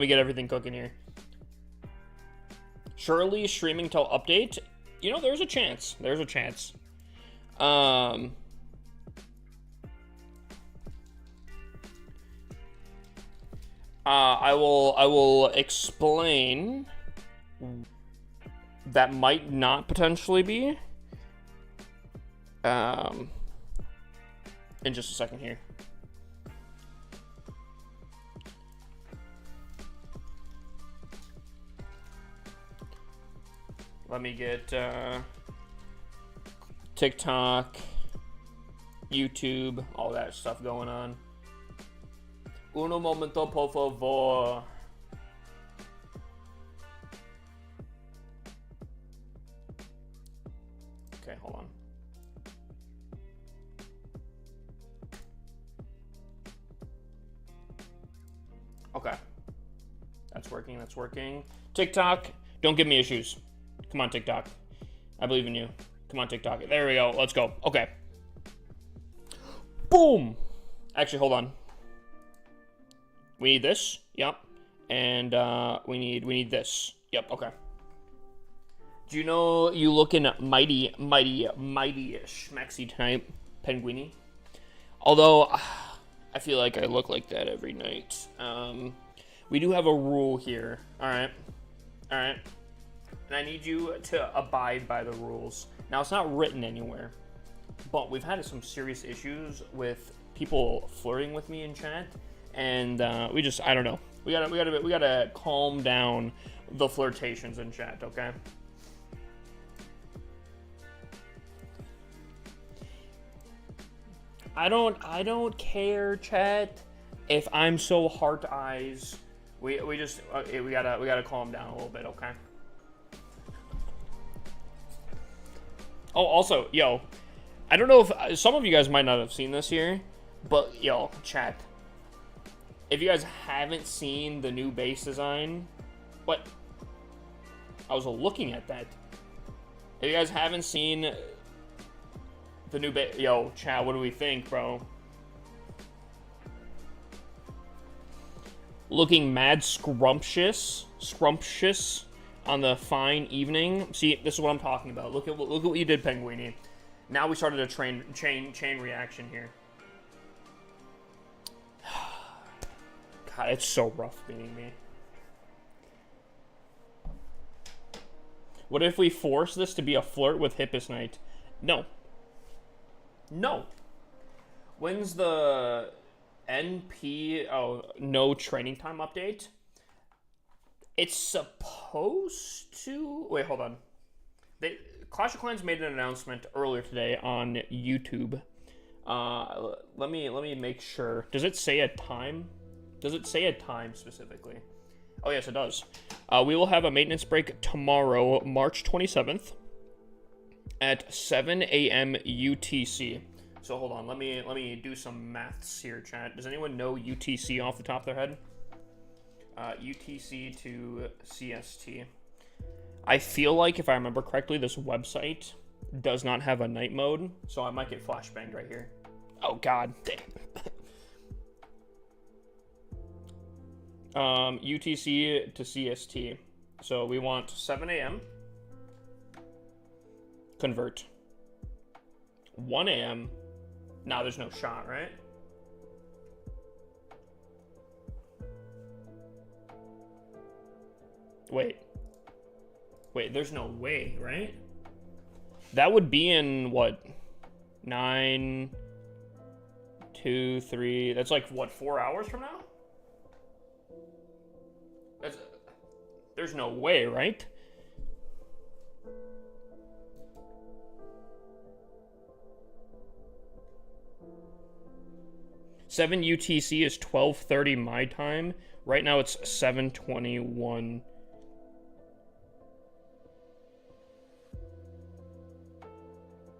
We get everything cooking here. Surely streaming till update. You know, there's a chance. There's a chance. I will explain. That might not potentially be. In just a second here. Let me get TikTok, YouTube, all that stuff going on. Uno momento, por favor. Okay, hold on. Okay. That's working, that's working. TikTok, don't give me issues. Come on, TikTok. I believe in you. Come on, TikTok. There we go. Let's go. Okay. Boom. Actually, hold on. We need this. Yep. And we need this. Yep. Okay. Do you know you looking mighty schmexy tonight, Penguini? Although I feel like I look like that every night. We do have a rule here. All right. All right. And I need you to abide by the rules. Now, it's not written anywhere, but we've had some serious issues with people flirting with me in chat, and I don't know. We gotta calm down the flirtations in chat, okay? I don't care, chat, if I'm so heart eyes. We gotta calm down a little bit, okay? Oh, also, yo, I don't know if some of you guys might not have seen this here, but yo, chat, if you guys haven't seen the new base design, what? I was looking at that. If you guys haven't seen the new base, yo, chat, what do we think, bro? Looking mad scrumptious on the fine evening. See, this is what I'm talking about. Look at what you did, Penguini. Now we started a chain reaction here. God, it's so rough being me. What if we force this to be a flirt with Hippus Night? No. No. When's the NP? Oh, no training time update. It's supposed to... Wait, hold on. Clash of Clans made an announcement earlier today on YouTube. Let me make sure. Does it say a time? Does it say a time specifically? Oh, yes, it does. We will have a maintenance break tomorrow, March 27th at 7 a.m. UTC. So hold on. Let me do some maths here, chat. Does anyone know UTC off the top of their head? UTC to CST. I feel like, if I remember correctly, this website does not have a night mode, so I might get flashbanged right here. Oh, God. UTC to CST. So we want 7 a.m. Convert. 1 a.m. Nah, there's no shot, right? Wait, there's no way, right? That would be in, what? 9, 2, 3... That's like, what, 4 hours from now? There's no way, right? Seven UTC is 12:30 my time. Right now it's 7:21.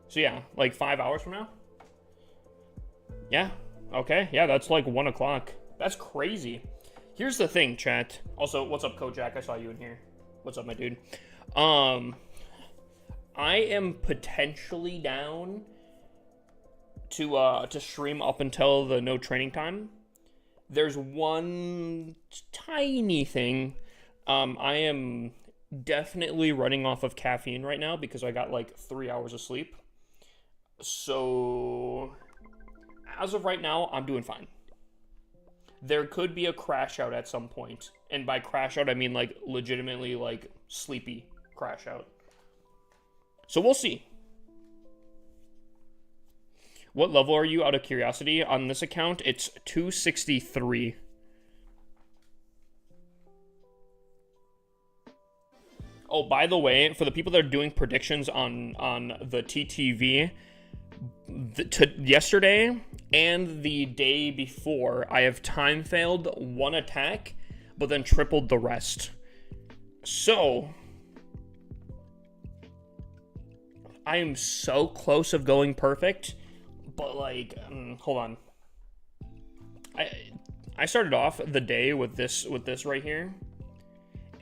So yeah, like 5 hours from now? Yeah, okay. Yeah, that's like 1 o'clock. That's crazy. Here's the thing, chat. Also, what's up, Kojak? I saw you in here. What's up, my dude? I am potentially down to stream up until the no training time. There's one tiny thing. I am definitely running off of caffeine right now because I got like 3 hours of sleep. So, as of right now, I'm doing fine. There could be a crash out at some point. And by crash out, I mean like legitimately like sleepy crash out. So we'll see. What level are you out of curiosity? On this account, it's 263. Oh, by the way, for the people that are doing predictions on the TTV, yesterday and the day before, I have time failed one attack, but then tripled the rest. So, I am so close of going perfect, but like, hold on. I started off the day with this right here.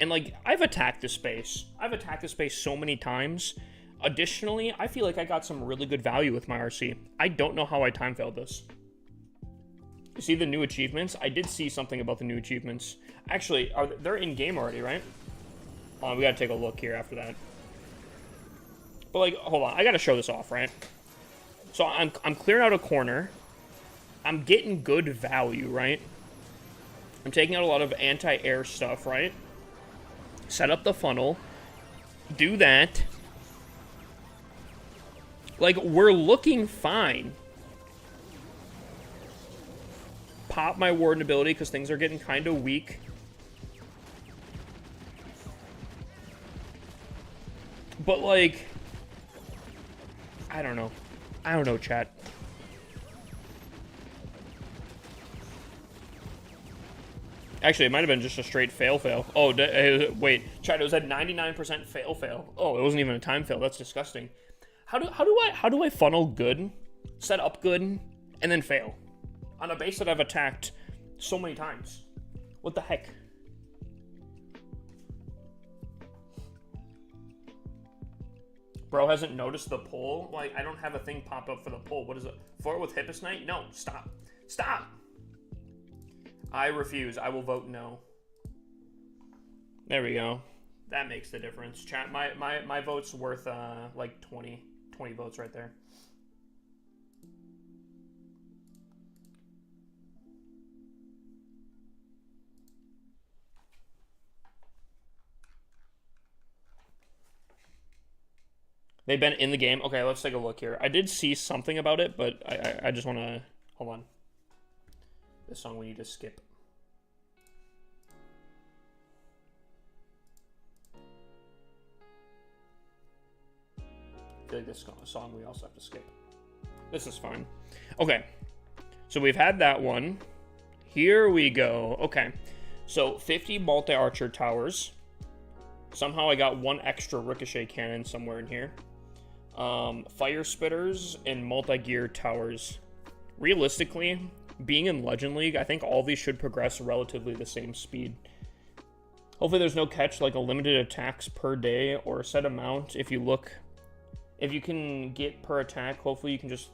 And, like, I've attacked this space. I've attacked this space so many times. Additionally, I feel like I got some really good value with my RC. I don't know how I time failed this. You see the new achievements? I did see something about the new achievements. Actually, they're in-game already, right? Oh, we gotta take a look here after that. But, like, hold on. I gotta show this off, right? So, I'm clearing out a corner. I'm getting good value, right? I'm taking out a lot of anti-air stuff, right? Set up the funnel, do that. Like, we're looking fine. Pop my Warden ability because things are getting kind of weak. But, like, I don't know. I don't know, chat. Actually, it might have been just a straight fail. Oh, wait. Chat, it was at 99% fail. Oh, it wasn't even a time fail. That's disgusting. How do I funnel good, set up good, and then fail? On a base that I've attacked so many times. What the heck? Bro hasn't noticed the poll? Like, I don't have a thing pop up for the poll. What is it? Fort with Hippus Knight? No, stop. Stop! I refuse. I will vote no. There we go. That makes the difference. Chat, my vote's worth like 20 votes right there. They've been in the game. Okay, let's take a look here. I did see something about it, but I just want to... Hold on. This song we need to skip. I feel like this song we also have to skip. This is fine. Okay. So we've had that one. Here we go. Okay. So 50 multi-archer towers. Somehow I got one extra ricochet cannon somewhere in here. Fire spitters and multi-gear towers. Realistically, being in Legend League, I think all these should progress relatively the same speed. Hopefully there's no catch like a limited attacks per day or a set amount. If you can get per attack, hopefully you can just...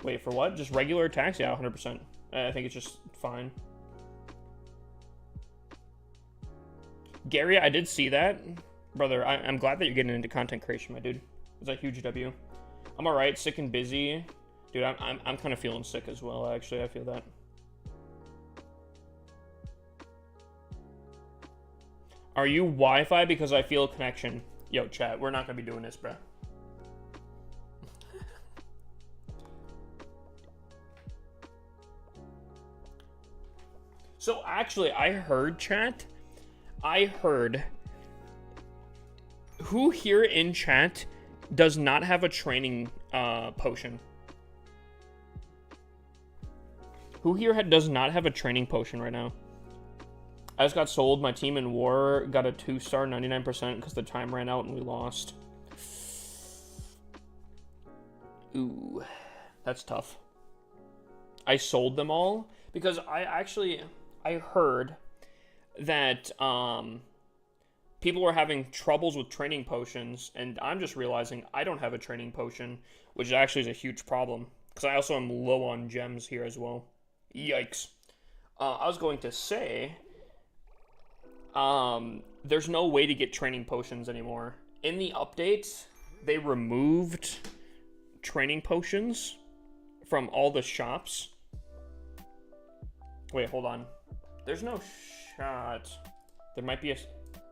Wait, for what? Just regular attacks? Yeah, 100%. I think it's just fine. Gary, I did see that. Brother, I'm glad that you're getting into content creation, my dude. It's a huge W. I'm alright, sick and busy. Dude, I'm kind of feeling sick as well, actually. I feel that. Are you Wi-Fi? Because I feel a connection. Yo, chat, we're not going to be doing this, bruh. So, actually, I heard, chat. I heard... Who here in chat does not have a training potion? Who here does not have a training potion right now? I just got sold. My team in war got a 2-star 99% because the time ran out and we lost. Ooh, that's tough. I sold them all because I heard that people were having troubles with training potions, and I'm just realizing I don't have a training potion, which actually is a huge problem because I also am low on gems here as well. Yikes. I was going to say, there's no way to get training potions anymore. In the updates, they removed training potions from all the shops. Wait, hold on. There's no shot. There might be a...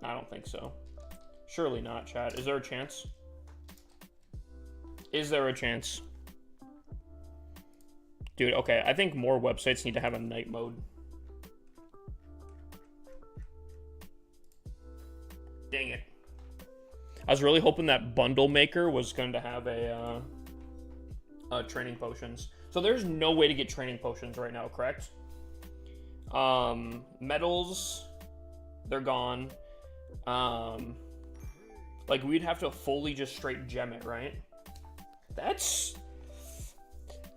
I don't think so. Surely not, chat. Is there a chance? Is there a chance? Dude, okay. I think more websites need to have a night mode. Dang it. I was really hoping that Bundle Maker was going to have a training potions. So there's no way to get training potions right now, correct? Medals, they're gone. Like, we'd have to fully just straight gem it, right? That's...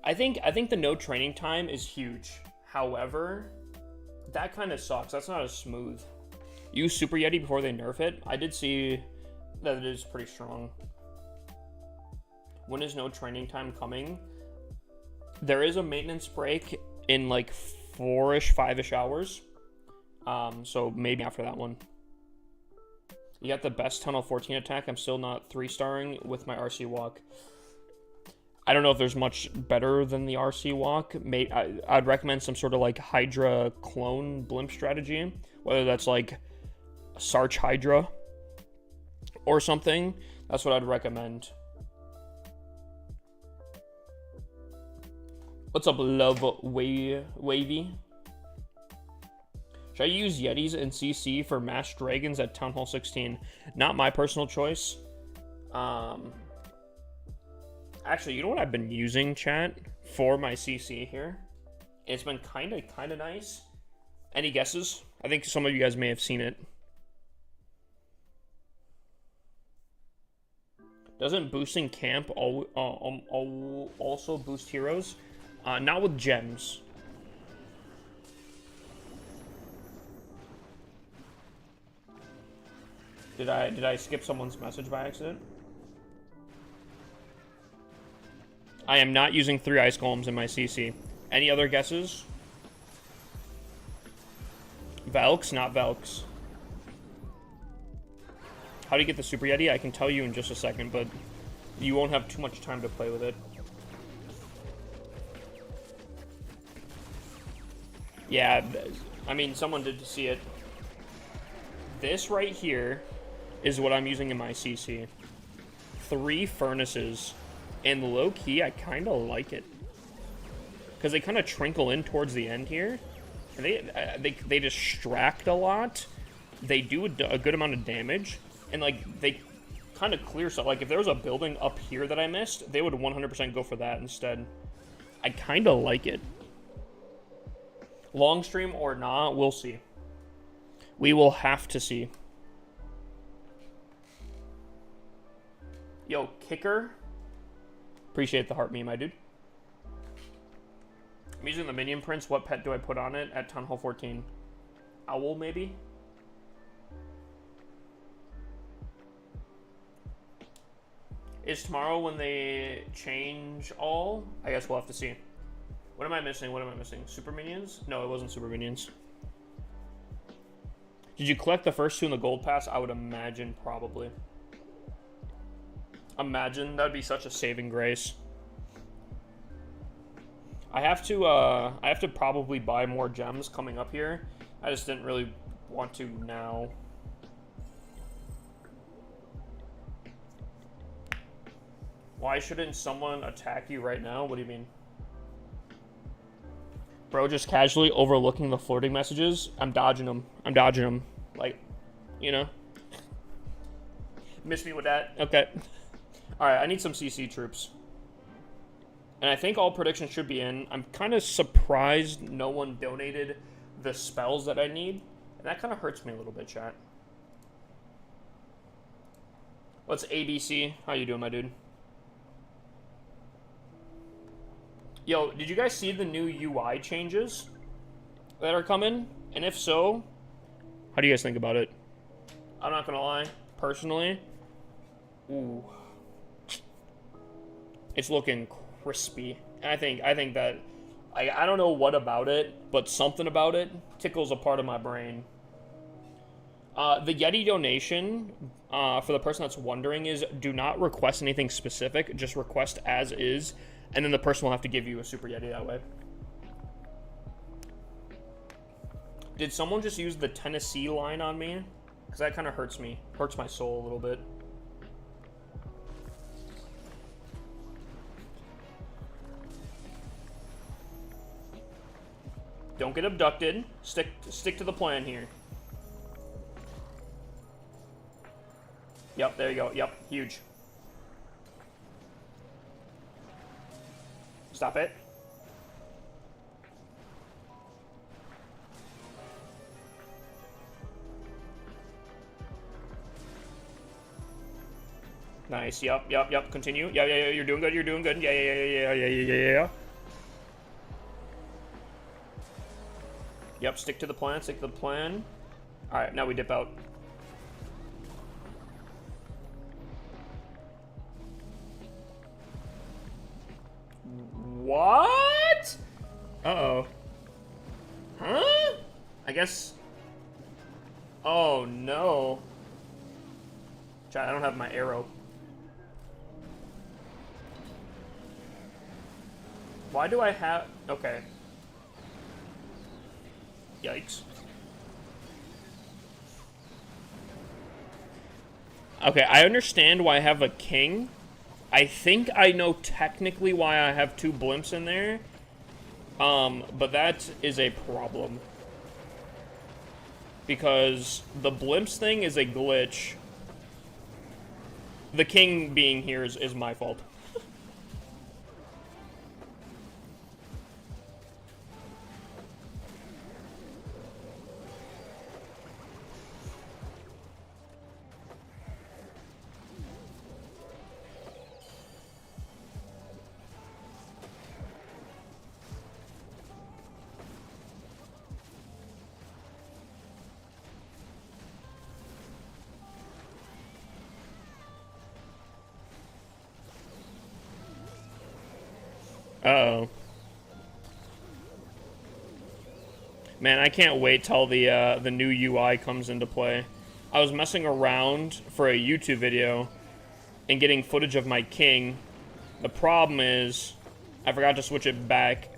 I think the no training time is huge. However, that kind of sucks. That's not as smooth. Use Super Yeti before they nerf it. I did see that it is pretty strong. When is no training time coming? There is a maintenance break in like 4-ish, 5-ish hours. So maybe after that one. You got the best Tunnel 14 attack. I'm still not 3-starring with my RC walk. I don't know if there's much better than the RC walk. I'd recommend some sort of like Hydra clone blimp strategy. Whether that's like Sarch Hydra or something. That's what I'd recommend. What's up, Love Wavy? Should I use Yetis in CC for Masked Dragons at Town Hall 16? Not my personal choice. Actually, you know what I've been using, chat, for my CC here? It's been kind of nice. Any guesses? I think some of you guys may have seen it. Doesn't boosting camp also boost heroes? Not with gems. Did I skip someone's message by accident? I am not using 3 ice golems in my CC. Any other guesses? Velks, not Velks. How do you get the Super Yeti? I can tell you in just a second, but you won't have too much time to play with it. Yeah, I mean, someone did see it. This right here is what I'm using in my CC. 3 furnaces. And low-key, I kind of like it. Because they kind of trinkle in towards the end here. And they distract a lot. They do a good amount of damage. And, like, they kind of clear stuff. Like, if there was a building up here that I missed, they would 100% go for that instead. I kind of like it. Long stream or not, we'll see. We will have to see. Yo, Kicker. Appreciate the heart meme, my dude. I'm using the Minion Prince. What pet do I put on it at Town Hall 14? Owl, maybe? Is tomorrow when they change all? I guess we'll have to see. What am I missing? What am I missing? Super Minions? No, it wasn't Super Minions. Did you collect the first 2 in the Gold Pass? I would imagine, probably. Imagine, that'd be such a saving grace. I have to probably buy more gems coming up here. I just didn't really want to now. Why shouldn't someone attack you right now? What do you mean? Bro, just casually overlooking the flirting messages. I'm dodging them. I'm dodging them. Like, you know. Miss me with that? Okay. Alright, I need some CC troops. And I think all predictions should be in. I'm kind of surprised no one donated the spells that I need. And that kind of hurts me a little bit, chat. What's ABC? How you doing, my dude? Yo, did you guys see the new UI changes that are coming? And if so, how do you guys think about it? I'm not gonna lie, personally, ooh, it's looking crispy. And I think that I don't know what about it, but something about it tickles a part of my brain. The Yeti donation, for the person that's wondering, is do not request anything specific. Just request as is, and then the person will have to give you a Super Yeti that way. Did someone just use the Tennessee line on me? Because that kind of hurts me. Hurts my soul a little bit. Don't get abducted. Stick to the plan here. Yep, there you go. Yep, huge. Stop it. Nice. Yep. Continue. Yeah. You're doing good. Yeah. Yep. Stick to the plan. All right. Now we dip out. What? Uh-oh. Huh? I guess. Oh no. Chat, I don't have my arrow. Why do I have... Okay. Yikes. Okay, I understand why I have a king. I think I know technically why I have 2 blimps in there. But that is a problem. Because the blimps thing is a glitch. The king being here is my fault. Uh-oh. Man, I can't wait till the new UI comes into play. I was messing around for a YouTube video and getting footage of my king. The problem is I forgot to switch it back,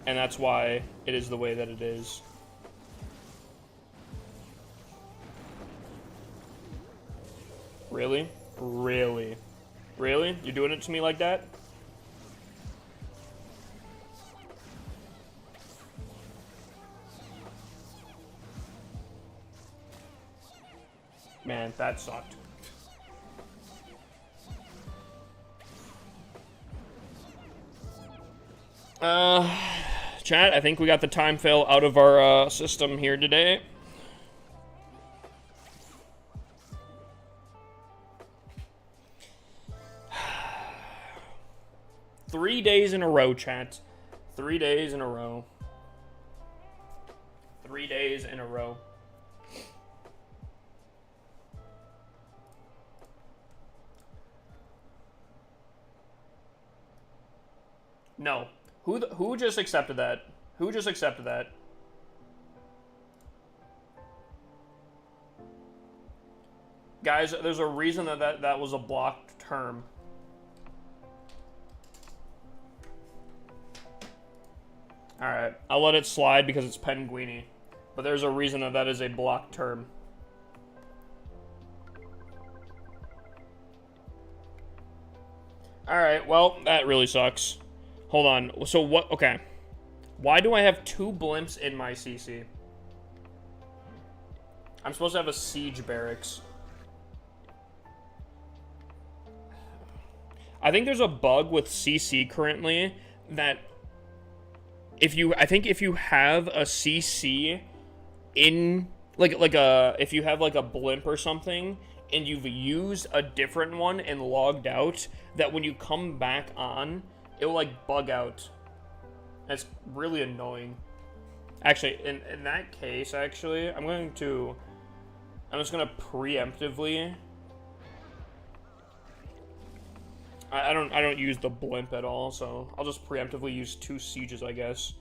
and that's why it is the way that it is. Really? Really? Really? You're doing it to me like that? Man, that sucked. Chat, I think we got the time fail out of our system here today. Three days in a row, chat. 3 days in a row. 3 days in a row. No. Who just accepted that? Who just accepted that? Guys, there's a reason that was a blocked term. Alright, I'll let it slide because it's Penguini. But there's a reason that is a blocked term. Alright, well, that really sucks. Hold on, so what, okay. Why do I have 2 blimps in my CC? I'm supposed to have a siege barracks. I think there's a bug with CC currently that I think if you have a CC in, if you have like a blimp or something, and you've used a different one and logged out, that when you come back on, it will like bug out. That's really annoying. Actually, in that case, actually, I'm just gonna preemptively. I don't use the blimp at all, so I'll just preemptively use 2 sieges, I guess.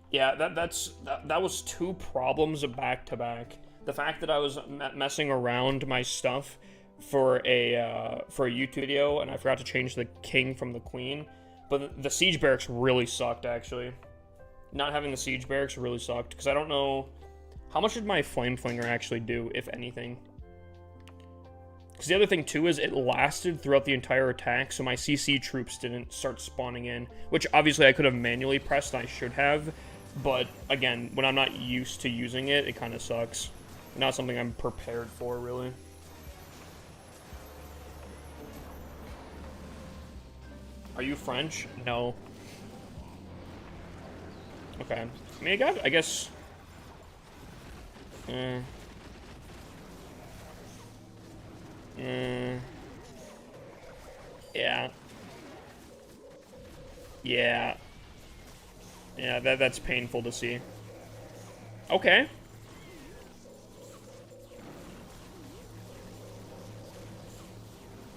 Yeah, that was 2 problems back to back. The fact that I was messing around my stuff for a YouTube video and I forgot to change the king from the queen, but the siege barracks really sucked actually. Not having the siege barracks really sucked because I don't know how much did my flame flinger actually do, if anything. Because the other thing too is it lasted throughout the entire attack, so my CC troops didn't start spawning in, which obviously I could have manually pressed and I should have. But, again, when I'm not used to using it, it kind of sucks. Not something I'm prepared for, really. Are you French? No. Okay. I mean, I guess... Yeah. Yeah. Yeah, that's painful to see. Okay.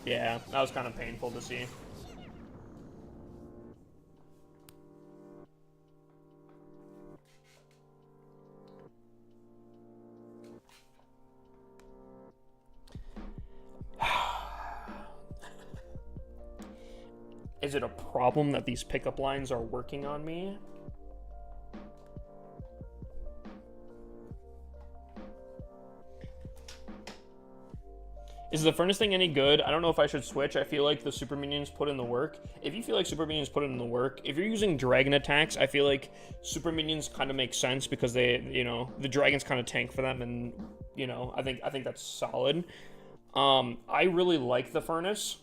Yeah, that was kind of painful to see. Is it a problem that these pickup lines are working on me? Is the furnace thing any good? I don't know if I should switch. I feel like the super minions put in the work. If you feel like super minions put in the work, if you're using dragon attacks, I feel like super minions kind of make sense because they, you know, the dragons kind of tank for them, and you know, I think that's solid. I really like the furnace,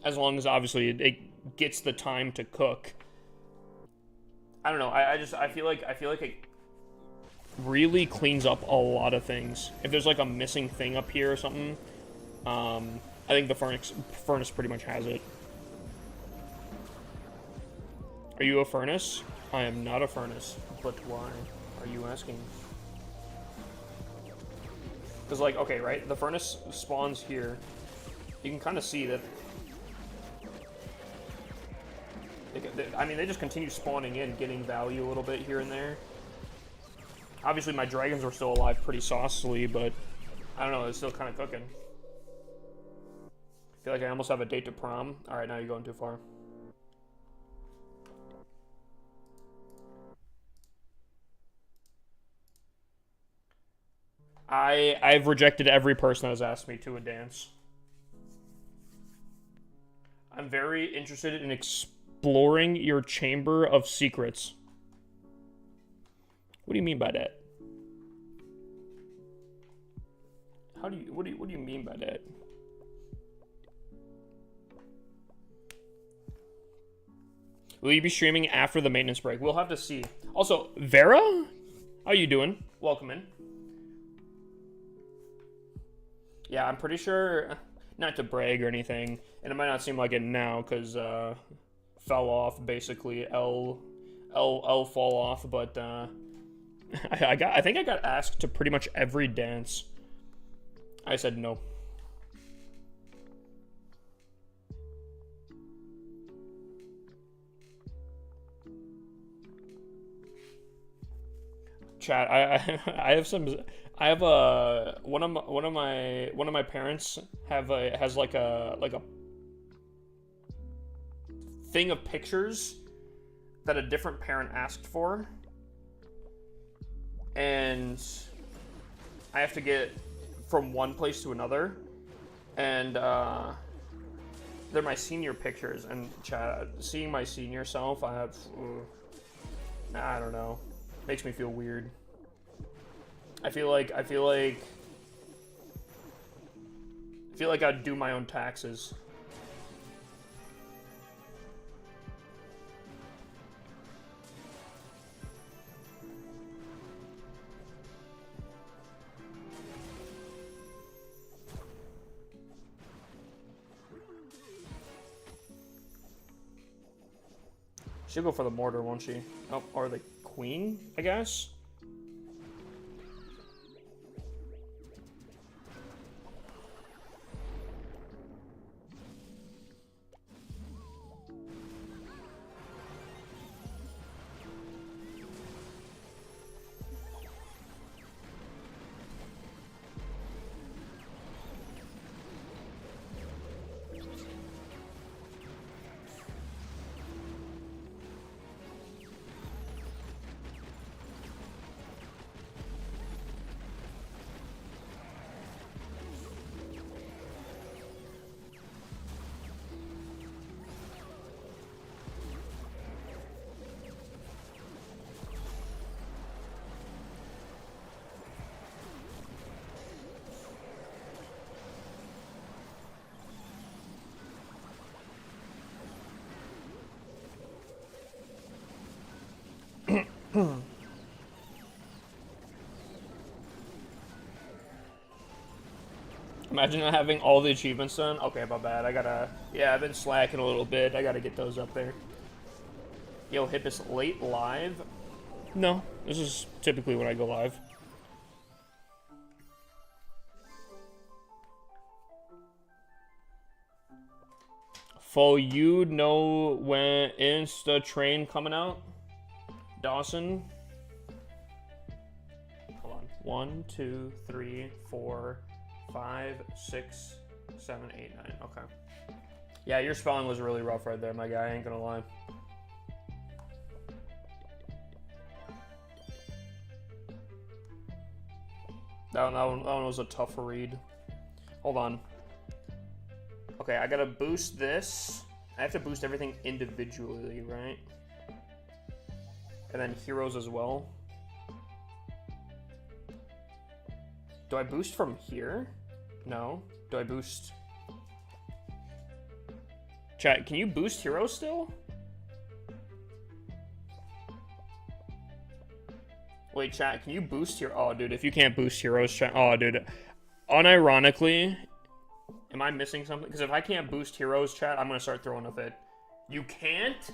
as long as obviously it gets the time to cook. I don't know. I feel like it really cleans up a lot of things. If there's like a missing thing up here or something. I think the furnace pretty much has it. Are you a furnace? I am not a furnace. But why are you asking? Because, like, okay, right? The furnace spawns here. You can kind of see that... I mean, they just continue spawning in, getting value a little bit here and there. Obviously, my dragons were still alive pretty saucily, but... I don't know, it's still kind of cooking. I feel like I almost have a date to prom. Alright, now you're going too far. I've rejected every person that has asked me to a dance. I'm very interested in exploring your chamber of secrets. What do you mean by that? What do you mean by that? Will you be streaming after the maintenance break? We'll have to see. Also, Vera? How you doing? Welcome in. Yeah, I'm pretty sure, not to brag or anything, and it might not seem like it now, because, fell off, basically, L fall off, but, I think I got asked to pretty much every dance. I said no. Chat, I have some, I have a one of my parents has like a thing of pictures that a different parent asked for, and I have to get from one place to another, and they're my senior pictures, and chat, seeing my senior self, I don't know. Makes me feel weird. I feel like I'd do my own taxes. She'll go for the mortar, won't she? Oh, or the queen, I guess? Imagine not having all the achievements done. Okay, my bad. I gotta... Yeah, I've been slacking a little bit. I gotta get those up there. Yo, Hippus, late live? No, this is typically when I go live. Fo, you know when is the train coming out? Dawson? Hold on. 1, 2, 3, 4, 5, 6, 7, 8, 9. Okay. Yeah, your spelling was really rough right there, my guy. I ain't gonna lie. That one was a tough read. Hold on. Okay, I gotta boost this. I have to boost everything individually, right? And then heroes as well. Do I boost from here? No. Do I boost... Chat, can you boost heroes still? Wait, chat, can you boost your... Oh, dude, if you can't boost heroes, chat... Oh, dude. Unironically... Am I missing something? Because if I can't boost heroes, chat, I'm going to start throwing a fit. You can't?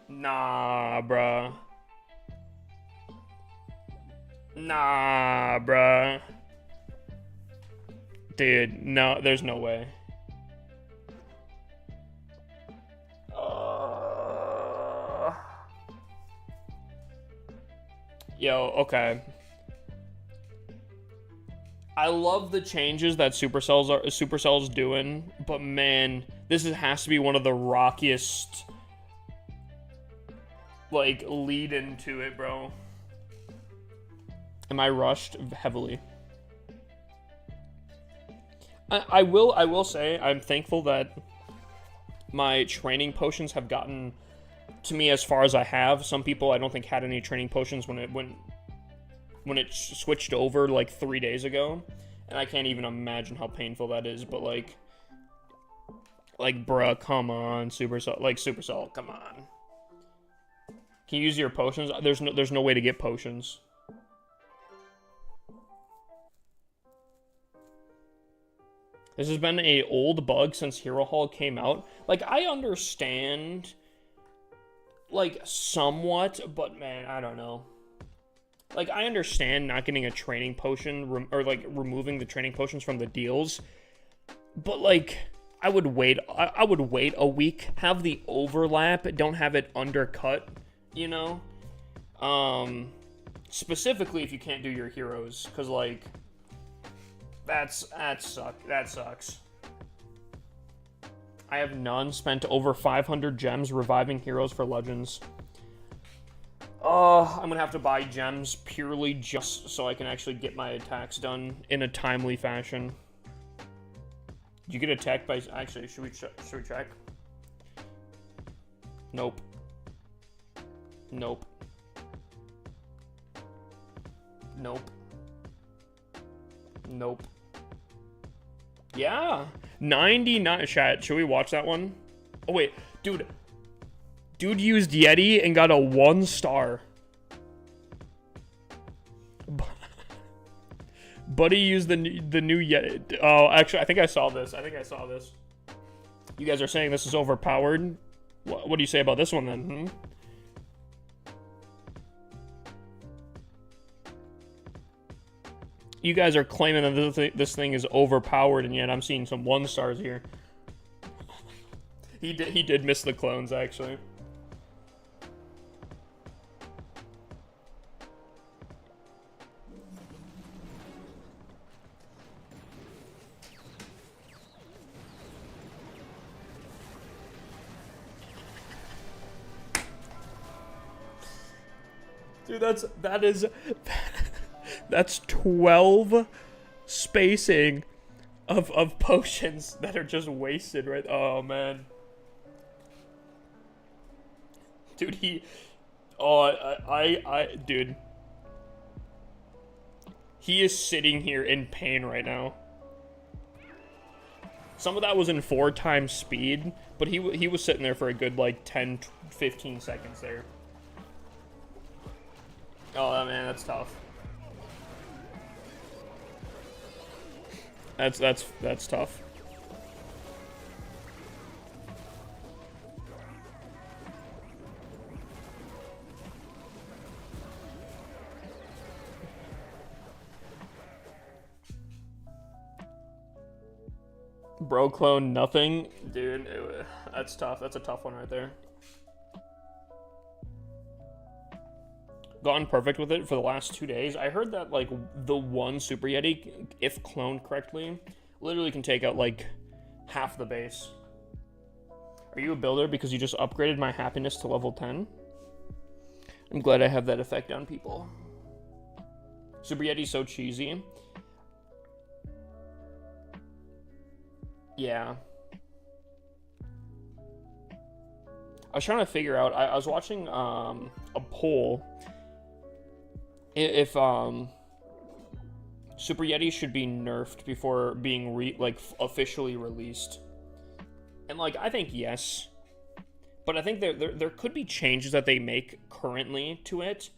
Nah, bruh. Nah, bruh. Dude, no, there's no way. Yo, okay. I love the changes that Supercell's doing, but man, has to be one of the rockiest, like, lead into it, bro. Am I rushed? Heavily. I will say I'm thankful that my training potions have gotten to me as far as I have. Some people I don't think had any training potions when it switched over like 3 days ago, and I can't even imagine how painful that is. But like bruh, come on, Supercell, come on. Can you use your potions? There's no way to get potions. This has been a old bug since Hero Hall came out. Like, I understand, like, somewhat, but man, I don't know. Like, I understand not getting a training potion, or, like, removing the training potions from the deals. But, like, I would wait a week, have the overlap, don't have it undercut, you know? Specifically if you can't do your heroes, because, like, that sucks. I have none, spent over 500 gems reviving heroes for Legends. I'm gonna have to buy gems purely just so I can actually get my attacks done in a timely fashion. Did you get attacked by... Actually, should we check? Nope. Nope. Nope. Nope. Yeah. 99... Chat, should we watch that one? Oh, wait. Dude used Yeti and got a 1 star. Buddy used the new Yeti. Oh, actually, I think I saw this. You guys are saying this is overpowered? What do you say about this one, then? You guys are claiming that this thing is overpowered, and yet I'm seeing some 1 stars here. He did miss the clones, actually. Dude, that's 12 spacing of potions that are just wasted, right? Oh man. Dude, dude. He is sitting here in pain right now. Some of that was in 4 times speed, but he was sitting there for a good like 10-15 seconds there. Oh man, that's tough. That's tough. Bro clone nothing, dude. That's tough. That's a tough one right there. Gotten perfect with it for the last 2 days. I heard that like the one Super Yeti, if cloned correctly, literally can take out like half the base. Are you a builder because you just upgraded my happiness to level 10? I'm glad I have that effect on people. Super Yeti's so cheesy. Yeah. I was trying to figure out, I was watching a poll if Super Yeti should be nerfed before being officially released. And like I think yes. But I think there could be changes that they make currently to it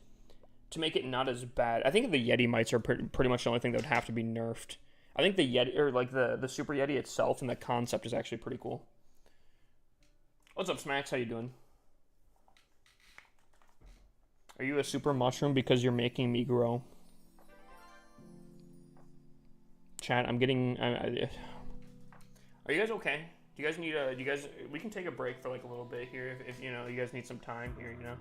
to make it not as bad. I think the Yeti mites are pretty much the only thing that would have to be nerfed. I think the Yeti, or like the Super Yeti itself and the concept is actually pretty cool. What's up, Smacks? How you doing? Are you a super mushroom because you're making me grow? Chat, I'm getting... Are you guys okay? Do you guys need a... We can take a break for like a little bit here if you know, you guys need some time here, you know?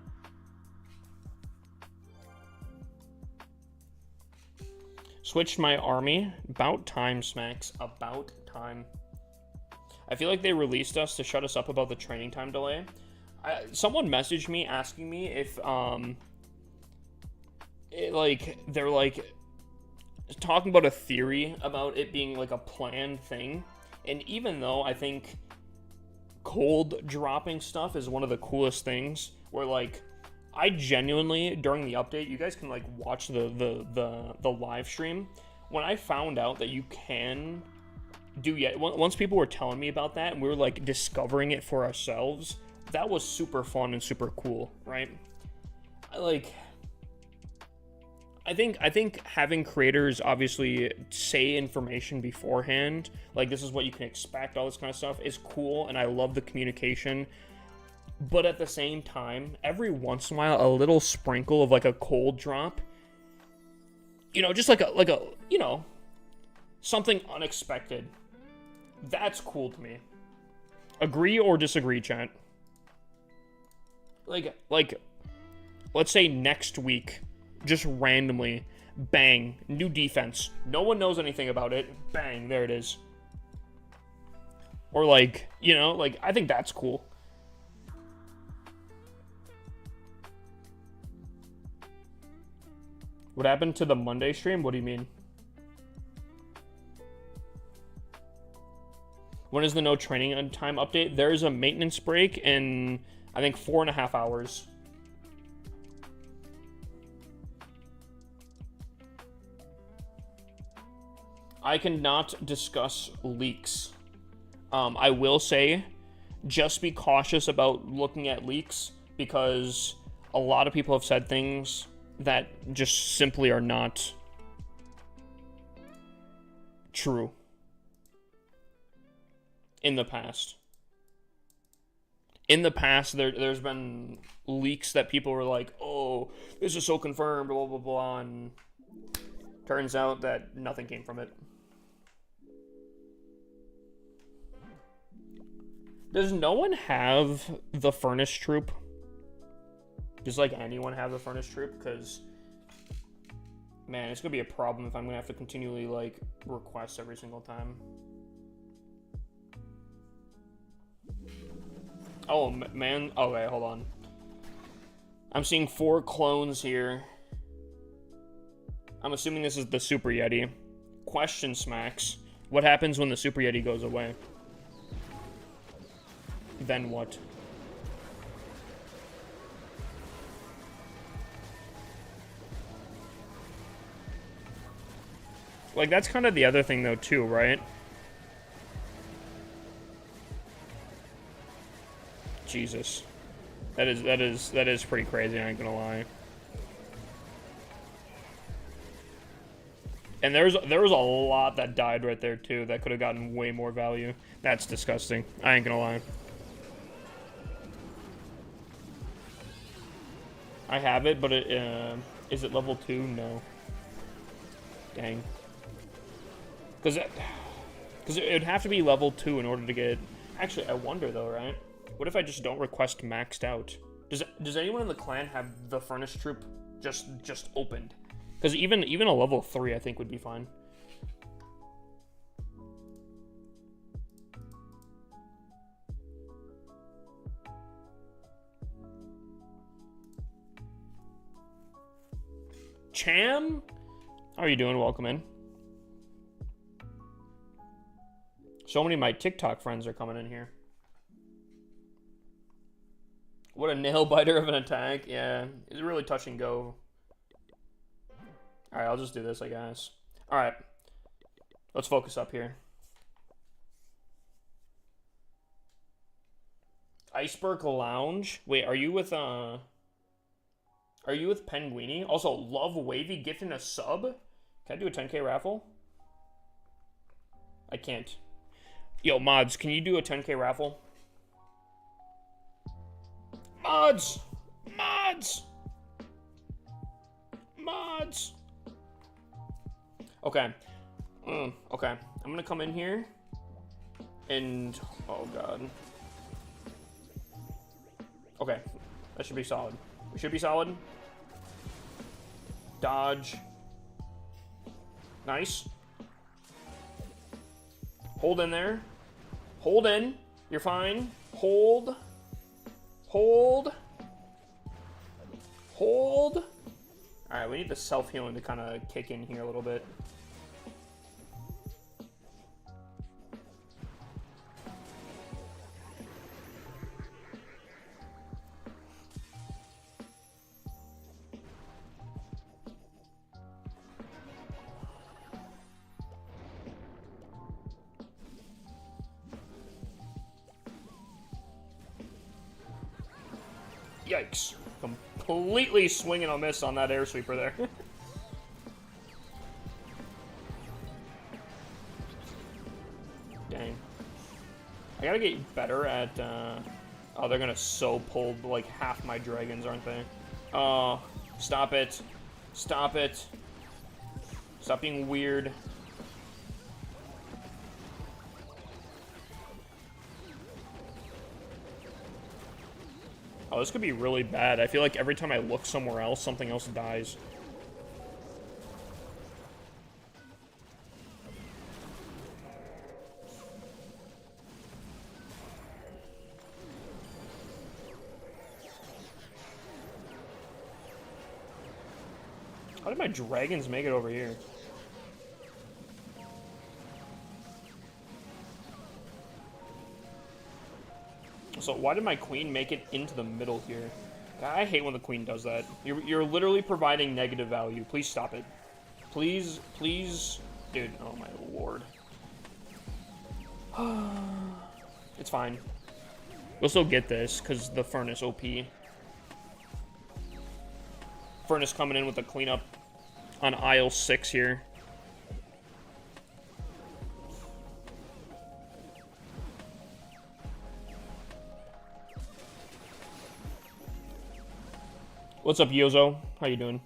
Switched my army. About time, Smacks. About time. I feel like they released us to shut us up about the training time delay. Someone messaged me asking me if, they're like talking about a theory about it being like a planned thing. And even though I think cold dropping stuff is one of the coolest things, where like, I genuinely, during the update, you guys can like watch the live stream. When I found out that you can once people were telling me about that and we were like discovering it for ourselves, that was super fun and super cool, right? I think having creators obviously say information beforehand, like this is what you can expect, all this kind of stuff, is cool, and I love the communication. But at the same time, every once in a while, a little sprinkle of like a cold drop, you know, just like a you know, something unexpected. That's cool to me. Agree or disagree, chat? Like, let's say next week, just randomly, bang, new defense. No one knows anything about it. Bang, there it is. Or like, you know, like, I think that's cool. What happened to the Monday stream? What do you mean? When is the no training time update? There's a maintenance break in, I think, 4.5 hours. I cannot discuss leaks. I will say, just be cautious about looking at leaks, because a lot of people have said things that just simply are not true in the past. In the past, there's been leaks that people were like, oh, this is so confirmed, blah, blah, blah, and turns out that nothing came from it. Does no one have the Furnace Troop? Does, like, anyone have the Furnace Troop? Because, man, it's going to be a problem if I'm going to have to continually, like, request every single time. Oh, man. Okay, hold on. I'm seeing 4 clones here. I'm assuming this is the Super Yeti. Question, Smacks. What happens when the Super Yeti goes away? Then what? Like, that's kind of the other thing, though, too, right? Jesus. That is pretty crazy, I ain't gonna lie. And there was a lot that died right there too that could have gotten way more value. That's disgusting. I ain't gonna lie. I have it, but is it level 2? No. Dang. Because it would have to be level 2 in order to get... Actually, I wonder though, right? What if I just don't request maxed out? Does anyone in the clan have the Furnace Troop just opened? Because even a level 3 I think would be fine. Cham? How are you doing? Welcome in. So many of my TikTok friends are coming in here. What a nail biter of an attack. Yeah, it's really touch and go. Alright, I'll just do this, I guess. Alright. Let's focus up here. Iceberg Lounge? Wait, are you with Penguini? Also, Love Wavy gifting a sub? Can I do a 10k raffle? I can't. Yo, mods, can you do a 10k raffle? Mods! Mods! Mods! Okay. Okay. I'm gonna come in here. And... Oh, God. Okay. That should be solid. We should be solid. Dodge. Nice. Hold in there. Hold in. You're fine. Hold. Hold. Hold. Alright, we need the self-healing to kind of kick in here a little bit. Yikes. Completely swing and a miss on that air sweeper there. Dang. I gotta get better at, Oh, they're gonna so pull, like, half my dragons, aren't they? Oh, stop it. Stop it. Stop being weird. Oh, this could be really bad. I feel like every time I look somewhere else, something else dies. How did my dragons make it over here? So why did my queen make it into the middle here? God, I hate when the queen does that. You're literally providing negative value. Please stop it. Please, please. Dude, oh my lord. It's fine. We'll still get this, because the Furnace OP. Furnace coming in with a cleanup on aisle 6 here. What's up, Yozo? How you doing?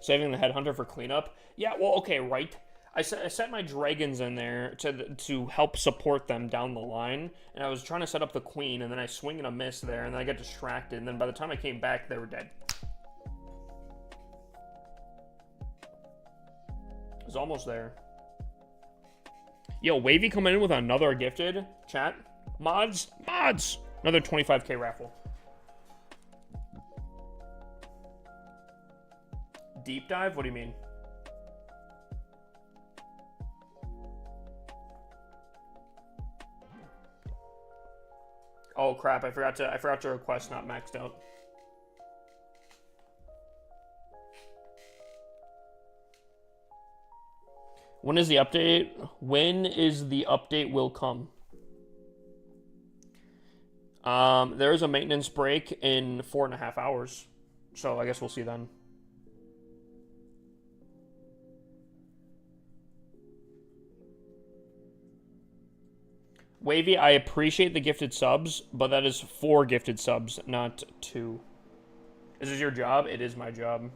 Saving the Headhunter for cleanup? Yeah, well, okay, right. I set my dragons in there to help support them down the line, and I was trying to set up the queen, and then I swing and a miss there, and then I got distracted, and then by the time I came back, they were dead. I was almost there. Yo, Wavy coming in with another gifted. Chat. Mods. Mods! Another 25k raffle. Deep dive? What do you mean? Oh crap, I forgot to request not maxed out. When is the update? When is the update will come? There is a maintenance break in 4.5 hours. So I guess we'll see then. Wavy, I appreciate the gifted subs, but that is 4 gifted subs, not 2. Is this your job? It is my job.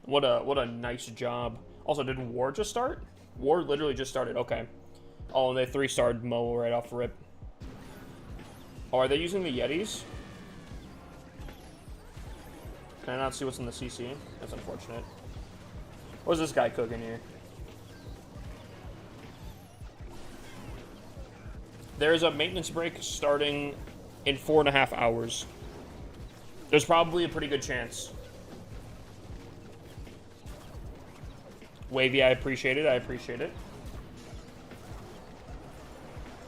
What a nice job. Also, did War just start? War literally just started. Okay. Oh, and they 3-starred Mo right off the rip. Oh, are they using the Yetis? Can I not see what's in the CC? That's unfortunate. What's this guy cooking here? There's a maintenance break starting in 4.5 hours. There's probably a pretty good chance. Wavy, I appreciate it. I appreciate it.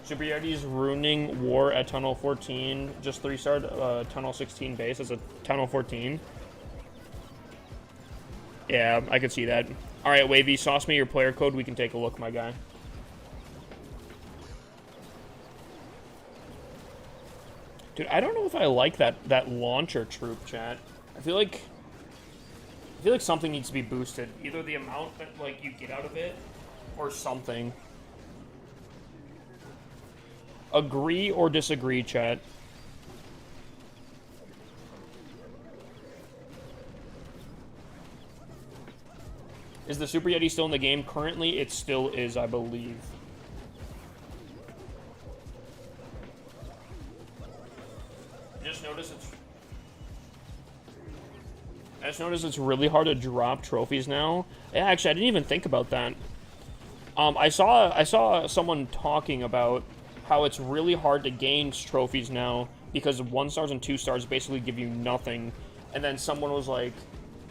Super Yeti's ruining War at Tunnel 14. Just 3-starred Tunnel 16 base as a Tunnel 14. Yeah, I could see that. Alright, Wavy, sauce me your player code. We can take a look, my guy. Dude, I don't know if I like that launcher troop, chat. I feel like something needs to be boosted. Either the amount that like you get out of it, or something. Agree or disagree, chat. Is the Super Yeti still in the game? Currently, it still is, I believe. I just noticed it's really hard to drop trophies now. Yeah, actually, I didn't even think about that. I saw someone talking about how it's really hard to gain trophies now because 1-stars and 2-stars basically give you nothing. And then someone was like,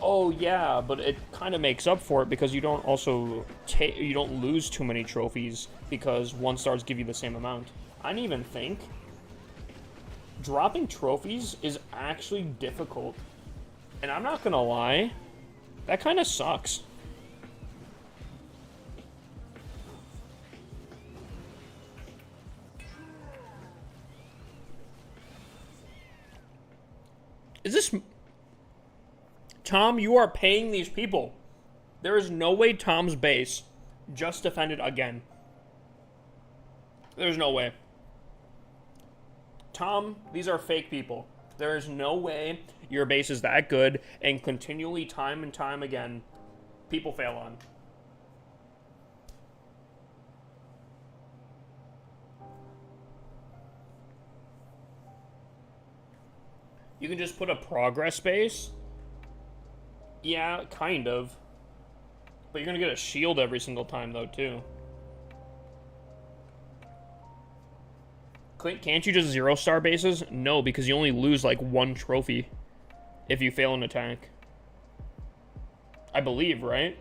"Oh yeah, but it kind of makes up for it because you don't lose too many trophies because 1-stars give you the same amount." I didn't even think. Dropping trophies is actually difficult. And I'm not gonna lie, that kind of sucks. Is this... Tom, you are paying these people. There is no way Tom's base just defended again. There's no way. Tom, these are fake people. There is no way your base is that good and continually, time and time again, people fail on. You can just put a progress base. Yeah, kind of. But you're gonna get a shield every single time, though, too. Can't you just 0-star bases? No, because you only lose, like, 1 trophy if you fail an attack. I believe, right?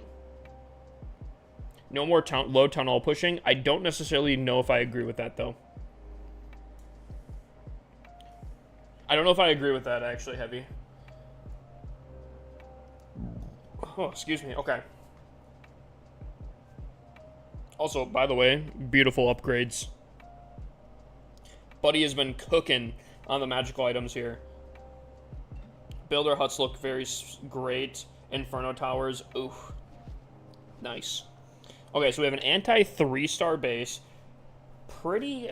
No more low tunnel pushing. I don't necessarily know if I agree with that, though. I don't know if I agree with that, actually, Heavy. Oh, excuse me. Okay. Also, by the way, beautiful upgrades. Buddy has been cooking on the magical items here. Builder huts look very great. Inferno towers. Ooh. Nice. Okay, so we have an anti-3-star base. Pretty...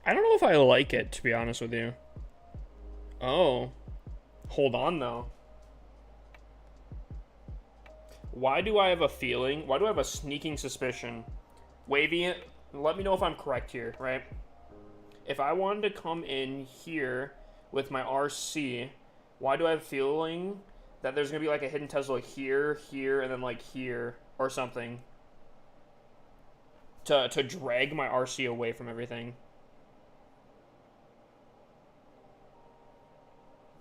I don't know if I like it, to be honest with you. Oh. Hold on, though. Why do I have a feeling? Why do I have a sneaking suspicion? Wavy, let me know if I'm correct here, right? If I wanted to come in here with my RC, why do I have a feeling that there's going to be like a hidden Tesla here, here, and then like here, or something? To drag my RC away from everything.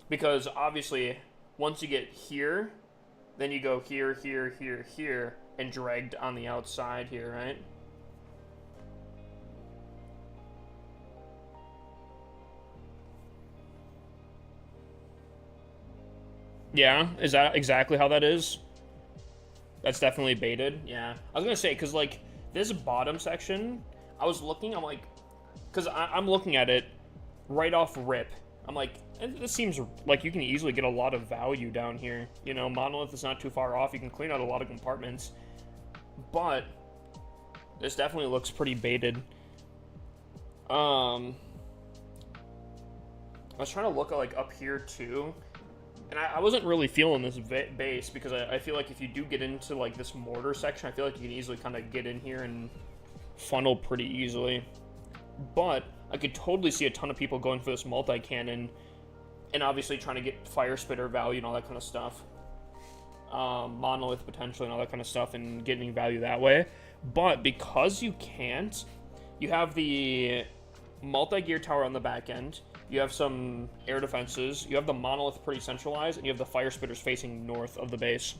Because obviously, once you get here, then you go here, here, here, here, and dragged on the outside here, right? Yeah, is that exactly how that is? That's definitely baited, yeah. I was gonna say, because, like, this bottom section, I was looking, I'm like, because I'm looking at it right off rip. I'm like, this seems like you can easily get a lot of value down here. You know, Monolith is not too far off. You can clean out a lot of compartments. But this definitely looks pretty baited. I was trying to look like up here too. And I wasn't really feeling this base because I feel like if you do get into like this mortar section, I feel like you can easily kind of get in here and funnel pretty easily. But I could totally see a ton of people going for this multi-cannon and obviously trying to get fire spitter value and all that kind of stuff. Monolith potentially and all that kind of stuff and getting value that way. But because you can't, you have the multi-gear tower on the back end. You have some air defenses. You have the monolith pretty centralized, and you have the fire spitters facing north of the base.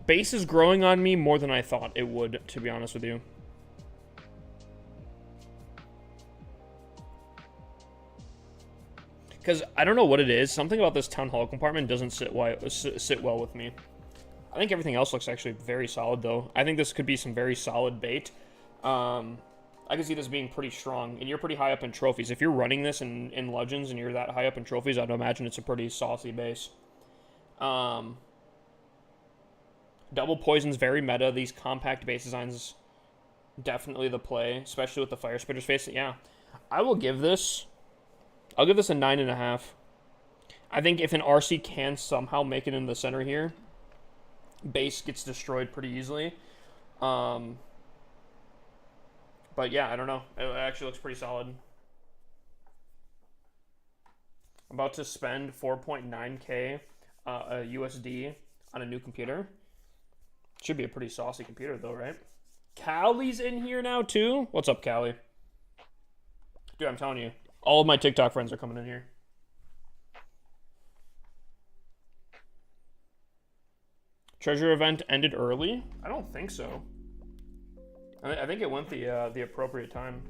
Base is growing on me more than I thought it would, to be honest with you. Because I don't know what it is. Something about this town hall compartment doesn't sit well with me. I think everything else looks actually very solid, though. I think this could be some very solid bait. I can see this being pretty strong, and you're pretty high up in trophies. If you're running this in Legends and you're that high up in trophies, I'd imagine it's a pretty saucy base. Double Poison's very meta. These compact base designs, definitely the play, especially with the fire spitters facing. Yeah, I'll give this a 9.5. I think if an RC can somehow make it in the center here, base gets destroyed pretty easily. But yeah, I don't know. It actually looks pretty solid. I'm about to spend 4.9k USD on a new computer. Should be a pretty saucy computer though, right? Callie's in here now too? What's up, Callie? Dude, I'm telling you, all of my TikTok friends are coming in here. Treasure event ended early? I don't think so. I think it went the appropriate time.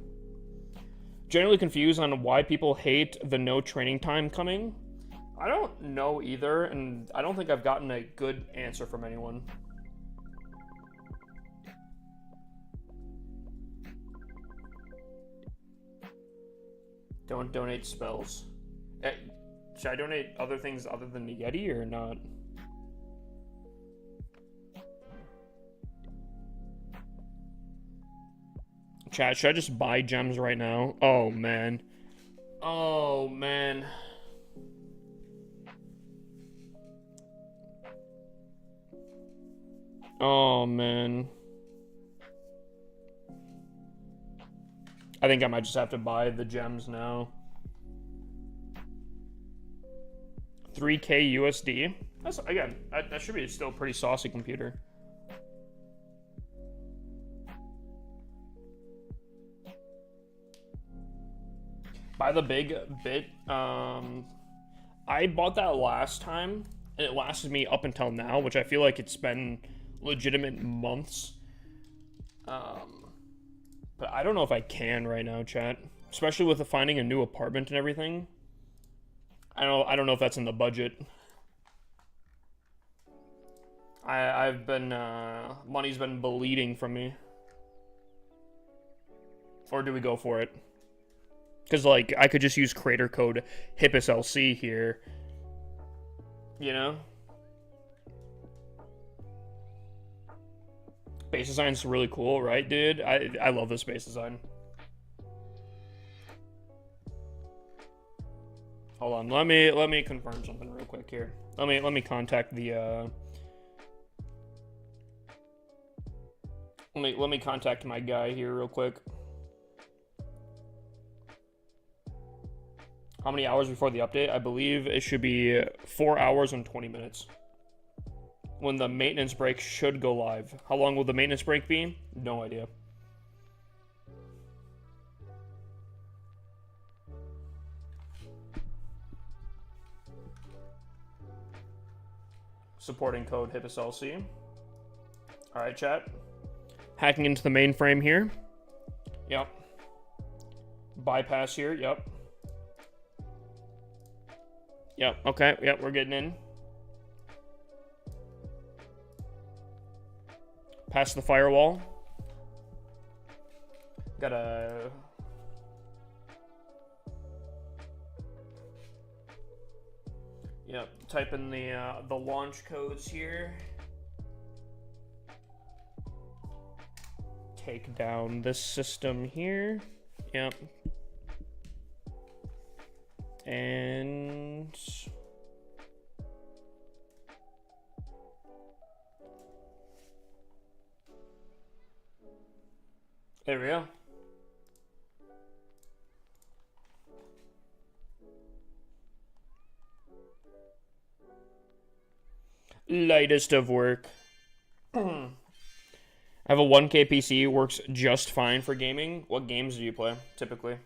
Generally confused on why people hate the no training time coming. I don't know either, and I don't think I've gotten a good answer from anyone. Don't donate spells. Should I donate other things other than the Yeti or not? Chat, should I just buy gems right now? Oh, man. Oh, man. Oh, man. I think I might just have to buy the gems now. 3K USD. That's, again, that should be still a pretty saucy computer. By the big bit, I bought that last time, and it lasted me up until now, which I feel like it's been legitimate months. But I don't know if I can right now, chat. Especially with finding a new apartment and everything. I don't know if that's in the budget. I've been, money's been bleeding from me. Or do we go for it? Because, like, I could just use creator code HIPPUSLC here. You know? Base design's really cool, right, dude? I love this base design. Hold on, let me confirm something real quick here. Let me contact the let me contact my guy here real quick. How many hours before the update? I believe it should be 4 hours and 20 minutes. When the maintenance break should go live. How long will the maintenance break be? No idea. Supporting code HIPPUSLC. Alright, chat. Hacking into the mainframe here. Yep. Bypass here, yep. Yep, okay, yep, we're getting in. Past the firewall. Gotta... Yep, type in the launch codes here. Take down this system here. Yep. And... there we go. Lightest of work. I have a 1K PC, works just fine for gaming. What games do you play, typically?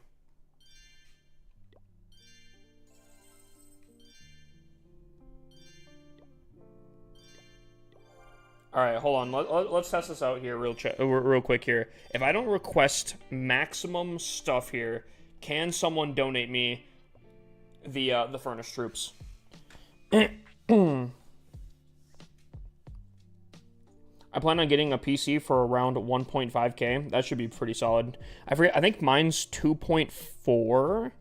Alright, hold on. Let's test this out here real quick here. If I don't request maximum stuff here, can someone donate me the Furnace Troops? I plan on getting a PC for around 1.5K. That should be pretty solid. I forget. I think mine's 2.4.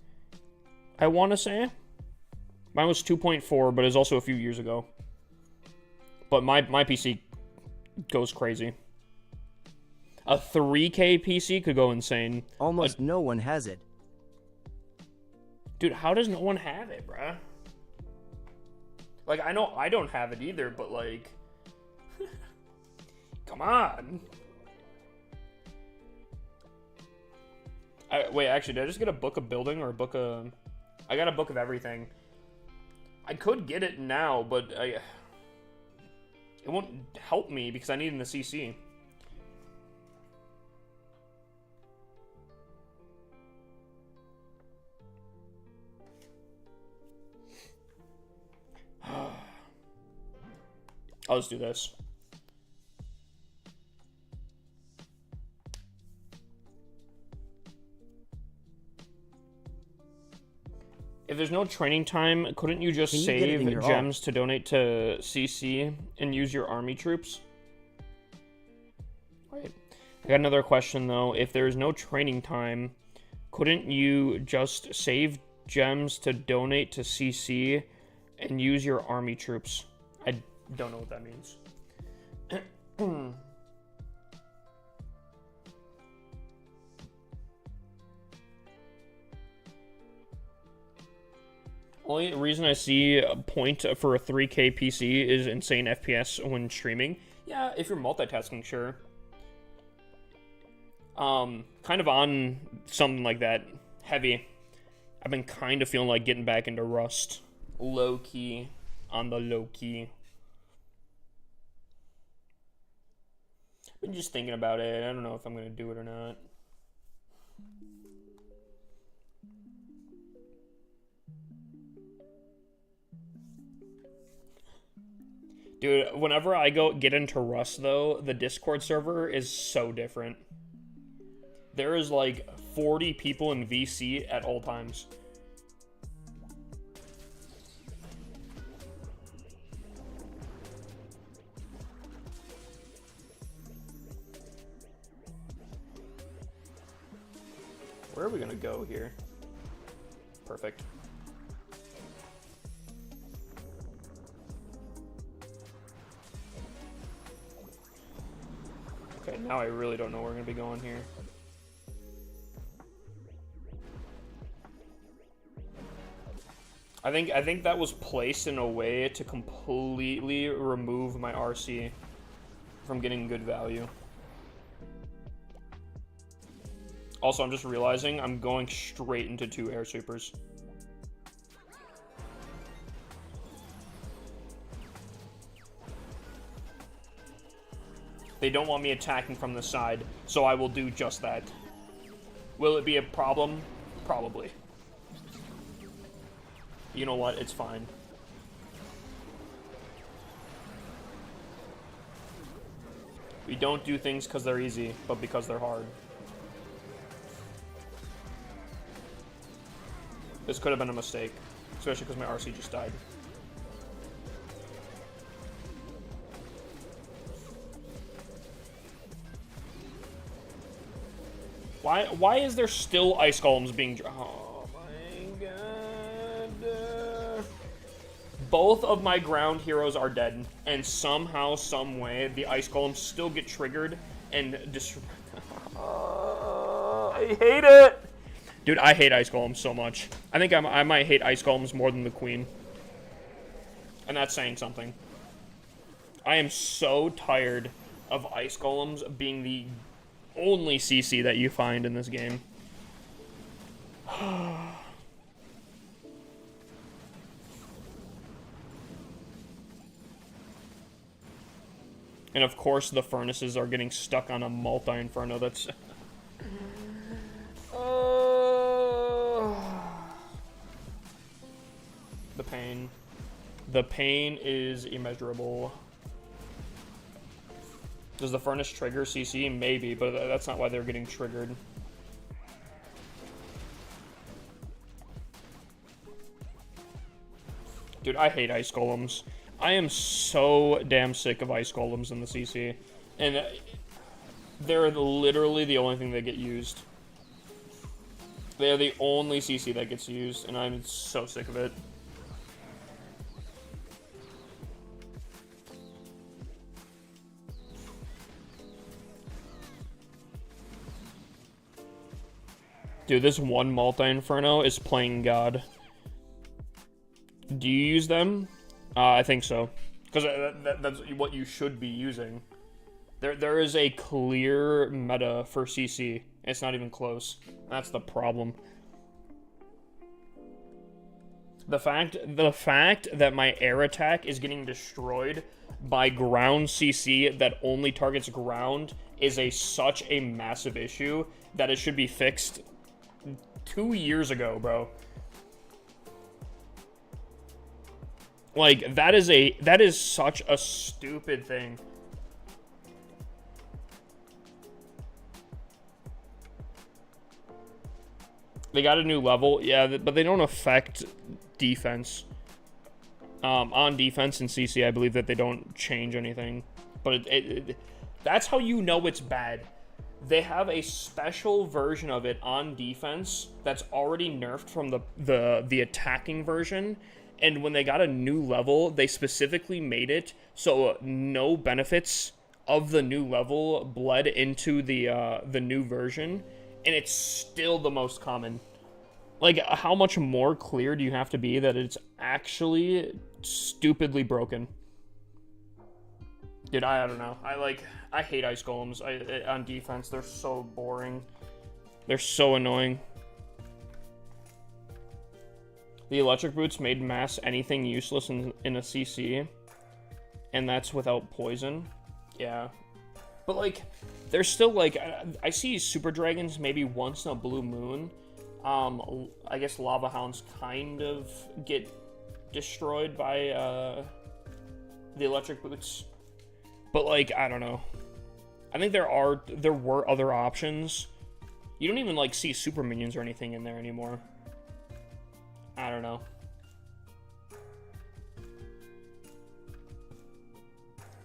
I want to say. Mine was 2.4, but it was also a few years ago. But my PC goes crazy. A 3K PC could go insane. Almost no one has it. Dude, how does no one have it, bruh? Like, I know I don't have it either, but like... come on. Wait, actually, did I just get a book of building or a book of... I got a book of everything. I could get it now, but it won't help me because I need it in the CC. I'll just do this. If there's no training time, couldn't you just save gems to donate to CC and use your army troops? Right. I got another question though. If there's no training time, couldn't you just save gems to donate to CC and use your army troops? I don't know what that means. Only reason I see a point for a 3K PC is insane FPS when streaming. Yeah, if you're multitasking, sure. Kind of on something like that, heavy. I've been kind of feeling like getting back into Rust. Low key, on the low key. Been just thinking about it. I don't know if I'm gonna do it or not. Dude, whenever I get into Rust, though, the Discord server is so different. There is, like, 40 people in VC at all times. Where are we gonna go here? Perfect. Okay, now I really don't know where we're gonna be going here. I think that was placed in a way to completely remove my RC from getting good value. Also, I'm just realizing I'm going straight into 2 air sweepers. They don't want me attacking from the side, so I will do just that. Will it be a problem? Probably. You know what? It's fine. We don't do things because they're easy, but because they're hard. This could have been a mistake, especially because my RC just died. Why is there still ice golems being... Oh my god. Both of my ground heroes are dead. And somehow, some way, the ice golems still get triggered and destroyed. I hate it! Dude, I hate ice golems so much. I think I might hate ice golems more than the queen. And that's saying something. I am so tired of ice golems being the only CC that you find in this game. And of course the furnaces are getting stuck on a multi-inferno. That's... The pain. The pain is immeasurable. Does the furnace trigger CC? Maybe, but that's not why they're getting triggered. Dude, I hate ice golems. I am so damn sick of ice golems in the CC. And they're literally the only thing that get used. They're the only CC that gets used, and I'm so sick of it. Dude, this one multi-inferno is playing God. Do you use them? I think so. Because that's what you should be using. There is a clear meta for CC. It's not even close. That's the problem. The fact that my air attack is getting destroyed by ground CC that only targets ground is such a massive issue that it should be fixed 2 years ago, bro. Like, that is such a stupid thing. They got a new level, yeah, but they don't affect defense. On defense and CC, I believe that they don't change anything. But that's how you know it's bad. They have a special version of it on defense that's already nerfed from the attacking version. And when they got a new level, they specifically made it so no benefits of the new level bled into the new version. And it's still the most common. Like, how much more clear do you have to be that it's actually stupidly broken? Dude, I don't know. I hate ice golems on defense. They're so boring. They're so annoying. The electric boots made mass anything useless in a CC. And that's without poison. Yeah. But, like, there's still, like, I see super dragons maybe once in a blue moon. I guess lava hounds kind of get destroyed by the electric boots. But, like, I don't know. I think there were other options. You don't even, like, see super minions or anything in there anymore. I don't know.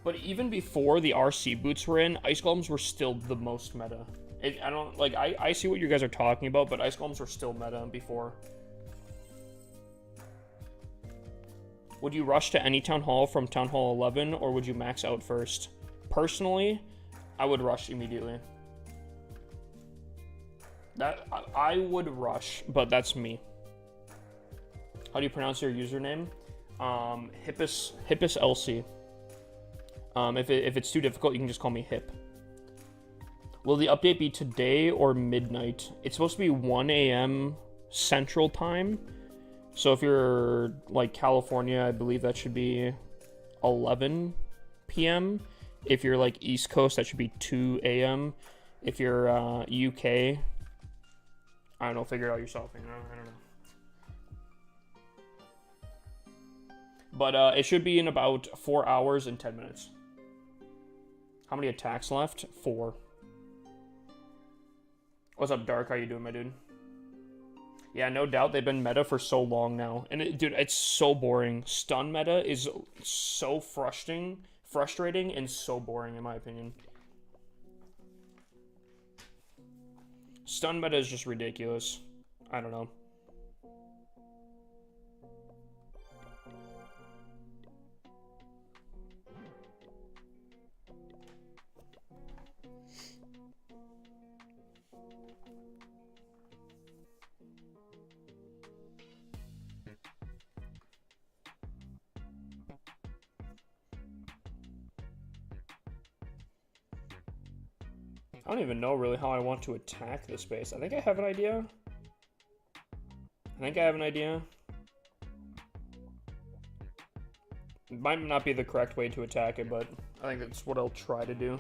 But even before the RC boots were in, ice golems were still the most meta. I see what you guys are talking about, but ice golems were still meta before. Would you rush to any Town Hall from Town Hall 11, or would you max out first? Personally, I would rush immediately. I would rush, but that's me. How do you pronounce your username? Hippus LC. If it's too difficult, you can just call me Hip. Will the update be today or midnight? It's supposed to be 1 a.m. Central Time. So if you're, like, California, I believe that should be 11 p.m. If you're, like, East Coast, that should be 2 a.m. If you're UK, I don't know, figure it out yourself. I don't know. But it should be in about 4 hours and 10 minutes. How many attacks left? 4. What's up, Dark? How you doing, my dude? Yeah, no doubt they've been meta for so long now. And, dude, it's so boring. Stun meta is so frustrating and so boring, in my opinion. Stun meta is just ridiculous. I don't know. I don't even know really how I want to attack this base. I think I have an idea. It might not be the correct way to attack it, but I think that's what I'll try to do.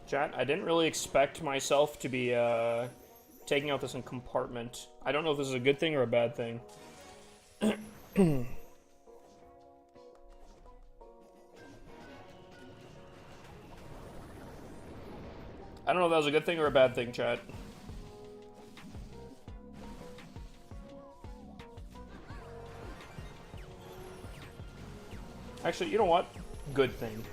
Chat, I didn't really expect myself to be taking out this in compartment. I don't know if this is a good thing or a bad thing. I don't know if that was a good thing or a bad thing, chat. Actually, you know what? Good thing.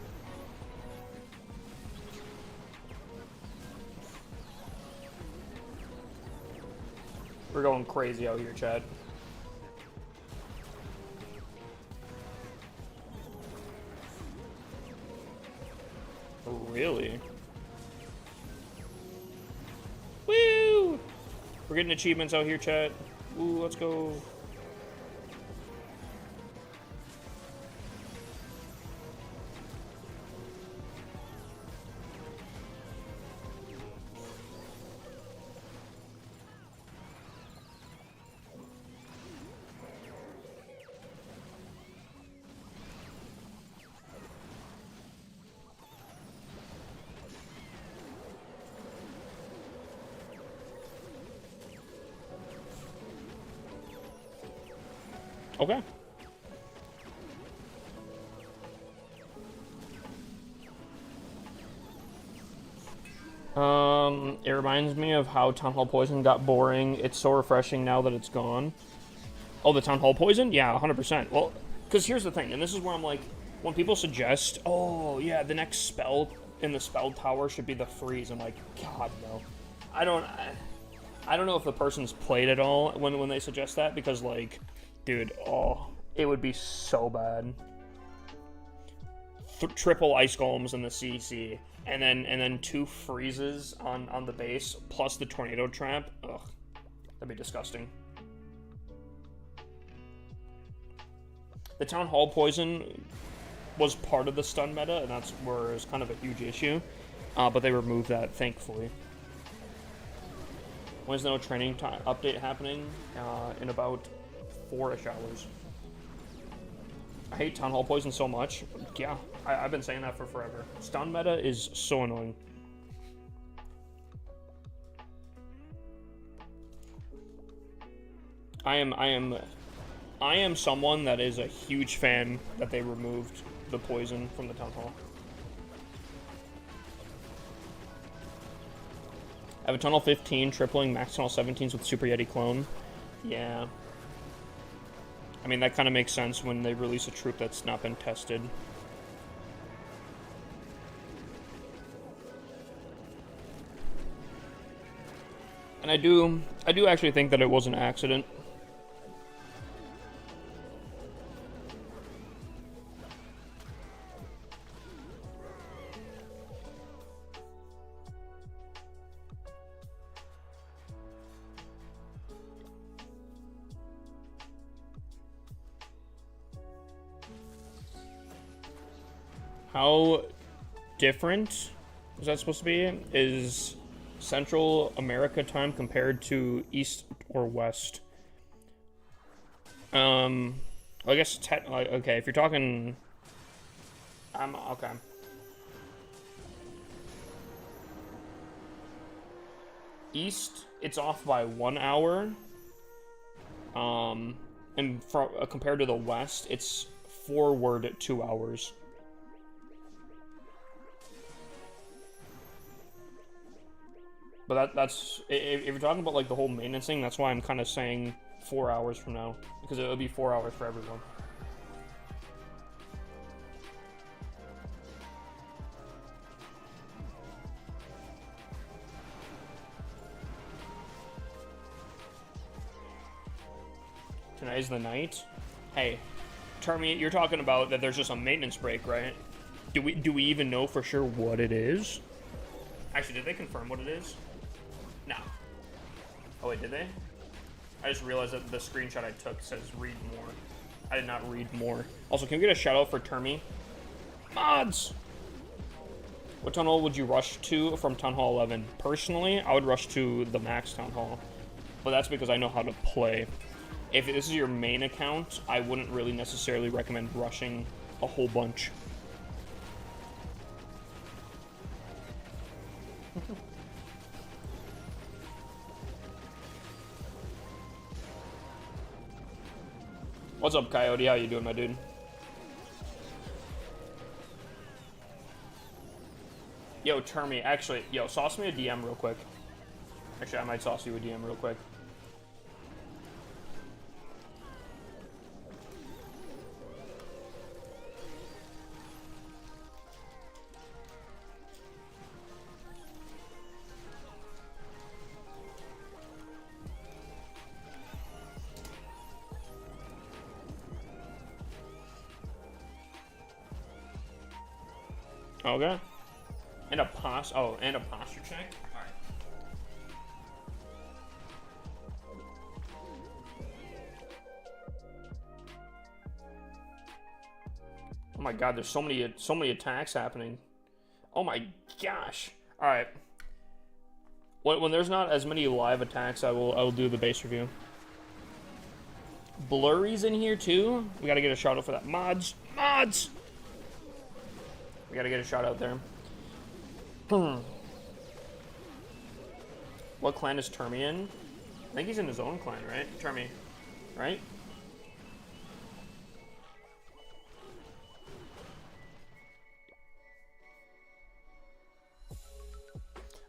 We're going crazy out here, Chad. Really? Woo! We're getting achievements out here, Chad. Ooh, let's go. Okay. It reminds me of how Town Hall Poison got boring. It's so refreshing now that it's gone. Oh, the Town Hall Poison? Yeah, 100%. Well, because here's the thing, and this is where I'm like, when people suggest, oh, yeah, the next spell in the spell tower should be the freeze, I'm like, God, no. I don't know if the person's played at all when they suggest that, because, like, dude, oh, it would be so bad. Triple ice golems in the CC, and then 2 freezes on the base plus the tornado trap. Ugh, that'd be disgusting. The Town Hall Poison was part of the stun meta, and that's where it's kind of a huge issue. But they removed that, thankfully. When's the no training update happening? In about 4-ish hours. I hate Town Hall Poison so much. Yeah, I've been saying that for forever. Stun meta is so annoying. I am someone that is a huge fan that they removed the poison from the Town Hall. I have a Tunnel 15 tripling max Tunnel 17s with Super Yeti clone. Yeah. I mean, that kind of makes sense when they release a troop that's not been tested. And I do actually think that it was an accident. How different is that supposed to be? Is Central America time compared to East or West? I guess okay. If you're talking, okay. East, it's off by 1 hour. And compared to the West, it's forward 2 hours. But that's if you're talking about like the whole maintenance thing, that's why I'm kind of saying 4 hours from now, because it'll be 4 hours for everyone. Tonight's the night. Hey, Termi, you're talking about that there's just a maintenance break, right? Do we even know for sure what it is? Actually, did they confirm what it is? No. Oh wait, did they? I just realized that the screenshot I took says read more. I did not read more. Also, can we get a shout out for Termi? Mods! What Town Hall would you rush to from Town Hall 11? Personally, I would rush to the Max Town Hall. But that's because I know how to play. If this is your main account, I wouldn't really necessarily recommend rushing a whole bunch. What's up, Coyote? How you doing, my dude? Yo, Termi, actually, yo, sauce me a DM real quick. Actually, I might sauce you a DM real quick. Okay. And a and a posture check? Alright. Oh my god, there's so many attacks happening. Oh my gosh. Alright. When there's not as many live attacks, I will do the base review. Blurry's in here too. We gotta get a shout out for that. Mods! We gotta get a shout out there. What clan is Termi in? I think he's in his own clan, right? Termi, right?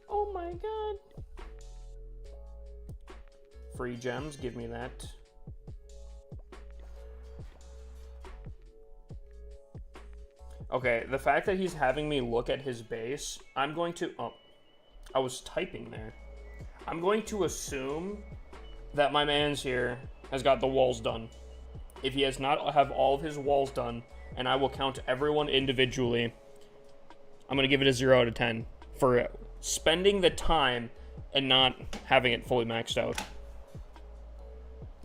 Oh my god. Free gems, give me that. Okay, the fact that he's having me look at his base, I'm going to... Oh, I was typing there. I'm going to assume that my man's here has got the walls done. If he has not have all of his walls done, and I will count everyone individually, I'm going to give it a 0 out of 10 for spending the time and not having it fully maxed out.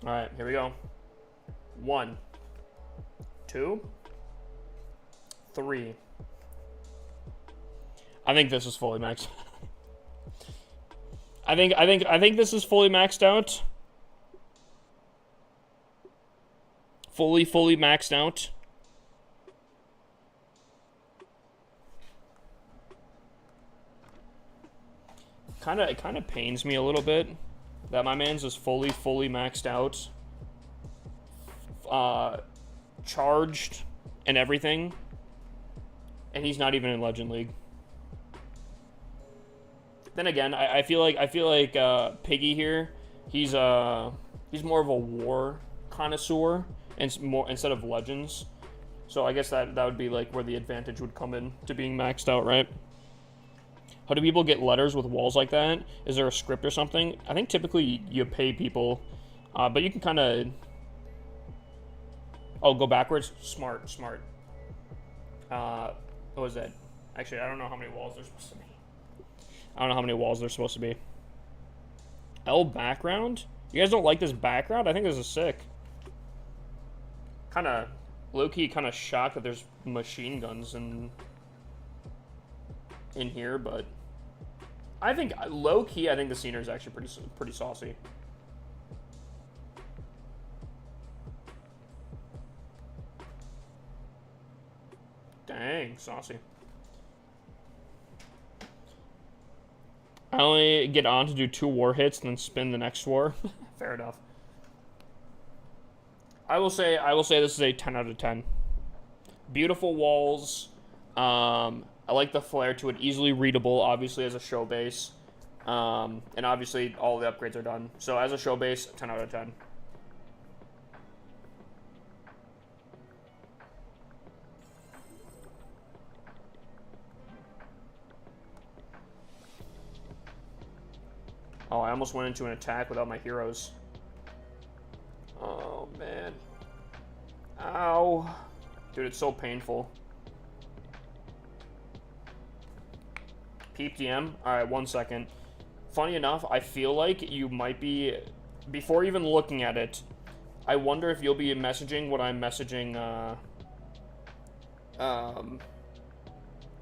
Alright, here we go. 1, 2, 3. I think this is fully maxed. I think this is fully maxed out. Fully maxed out. It kind of pains me a little bit that my man's is fully maxed out. Charged and everything. And he's not even in Legend League. Then again, I feel like Piggy here, he's more of a war connoisseur and more instead of Legends. So I guess that would be like where the advantage would come in to being maxed out, right? How do people get letters with walls like that? Is there a script or something? I think typically you pay people, but you can kind of... Oh, go backwards? Smart. What was that? Actually, I don't know how many walls there's supposed to be. L background? You guys don't like this background? I think this is sick. Kind of low-key, kind of shocked that there's machine guns in here, but I think low-key, I think the scenery is actually pretty saucy. Dang, saucy. I only get on to do 2 war hits and then spin the next war. Fair enough. I will say this is a 10 out of 10. Beautiful walls. I like the flair to it. Easily readable, obviously, as a show base. And obviously, all the upgrades are done. So, as a show base, 10 out of 10. Oh, I almost went into an attack without my heroes. Oh, man. Ow. Dude, it's so painful. Peep DM? Alright, 1 second. Funny enough, I feel like you might be... Before even looking at it, I wonder if you'll be messaging what I'm messaging,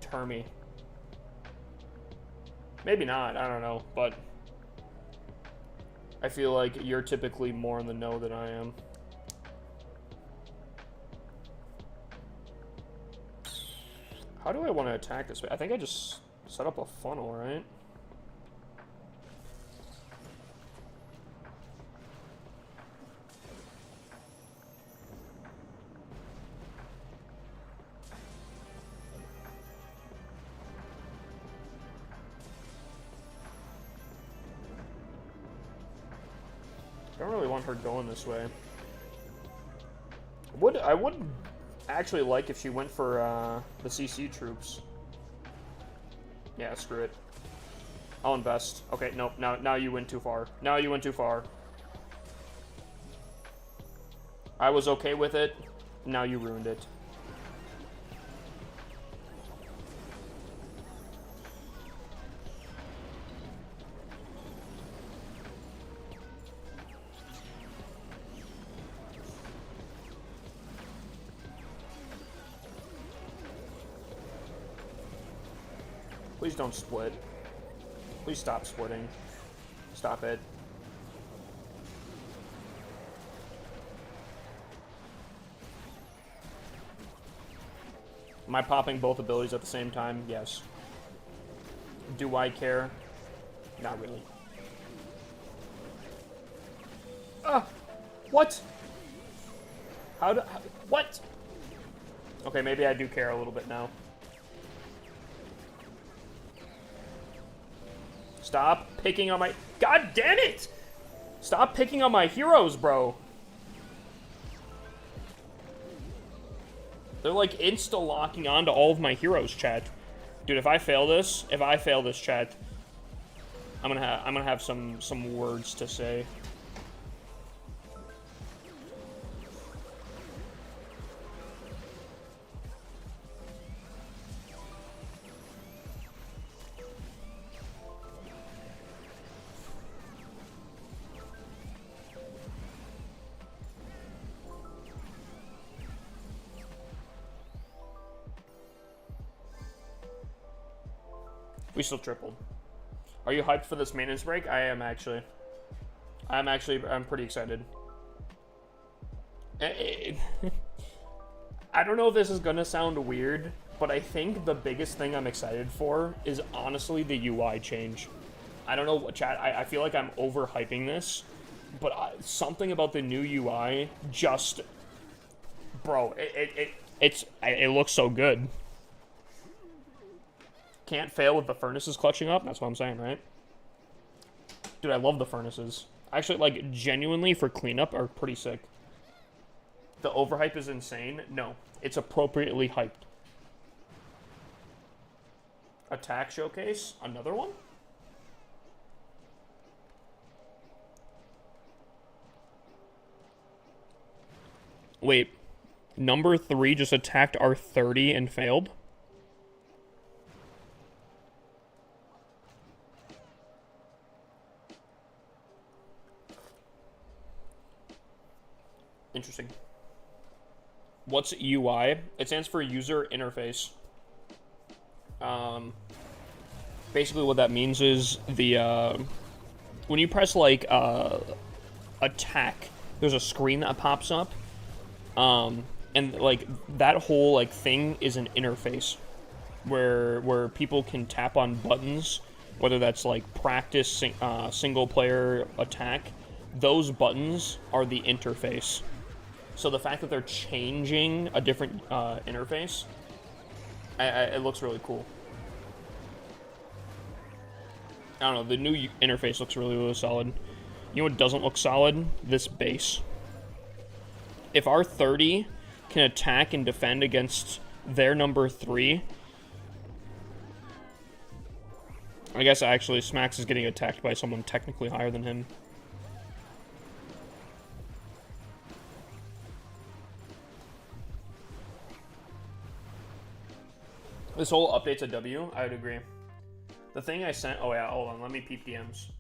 Termy. Maybe not, I don't know, but... I feel like you're typically more in the know than I am. How do I want to attack this way? I think I just set up a funnel, right? I don't really want her going this way. I would actually like if she went for the CC troops. Yeah, screw it. I'll invest. Okay, nope. Now you went too far. Now you went too far. I was okay with it. Now you ruined it. Please don't split. Please stop splitting. Stop it. Am I popping both abilities at the same time? Yes. Do I care? Not really. What? What? Okay, maybe I do care a little bit now. Stop picking on my... God damn it! Stop picking on my heroes, bro. They're like insta-locking onto all of my heroes, chat. Dude, if I fail this, chat, I'm gonna have some words to say. We still tripled. Are you hyped for this maintenance break? I am actually. I'm pretty excited. I don't know if this is gonna sound weird, but I think the biggest thing I'm excited for is honestly the UI change. I don't know what chat. I feel like I'm overhyping this, but something about the new UI just, bro. It looks so good. Can't fail with the furnaces clutching up. That's what I'm saying, right? Dude, I love the furnaces. Actually, like, genuinely for cleanup are pretty sick. The overhype is insane. No, it's appropriately hyped. Attack showcase. Another one? Wait. Number 3 just attacked our 30 and failed? Interesting. What's UI? It stands for user interface. Basically what that means is the, when you press, like, attack, there's a screen that pops up, and, like, that whole, like, thing is an interface where people can tap on buttons, whether that's, like, practice, single-player attack. Those buttons are the interface. So the fact that they're changing a different interface, it looks really cool. I don't know, the new interface looks really, really solid. You know what doesn't look solid? This base. If our 30 can attack and defend against their number 3... I guess actually Smax is getting attacked by someone technically higher than him. This whole update's a W, I would agree. The thing I sent... Oh yeah, hold on, let me peep DMs.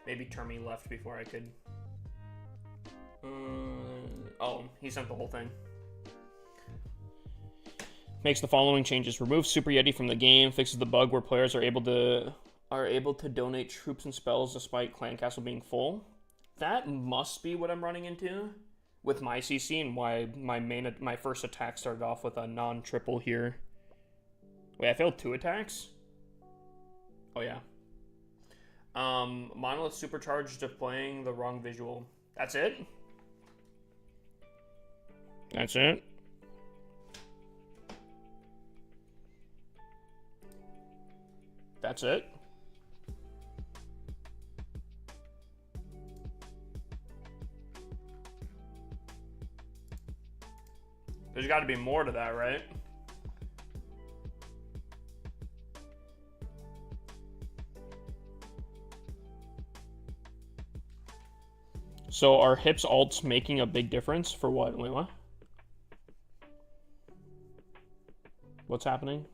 Maybe Termy left before I could... oh, he sent the whole thing. Makes the following changes. Removes Super Yeti from the game. Fixes the bug where players are able to donate troops and spells despite Clan Castle being full. That must be what I'm running into with my CC and why my first attack started off with a non-triple here. Wait, I failed 2 attacks? Oh yeah. Monolith supercharged of playing the wrong visual. That's it? That's it? That's it? There's got to be more to that, right? So are hips alts making a big difference for what? Wait, what? What's happening?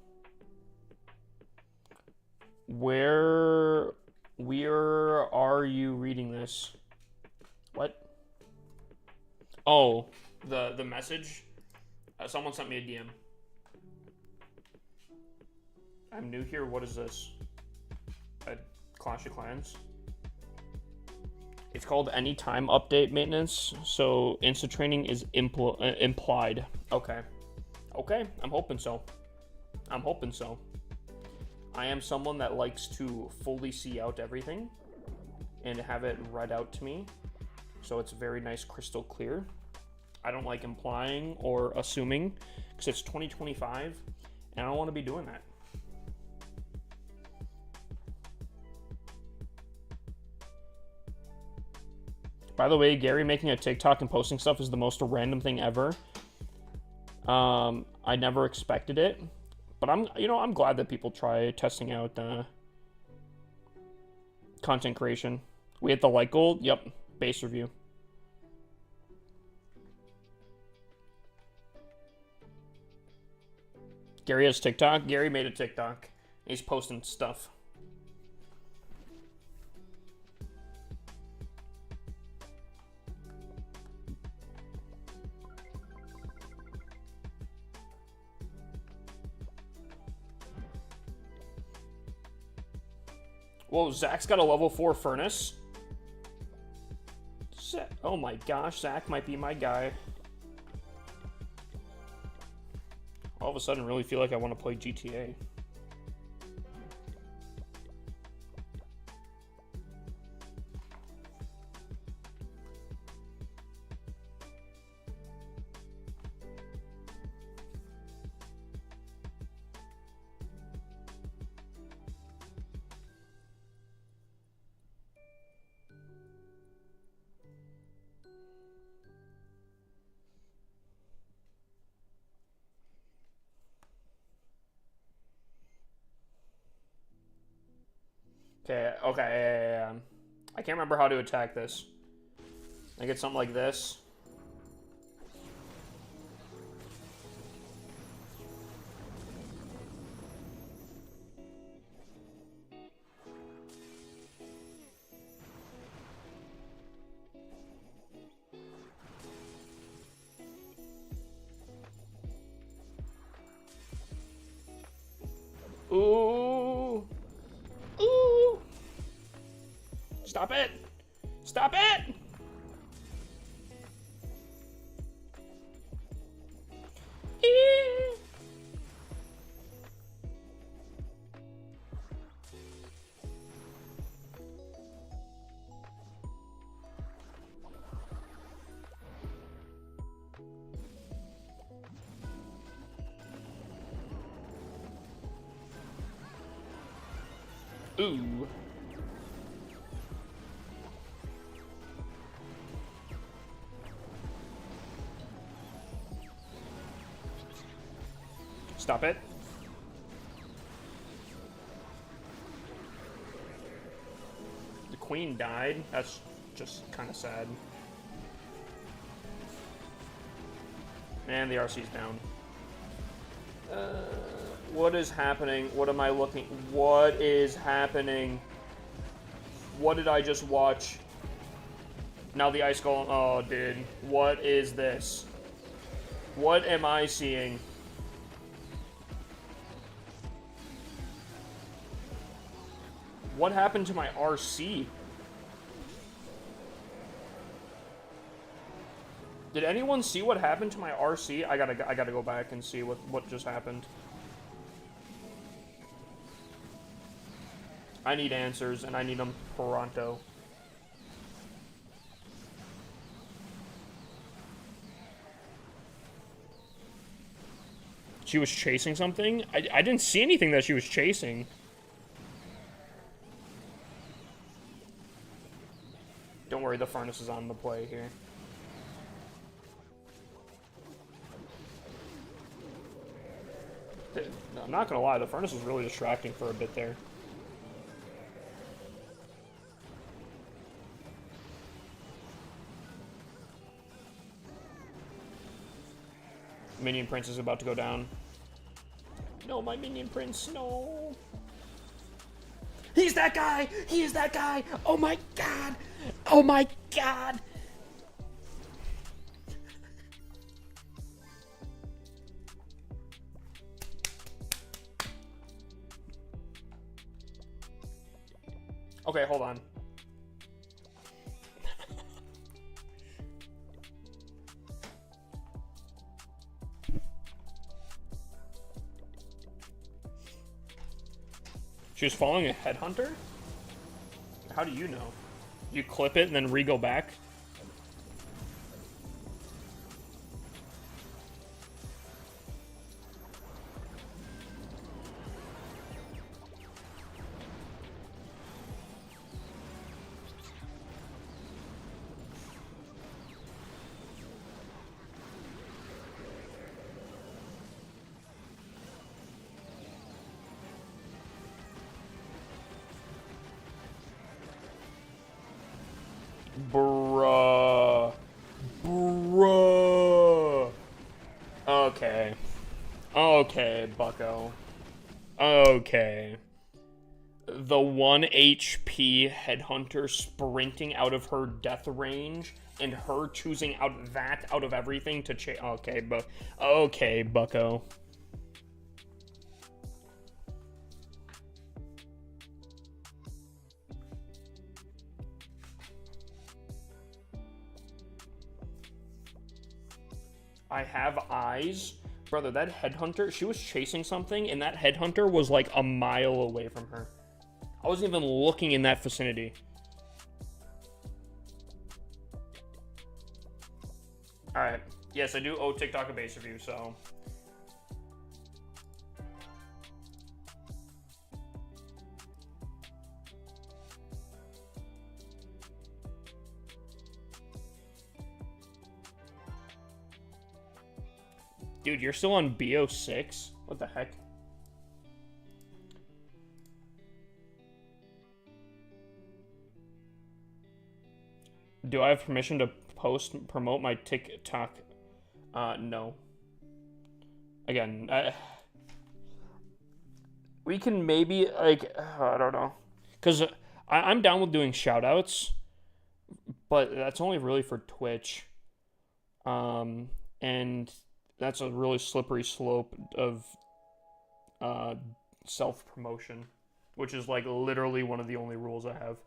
Where are you reading this? What? Oh, the message? Someone sent me a DM. I'm new here. What is this? Clash of Clans? It's called Anytime Update Maintenance, so Insta Training is implied. Okay. Okay, I'm hoping so. I'm hoping so. I am someone that likes to fully see out everything and have it read out to me, so it's very nice, crystal clear. I don't like implying or assuming, because it's 2025, and I don't want to be doing that. By the way, Gary making a TikTok and posting stuff is the most random thing ever. I never expected it. But I'm glad that people try testing out content creation. We hit the like goal. Yep, base review. Gary has TikTok. Gary made a TikTok. He's posting stuff. Whoa, Zach's got a level 4 furnace. Oh my gosh, Zach might be my guy. All of a sudden, really feel like I want to play GTA. Okay, yeah. I can't remember how to attack this. I get something like this. Ooh. Ooh. Stop it. Stop it. Ooh. Stop it. The queen died. That's just kind of sad. And the RC's down. What is happening? What am I looking? What is happening? What did I just watch? Now the ice golem. Oh, dude. What is this? What am I seeing? What happened to my RC? Did anyone see what happened to my RC? I gotta go back and see what just happened. I need answers, and I need them pronto. She was chasing something? I didn't see anything that she was chasing. Don't worry, the furnace is on the play here. I'm not gonna lie, the furnace was really distracting for a bit there. Minion Prince is about to go down. No, my Minion Prince, no. He's that guy! He is that guy! Oh my god! Oh my god! Okay, hold on. She was following a headhunter? How do you know? You clip it and then re-go back? Bruh. Bruh. Okay. Okay, bucko. Okay. The 1 HP headhunter sprinting out of her death range and her choosing out of everything to chase. Okay, okay, bucko. I have eyes. Brother, that headhunter, she was chasing something, and that headhunter was like a mile away from her. I wasn't even looking in that vicinity. Alright. Yes, I do owe TikTok a base review, so... Dude, you're still on BO6? What the heck? Do I have permission to promote my TikTok? No. Again, we can maybe, like, I don't know. Because I'm down with doing shoutouts, but that's only really for Twitch. And that's a really slippery slope of self-promotion, which is, like, literally one of the only rules I have.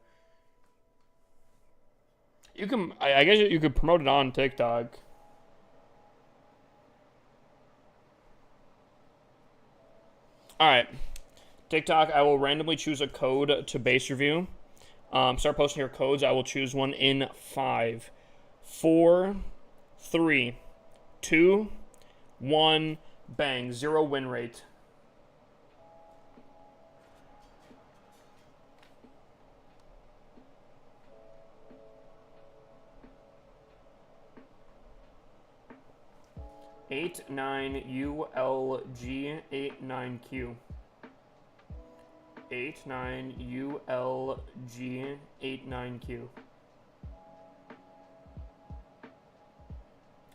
You can, I guess you could promote it on TikTok. Alright. TikTok, I will randomly choose a code to base review. Start posting your codes. I will choose one in 5, 4, 3, 2, 1, bang. 0 win rate. 89ULG 89Q. 89ULG 89Q.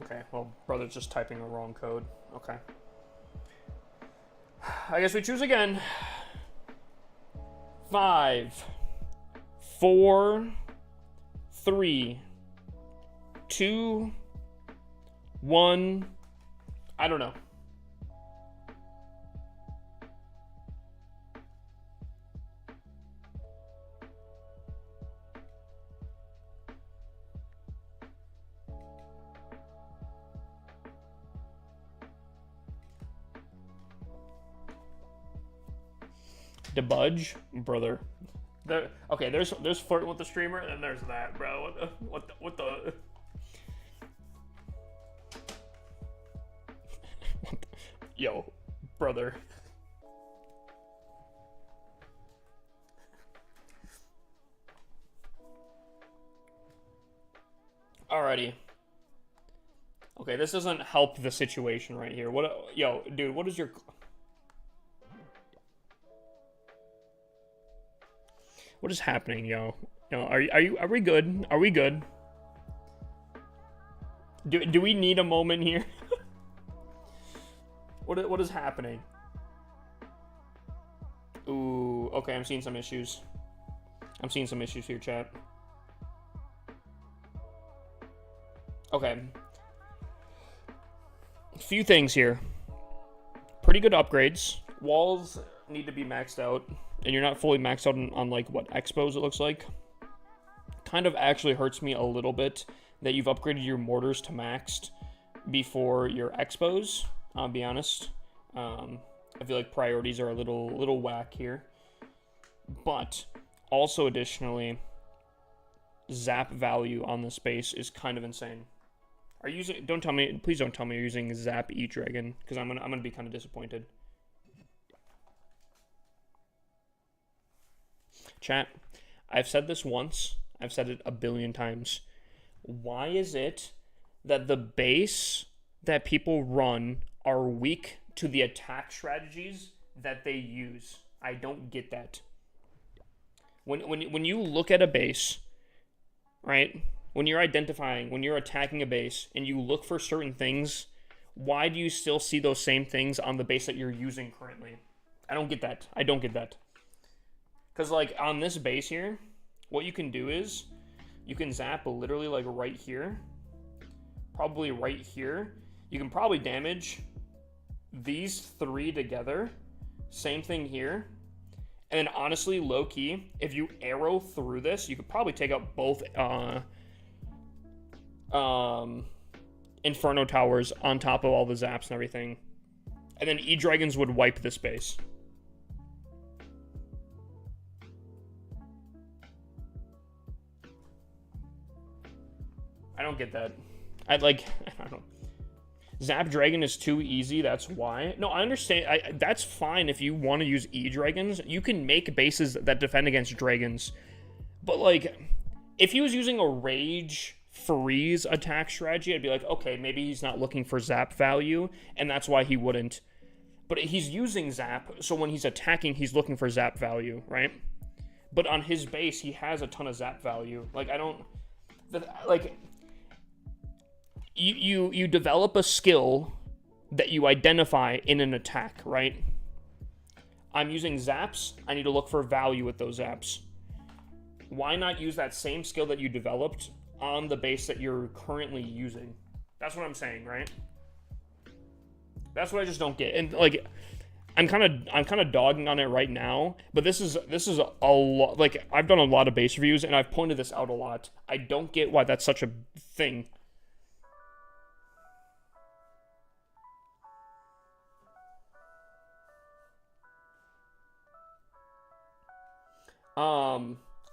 Okay, well, brother's just typing a wrong code. Okay. I guess we choose again. 5, 4, 3, 2, 1. I don't know. Debudge, brother. Okay, there's flirting with the streamer, and then there's that, bro. What the Yo, brother. Alrighty. Okay, this doesn't help the situation right here. Yo, dude, what is your... What is happening, yo? Yo, are we good? Are we good? Do we need a moment here? What is happening? Ooh, okay, I'm seeing some issues. I'm seeing some issues here, chat. Okay. A few things here. Pretty good upgrades. Walls need to be maxed out. And you're not fully maxed out on like, what, Expos it looks like. Kind of actually hurts me a little bit that you've upgraded your mortars to maxed before your Expos. I'll be honest. I feel like priorities are a little whack here. But also additionally, zap value on this base is kind of insane. Are you using? Don't tell me. Please don't tell me you're using Zap E-Dragon, because I'm gonna be kind of disappointed. Chat, I've said this once. I've said it a billion times. Why is it that the base that people run are weak to the attack strategies that they use? I don't get that. When you look at a base, right? When you're identifying, when you're attacking a base, and you look for certain things, why do you still see those same things on the base that you're using currently? I don't get that. I don't get that. Because, like, on this base here, what you can do is, you can zap literally, like, right here. Probably right here. You can probably damage these three together. Same thing here. And then, honestly, low-key, if you arrow through this, you could probably take out both, Inferno Towers on top of all the zaps and everything. And then E-Dragons would wipe this base. I don't get that. I don't know. Zap Dragon is too easy, that's why. No, I understand. That's fine if you want to use E-Dragons. You can make bases that defend against dragons. But, like, if he was using a Rage Freeze attack strategy, I'd be like, okay, maybe he's not looking for zap value, and that's why he wouldn't. But he's using zap, so when he's attacking, he's looking for zap value, right? But on his base, he has a ton of zap value. Like, I don't... Like... You develop a skill that you identify in an attack, right? I'm using zaps. I need to look for value with those zaps. Why not use that same skill that you developed on the base that you're currently using? That's what I'm saying, right? That's what I just don't get. And like, I'm kind of dogging on it right now, but this is a lot. Like, I've done a lot of base reviews and I've pointed this out a lot. I don't get why that's such a thing.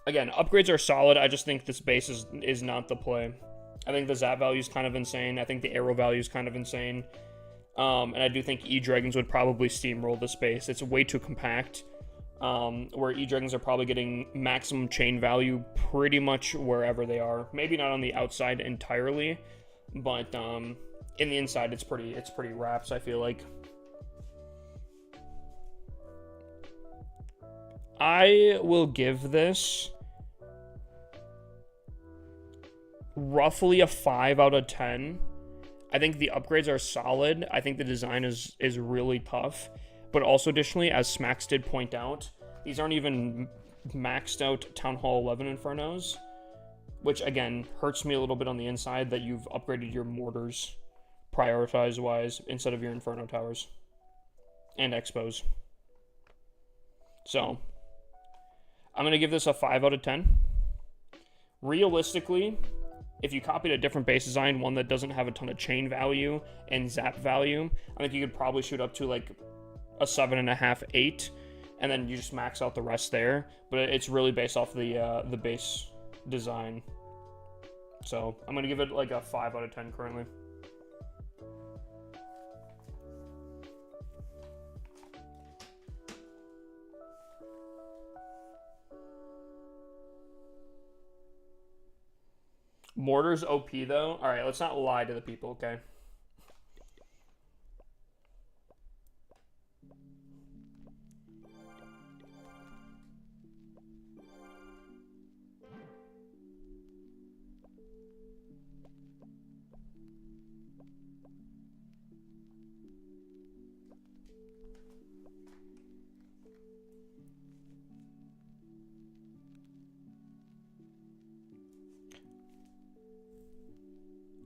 Again, upgrades are solid. I just think this base is not the play. I think the zap value is kind of insane. I think the arrow value is kind of insane. And I do think E-Dragons would probably steamroll this base. It's way too compact. Where E-Dragons are probably getting maximum chain value pretty much wherever they are. Maybe not on the outside entirely, but in the inside, it's pretty wraps, I feel like. I will give this roughly a 5 out of 10. I think the upgrades are solid. I think the design is really tough. But also additionally, as Smacks did point out, these aren't even maxed out Town Hall 11 Infernos, which again hurts me a little bit on the inside that you've upgraded your mortars prioritize-wise instead of your Inferno Towers and Expos. So I'm going to give this a 5 out of 10. Realistically, if you copied a different base design, one that doesn't have a ton of chain value and zap value, I think you could probably shoot up to like a 7.5, 8, and then you just max out the rest there. But it's really based off the base design. So I'm going to give it like a 5 out of 10 currently. Mortar's OP though. All right, let's not lie to the people, okay?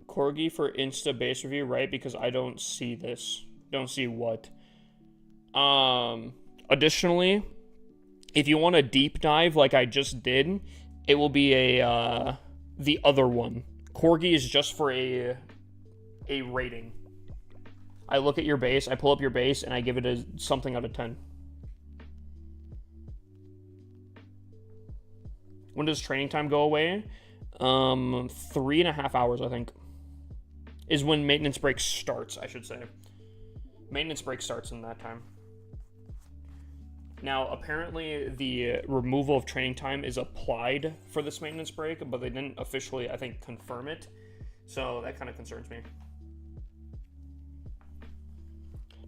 Corgi for Insta base review, right? Because I don't see this. Don't see what. Additionally, if you want a deep dive like I just did, it will be a the other one. Corgi is just for a rating. I look at your base, I pull up your base, and I give it a something out of 10. When does training time go away? 3.5 hours, I think. Is when maintenance break starts, I should say. Maintenance break starts in that time. Now, apparently, the removal of training time is applied for this maintenance break, but they didn't officially, I think, confirm it. So that kind of concerns me.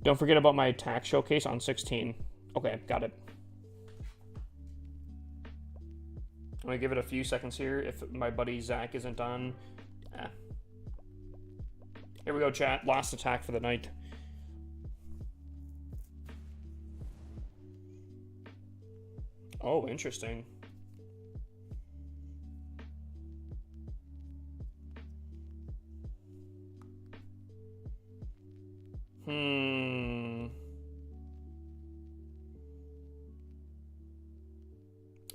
Don't forget about my attack showcase on 16. Okay, got it. I'm gonna give it a few seconds here if my buddy Zach isn't on. Here we go, chat. Last attack for the night. Oh, interesting.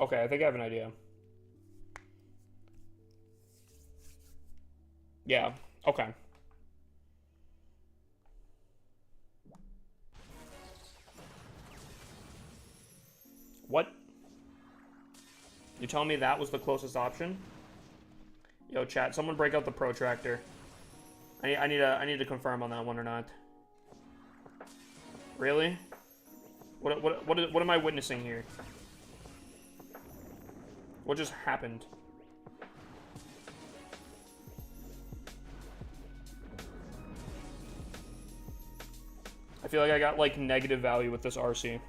Okay, I think I have an idea. Yeah, okay. What? You telling me that was the closest option? Yo, chat, someone break out the protractor. I need to confirm on that one or not. Really? What am I witnessing here? What just happened? I feel like I got like negative value with this RC.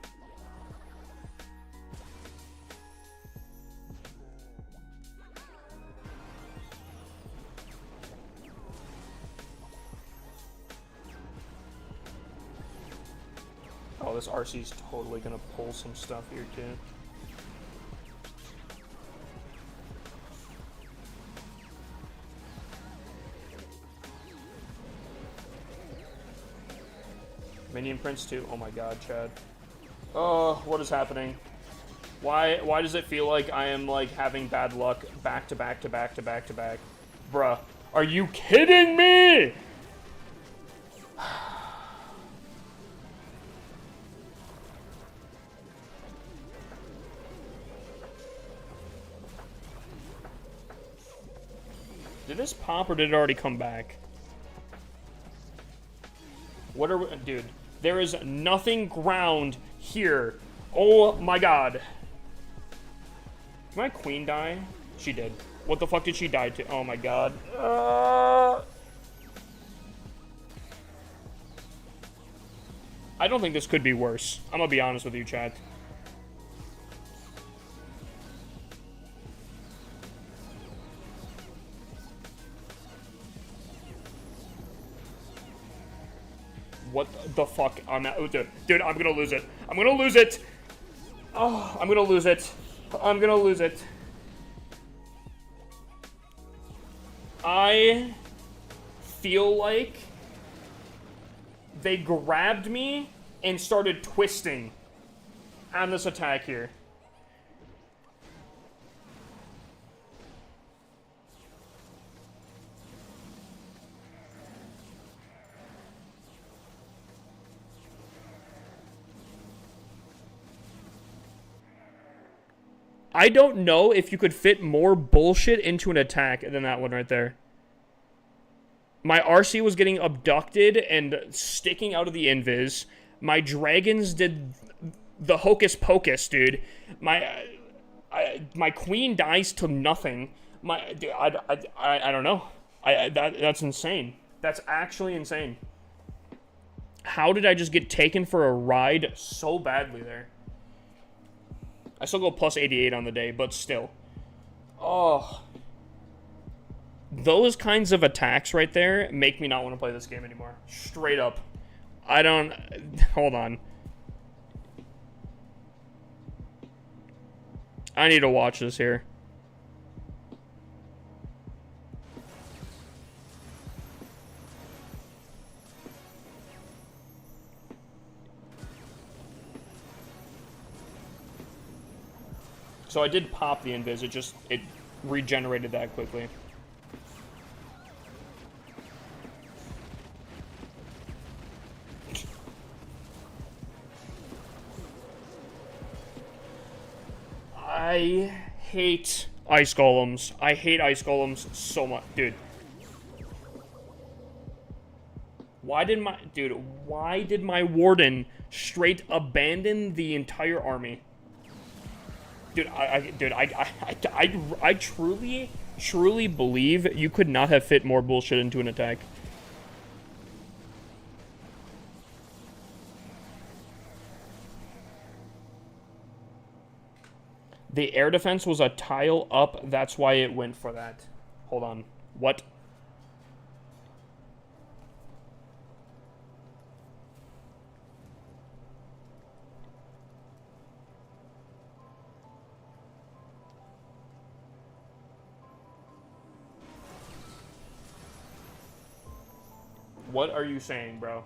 Oh, this RC's totally gonna pull some stuff here too. Minion Prince 2. Oh my god, Chad. Oh, what is happening? Why does it feel like I am like having bad luck back to back to back to back to back? Bruh, are you kidding me? Did this pop or did it already come back? What are we, dude? There is nothing ground here. Oh my god. Did my queen die? She did. What the fuck did she die to? Oh my god. I don't think this could be worse. I'm gonna be honest with you, chat. What the fuck? I'm not, dude, I'm gonna lose it. I'm gonna lose it. Oh, I'm gonna lose it. I'm gonna lose it. I feel like they grabbed me and started twisting on this attack here. I don't know if you could fit more bullshit into an attack than that one right there. My RC was getting abducted and sticking out of the invis. My dragons did the hocus pocus, dude. My queen dies to nothing. I don't know. That's insane. That's actually insane. How did I just get taken for a ride so badly there? I still go plus 88 on the day, but still. Oh. Those kinds of attacks right there make me not want to play this game anymore. Straight up. I don't... Hold on. I need to watch this here. So I did pop the invis, it regenerated that quickly. I hate ice golems. I hate ice golems so much, dude. Why did my warden straight abandon the entire army? Dude, I truly believe you could not have fit more bullshit into an attack. The air defense was a tile up, that's why it went for that. Hold on. What? What are you saying, bro?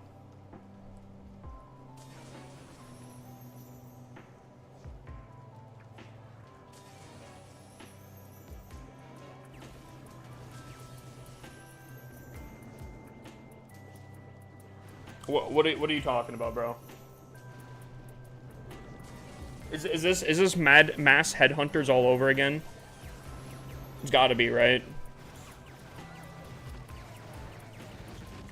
What are you talking about, bro? Is this mass headhunters all over again? It's gotta be, right?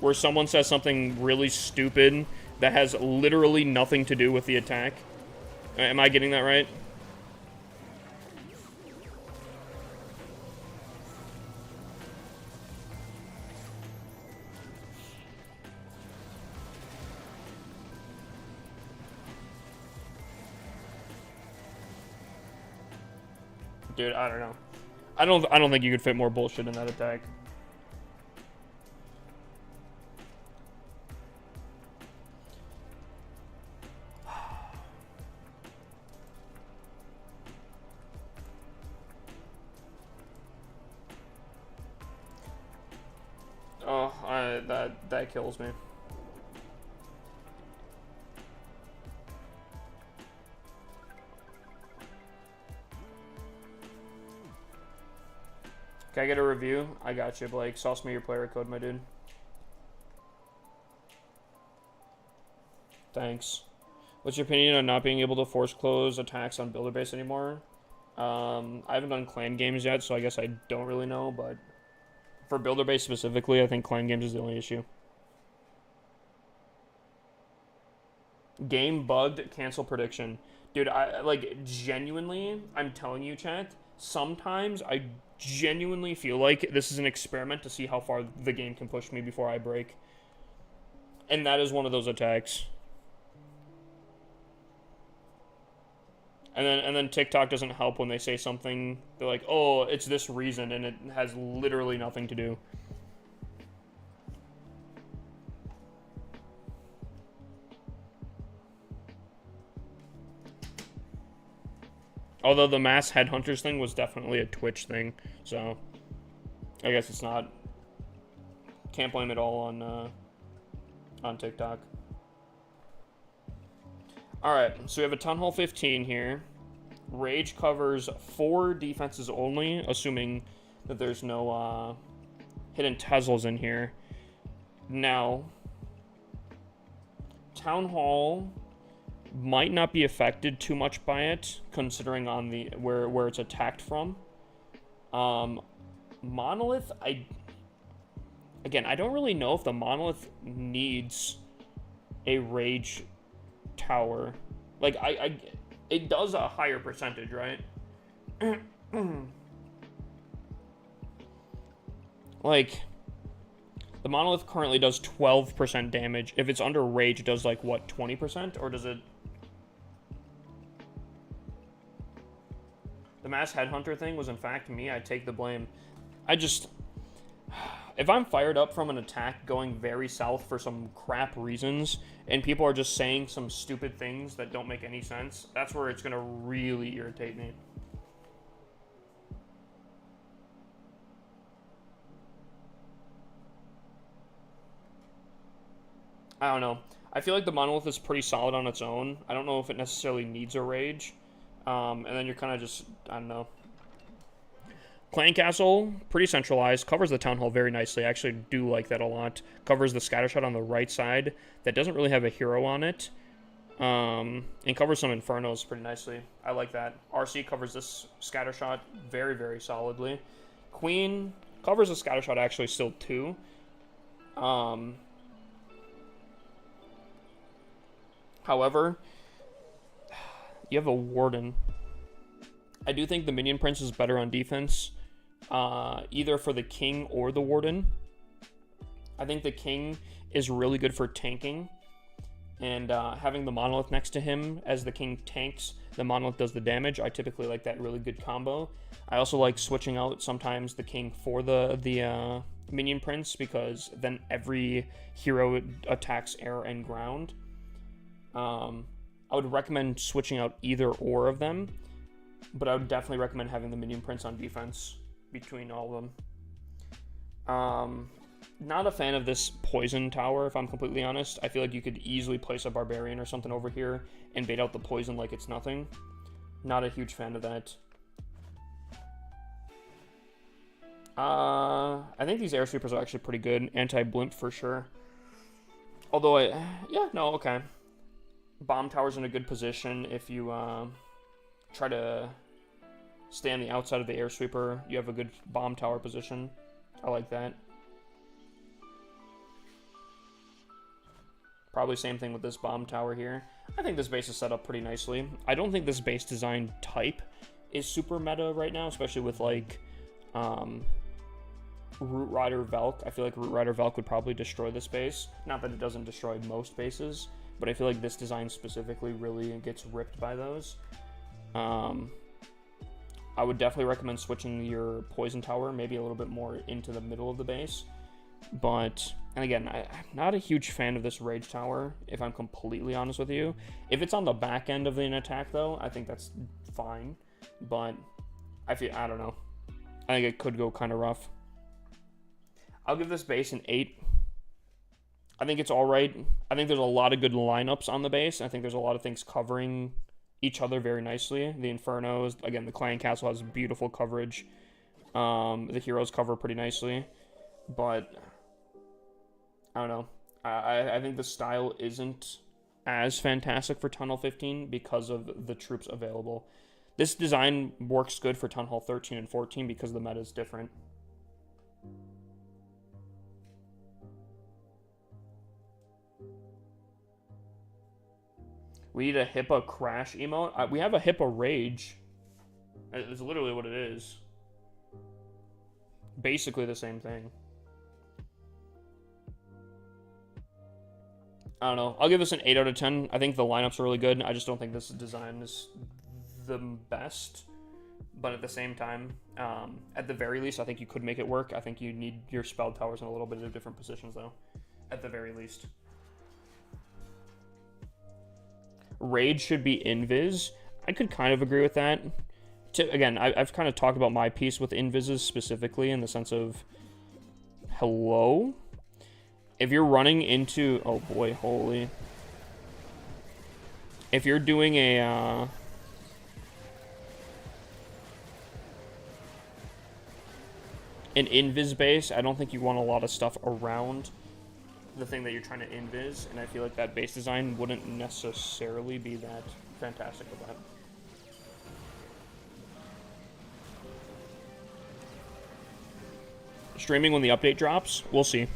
Where someone says something really stupid that has literally nothing to do with the attack. Am I getting that right? Dude, I don't know. I don't think you could fit more bullshit in that attack. Oh, that kills me. Can I get a review? I got you, Blake. Sauce me your player code, my dude. Thanks. What's your opinion on not being able to force close attacks on builder base anymore? I haven't done clan games yet, so I guess I don't really know, but for builder base specifically, I think clan games is the only issue. Game bugged, cancel prediction. Dude, genuinely, I'm telling you, chat, sometimes I genuinely feel like this is an experiment to see how far the game can push me before I break. And that is one of those attacks. And then TikTok doesn't help when they say something. They're like, oh, it's this reason, and it has literally nothing to do. Although the mass headhunters thing was definitely a Twitch thing, so I guess it's not. Can't blame it all on TikTok. All right, so we have a Town Hall 15 here. Rage covers 4 defenses only, assuming that there's no hidden Teslas in here. Now, Town Hall might not be affected too much by it, considering on the where it's attacked from. Monolith, I don't really know if the Monolith needs a Rage tower. Like, it does a higher percentage, right? Like, the Monolith currently does 12% damage. If it's under Rage, it does, like, what, 20%? Or does it... The mass headhunter thing was, in fact, me. I take the blame. If I'm fired up from an attack going very south for some crap reasons, and people are just saying some stupid things that don't make any sense, that's where it's going to really irritate me. I don't know. I feel like the Monolith is pretty solid on its own. I don't know if it necessarily needs a Rage. And then you're kind of just, I don't know. Clan Castle, pretty centralized, covers the Town Hall very nicely. I actually do like that a lot. Covers the Scattershot on the right side. That doesn't really have a hero on it. And covers some Infernos pretty nicely. I like that. RC covers this Scattershot very, very solidly. Queen covers the Scattershot actually still too. However, you have a Warden. I do think the Minion Prince is better on defense, either for the King or the Warden. I think the King is really good for tanking, and having the Monolith next to him as the King tanks, the Monolith does the damage. I typically like that really good combo. I also like switching out sometimes the King for the Minion Prince, because then every hero attacks air and ground. I would recommend switching out either or of them, but I would definitely recommend having the Minion Prince on defense between all of them. Not a fan of this poison tower, if I'm completely honest. I feel like you could easily place a barbarian or something over here and bait out the poison like it's nothing. Not a huge fan of that. I think these air sweepers are actually pretty good. Anti-blimp for sure. Although okay. Bomb tower's in a good position if you try to stay on the outside of the air sweeper. You have a good bomb tower position. I like that. Probably same thing with this bomb tower here. I think this base is set up pretty nicely. I don't think this base design type is super meta right now, especially with like Root Rider Velk. I feel like Root Rider Velk would probably destroy this base. Not that it doesn't destroy most bases, but I feel like this design specifically really gets ripped by those. I would definitely recommend switching your Poison Tower maybe a little bit more into the middle of the base. But, and again, I'm not a huge fan of this Rage Tower, if I'm completely honest with you. If it's on the back end of an attack, though, I think that's fine. But, I don't know. I think it could go kind of rough. I'll give this base an 8. I think it's alright. I think there's a lot of good lineups on the base. I think there's a lot of things covering each other very nicely. The Infernos, again, the Clan Castle has beautiful coverage. The heroes cover pretty nicely. But, I don't know. I think the style isn't as fantastic for Town Hall 15 because of the troops available. This design works good for Town Hall 13 and 14 because the meta is different. We need a HIPAA crash emote. We have a HIPAA rage. It's literally what it is. Basically the same thing. I don't know. I'll give this an 8 out of 10. I think the lineups are really good. I just don't think this design is the best, but at the same time, at the very least, I think you could make it work. I think you need your spell towers in a little bit of different positions, though, at the very least. Rage should be invis. I could kind of agree with that. Again, I've kind of talked about my piece with invises specifically in the sense of, hello? If you're running into, oh boy, holy. If you're doing a, an invis base, I don't think you want a lot of stuff around the thing that you're trying to invis, and I feel like that base design wouldn't necessarily be that fantastic with that. Streaming when the update drops, we'll see.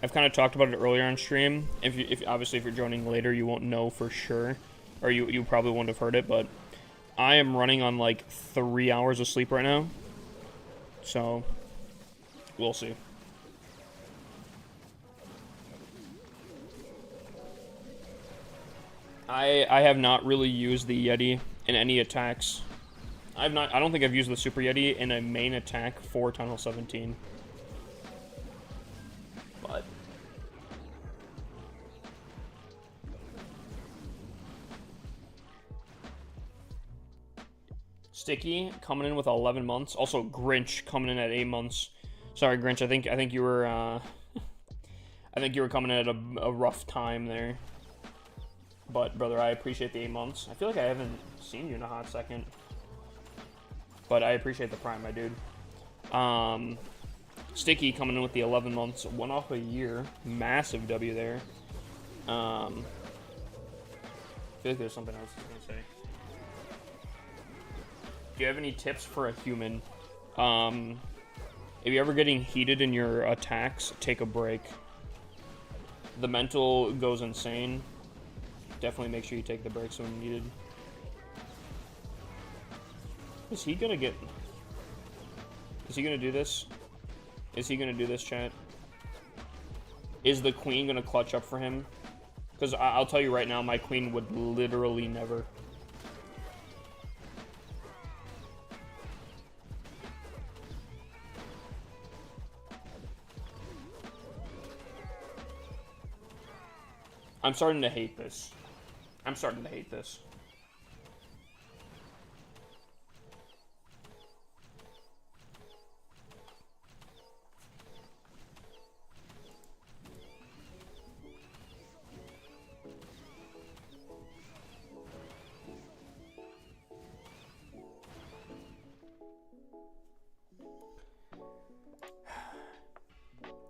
I've kind of talked about it earlier on stream. If obviously if you're joining later, you won't know for sure, or you probably wouldn't have heard it. But I am running on like 3 hours of sleep right now, so we'll see. I have not really used the Yeti in any attacks. I don't think I've used the Super Yeti in a main attack for Tunnel 17. But Sticky coming in with 11 months. Also Grinch coming in at 8 months. Sorry, Grinch. I think you were I think you were coming in at a rough time there. But brother, I appreciate the 8 months. I feel like I haven't seen you in a hot second. But I appreciate the prime, my dude. Sticky coming in with the 11 months. 1 off a year. Massive W there. I feel like there's something else I was going to say. Do you have any tips for a human? If you're ever getting heated in your attacks, take a break. The mental goes insane. Definitely make sure you take the breaks when needed. Is he gonna do this? Is he gonna do this, chat? Is the queen gonna clutch up for him? Because I'll tell you right now, my queen would literally never. I'm starting to hate this. I'm starting to hate this.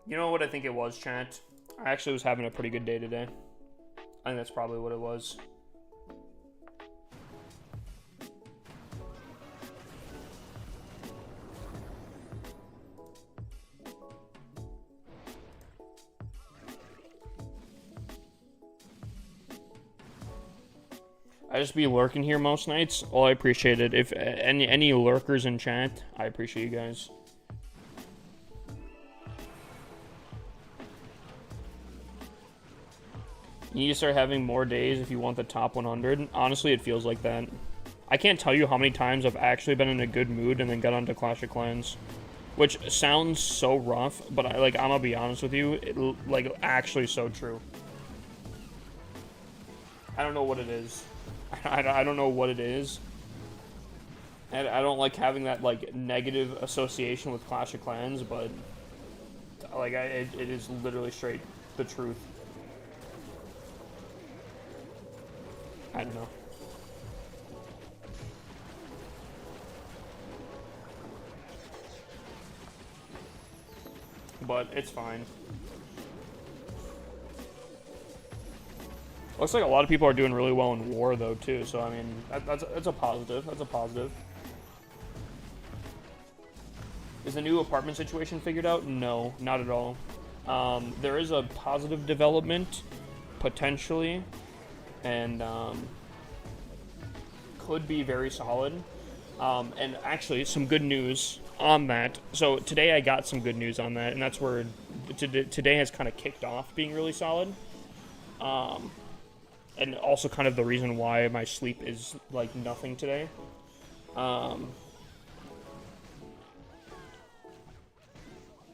You know what I think it was, chat? I actually was having a pretty good day today. I think that's probably what it was. I just be lurking here most nights. Well, I appreciate it. If any lurkers in chat, I appreciate you guys. You need to start having more days if you want the top 100. Honestly, it feels like that. I can't tell you how many times I've actually been in a good mood and then got onto Clash of Clans. Which sounds so rough, but I'm gonna be honest with you, actually so true. I don't know what it is. I don't know what it is. And I don't like having that, negative association with Clash of Clans, but, it is literally straight the truth. I don't know. But it's fine. Looks like a lot of people are doing really well in war, though, too. So, I mean, that's a positive. That's a positive. Is the new apartment situation figured out? No, not at all. There is a positive development, potentially, and could be very solid. And actually, some good news on that. So today I got some good news on that, and that's where today has kind of kicked off being really solid. and also kind of the reason why my sleep is like nothing today.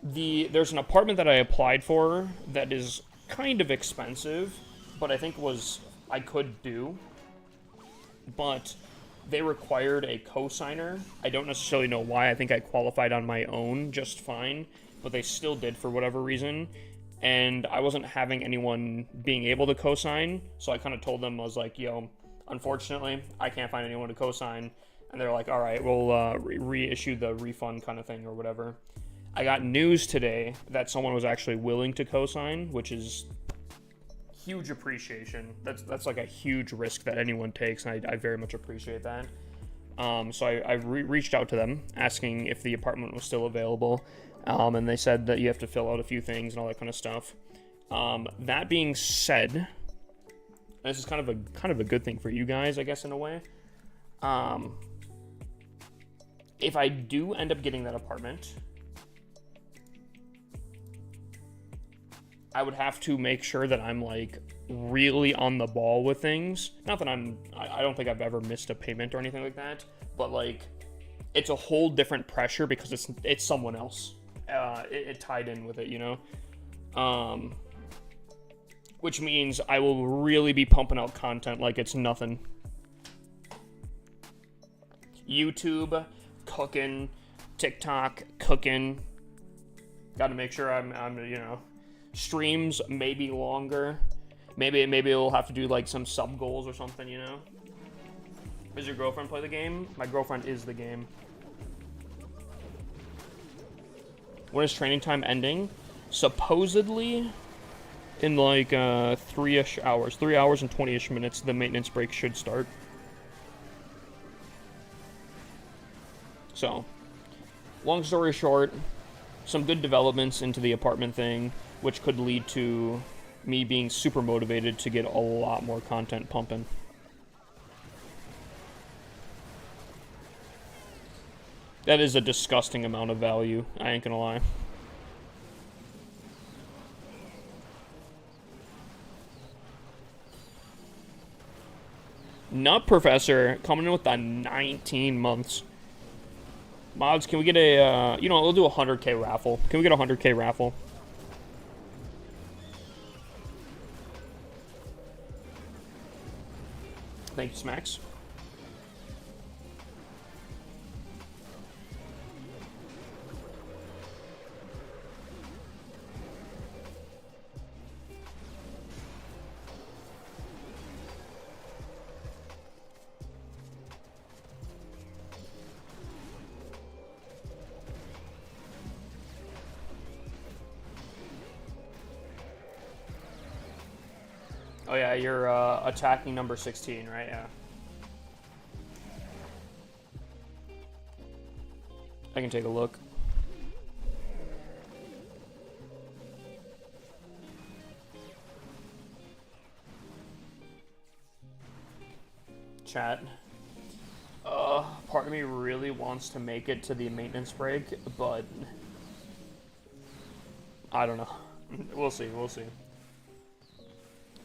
There's an apartment that I applied for that is kind of expensive, but I think I could do. But they required a cosigner. I don't necessarily know why. I think I qualified on my own just fine, but they still did for whatever reason. And I wasn't having anyone being able to cosign, so I kind of told them, I was like, yo, unfortunately, I can't find anyone to cosign. And they're like, all right, we'll reissue the refund kind of thing or whatever. I got news today that someone was actually willing to cosign, which is huge appreciation. That's like a huge risk that anyone takes, and I very much appreciate that. So I reached out to them asking if the apartment was still available, and they said that you have to fill out a few things and all that kind of stuff. That being said, this is kind of a good thing for you guys, I guess, in a way. If I do end up getting that apartment, I would have to make sure that I'm like really on the ball with things. Not that I don't think I've ever missed a payment or anything like that, but like it's a whole different pressure because it's someone else. It tied in with it, you know? Which means I will really be pumping out content like it's nothing. YouTube, cooking, TikTok, cooking. Got to make sure I'm you know, streams maybe longer. Maybe we'll have to do like some sub goals or something, you know? Does your girlfriend play the game? My girlfriend is the game. When is training time ending? Supposedly in like 3-ish hours. 3 hours and 20-ish minutes, the maintenance break should start. So, long story short, some good developments into the apartment thing, which could lead to me being super motivated to get a lot more content pumping. That is a disgusting amount of value, I ain't gonna lie. Nut Professor coming in with the 19 months. Mods, can we get a, you know, we'll do a 100K raffle. Can we get a 100K raffle? Thank you, Smacks. Oh yeah, you're attacking number 16, right? Yeah. I can take a look. Chat. Part of me really wants to make it to the maintenance break, but I don't know. We'll see. We'll see.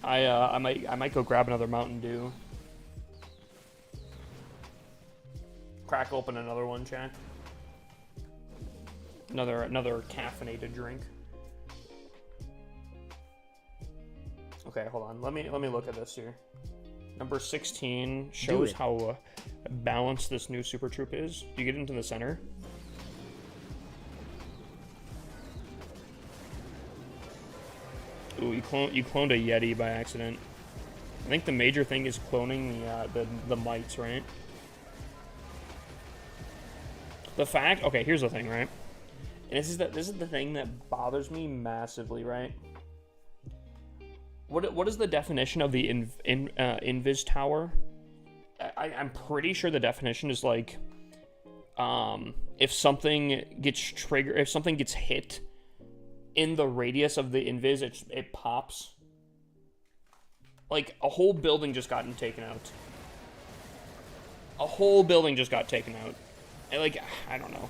I might go grab another Mountain Dew. Crack open another one, chat. Another caffeinated drink. Okay, hold on. Let me look at this here. Number 16 shows how balanced this new Super Troop is. Do you get into the center? Ooh, you cloned a Yeti by accident. I think the major thing is cloning the mites, right? The fact, okay, here's the thing, right? And this is the thing that bothers me massively, right? What is the definition of the Invis Tower? I'm pretty sure the definition is like, if something gets triggered, if something gets hit in the radius of the Invis, it pops. Like, a whole building just gotten taken out. A whole building just got taken out. And like, I don't know.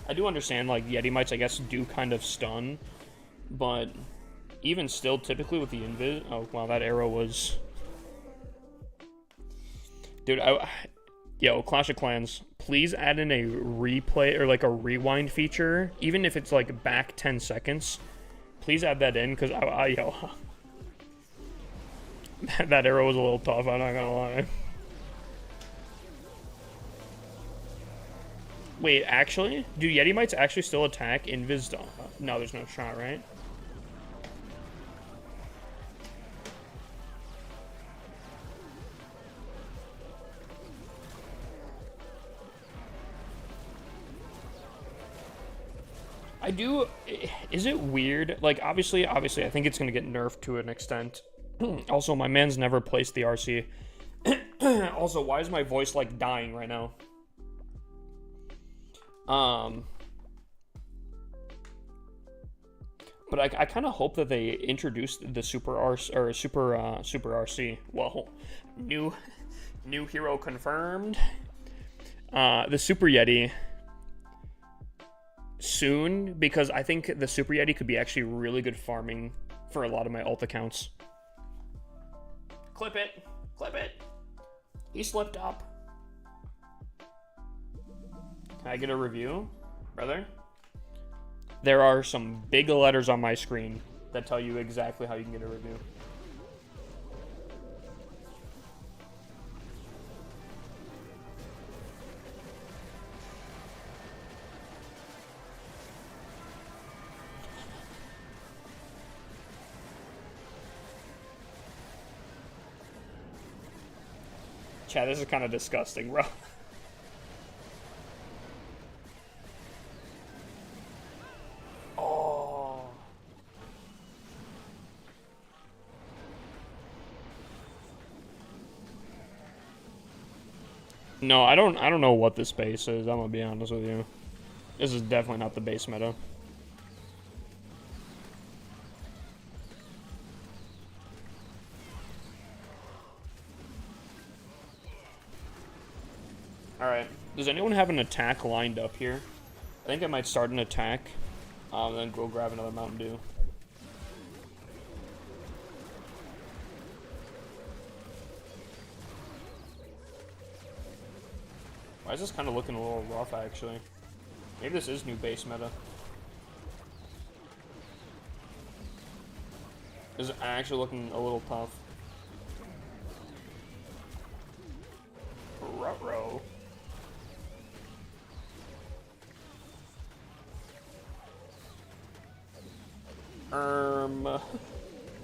I do understand, like, Yeti mites, I guess, do kind of stun, but even still, typically with the invis... Oh, wow, that arrow was... Dude, yo, Clash of Clans, please add in a replay, or like a rewind feature, even if it's like back 10 seconds. Please add that in, because yo... that arrow was a little tough, I'm not gonna lie. Wait, actually? Do Yeti Mites actually still attack Invis? No, there's no shot, right? I do... Is it weird? Like, obviously, I think it's going to get nerfed to an extent. Also, my man's never placed the RC. Also, why is my voice, like, dying right now? But I kind of hope that they introduced the Super RC, or Super RC. Well, new hero confirmed. The Super Yeti soon, because I think the Super Yeti could be actually really good farming for a lot of my alt accounts. Clip it. Clip it. He slipped up. Can I get a review, brother? There are some big letters on my screen that tell you exactly how you can get a review. Chad, this is kind of disgusting, bro. Oh. No, I don't know what this base is, I'm gonna be honest with you. This is definitely not the base meta. Alright, does anyone have an attack lined up here? I think I might start an attack, then go grab another Mountain Dew. Why is this kind of looking a little rough, actually? Maybe this is new base meta. This is actually looking a little tough. Ruh-roh.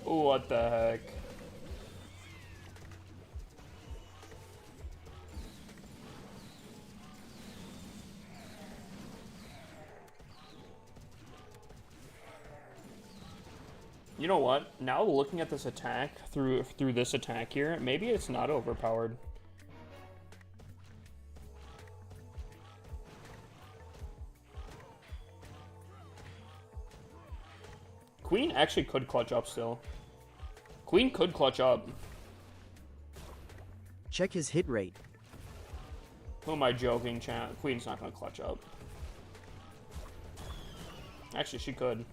What the heck? You know what? Now looking at this attack through this attack here, maybe it's not overpowered. Queen actually could clutch up still. Queen could clutch up. Check his hit rate. Who am I joking, chat? Queen's not gonna clutch up. Actually, she could.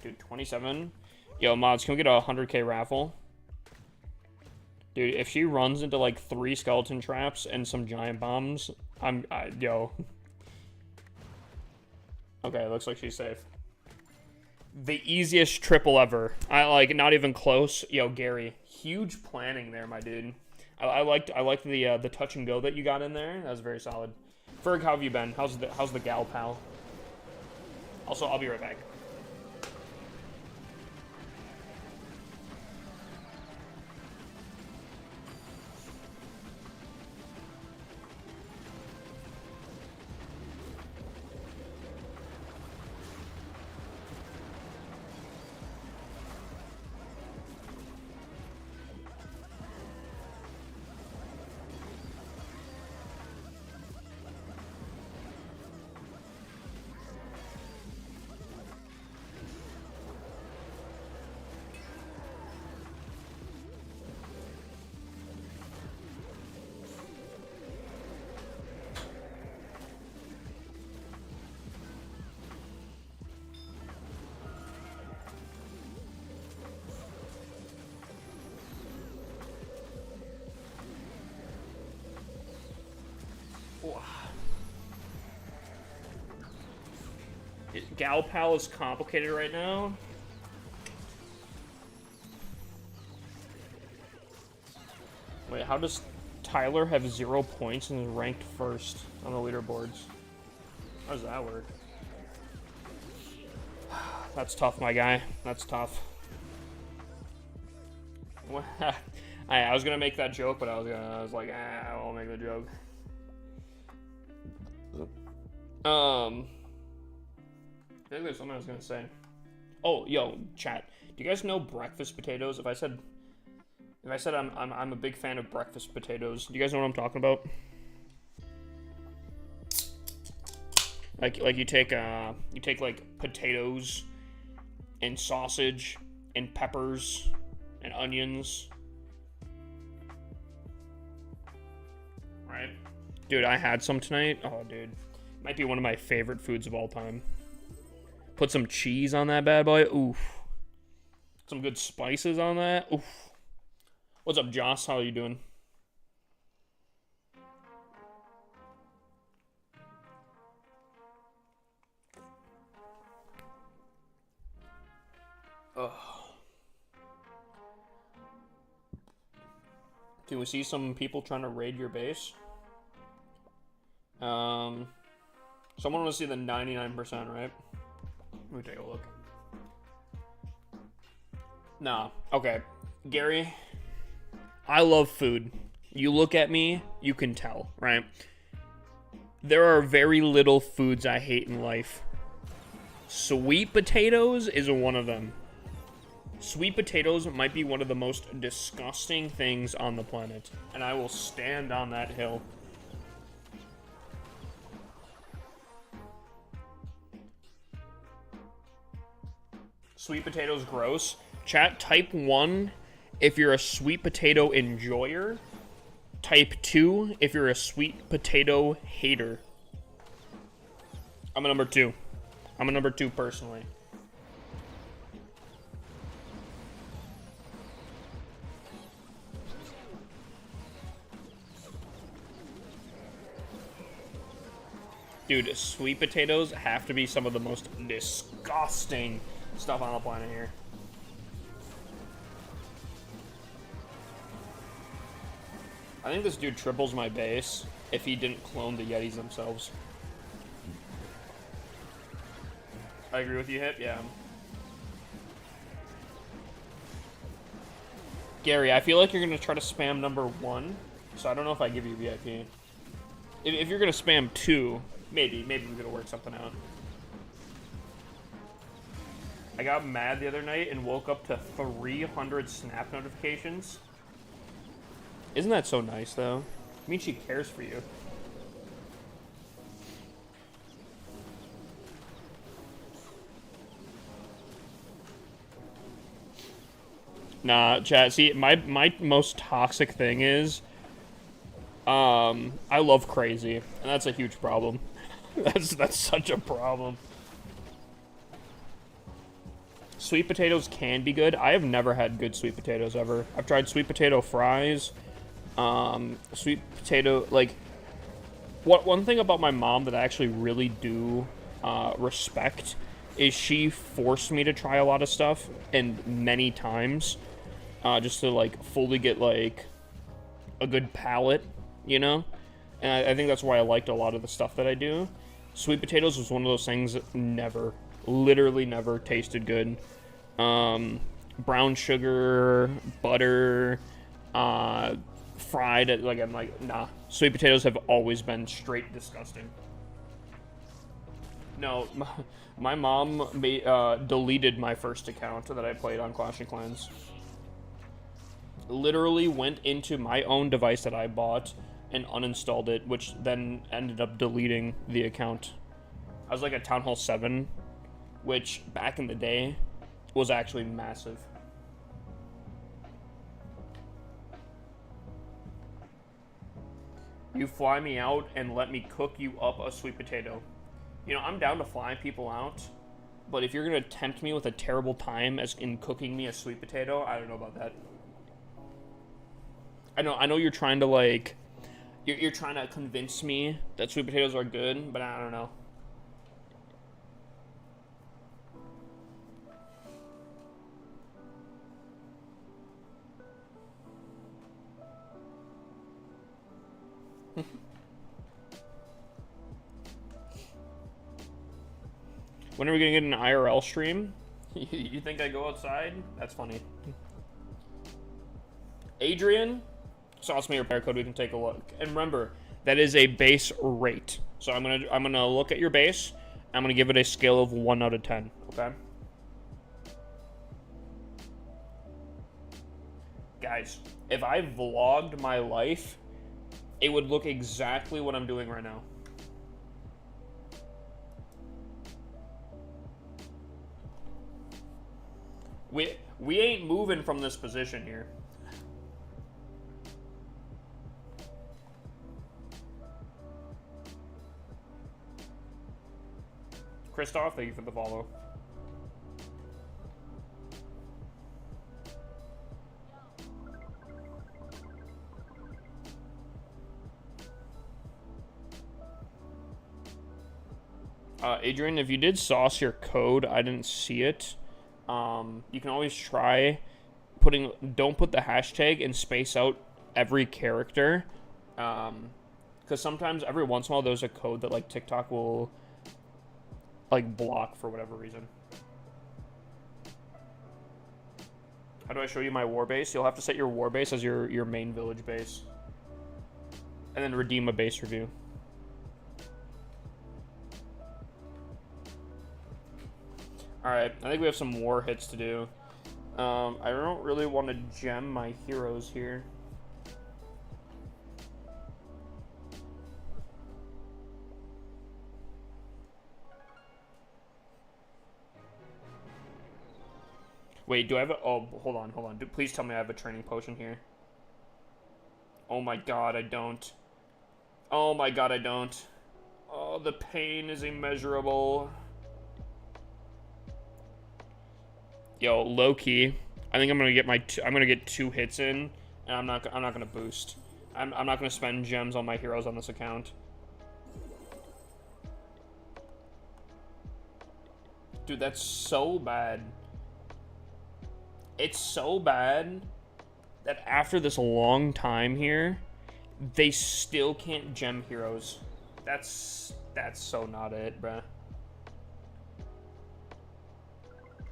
Dude, 27. Yo, mods, can we get a 100k raffle? Dude, if she runs into like 3 skeleton traps and some giant bombs, yo. Okay, looks like she's safe. The easiest triple ever. Not even close. Yo, Gary, huge planning there, my dude. I liked the touch and go that you got in there. That was very solid. Ferg, how have you been? How's the gal pal? Also, I'll be right back. Gal Pal is complicated right now. Wait, how does Tyler have 0 points and is ranked first on the leaderboards? How does that work? That's tough, my guy. That's tough. I was gonna make that joke, but I was like, I won't make the joke. I think there's something I was gonna say. Oh, yo, chat. Do you guys know breakfast potatoes? If I said I'm a big fan of breakfast potatoes, do you guys know what I'm talking about? Like you take like potatoes and sausage and peppers and onions. Right? Dude, I had some tonight. Oh, dude. Might be one of my favorite foods of all time. Put some cheese on that bad boy. Oof. Some good spices on that. Oof. What's up, Joss? How are you doing? Ugh. Can we see some people trying to raid your base? Someone want to see the 99%, right? Let me take a look. Nah. Okay. Gary, I love food. You look at me, you can tell, right? There are very little foods I hate in life. Sweet potatoes is one of them. Sweet potatoes might be one of the most disgusting things on the planet, and I will stand on that hill. Sweet potatoes gross. Chat, type 1 if you're a sweet potato enjoyer. Type 2 if you're a sweet potato hater. I'm a number 2. I'm a number 2 personally. Dude, sweet potatoes have to be some of the most disgusting stuff on the planet here. I think this dude triples my base if he didn't clone the Yetis themselves. I agree with you, Hip, yeah. Gary, I feel like you're going to try to spam number 1, so I don't know if I give you VIP. If you're going to spam 2, maybe we're going to work something out. I got mad the other night and woke up to 300 Snap notifications. Isn't that so nice, though? I mean, she cares for you. Nah, chat, see, my most toxic thing is, I love crazy, and that's a huge problem. That's such a problem. Sweet potatoes can be good. I have never had good sweet potatoes ever. I've tried sweet potato fries, sweet potato, like, one thing about my mom that I actually really do respect is she forced me to try a lot of stuff, and many times, just to, like, fully get, like, a good palate, you know? And I think that's why I liked a lot of the stuff that I do. Sweet potatoes was one of those things that never, literally never tasted good. Brown sugar, butter, fried, like, I'm like, nah. Sweet potatoes have always been straight disgusting. No, my mom deleted my first account that I played on Clash of Clans. Literally went into my own device that I bought and uninstalled it, which then ended up deleting the account. I was like at Town Hall 7, which back in the day was actually massive. You fly me out and let me cook you up a sweet potato. You know, I'm down to fly people out, but if you're gonna tempt me with a terrible time as in cooking me a sweet potato, I don't know about that. I know you're trying to, like, you're trying to convince me that sweet potatoes are good, but I don't know. When are we gonna get an IRL stream? You think I go outside? That's funny. Adrian, sauce me your repair code. We can take a look. And remember, that is a base rate. So I'm gonna look at your base. I'm gonna give it a scale of 1 out of 10. Okay. Guys, if I vlogged my life, it would look exactly what I'm doing right now. We ain't moving from this position here. Christoph, thank you for the follow. Adrian, if you did sauce your code, I didn't see it. You can always try putting, don't put the hashtag and space out every character. Because sometimes, every once in a while, there's a code that, like, TikTok will, like, block for whatever reason. How do I show you my war base? You'll have to set your war base as your main village base. And then redeem a base review. Alright, I think we have some war hits to do. I don't really want to gem my heroes here. Wait, do I have a... Oh, hold on. Please tell me I have a training potion here. Oh my god, I don't. Oh my god, I don't. Oh, the pain is immeasurable. Yo, low key, I think I'm gonna get I'm gonna get 2 hits in, and I'm not gonna boost. I'm not gonna spend gems on my heroes on this account. Dude, that's so bad. It's so bad that after this long time here, they still can't gem heroes. That's so not it, bruh.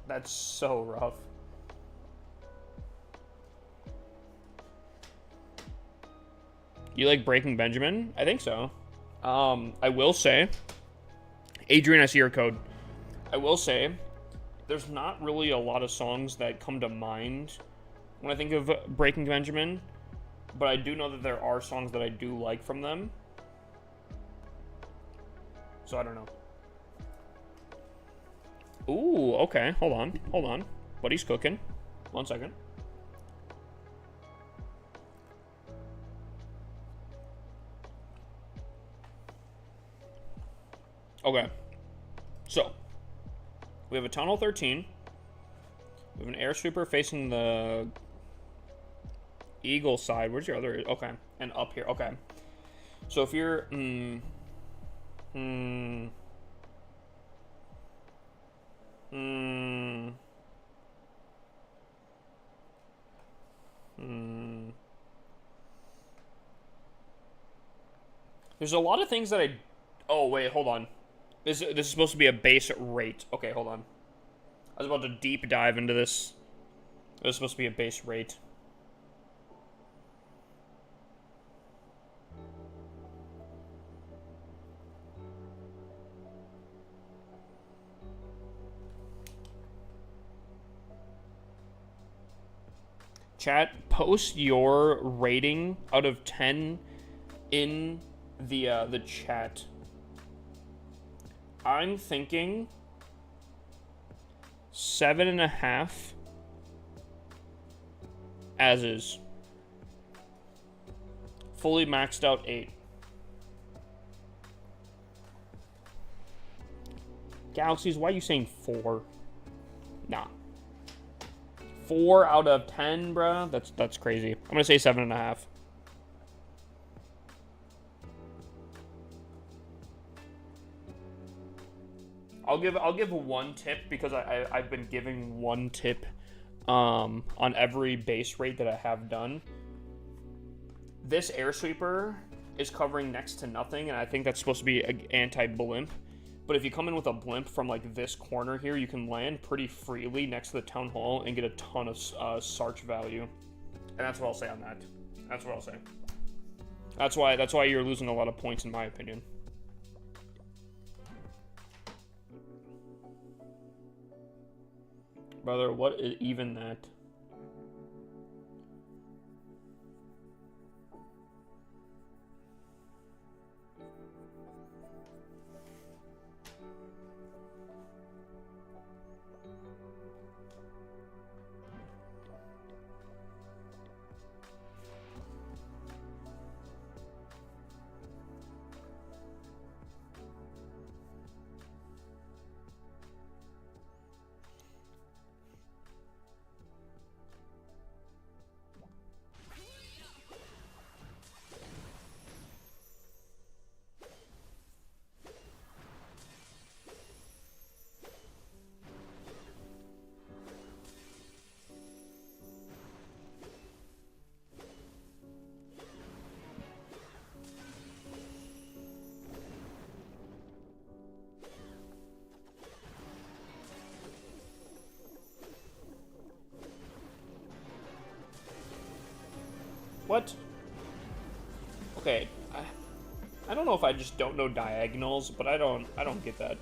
That's so rough. You like Breaking Benjamin? I think so. I will say, Adrian, I see your code. I will say, there's not really a lot of songs that come to mind when I think of Breaking Benjamin, but I do know that there are songs that I do like from them. So I don't know. Ooh, okay. Hold on. Buddy's cooking. 1 second. Okay. So, we have a Tunnel 13. We have an Air Sweeper facing the Eagle side. Where's your other... Okay. And up here. Okay. So if you're... There's a lot of things that I... Oh, wait, hold on. This is supposed to be a base rate. Okay, hold on. I was about to deep dive into this. It was supposed to be a base rate. Chat, post your rating out of 10 in the chat. I'm thinking 7.5 as is. Fully maxed out 8. Galaxies, why are you saying 4? Nah. 4 out of 10, bruh. That's crazy. I'm gonna say 7.5. I'll give 1 tip because I've been giving 1 tip on every base rate that I have done. This Air Sweeper is covering next to nothing, and I think that's supposed to be an anti-blimp. But if you come in with a blimp from like this corner here, you can land pretty freely next to the town hall and get a ton of Sarch value. And that's what I'll say on that. That's what I'll say. That's why you're losing a lot of points in my opinion. Brother, what is even that? What? Okay, I don't know if I just don't know diagonals, but I don't get that.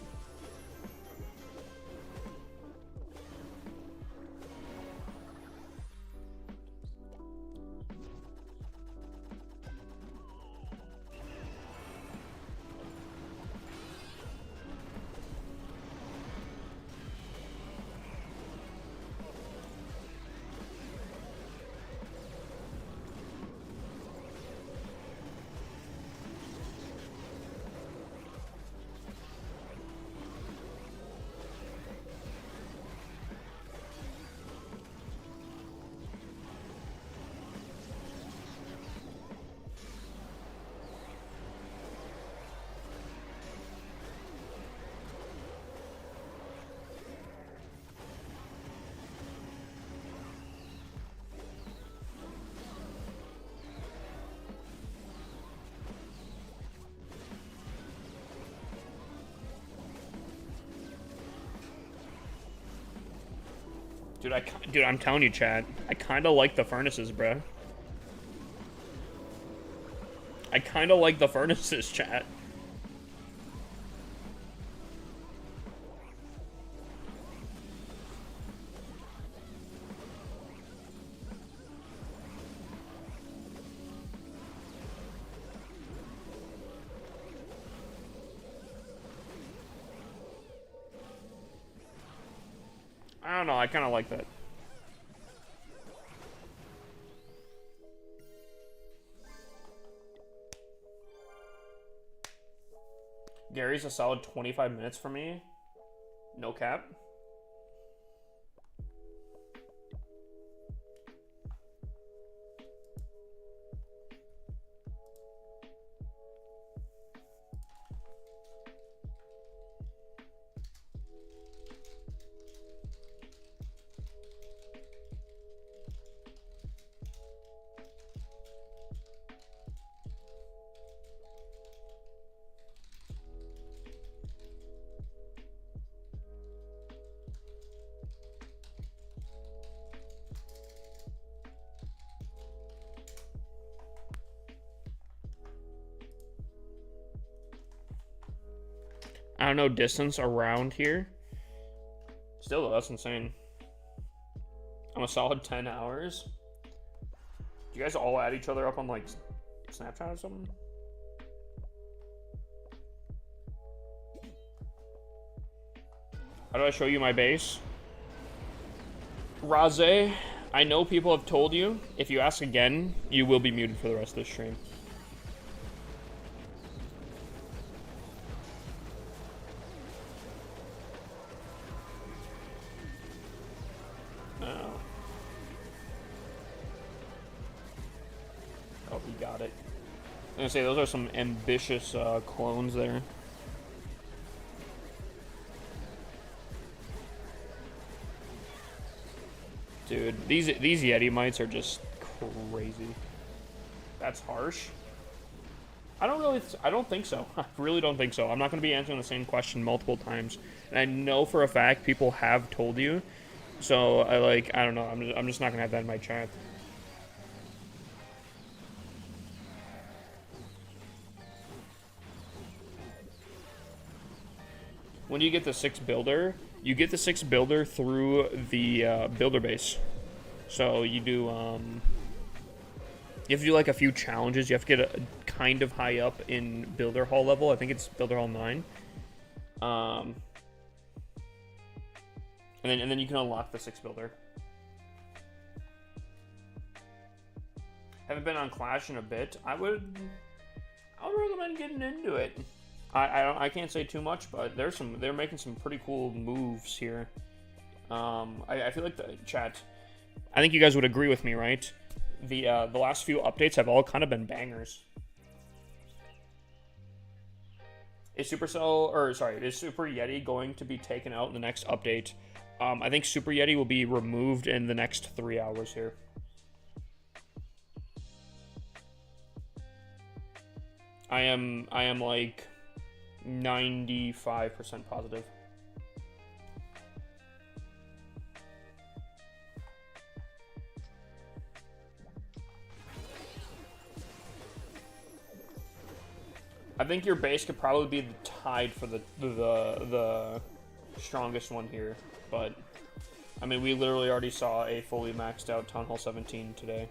Dude, I'm telling you, chat. I kind of like the furnaces, bro. I kind of like the furnaces, chat. I don't know, I kind of like that. Gary's a solid 25 minutes for me. No cap. I don't know distance around here. Still though, that's insane. I'm a solid 10 hours. Do you guys all add each other up on like Snapchat or something? How do I show you my base? Raze, I know people have told you, if you ask again, you will be muted for the rest of the stream. I was gonna say, those are some ambitious clones there. Dude, these Yeti mites are just crazy. That's harsh. I don't think so. I really don't think so. I'm not going to be answering the same question multiple times. And I know for a fact people have told you. So I don't know. I'm just not going to have that in my chat. When do you get the 6 builder? You get the 6 builder through the builder base. So you do, you have to do like a few challenges. You have to get a kind of high up in builder hall level. I think it's builder hall 9. And then you can unlock the 6 builder. Haven't been on Clash in a bit. I would recommend getting into it. I can't say too much, but they're making some pretty cool moves here. I feel like the chat. I think you guys would agree with me, right? The last few updates have all kind of been bangers. Is Super Yeti going to be taken out in the next update? I think Super Yeti will be removed in the next 3 hours here. I am like 95% positive. I think your base could probably be tied for the strongest one here, but I mean we literally already saw a fully maxed out Town Hall 17 today.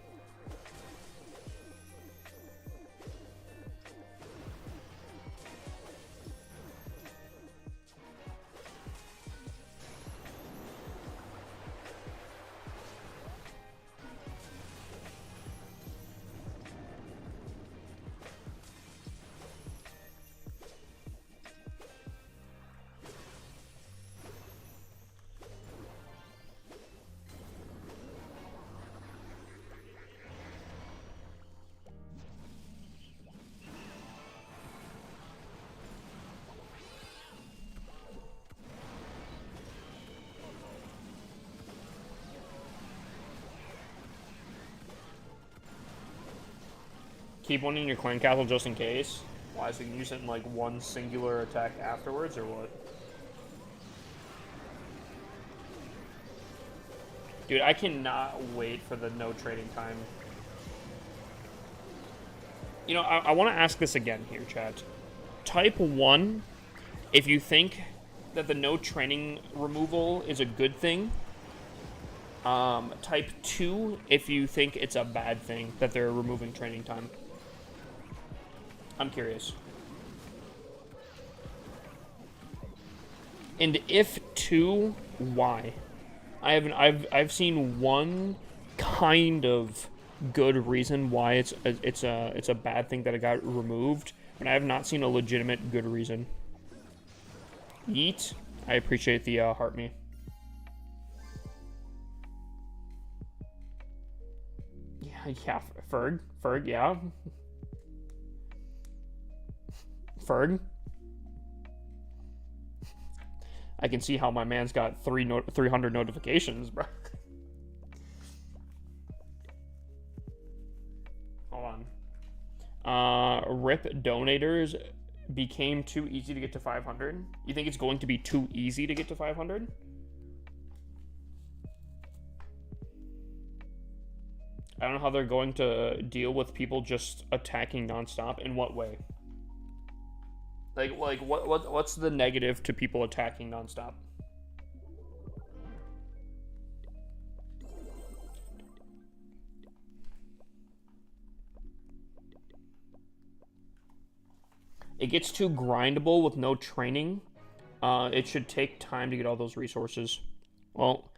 Keep one in your clan castle just in case. Why, so you can use it in like one singular attack afterwards, or what? Dude, I cannot wait for the no trading time. You know, I want to ask this again here, chat. Type 1, if you think that the no training removal is a good thing. Type 2, if you think it's a bad thing that they're removing training time. I'm curious. And if 2, why? I've seen one kind of good reason why it's a bad thing that it got removed, but I have not seen a legitimate good reason. Yeet. I appreciate the heart me. Yeah, Ferg, yeah. Ferg. I can see how my man's got 300 notifications, bro. Hold on. RIP donators became too easy to get to 500. You think it's going to be too easy to get to 500? I don't know how they're going to deal with people just attacking nonstop. In what way? Like what's the negative to people attacking nonstop? It gets too grindable with no training. It should take time to get all those resources. Well,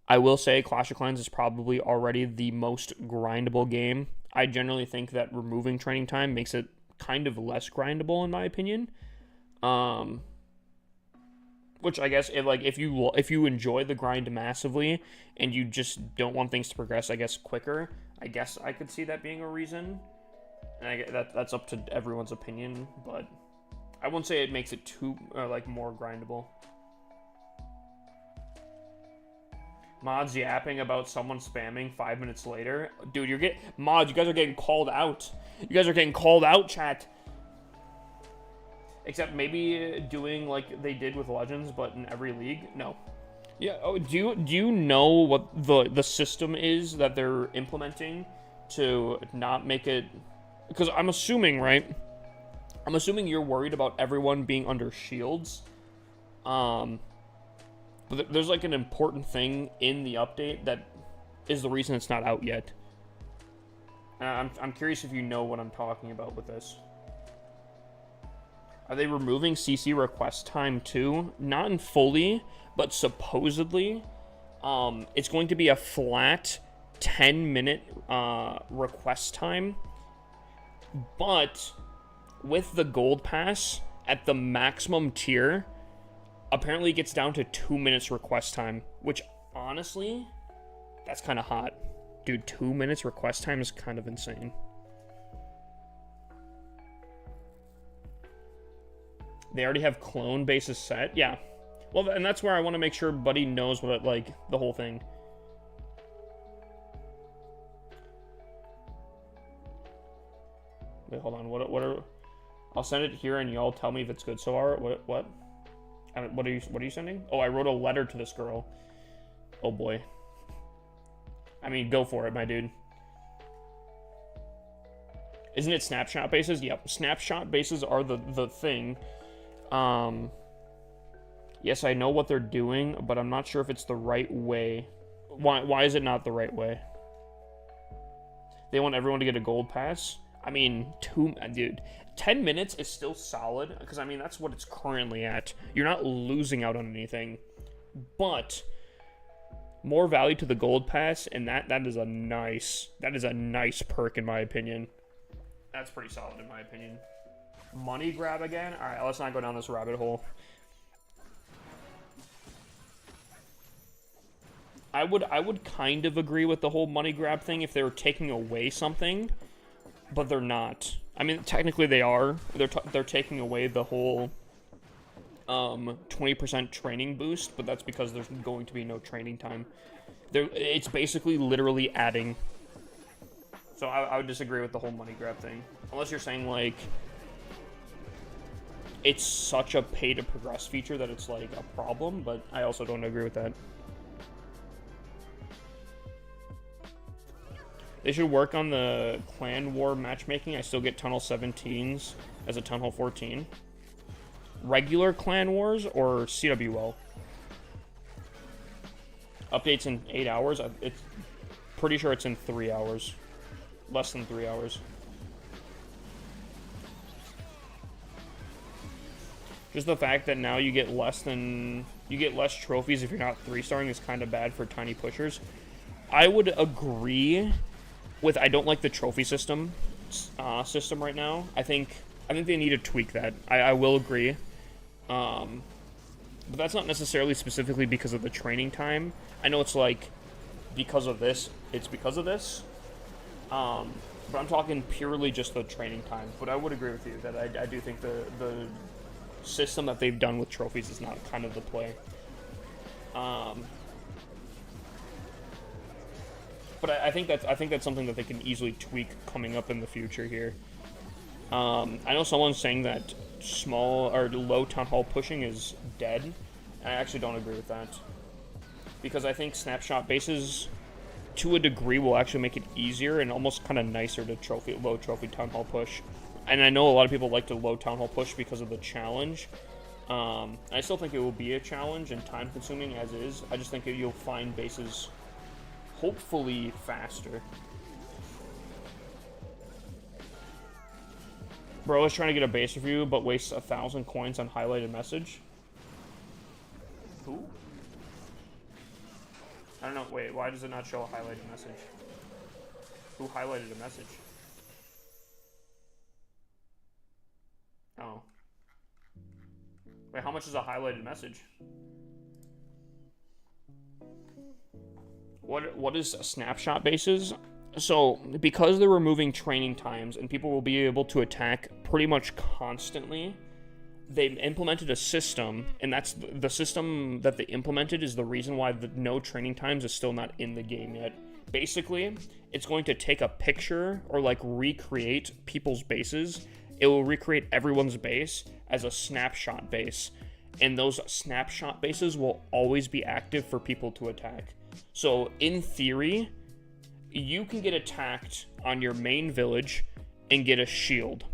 I will say Clash of Clans is probably already the most grindable game. I generally think that removing training time makes it kind of less grindable in my opinion. Which I guess if you enjoy the grind massively and you just don't want things to progress, I guess quicker, I guess I could see that being a reason. And that's up to everyone's opinion, but I wouldn't say it makes it too more grindable. Mods yapping about someone spamming 5 minutes later. Dude, mods, you guys are getting called out. You guys are getting called out, chat. Except maybe doing like they did with Legends, but in every league. No. Yeah. Oh, do you know what the system is that they're implementing to not make it? Because I'm assuming, right? I'm assuming you're worried about everyone being under shields. But there's like an important thing in the update that is the reason it's not out yet. I'm curious if you know what I'm talking about with this. Are they removing CC request time too? Not in fully, but supposedly, it's going to be a flat 10-minute request time. But with the gold pass at the maximum tier, apparently it gets down to 2 minutes request time, which honestly, that's kind of hot. Dude, 2 minutes request time is kind of insane. They already have clone bases set. Yeah. Well, and that's where I want to make sure Buddy knows what, like, the whole thing. Wait, hold on. What are... I'll send it here and y'all tell me if it's good so far. What? What are you sending? Oh, I wrote a letter to this girl. Oh boy. I mean, go for it, my dude. Isn't it snapshot bases? Yep. Snapshot bases are the thing. Yes, I know what they're doing, but I'm not sure if it's the right way. Why is it not the right way? They want everyone to get a gold pass? I mean, dude, 10 minutes is still solid, because, I mean, that's what it's currently at. You're not losing out on anything, but more value to the gold pass, and that is a nice perk, in my opinion. That's pretty solid, in my opinion. Money grab again? All right, let's not go down this rabbit hole. I would kind of agree with the whole money grab thing if they were taking away something, but they're not. I mean, technically they are. They're taking away the whole 20% training boost, but that's because there's going to be no training time. It's basically literally adding. So I would disagree with the whole money grab thing. Unless you're saying, like, it's such a pay-to-progress feature that it's, like, a problem, but I also don't agree with that. They should work on the Clan War matchmaking. I still get Tunnel 17s as a Tunnel 14. Regular Clan Wars or CWL? Updates in 8 hours? It's pretty sure it's in 3 hours. Less than 3 hours. Just the fact that now you get less trophies if you're not 3-starring is kind of bad for tiny pushers. I would agree with I don't like the trophy system right now. I think they need to tweak that. I will agree. But that's not necessarily specifically because of the training time. I know it's like because of this, it's because of this. But I'm talking purely just the training time. But I would agree with you that I do think the system that they've done with trophies is not kind of the play. But I think that's something that they can easily tweak coming up in the future here. I know someone's saying that small or low town hall pushing is dead. I actually don't agree with that, because I think snapshot bases, to a degree, will actually make it easier and almost kind of nicer to low trophy town hall push. And I know a lot of people like to low town hall push because of the challenge. I still think it will be a challenge and time consuming as is. I just think you'll find bases hopefully faster. Bro is trying to get a base review, but wastes 1,000 coins on highlighted message. Who? I don't know. Wait, why does it not show a highlighted message? Who highlighted a message? Oh. Wait, how much is a highlighted message? What is a snapshot bases? So, because they're removing training times and people will be able to attack pretty much constantly, they've implemented a system, and that's the system that they implemented is the reason why the no training times is still not in the game yet. Basically, it's going to take a picture or like recreate people's bases. It will recreate everyone's base as a snapshot base. And those snapshot bases will always be active for people to attack. So in theory, you can get attacked on your main village and get a shield.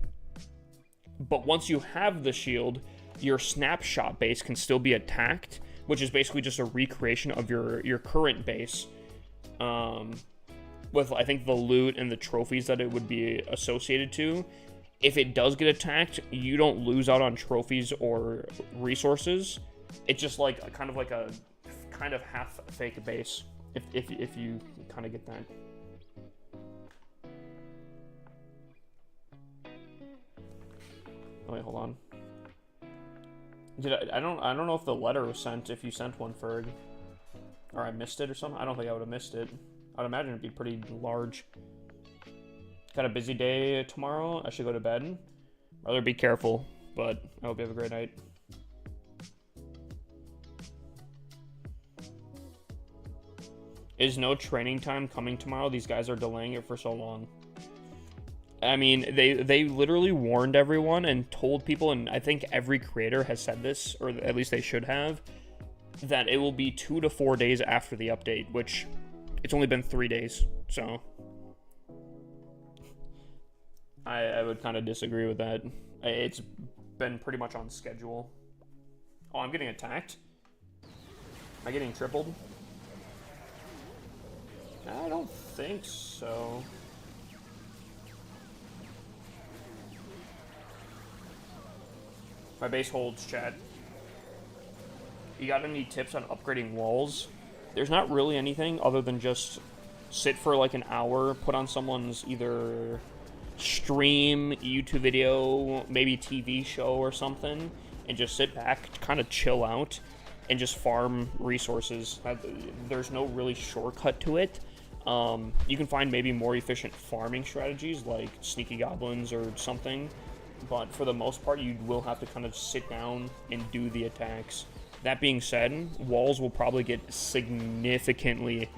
But once you have the shield, your snapshot base can still be attacked, which is basically just a recreation of your current base. With, I think, the loot and the trophies that it would be associated to. If it does get attacked, you don't lose out on trophies or resources. It's just like kind of a half fake base, if you kind of get that. Oh, wait, hold on. I don't know if the letter was sent, if you sent one, Ferg. Or I missed it or something. I don't think I would have missed it. I'd imagine it'd be pretty large. Got a busy day tomorrow. I should go to bed. Rather be careful, but I hope you have a great night. Is no training time coming tomorrow? These guys are delaying it for so long. I mean, they literally warned everyone and told people, and I think every creator has said this, or at least they should have, that it will be 2 to 4 days after the update, which it's only been 3 days, so I would kind of disagree with that. It's been pretty much on schedule. Oh, I'm getting attacked? Am I getting tripled? I don't think so. My base holds, chat. You got any tips on upgrading walls? There's not really anything other than just sit for like an hour, put on someone's either stream, YouTube video, maybe TV show or something, and just sit back, kind of chill out, and just farm resources. There's no really shortcut to it. You can find maybe more efficient farming strategies like sneaky goblins or something, but for the most part you will have to kind of sit down and do the attacks. That being said, walls will probably get significantly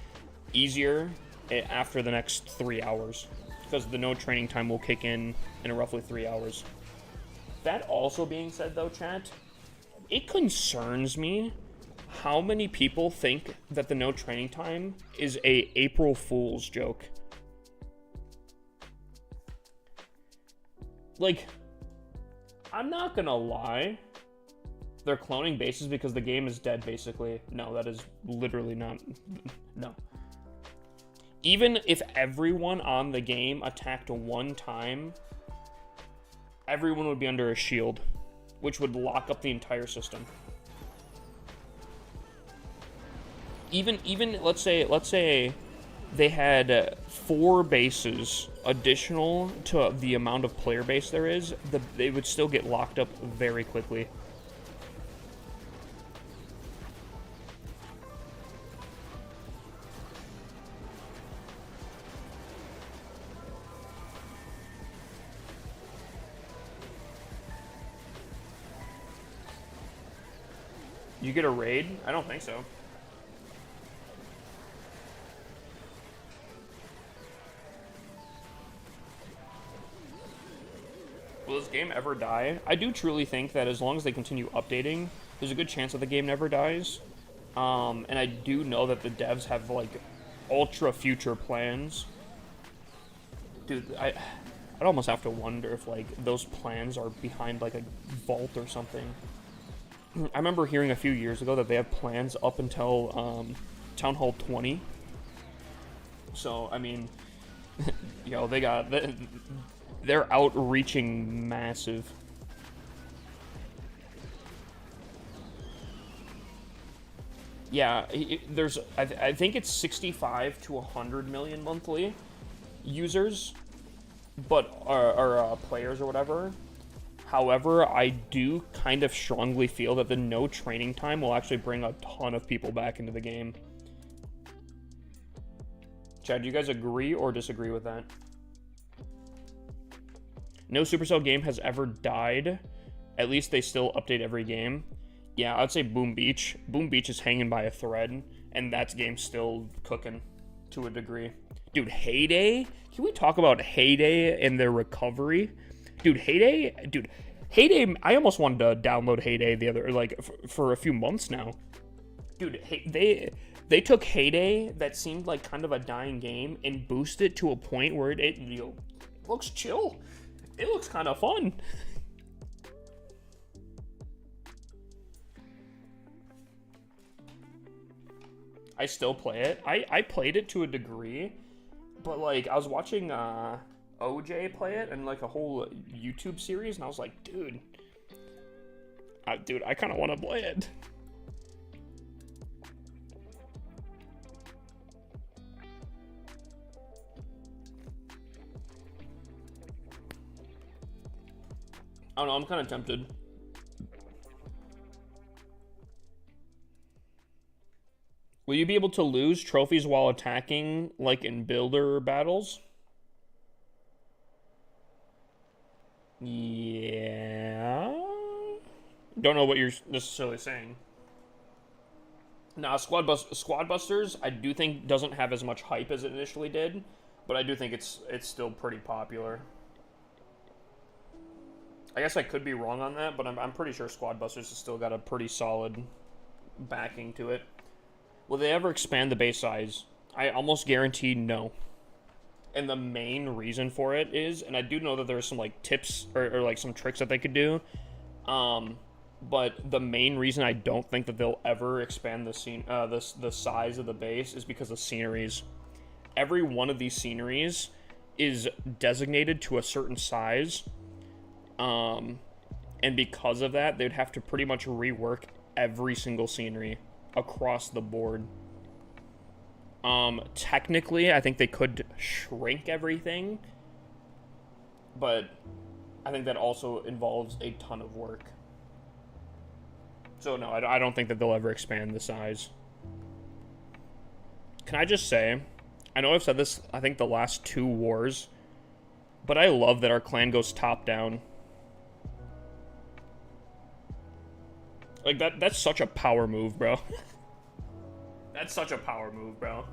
easier after the next 3 hours, because the no training time will kick in roughly 3 hours. That also being said though, chat, it concerns me how many people think that the no training time is a April Fool's joke. Like, I'm not gonna lie, they're cloning bases because the game is dead, basically. No, that is literally not. No. Even if everyone on the game attacked one time, everyone would be under a shield, which would lock up the entire system. Even let's say they had 4 bases additional to the amount of player base there is, they would still get locked up very quickly. You get a raid? I don't think so. Will this game ever die? I do truly think that as long as they continue updating, there's a good chance that the game never dies. And I do know that the devs have, like, ultra future plans. Dude, I'd almost have to wonder if, like, those plans are behind, like, a vault or something. I remember hearing a few years ago that they have plans up until Town Hall 20. So, I mean, yo, they're outreaching massive. Yeah, I think it's 65 to 100 million monthly users, but or players or whatever. However, I do kind of strongly feel that the no training time will actually bring a ton of people back into the game. Chad, do you guys agree or disagree with that? No Supercell game has ever died. At least they still update every game. Yeah, I'd say Boom Beach. Boom Beach is hanging by a thread, and that game's still cooking to a degree. Dude, Heyday? Can we talk about Heyday and their recovery? Dude, Heyday? Dude, Heyday, I almost wanted to download Heyday the other, like, for a few months now. Dude, they took Heyday, that seemed like kind of a dying game, and boosted it to a point where it looks chill. It looks kind of fun. I still play it. I played it to a degree, but like I was watching OJ play it and like a whole YouTube series, and I was like, dude, I kind of want to play it. I don't know. I'm kind of tempted. Will you be able to lose trophies while attacking, like in builder battles? Yeah. Don't know what you're necessarily saying. Nah, Squad Busters, I do think doesn't have as much hype as it initially did, but I do think it's still pretty popular. I guess I could be wrong on that, but I'm pretty sure Squad Busters has still got a pretty solid backing to it. Will they ever expand the base size? I almost guarantee no. And the main reason for it is, and I do know that there's some like tips or like some tricks that they could do, but the main reason I don't think that they'll ever expand the size of the base is because of sceneries. Every one of these sceneries is designated to a certain size, and because of that, they'd have to pretty much rework every single scenery across the board. Technically, I think they could shrink everything, but I think that also involves a ton of work. So no, I don't think that they'll ever expand the size. Can I just say, I know I've said this, I think the last 2 wars, but I love that our clan goes top down. Like, that's such a power move, bro. That's such a power move, bro.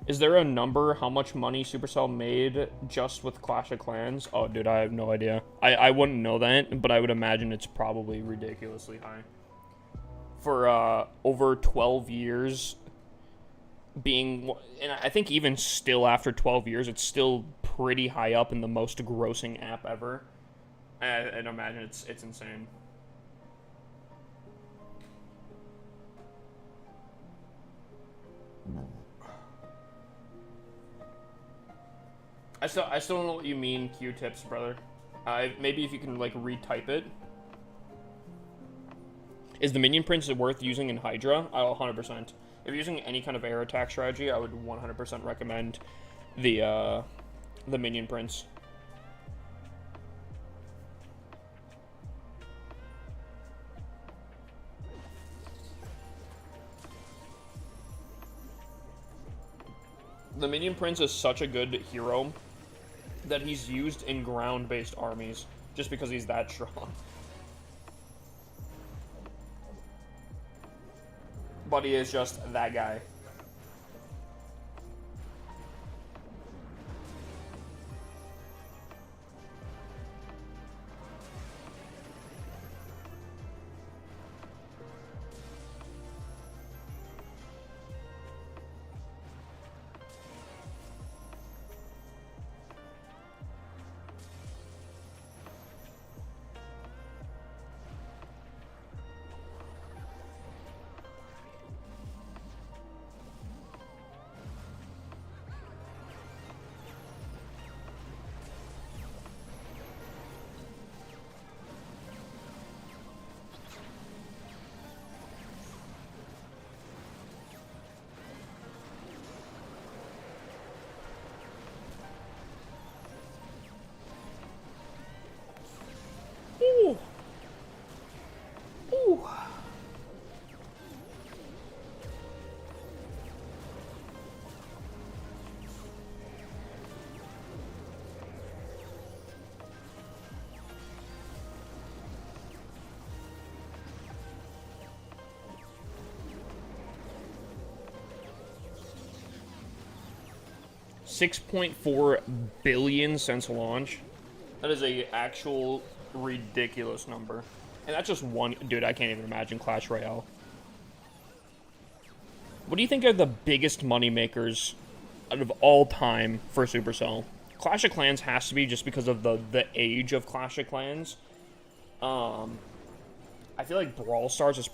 Is there a number how much money Supercell made just with Clash of Clans? Oh, dude, I have no idea. I wouldn't know that, but I would imagine it's probably ridiculously high. For over 12 years being... And I think even still after 12 years, it's still pretty high up in the most grossing app ever. And imagine it's insane. I still don't know what you mean, Q-tips, brother. Maybe if you can like retype it. Is the Minion Prince worth using in Hydra? 100%. If you're using any kind of air attack strategy, I would 100% recommend the Minion Prince. The Minion Prince is such a good hero that he's used in ground-based armies just because he's that strong. But he is just that guy. 6.4 billion since launch. That is a actual ridiculous number. And that's just one... Dude, I can't even imagine Clash Royale. What do you think are the biggest money makers out of all time for Supercell? Clash of Clans has to be just because of the age of Clash of Clans. I feel like Brawl Stars is...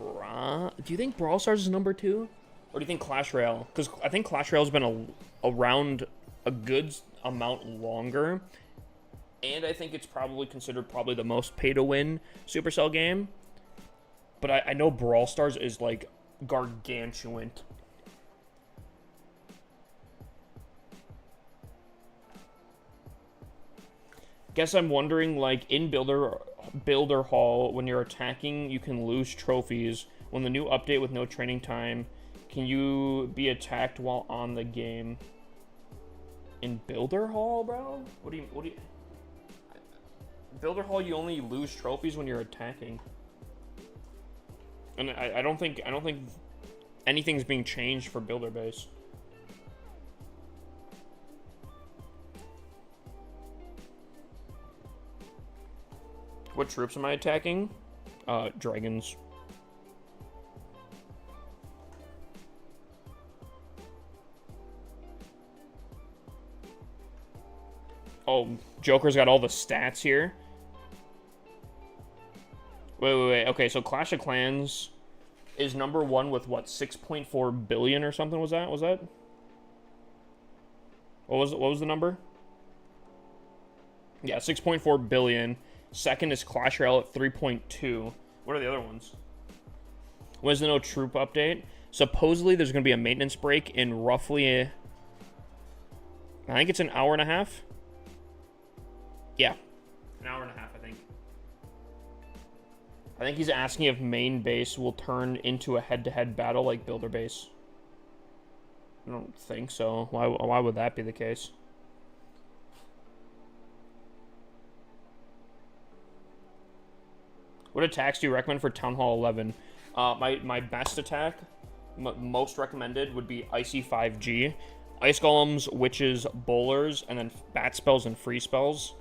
Do you think Brawl Stars is number 2? Or do you think Clash Royale? Because I think Clash Royale has been around a good amount longer. And I think it's probably considered the most pay-to-win Supercell game. But I know Brawl Stars is, like, gargantuan. Guess I'm wondering, like, in Builder Hall, when you're attacking, you can lose trophies. When the new update with no training time, can you be attacked while on the game? In Builder Hall, bro? What do you... Builder Hall, you only lose trophies when you're attacking. And I don't think anything's being changed for Builder Base. What troops am I attacking? Dragons. Oh, Joker's got all the stats here. Wait. Okay, so Clash of Clans is number 1 with what, 6.4 billion or something? Was that? What was the number? Yeah, 6.4 billion. Second is Clash Royale at 3.2. What are the other ones? When is the no troop update? Supposedly there's going to be a maintenance break in roughly I think it's an hour and a half. Yeah. An hour and a half, I think. I think he's asking if main base will turn into a head-to-head battle like Builder Base. I don't think so. Why would that be the case? What attacks do you recommend for Town Hall 11? My best attack, most recommended, would be Icy 5G. Ice Golems, Witches, Bowlers, and then Bat Spells and Free Spells.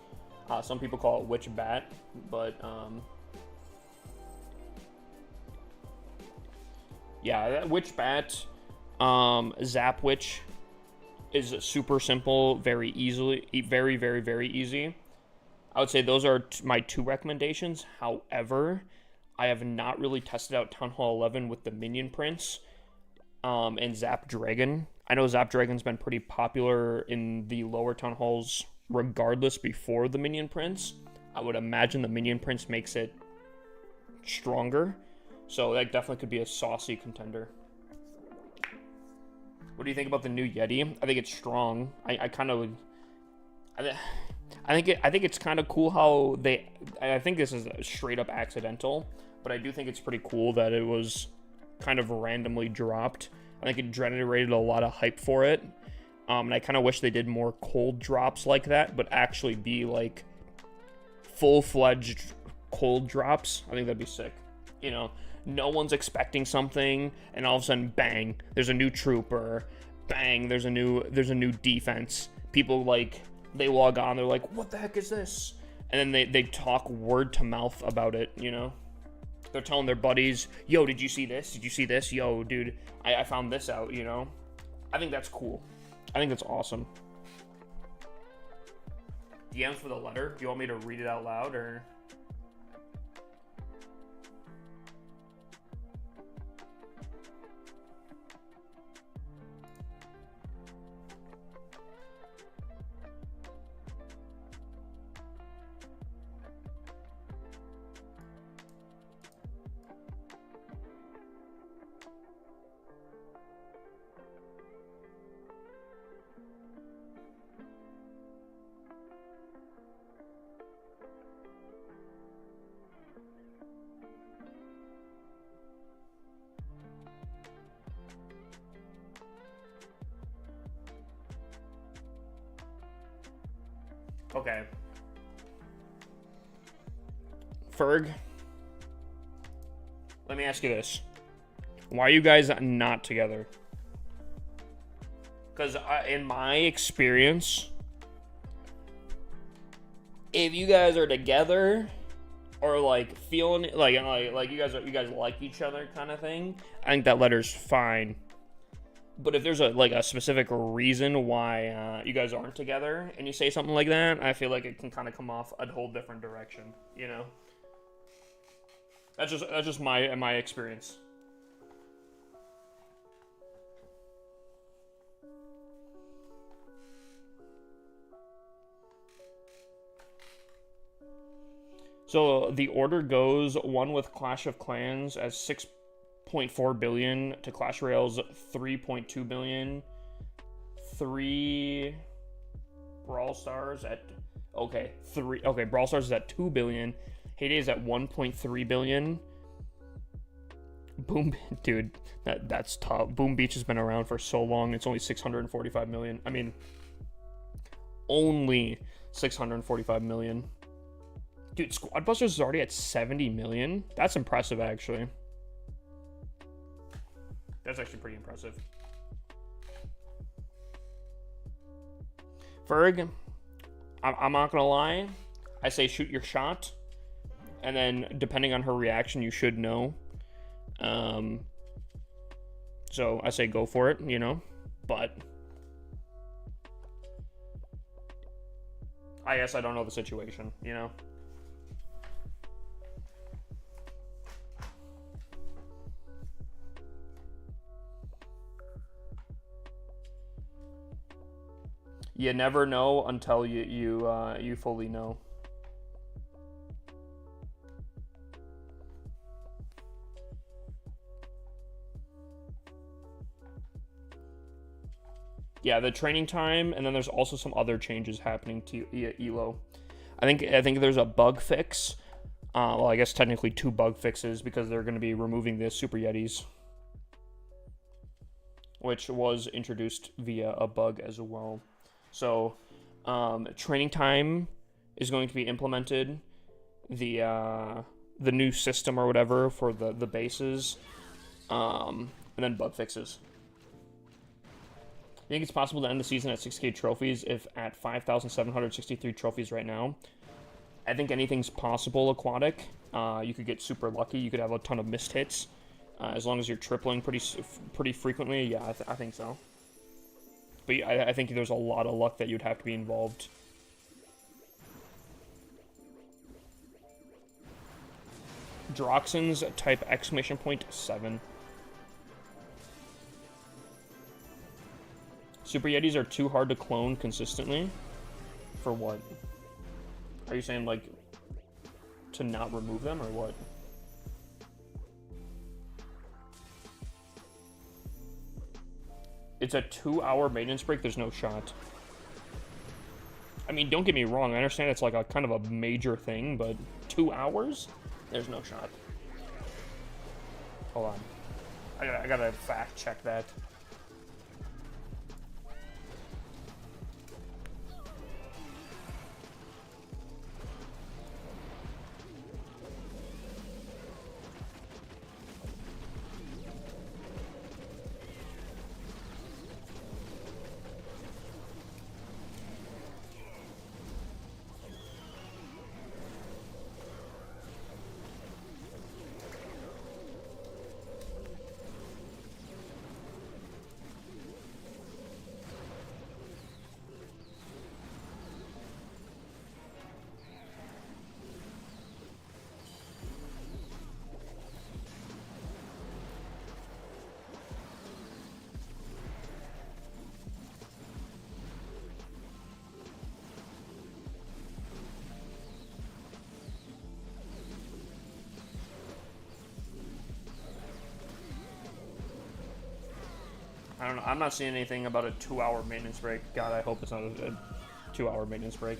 Some people call it Witch Bat, but yeah, that Witch Bat, Zap Witch is super simple, very very easy. I would say those are my 2 recommendations. However, I have not really tested out Town Hall 11 with the Minion Prince and Zap Dragon. I know Zap Dragon's been pretty popular in the lower Town Halls regardless before the Minion Prince. I would imagine the Minion Prince makes it stronger. So that definitely could be a saucy contender. What do you think about the new Yeti? I think it's strong. I think it's kind of cool how I think this is straight up accidental, but I do think it's pretty cool that it was kind of randomly dropped. I think it generated a lot of hype for it. And I kind of wish they did more cold drops like that, but actually be like full-fledged cold drops. I think that'd be sick. You know, no one's expecting something, and all of a sudden, bang, there's a new trooper. Bang, there's a new defense. People like, they log on, they're like, what the heck is this? And then they talk word to mouth about it, you know? They're telling their buddies, yo, did you see this? Did you see this? Yo, dude, I found this out, you know? I think that's cool. I think that's awesome. DMs for the letter. Do you want me to read it out loud, or? Okay. Ferg, let me ask you this. Why are you guys not together? Because in my experience, if you guys are together or like feeling like you guys like each other kind of thing, I think that letter's fine. But if there's a specific reason why you guys aren't together and you say something like that, I feel like it can kind of come off a whole different direction, you know? That's just my experience. So the order goes one with Clash of Clans as 6.4 billion to Clash Royale's 3.2 billion. 3 Brawl Stars at Brawl Stars is at 2 billion. Heyday is at 1.3 billion. Boom, dude, that's tough. Boom Beach has been around for so long. It's only 645 million. I mean, only 645 million. Dude, Squad Busters is already at 70 million. That's impressive, actually. That's actually pretty impressive. Ferg, I'm not gonna lie. I say shoot your shot, and then depending on her reaction, you should know. So I say go for it, you know. But I guess I don't know the situation, you know. You never know until you fully know. Yeah, the training time, and then there's also some other changes happening to Elo. I think there's a bug fix. Well, I guess technically 2 bug fixes because they're going to be removing the Super Yetis, which was introduced via a bug as well. So, training time is going to be implemented. The new system or whatever for the bases, and then bug fixes. I think it's possible to end the season at 6K trophies if at 5,763 trophies right now. I think anything's possible, Aquatic. You could get super lucky. You could have a ton of missed hits. As long as you're tripling pretty frequently, yeah, I think so. But I think there's a lot of luck that you'd have to be involved. Droxen's type exclamation point 7. Super Yetis are too hard to clone consistently. For what? Are you saying, like, to not remove them, or what? It's a 2-hour maintenance break, there's no shot. I mean, don't get me wrong, I understand it's like a kind of a major thing, but 2 hours? There's no shot. Hold on. I gotta fact check that. I don't know. I'm not seeing anything about a 2-hour maintenance break. God, I hope it's not a 2-hour maintenance break.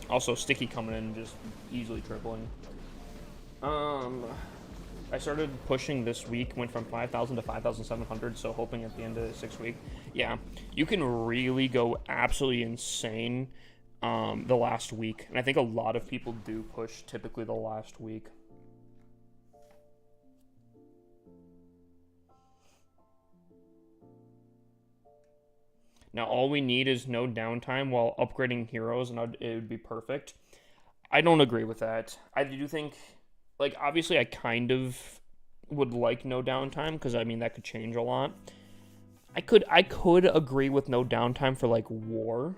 Also, Sticky coming in just easily tripling. I started pushing this week, went from 5,000 to 5,700, so hoping at the end of the 6th week. Yeah, you can really go absolutely insane the last week. And I think a lot of people do push typically the last week. Now all we need is no downtime while upgrading heroes, and it would be perfect. I don't agree with that. I do think, like, obviously, I kind of would like no downtime because I mean that could change a lot. I could agree with no downtime for like war,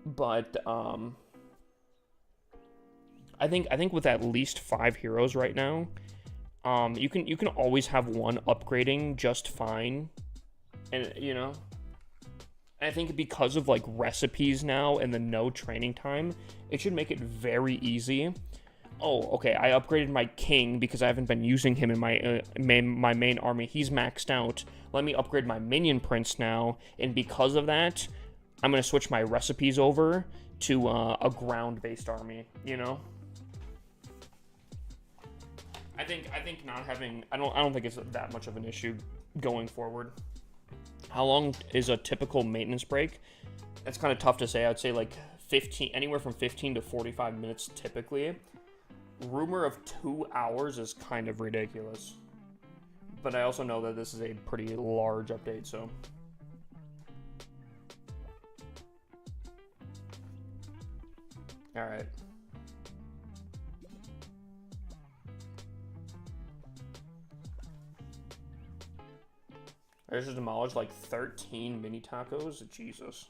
but I think with at least 5 heroes right now, you can always have one upgrading just fine, and I think because of like recipes now and the no training time, it should make it very easy. Oh, okay. I upgraded my king because I haven't been using him in my main army. He's maxed out. Let me upgrade my minion prince now, and because of that, I'm gonna switch my recipes over to a ground-based army. I think not having I don't think it's that much of an issue going forward. How long is a typical maintenance break? That's kind of tough to say. I'd say like 15, anywhere from 15 to 45 minutes typically. Rumor of 2 hours is kind of ridiculous. But I also know that this is a pretty large update, so. Alright. I just demolished like 13 mini tacos. Jesus.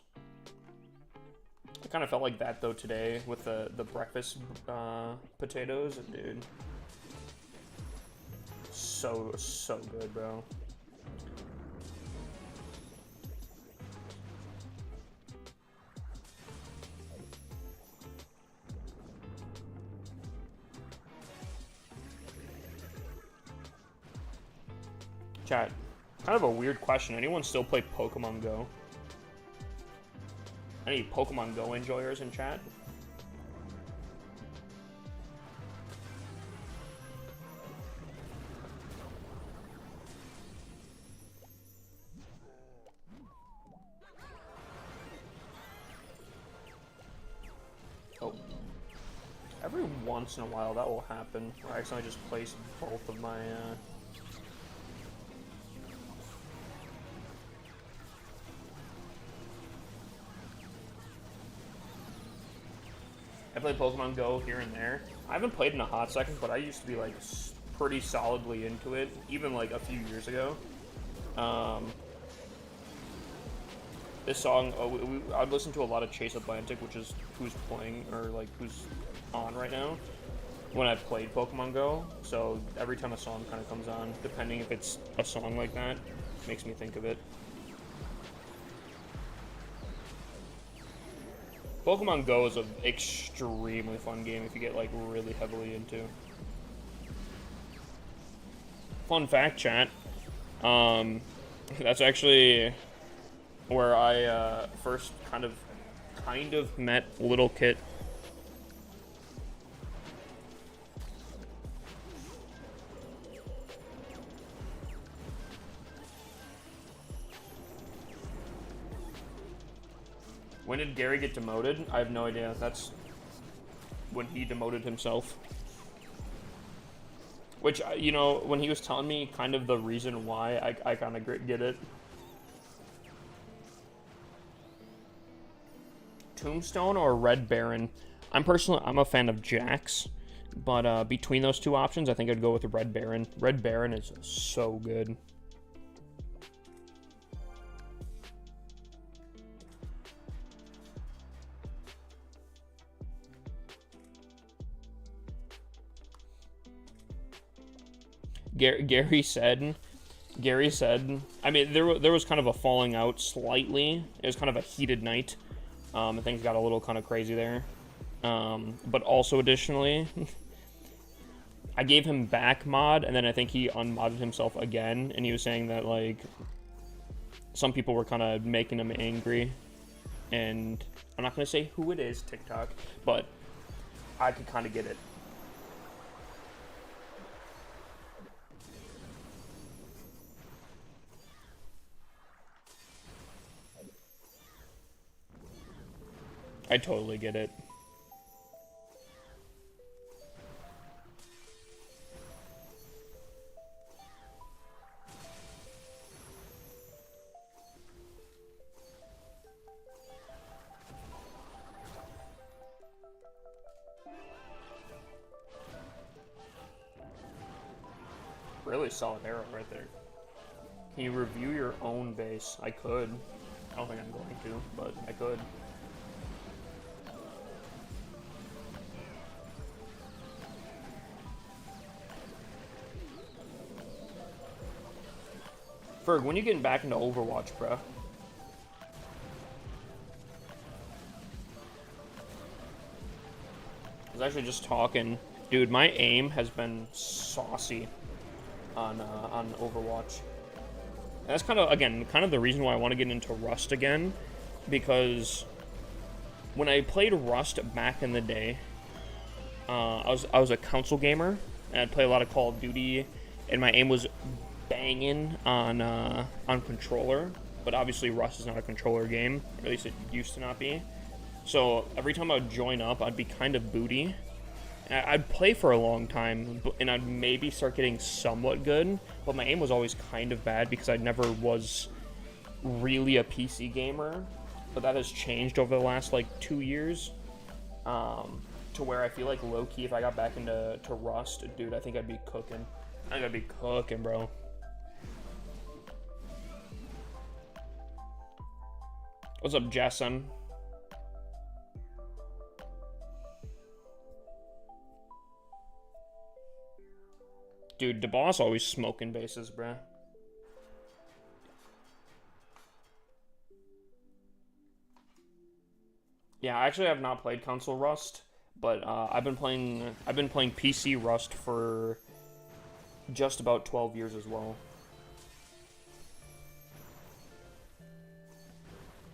I kind of felt like that though today with the breakfast potatoes, dude. So good, bro. Chat, kind of a weird question. Anyone still play Pokemon Go? Any Pokemon Go enjoyers in chat? Oh. Every once in a while that will happen. I accidentally just placed both of my, I play Pokemon Go here and there. I haven't played in a hot second, but I used to be like pretty solidly into it, even like a few years ago. This song, I'd listen to a lot of Chase Atlantic, which is who's playing or like who's on right now when I played Pokemon Go. So every time a song kind of comes on, depending if it's a song like that, makes me think of it. Pokemon Go is an extremely fun game if you get like really heavily into. Fun fact, chat. That's actually where I first kind of met Little Kit. When did Gary get demoted? I have no idea. That's when he demoted himself. Which, when he was telling me kind of the reason why, I kind of get it. Tombstone or Red Baron? I'm a fan of Jax, but between those two options, I think I'd go with Red Baron. Red Baron is so good. Gary said, I mean, there was kind of a falling out slightly. It was kind of a heated night. And things got a little kind of crazy there. But also additionally, I gave him back mod, and then I think he unmodded himself again, and he was saying that, like, some people were kind of making him angry. And I'm not going to say who it is, TikTok, but I could kind of get it. I totally get it. really solid arrow right there. Can you review your own base? I could. I don't think I'm going to, but I could. Ferg, when you getting back into Overwatch, bro? I was actually just talking. Dude, my aim has been saucy on Overwatch. And that's kind of, again, kind of the reason why I want to get into Rust again. Because when I played Rust back in the day, I was a console gamer. And I'd play a lot of Call of Duty. And my aim was banging on controller, but obviously Rust is not a controller game, or at least it used to not be. So every time I would join up, I'd be kind of booty. And I'd play for a long time, and I'd maybe start getting somewhat good, but my aim was always kind of bad because I never was really a PC gamer. But that has changed over the last like 2 years, to where I feel like low-key if I got back into Rust, dude, I think I'd be cooking. I think I'd be cooking, bro. What's up, Jason? Dude, DeBoss always smoking bases, bruh. Yeah, I actually have not played console Rust, but I've been playing PC Rust for just about 12 years as well.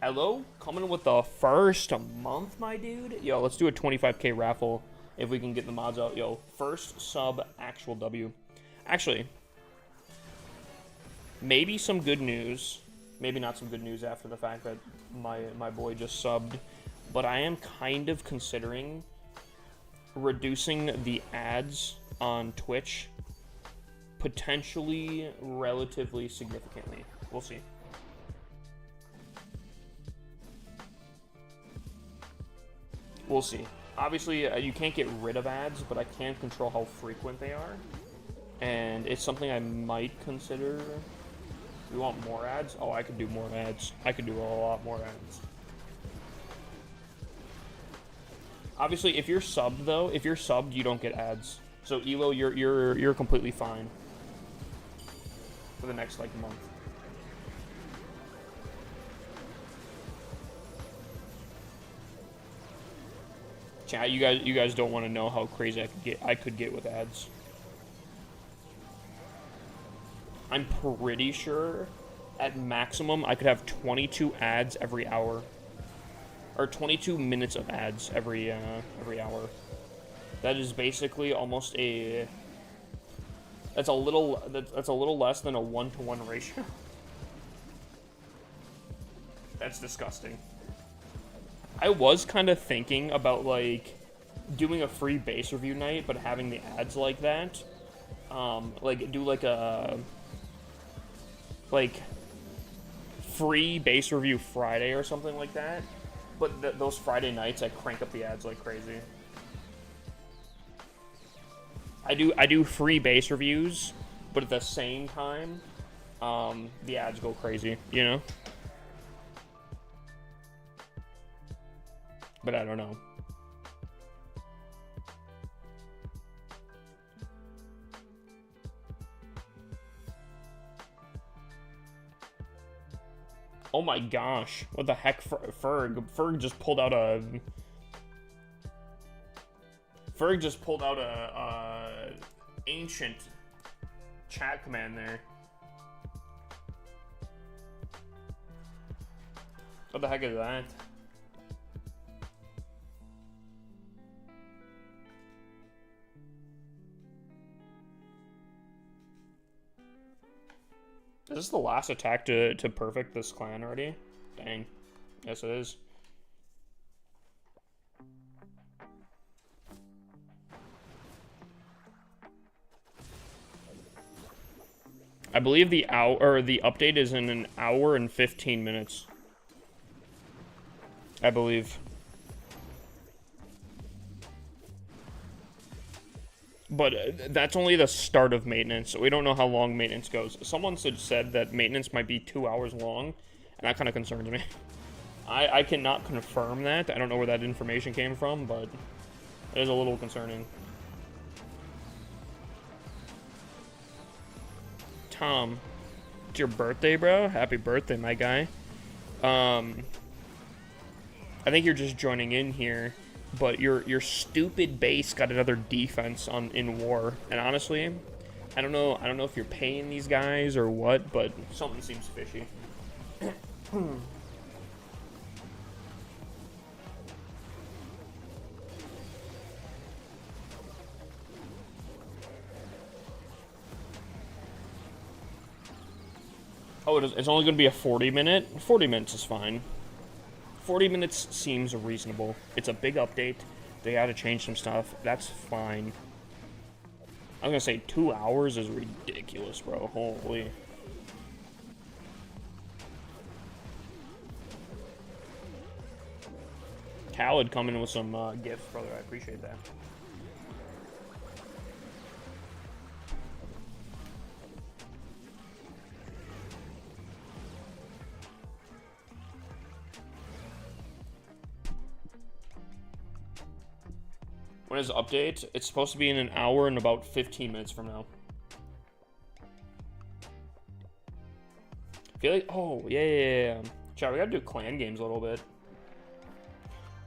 Hello? Coming with the first month, my dude? Yo, let's do a 25k raffle if we can get the mods out. Yo, first sub, actual W. Actually, maybe some good news. Maybe not some good news after the fact that my boy just subbed. But I am kind of considering reducing the ads on Twitch potentially relatively significantly. We'll see. We'll see. Obviously, you can't get rid of ads, but I can control how frequent they are. And it's something I might consider. You want more ads? Oh, I could do more ads. I could do a lot more ads. Obviously, if you're subbed, though, if you're subbed, you don't get ads. So, Elo, you're completely fine for the next, like, month. Chat, you guys don't want to know how crazy I could get with ads. I'm pretty sure at maximum I could have 22 ads every hour, or 22 minutes of ads every hour. That is basically almost a. That's a little less than a 1-to-1 ratio. That's disgusting. I was kind of thinking about, like, doing a free base review night, but having the ads like that. Like, do, like, a... like, free base review Friday or something like that. But those Friday nights, I crank up the ads like crazy. I do free base reviews, but at the same time, the ads go crazy, you know? But I don't know. Oh my gosh. What the heck, Ferg? Ferg just pulled out a... Ferg just pulled out a ancient chat command there. What the heck is that? Is this the last attack to perfect this clan already? Dang. Yes, it is. I believe the update is in an hour and 15 minutes. I believe. But that's only the start of maintenance, so we don't know how long maintenance goes. Someone said that maintenance might be 2 hours long, and that kind of concerns me. I cannot confirm that. I don't know where that information came from, but it is a little concerning. Tom, it's your birthday, bro. Happy birthday, my guy. I think you're just joining in here, but your stupid base got another defense in war. And honestly, I don't know if you're paying these guys or what, but something seems fishy. Oh, it's only going to be a 40-minute? 40 minutes is fine. 40 minutes seems reasonable. It's a big update. They got to change some stuff. That's fine. I was going to say 2 hours is ridiculous, bro. Holy. Khaled coming with some gifts, brother. I appreciate that. When is the update? It's supposed to be in an hour and about 15 minutes from now. I feel like, oh, yeah. Chat, we gotta do clan games a little bit.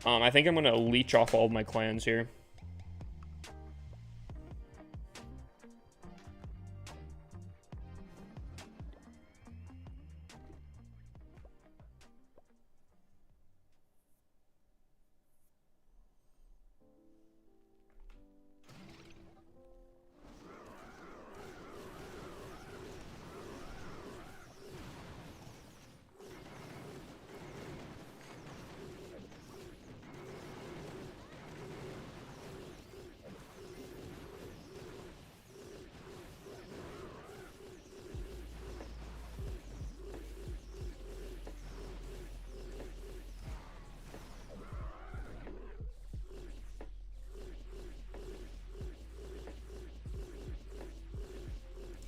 I think I'm gonna leech off all of my clans here.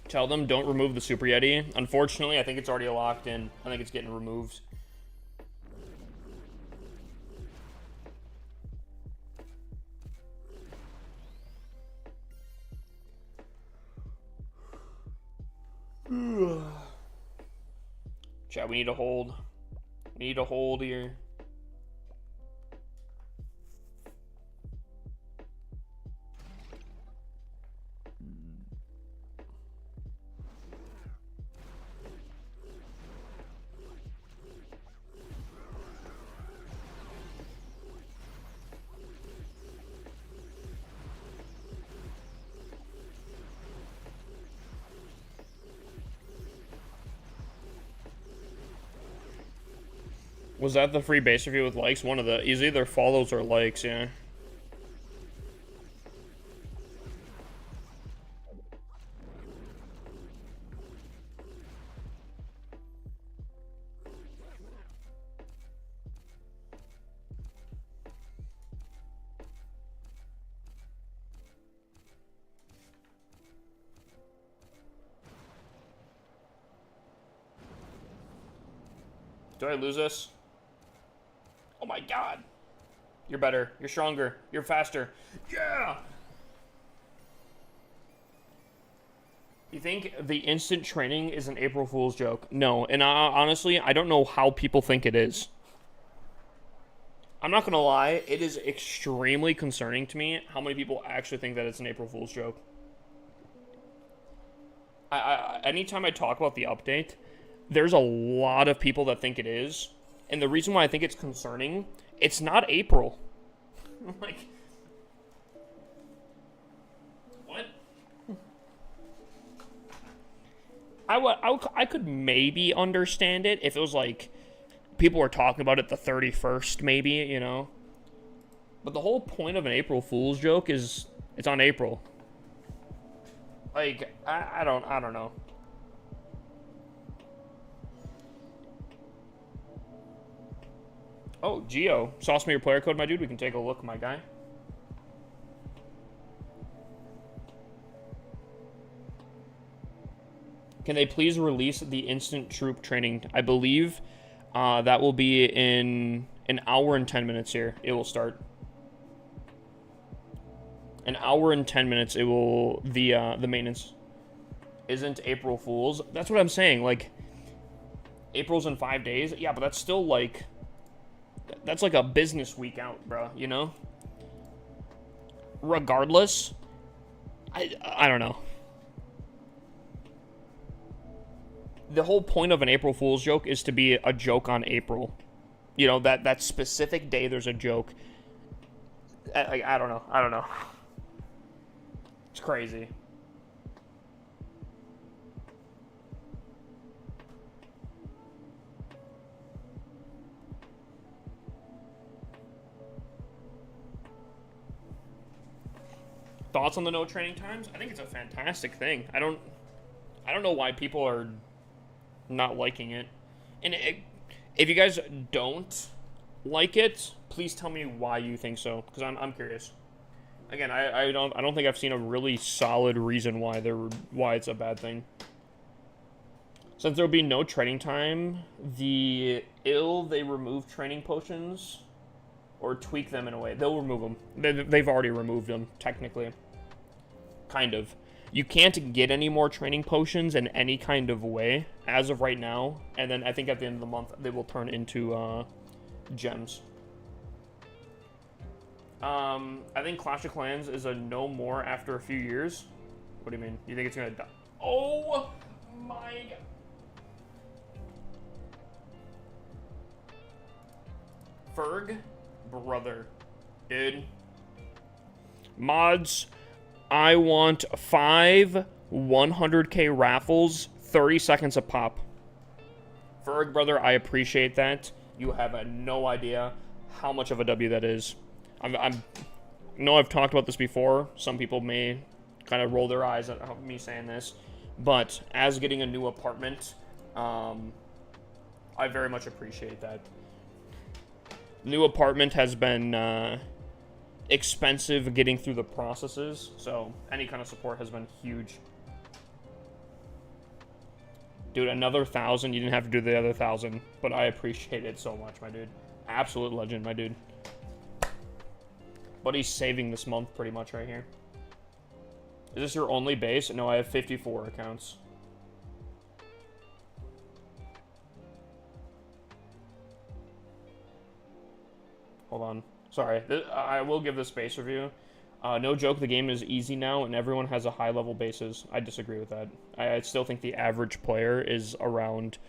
Tell them don't remove the Super Yeti. Unfortunately, I think it's already locked in. I think it's getting removed. Chat, we need to hold. We need to hold here. Was that the free base review with likes? One of the, is either follows or likes, yeah. Do I lose this? Oh my god. You're better. You're stronger. You're faster. Yeah! You think the instant training is an April Fool's joke? No. And honestly, I don't know how people think it is. I'm not gonna lie. It is extremely concerning to me how many people actually think that it's an April Fool's joke. Anytime I talk about the update, there's a lot of people that think it is. And the reason why I think it's concerning, it's not April. Like, what? I could maybe understand it if it was like people were talking about it the 31st, maybe, you know. But the whole point of an April Fool's joke is it's on April. Like, I don't know. Oh, Geo. Sauce me your player code, my dude. We can take a look, my guy. Can they please release the instant troop training? I believe that will be in an hour and 10 minutes here. It will start. An hour and 10 minutes. It will the maintenance. Isn't April Fool's? That's what I'm saying. Like, April's in 5 days. Yeah, but that's still like, that's like a business week out, bro. You know. Regardless, I don't know. The whole point of an April Fool's joke is to be a joke on April. You know, that specific day there's a joke. I don't know. I don't know. It's crazy. Thoughts on the no training times? I think it's a fantastic thing. I don't know why people are not liking it. And if you guys don't like it, please tell me why you think so, because I'm curious. Again, I don't think I've seen a really solid reason why it's a bad thing. Since there will be no training time, they remove training potions or tweak them in a way. They'll remove them. They've already removed them, technically. Kind of. You can't get any more training potions in any kind of way as of right now. And then I think at the end of the month, they will turn into gems. I think Clash of Clans is a no more after a few years. What do you mean? You think it's gonna die? Oh my god. Ferg, brother, dude. Mods, I want 5 100k raffles, 30 seconds a pop. Ferg, brother, I appreciate that. You have no idea how much of a W that is. I know I've talked about this before. Some people may kind of roll their eyes at me saying this, but as getting a new apartment, I very much appreciate that. New apartment has been expensive getting through the processes, so any kind of support has been huge. Dude, another 1,000. You didn't have to do the other 1,000, but I appreciate it so much, my dude. Absolute legend, my dude. But he's saving this month pretty much right here. Is this your only base? No, I have 54 accounts. Hold on. Sorry. I will give this base review. No joke, the game is easy now, and everyone has a high-level bases. I disagree with that. I still think the average player is around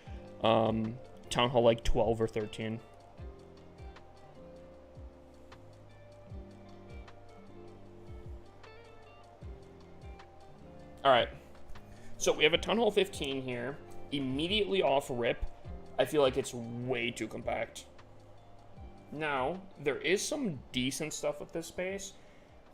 Town Hall like 12 or 13. Alright. So we have a Town Hall 15 here. Immediately off rip, I feel like it's way too compact. Now, there is some decent stuff with this space,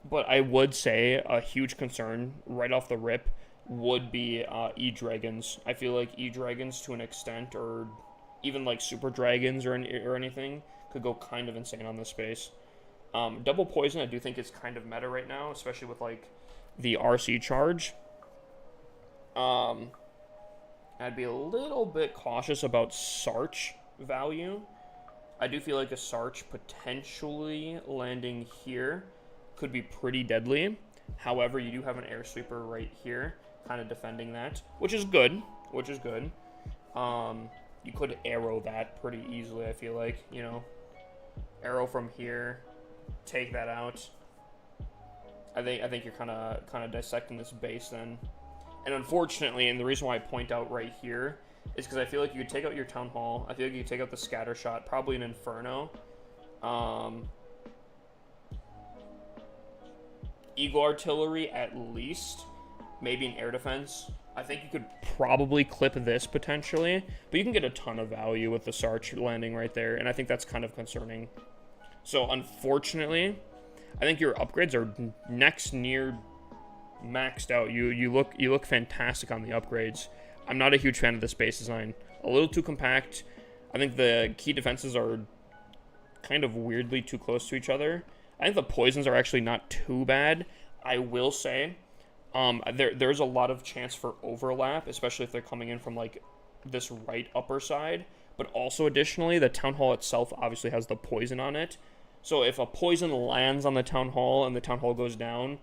but I would say a huge concern right off the rip would be E-Dragons. I feel like E-Dragons to an extent, or even like Super Dragons or anything, could go kind of insane on this space. Double Poison I do think is kind of meta right now, especially with like the RC charge. I'd be a little bit cautious about Sarch value. I do feel like a Sarch potentially landing here could be pretty deadly. However, you do have an Air Sweeper right here, kind of defending that, which is good. You could arrow that pretty easily, I feel like, you know. Arrow from here, take that out. I think you're kind of dissecting this base then. And unfortunately, and the reason why I point out right here is because I feel like you could take out your Town Hall. I feel like you could take out the Scatter Shot, probably an Inferno. Eagle Artillery at least. Maybe an Air Defense. I think you could probably clip this potentially. But you can get a ton of value with the Sarch landing right there. And I think that's kind of concerning. So unfortunately, I think your upgrades are next near maxed out. You look fantastic on the upgrades. I'm not a huge fan of the space design. A little too compact. I think the key defenses are kind of weirdly too close to each other. I think the poisons are actually not too bad. I will say, There's a lot of chance for overlap, especially if they're coming in from like this right upper side. But also additionally, the town hall itself obviously has the poison on it. So if a poison lands on the town hall and the town hall goes down,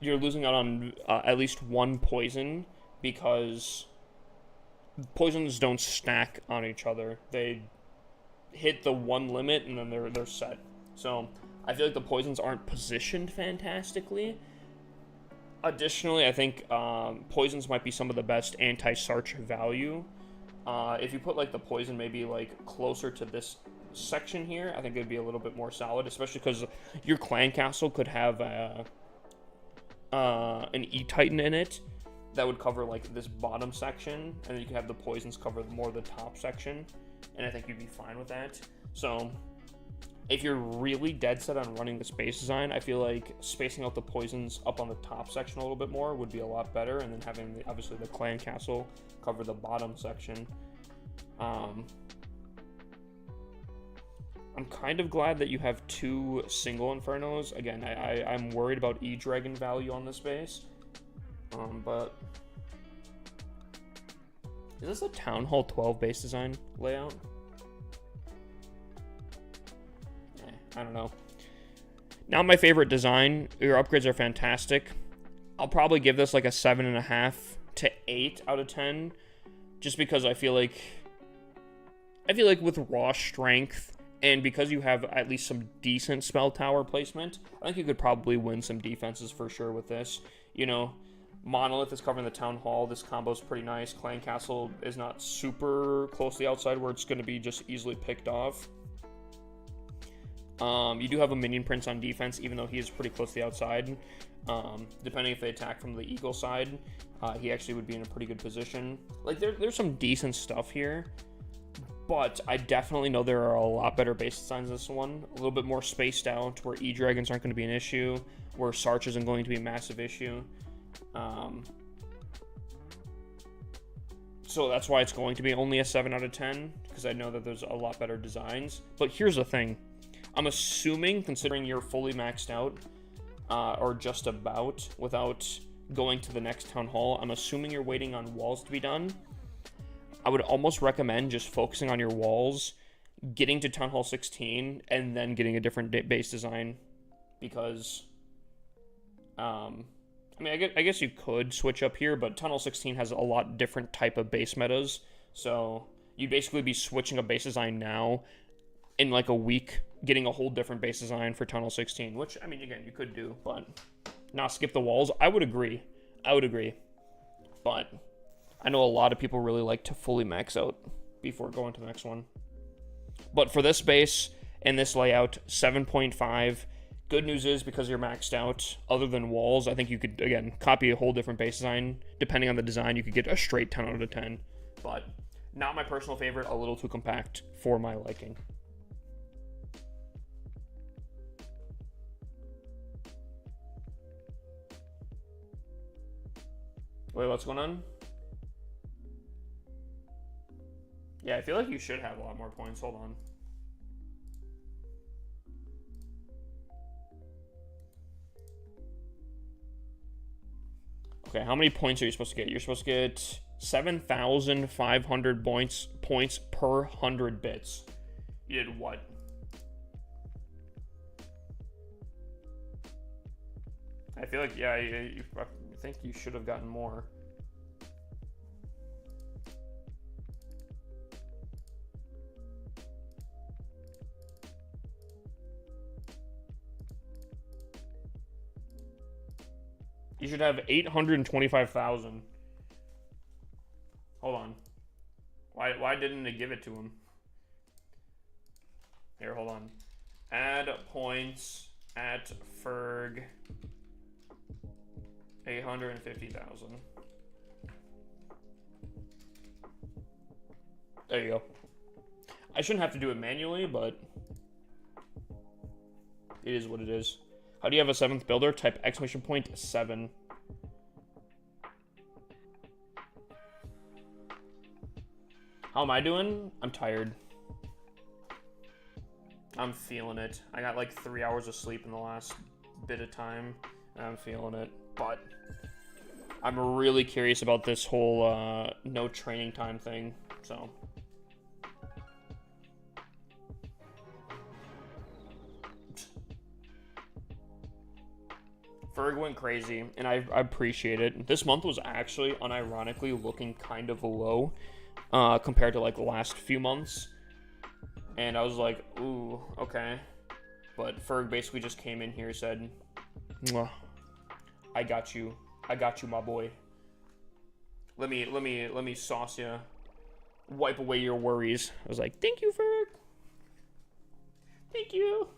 you're losing out on at least one poison because poisons don't stack on each other. They hit the one limit and then they're set. So I feel like the poisons aren't positioned fantastically. Additionally, I think poisons might be some of the best anti-Sarch value. If you put like the poison maybe like closer to this section here, I think it'd be a little bit more solid, especially because your clan castle could have an E-Titan in it that would cover like this bottom section, and then you could have the poisons cover more of the top section, and I think you'd be fine with that. So if you're really dead set on running the space design, I feel like spacing out the poisons up on the top section a little bit more would be a lot better, and then having obviously the clan castle cover the bottom section. I'm kind of glad that you have two single Infernos. Again, I'm worried about E-Dragon value on this base. But is this a Town Hall 12 base design layout? I don't know. Not my favorite design. Your upgrades are fantastic. I'll probably give this like a 7.5 to 8 out of 10, just because I feel like with raw strength and because you have at least some decent spell tower placement, I think you could probably win some defenses for sure with this. You know, Monolith is covering the Town Hall. This combo is pretty nice. Clan Castle is not super close to the outside where it's going to be just easily picked off. You do have a Minion Prince on defense, even though he is pretty close to the outside. Depending if they attack from the Eagle side, he actually would be in a pretty good position. Like, there's some decent stuff here, but I definitely know there are a lot better base designs than this one. A little bit more spaced out, where E-Dragons aren't going to be an issue, where Sarch isn't going to be a massive issue. So that's why it's going to be only a 7 out of 10, because I know that there's a lot better designs. But here's the thing. I'm assuming, considering you're fully maxed out, or just about, without going to the next Town Hall, I'm assuming you're waiting on walls to be done. I would almost recommend just focusing on your walls, getting to Town Hall 16, and then getting a different base design, because, I mean, I guess you could switch up here, but Town Hall 16 has a lot different type of base metas, so you'd basically be switching a base design now, in like a week, getting a whole different base design for Tunnel 16, which, I mean, again, you could do, but not skip the walls. I would agree, but I know a lot of people really like to fully max out before going to the next one. But for this base and this layout, 7.5. Good news is, because you're maxed out, other than walls, I think you could, again, copy a whole different base design. Depending on the design, you could get a straight 10 out of 10, but not my personal favorite, a little too compact for my liking. Wait, what's going on? Yeah, I feel like you should have a lot more points. Hold on. Okay, how many points are you supposed to get? You're supposed to get 7,500 points per 100 bits. You did what? I feel like, yeah, I think you should have gotten more. You should have 825,000. Hold on. Why didn't it give it to him? Here, hold on. Add points at Ferg. 850,000. There you go. I shouldn't have to do it manually, but it is what it is. How do you have a 7th builder? Type !7. How am I doing? I'm tired. I'm feeling it. I got like 3 hours of sleep in the last bit of time. I'm feeling it. But I'm really curious about this whole no training time thing. So. Ferg went crazy, and I appreciate it. This month was actually, unironically, looking kind of low compared to like the last few months. And I was like, ooh, okay. But Ferg basically just came in here and said, "Mwah, I got you, my boy. Let me sauce you, wipe away your worries." I was like, thank you, Ferg. Thank you.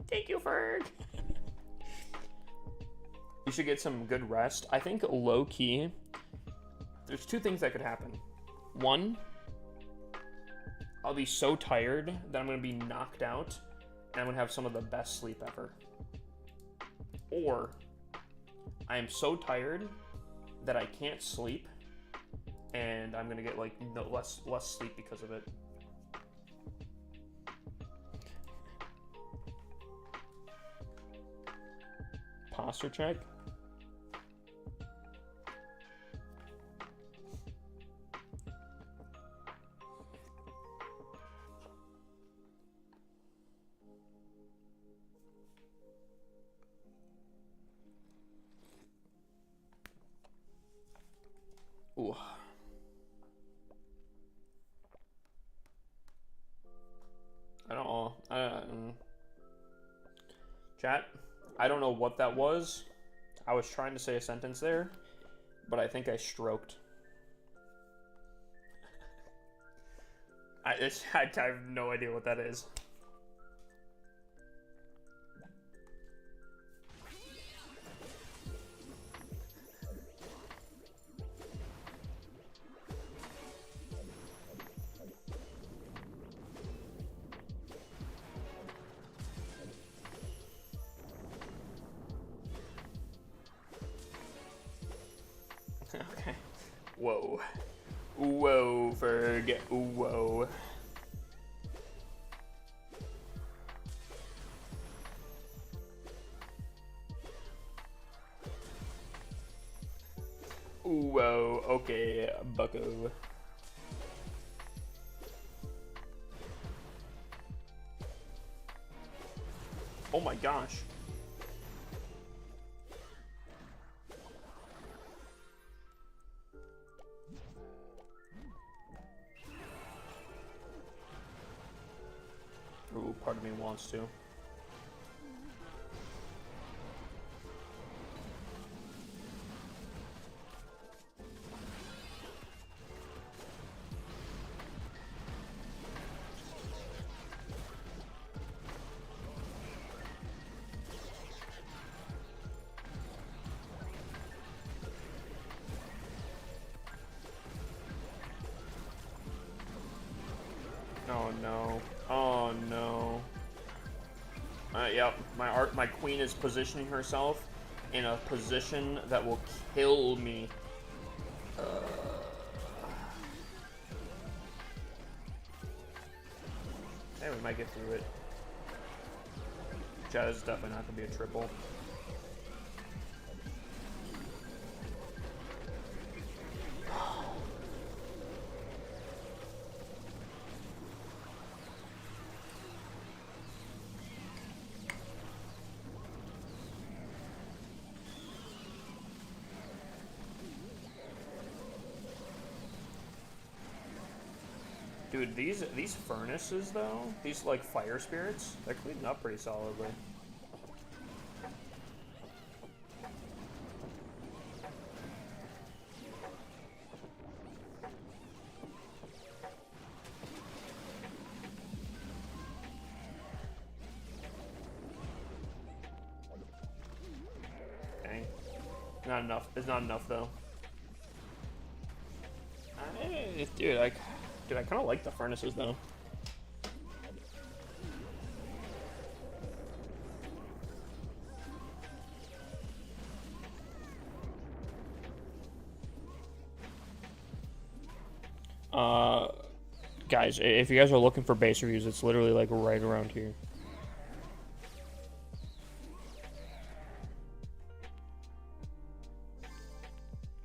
Thank you, Ferg. You should get some good rest. I think low-key, there's two things that could happen. One, I'll be so tired that I'm going to be knocked out, and I'm going to have some of the best sleep ever. Or, I am so tired that I can't sleep, and I'm going to get, like, less sleep because of it. Posture check. Ooh. I don't know. Chat, I don't know what that was. I was trying to say a sentence there, but I think I stroked. I have no idea what that is. Okay. Whoa. Whoa, Ferg. Whoa. Whoa. Okay, bucko. Oh my gosh. Ooh, part of me wants to. Oh no. Oh no. Yep, my queen is positioning herself in a position that will kill me. Hey, we might get through it. Chat is definitely not gonna be a triple. Dude, these furnaces though, these like fire spirits, they're cleaning up pretty solidly. Dang. Not enough. It's not enough though. Dude, I kind of like the furnaces though. Guys, if you guys are looking for base reviews, it's literally like right around here.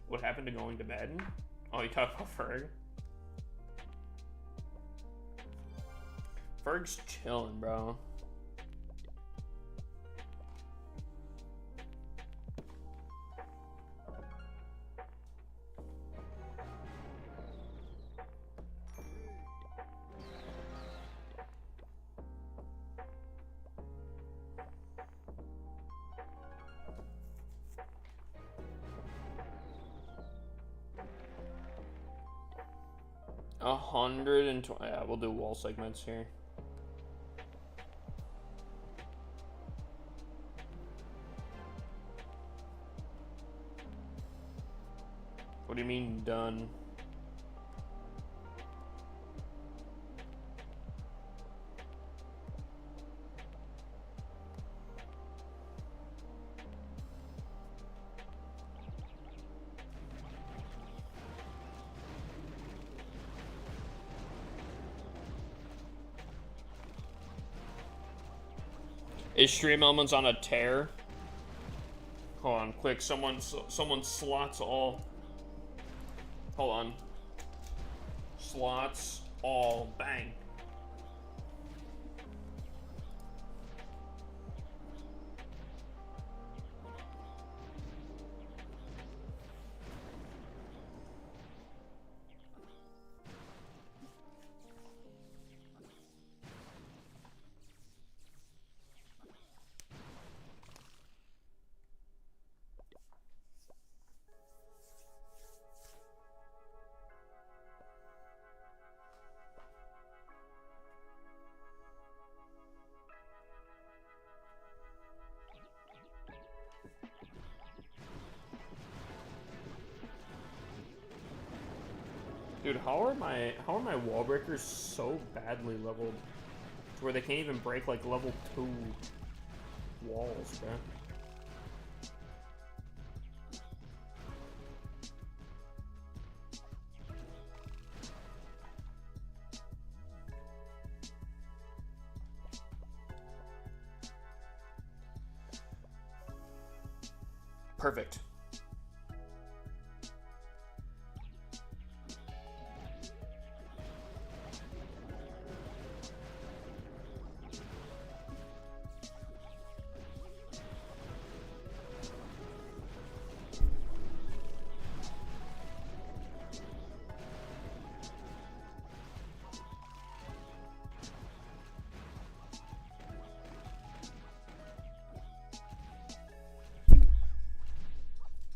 What happened to going to bed? Oh, you talked about Ferg? Ferg's chilling, bro. $120. Yeah, we'll do wall segments here. What do you mean done? Is Stream Elements on a tear? Hold on, quick. Someone slots all. Hold on. Slots all. Bang. Dude, how are my wall breakers so badly leveled to where they can't even break like level 2 walls, bro? Perfect.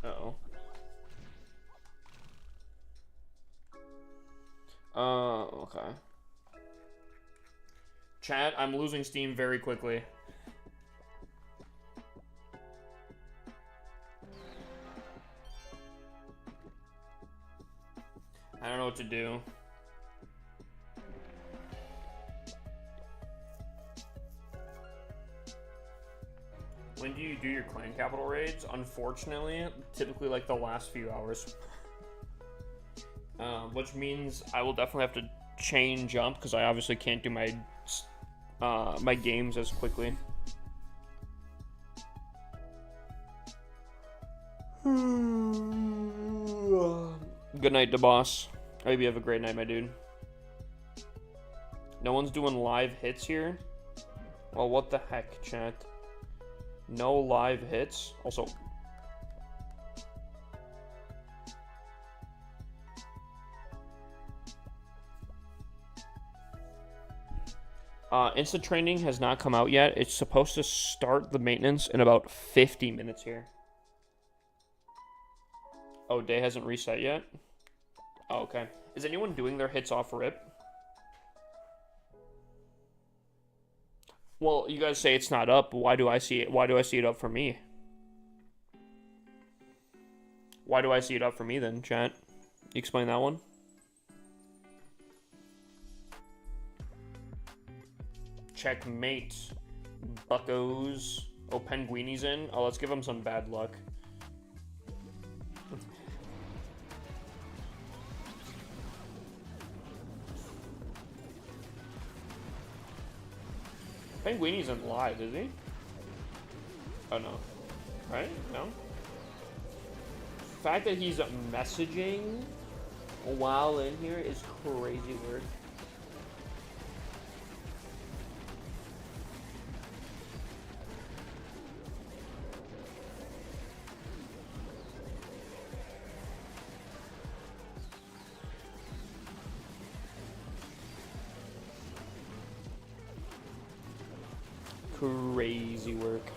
Uh-oh. Okay. Chat, I'm losing steam very quickly. I don't know what to do. When do you do your clan capital raids? Unfortunately, typically like the last few hours. Which means I will definitely have to chain jump because I obviously can't do my my games as quickly. Good night, the boss. I hope you have a great night, my dude. No one's doing live hits here? Well, what the heck, chat? No live hits? Also... Instant training has not come out yet. It's supposed to start the maintenance in about 50 minutes here. Oh, day hasn't reset yet? Oh, okay. Is anyone doing their hits off rip? Well, you guys say it's not up. Why do I see it? Why do I see it up for me? Why do I see it up for me then, chat? You explain that one? Checkmate. Buckos. Oh, Penguini's in. Oh, let's give him some bad luck. Penguini isn't live, is he? Oh no. Right? No? The fact that he's messaging while in here is crazy weird. Crazy work.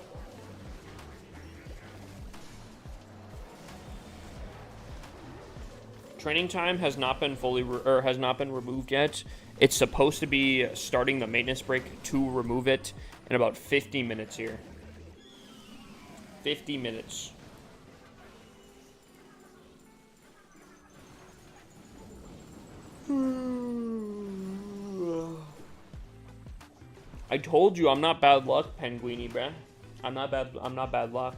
Training time has not been removed yet. It's supposed to be starting the maintenance break to remove it in about 50 minutes here. 50 minutes. I told you I'm not bad luck, Penguini, bruh. I'm not bad luck.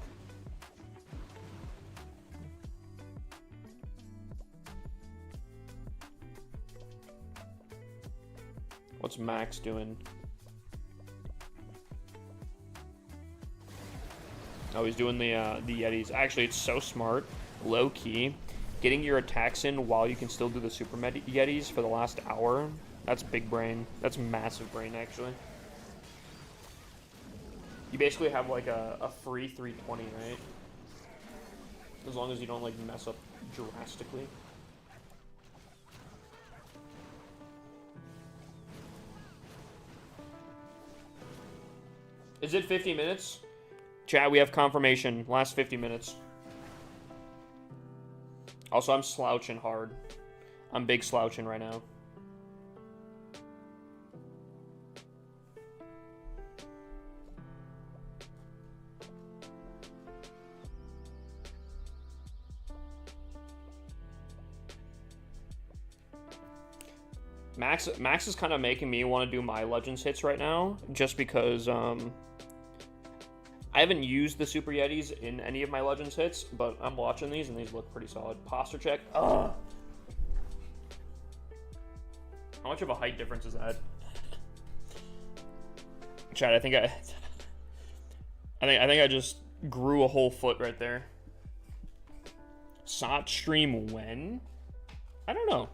What's Max doing? Oh, he's doing the Yetis. Actually, it's so smart. Low key. Getting your attacks in while you can still do the Super Yetis for the last hour. That's big brain. That's massive brain, actually. You basically have like a free 320, right? As long as you don't like mess up drastically. Is it 50 minutes? Chat, we have confirmation. Last 50 minutes. Also, I'm slouching hard. I'm big slouching right now. Max is kind of making me want to do my Legends hits right now, just because I haven't used the Super Yetis in any of my Legends hits, but I'm watching these and these look pretty solid. Posture check. Ugh. How much of a height difference is that? Chad, I think I just grew a whole foot right there. Sot stream when? I don't know.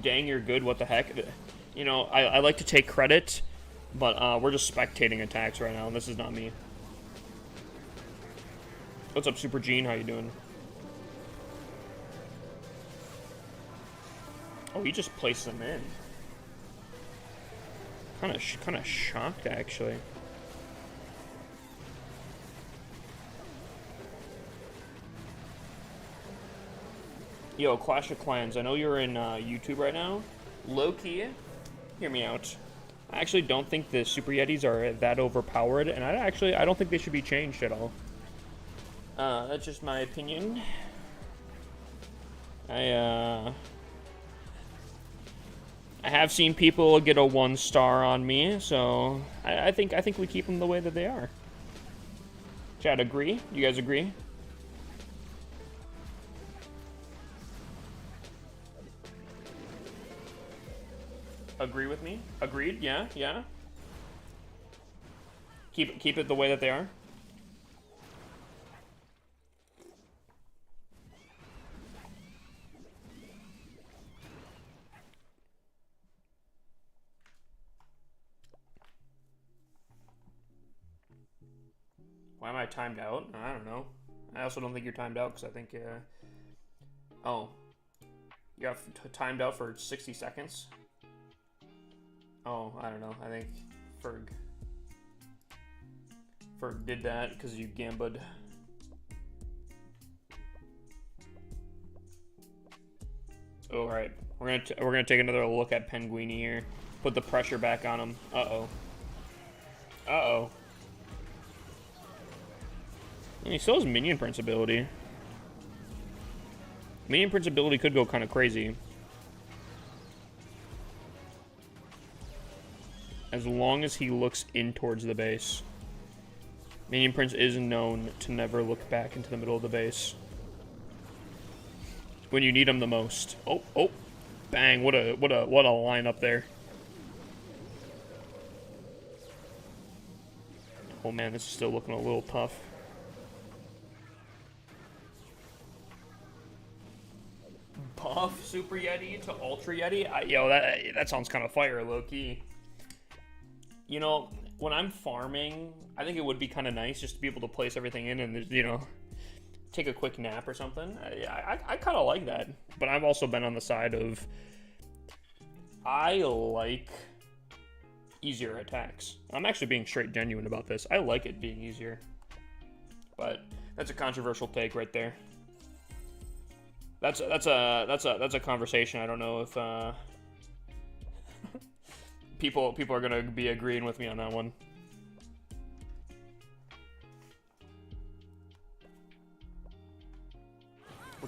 Dang, you're good. What the heck? You know, I like to take credit, but we're just spectating attacks right now. This is not me. What's up, Super Gene? How you doing? Oh, he just placed them in. Kind of shocked, actually. Yo, Clash of Clans, I know you're in YouTube right now. Low-key, hear me out. I actually don't think the Super Yetis are that overpowered, and I don't think they should be changed at all. That's just my opinion. I have seen people get a 1-star on me, so I think we keep them the way that they are. Chad, agree? You guys agree? Agree with me? Agreed? Yeah, yeah. Keep it the way that they are. Why am I timed out? I don't know. I also don't think you're timed out because I think oh, you got timed out for 60 seconds. Oh, I don't know. I think Ferg did that because you gambad. Oh, all right. We're gonna take another look at Penguini here. Put the pressure back on him. Uh-oh. Uh-oh. And he still has Minion Prince ability. Minion Prince ability could go kind of crazy. As long as he looks in towards the base. Minion Prince is known to never look back into the middle of the base. when you need them the most. Oh, oh, bang! What a lineup there. Oh man, this is still looking a little tough. Buff Super Yeti to Ultra Yeti? Yo, that sounds kind of fire, low-key. You know, when I'm farming, I think it would be kind of nice just to be able to place everything in and, you know, take a quick nap or something. I kind of like that. But I've also been on the side of, I like easier attacks. I'm actually being straight genuine about this. I like it being easier. But that's a controversial take right there. That's a conversation. I don't know if people are gonna be agreeing with me on that one.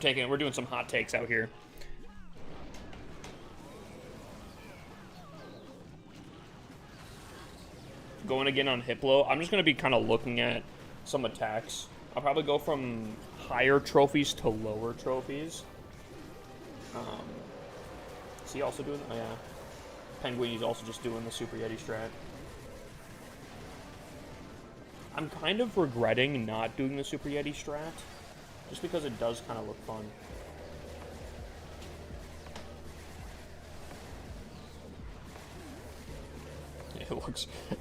We're doing some hot takes out here. Going again on Hiplo. I'm just gonna be kind of looking at some attacks. I'll probably go from higher trophies to lower trophies. Is he also doing? Oh yeah, Penguini's also just doing the Super Yeti strat. I'm kind of regretting not doing the Super Yeti strat, just because it does kind of look fun.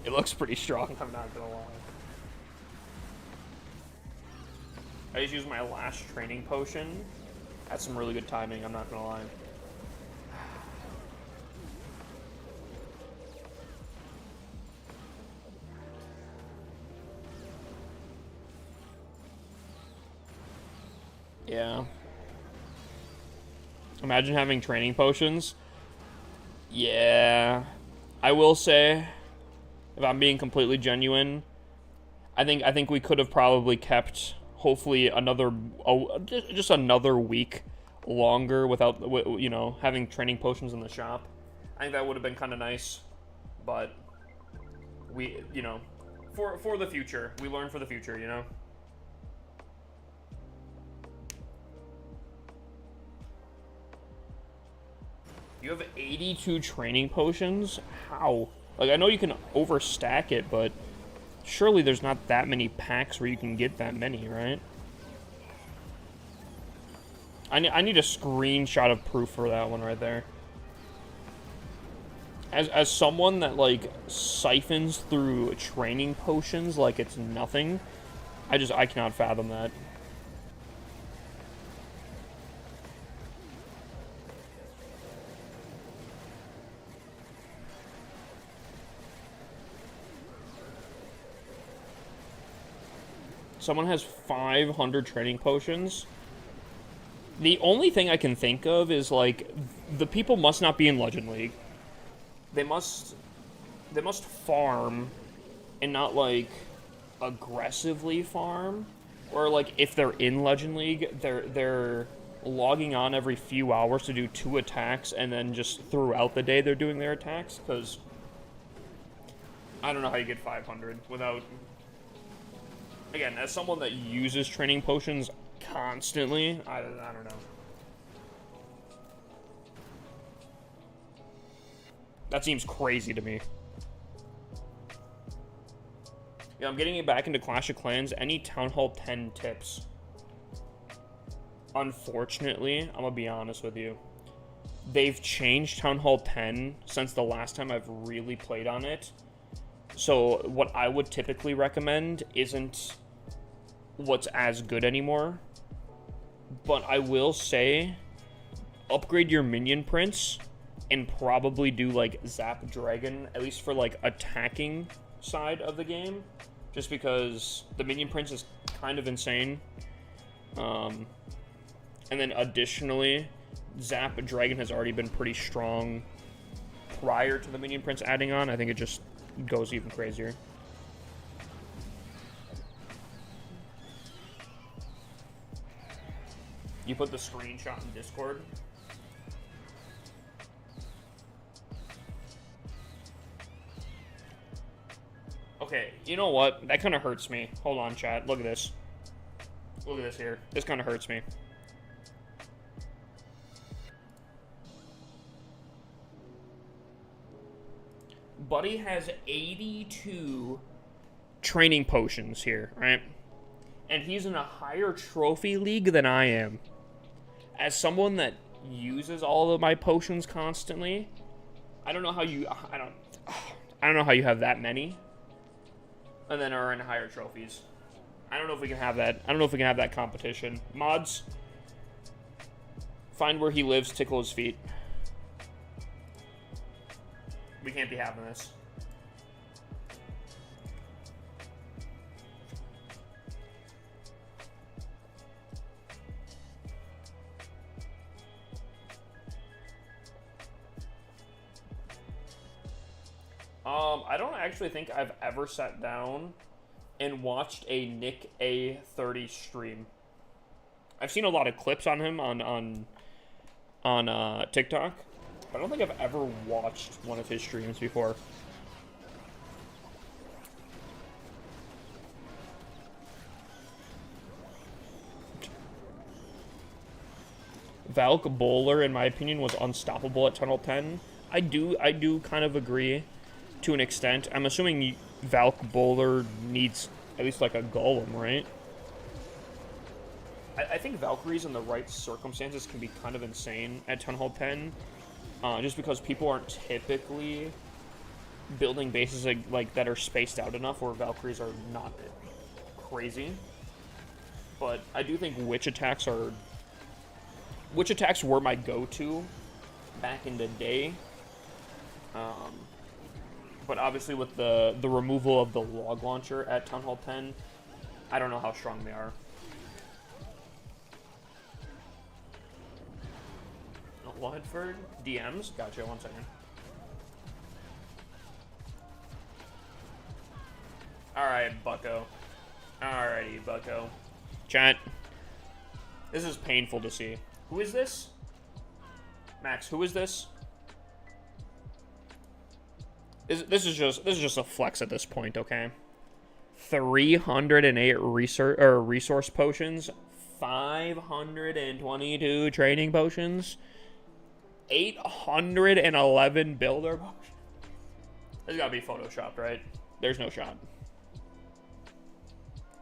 It looks pretty strong. I'm not gonna lie. I just used my last training potion. Had some really good timing, I'm not gonna lie. Yeah. Imagine having training potions. Yeah. I will say, if I'm being completely genuine, I think we could have probably kept hopefully another just another week longer without, you know, having training potions in the shop. I think that would have been kind of nice, but we, you know, for the future, we learn for the future, you know. You have 82 training potions? How? Like, I know you can overstack it, but surely there's not that many packs where you can get that many, right? I need a screenshot of proof for that one right there. As someone that, like, siphons through training potions like it's nothing, I cannot fathom that. Someone has 500 training potions. The only thing I can think of is, like, the people must not be in Legend League. They must farm and not, like, aggressively farm. Or, like, if they're in Legend League, they're logging on every few hours to do 2 attacks, and then just throughout the day they're doing their attacks, because I don't know how you get 500 without... Again, as someone that uses training potions constantly, I don't know. That seems crazy to me. Yeah, I'm getting it back into Clash of Clans. Any Town Hall 10 tips? Unfortunately, I'm gonna be honest with you. They've changed Town Hall 10 since the last time I've really played on it. So what I would typically recommend isn't what's as good anymore. But I will say, upgrade your minion prince and probably do like Zap Dragon, at least for like attacking side of the game. Just because the minion prince is kind of insane. And then additionally, Zap Dragon has already been pretty strong prior to the minion prince adding on. I think it just goes even crazier. You put the screenshot in Discord. Okay, you know what? That kind of hurts me. Hold on, chat. Look at this. Look at this here. This kind of hurts me. Buddy has 82 training potions here, right? And he's in a higher trophy league than I am. As someone that uses all of my potions constantly, I don't know how you I don't know how you have that many and then are in higher trophies. I don't know if we can have that. I don't know if we can have that competition. Mods, find where he lives, tickle his feet. We can't be having this. I don't actually think I've ever sat down and watched a Nick A30 stream. I've seen a lot of clips on him on TikTok, but I don't think I've ever watched one of his streams before. Valk Bowler, in my opinion, was unstoppable at Tunnel 10. I do kind of agree to an extent. I'm assuming Valk Bowler needs at least like a golem, right? I think Valkyries in the right circumstances can be kind of insane at Tunnel 10, just because people aren't typically building bases like that are spaced out enough where Valkyries are not crazy. But I do think witch attacks were my go-to back in the day. But obviously with the removal of the log launcher at Town Hall 10, I don't know how strong they are. Ludford DMs? Gotcha, 1 second. Alright, bucko. Alrighty, bucko. Chat. This is painful to see. Who is this? Max, who is this? This is just a flex at this point, okay? 308 resource potions, 522 training potions, 811 builder potions. This gotta be photoshopped, right? There's no shot.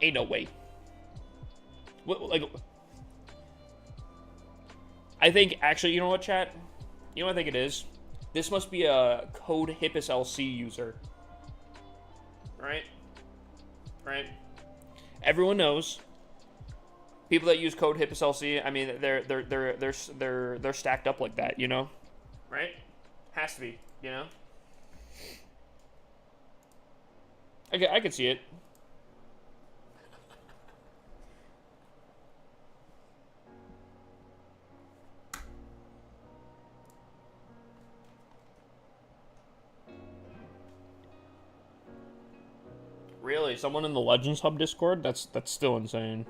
Ain't no way. Like, I think actually, you know what, chat? You know what I think it is? This must be a code Hippus LC user. Right? Right? Everyone knows. People that use code Hippus LC, I mean, they're stacked up like that, you know? Right? Has to be, you know? I could see it. Really? Someone in the Legends Hub Discord? That's still insane.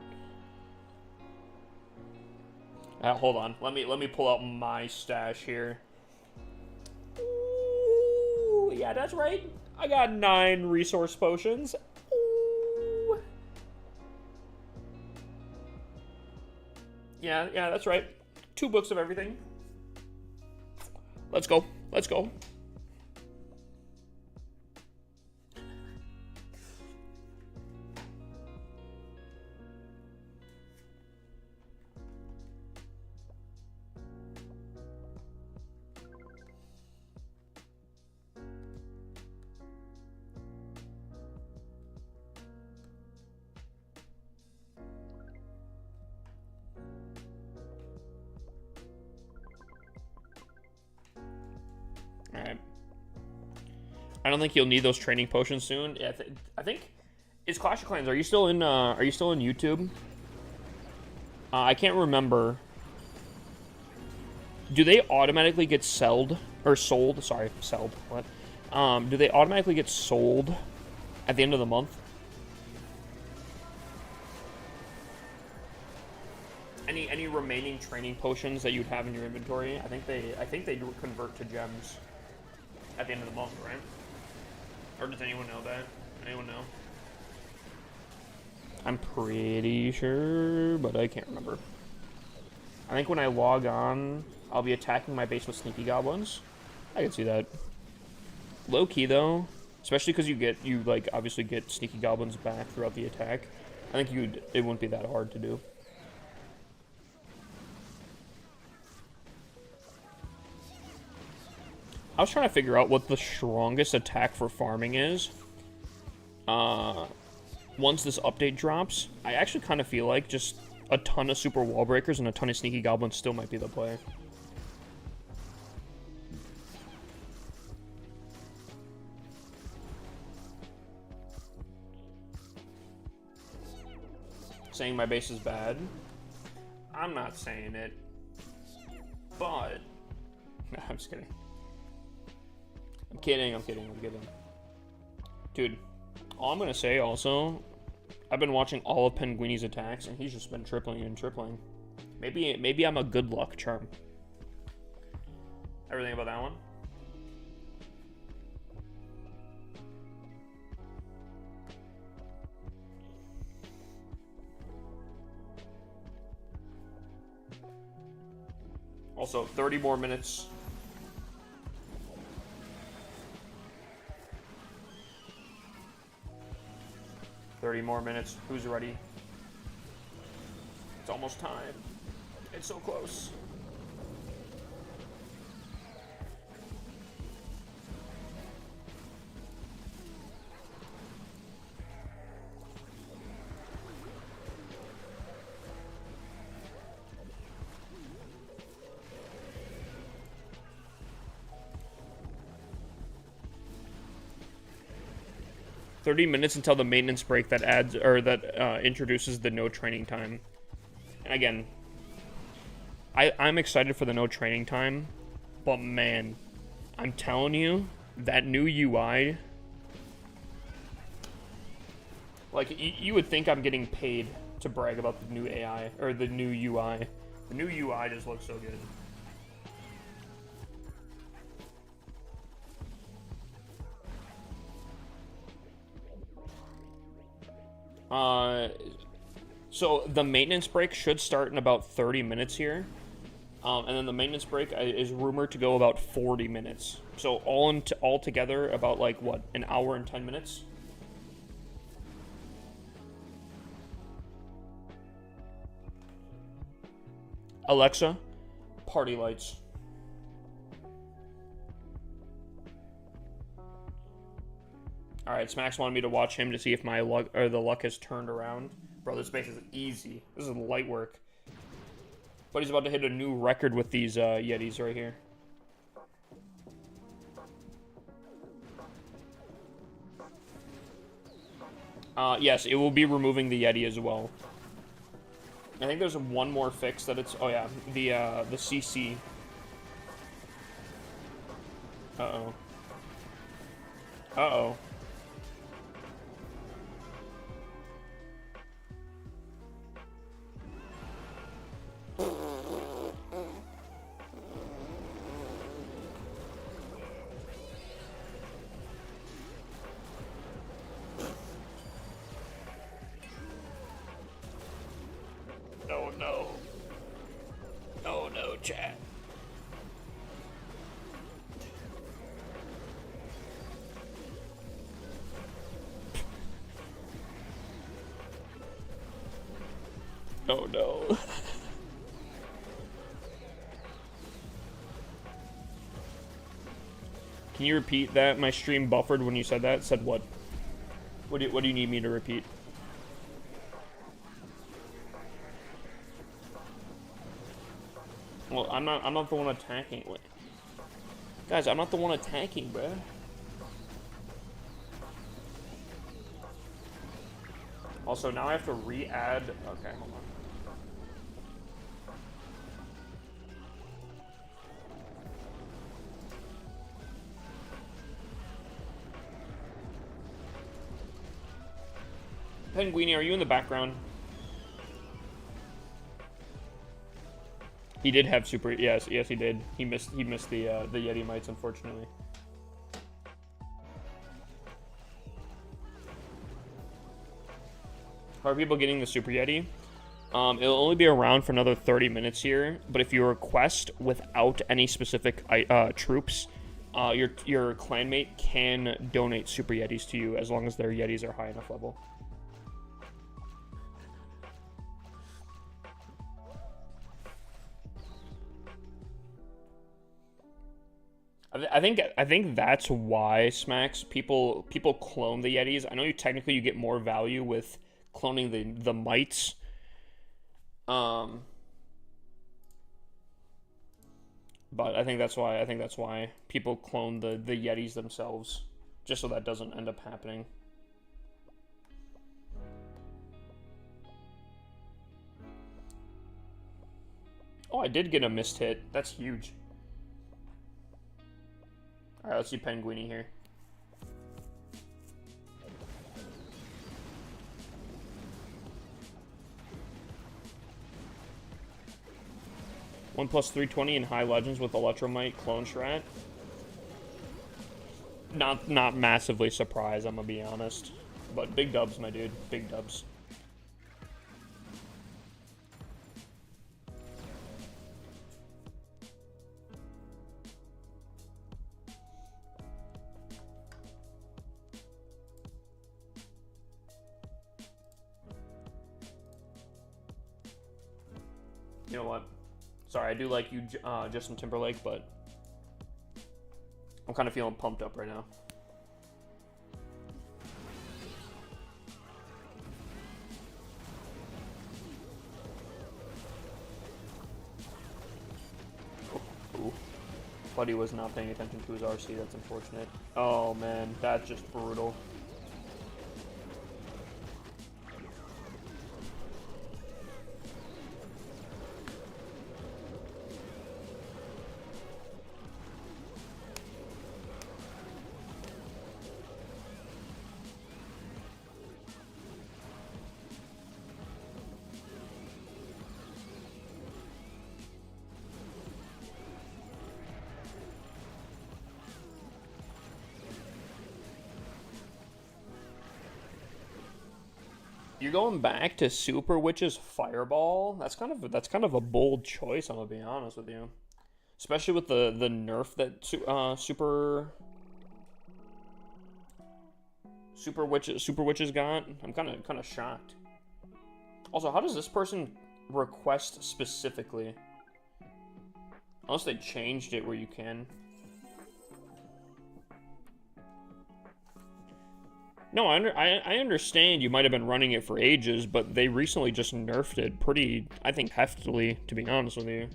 Hold on. Let me pull out my stash here. Ooh, yeah, that's right. I got 9 resource potions. Ooh. Yeah, that's right. 2 books of everything. Let's go. Let's go. Alright. I don't think you'll need those training potions soon. Yeah, I think is Clash of Clans. Are you still in YouTube? I can't remember. Do they automatically get sold? Sorry, sold. What? Do they automatically get sold at the end of the month? Any remaining training potions that you'd have in your inventory? I think they do convert to gems at the end of the month, right? Or does anyone know that? Anyone know? I'm pretty sure, but I can't remember. I think when I log on, I'll be attacking my base with sneaky goblins. I can see that. Low key though, especially because you like obviously get sneaky goblins back throughout the attack. I think it wouldn't be that hard to do. I was trying to figure out what the strongest attack for farming is. Once this update drops, I actually kind of feel like just a ton of super wall breakers and a ton of sneaky goblins still might be the play. Saying my base is bad? I'm not saying it. But... No, I'm just kidding. I'm kidding. Dude, all I'm gonna say also, I've been watching all of Penguini's attacks, and he's just been tripling and tripling. Maybe I'm a good luck charm. Everything about that one? Also, 30 more minutes. Who's ready? It's almost time. It's so close. $30 until the maintenance break that adds or that introduces the no training time. And again, I'm excited for the no training time, but man, I'm telling you, that new UI, like you would think I'm getting paid to brag about the new AI or the new UI. The new UI just looks so good. So the maintenance break should start in about 30 minutes here. And then the maintenance break is rumored to go about 40 minutes. So all together about like what, an hour and 10 minutes? Alexa, party lights. Alright, Smax wanted me to watch him to see if my luck or the luck has turned around. Bro, this base is easy. This is light work. But he's about to hit a new record with these Yetis right here. Yes, it will be removing the Yeti as well. I think there's one more fix that it's... Oh, yeah. The CC. Uh-oh. Uh-oh. Oh no. Oh no, chat. Oh no. Can you repeat that? My stream buffered when you said that. Said what? What do you need me to repeat? Well, I'm not the one attacking. Wait. Guys, I'm not the one attacking, bruh. Also, now I have to re-add... Okay, hold on. Penguini, are you in the background? He did have super... Yes, he did. He missed the Yeti mites, unfortunately. How are people getting the Super Yeti? It'll only be around for another 30 minutes here, but if you request without any specific troops, your clanmate can donate Super Yetis to you as long as their Yetis are high enough level. I think that's why, Smacks, people clone the Yetis. I know you get more value with cloning the mites. But I think that's why people clone the Yetis themselves, just so that doesn't end up happening. Oh, I did get a missed hit. That's huge. Alright, let's see Penguini here. One plus 320 in High Legends with Electromite Clone Strat. Not massively surprised, I'm gonna be honest. But big dubs, my dude. Big dubs. You know what? Sorry, I do like you, Justin Timberlake, but I'm kind of feeling pumped up right now. Ooh. Buddy was not paying attention to his RC. That's unfortunate. Oh man, that's just brutal. You're going back to Super Witch's Fireball? That's kind of a bold choice, I'm gonna be honest with you. Especially with the nerf that Super Witches got. I'm kind of shocked. Also, how does this person request specifically? Unless they changed it where you can. No, I understand you might have been running it for ages, but they recently just nerfed it pretty, I think, heftily, to be honest with you.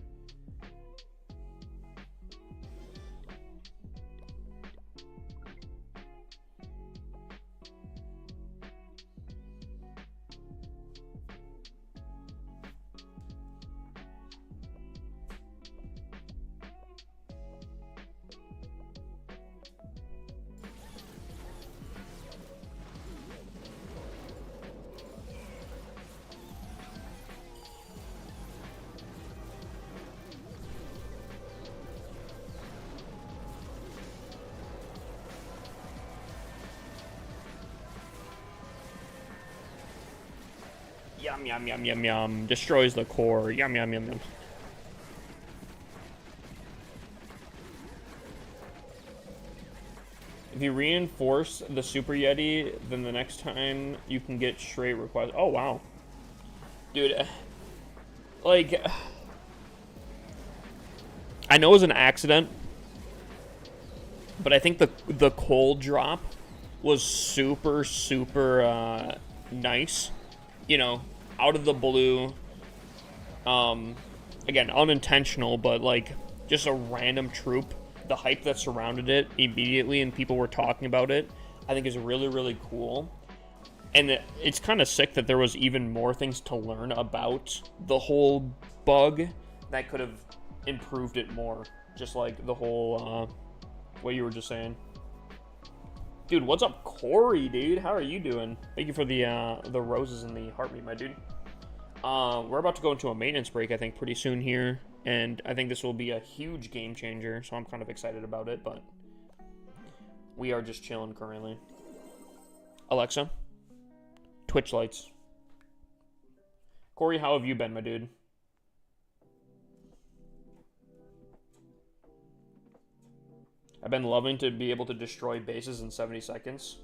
Yum, yum, yum, yum, yum. Destroys the core. Yum, yum, yum, yum. If you reinforce the Super Yeti, then the next time you can get straight requests. Oh, wow. Dude, like, I know it was an accident, but I think the cold drop was super, super nice. You know, out of the blue. Again, unintentional, but like just a random troop. The hype that surrounded it immediately and people were talking about it, I think is really, really cool. And it's kind of sick that there was even more things to learn about the whole bug that could have improved it more. Just like the whole, what you were just saying. Dude, what's up, Corey, dude? How are you doing? Thank you for the roses and the heartbeat, my dude. We're about to go into a maintenance break, I think, pretty soon here. And I think this will be a huge game changer, so I'm kind of excited about it, but we are just chilling currently. Alexa, Twitch lights. Corey, how have you been, my dude? I've been loving to be able to destroy bases in 70 seconds.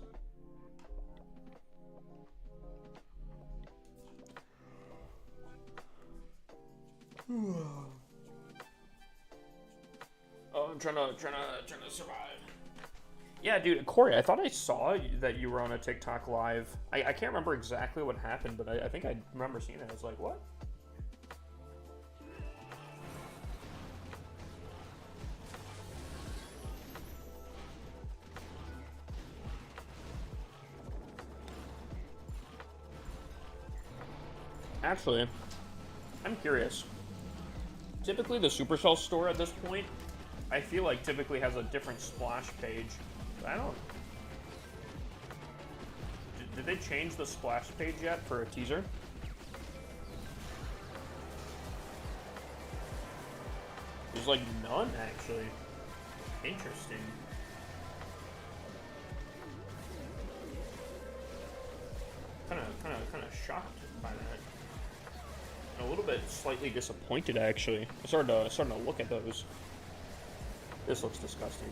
Oh, I'm trying to survive. Yeah, dude, Corey, I thought I saw that you were on a TikTok live. I can't remember exactly what happened, but I think I remember seeing it. I was like, what? Actually, I'm curious. Typically, the Supercell store at this point, I feel like typically has a different splash page. I don't... Did they change the splash page yet for a teaser? There's like none, actually. Interesting. Kind of shocked by that. And a little bit slightly disappointed, actually. I starting to look at those. This looks disgusting.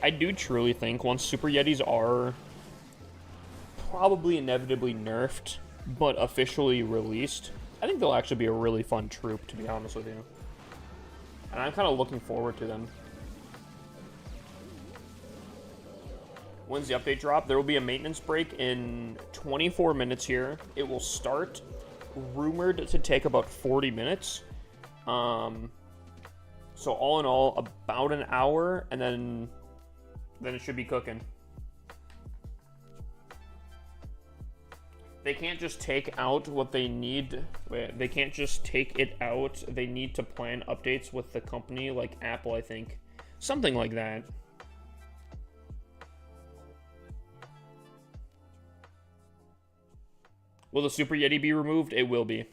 I do truly think once Super Yetis are probably inevitably nerfed, but officially released, I think they'll actually be a really fun troop, to be honest with you. And I'm kind of looking forward to them. When's the update drop? There will be a maintenance break in 24 minutes here. It will start, rumored to take about 40 minutes. So all in all, about an hour, and then it should be cooking. They can't just take out what they need. They can't just take it out. They need to plan updates with the company, like Apple, I think. Something like that. Will the Super Yeti be removed? It will be.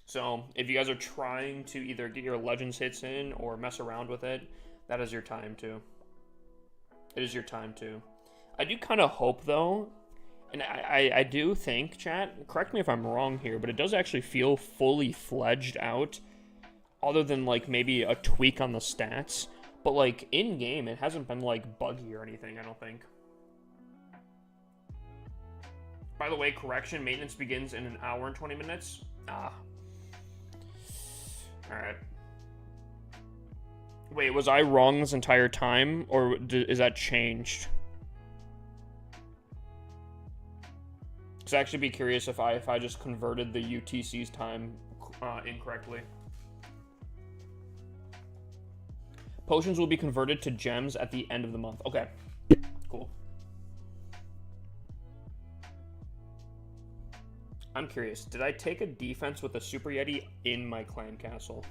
So, if you guys are trying to either get your Legends hits in or mess around with it, that is your time to. It is your time to. I do kind of hope, though, and I do think, chat, correct me if I'm wrong here, but it does actually feel fully fledged out, other than, like, maybe a tweak on the stats. But, like, in-game, it hasn't been, like, buggy or anything, I don't think. By the way, correction, maintenance begins in an hour and 20 minutes. Ah. Alright. Wait, was I wrong this entire time, or is that changed? Because I'd actually be curious if I just converted the UTC's time incorrectly. Potions will be converted to gems at the end of the month. Okay, cool. I'm curious, did I take a defense with a Super Yeti in my clan castle?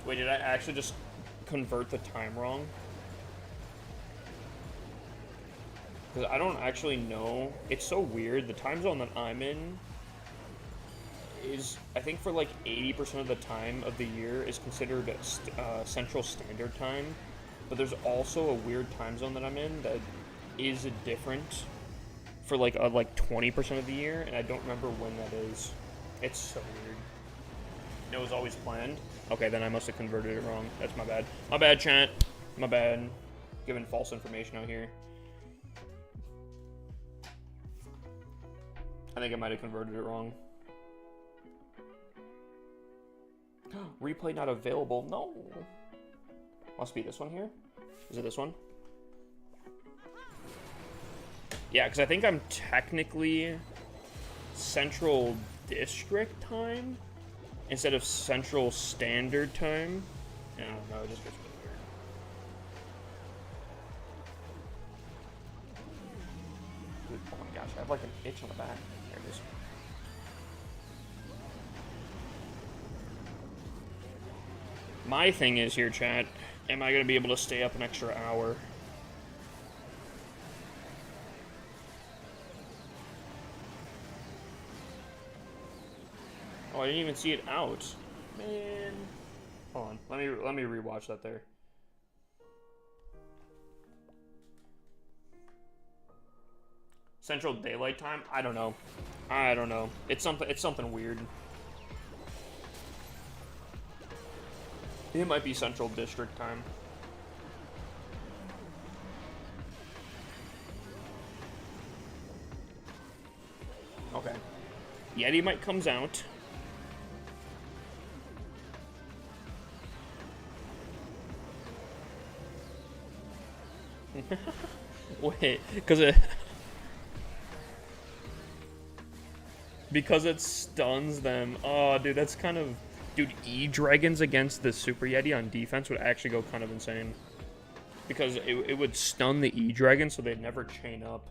Wait, did I actually just convert the time wrong? Because I don't actually know. It's so weird. The time zone that I'm in is, I think for like 80% of the time of the year is considered Central Standard Time. But there's also a weird time zone that I'm in that is different for like 20% of the year, and I don't remember when that is. It's so weird. And it was always planned. Okay, then I must have converted it wrong. That's my bad. My bad, chat. My bad. Giving false information out here. I think I might have converted it wrong. Replay not available. No. Must be this one here. Is it this one? Yeah, because I think I'm technically Central District Time instead of Central Standard Time. I don't know, it just gets really weird. Oh my gosh, I have like an itch on the back. There it is. My thing is here, chat, am I going to be able to stay up an extra hour? Oh, I didn't even see it out. Man. Hold on. Let me rewatch that there. Central Daylight Time? I don't know. I don't know. It's something weird. It might be Central District Time. Okay. Yeti might comes out. Wait, because it stuns them. Oh, dude, that's kind of... Dude, E-Dragons against the Super Yeti on defense would actually go kind of insane. Because it would stun the E-Dragon, so they'd never chain up.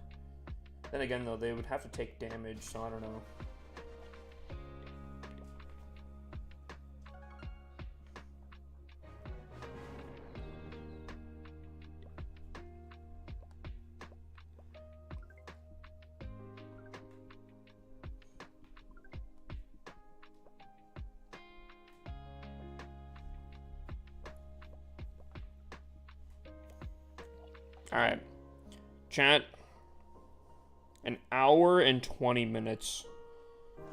Then again, though, they would have to take damage, so I don't know. Alright. Chat. An hour and 20 minutes.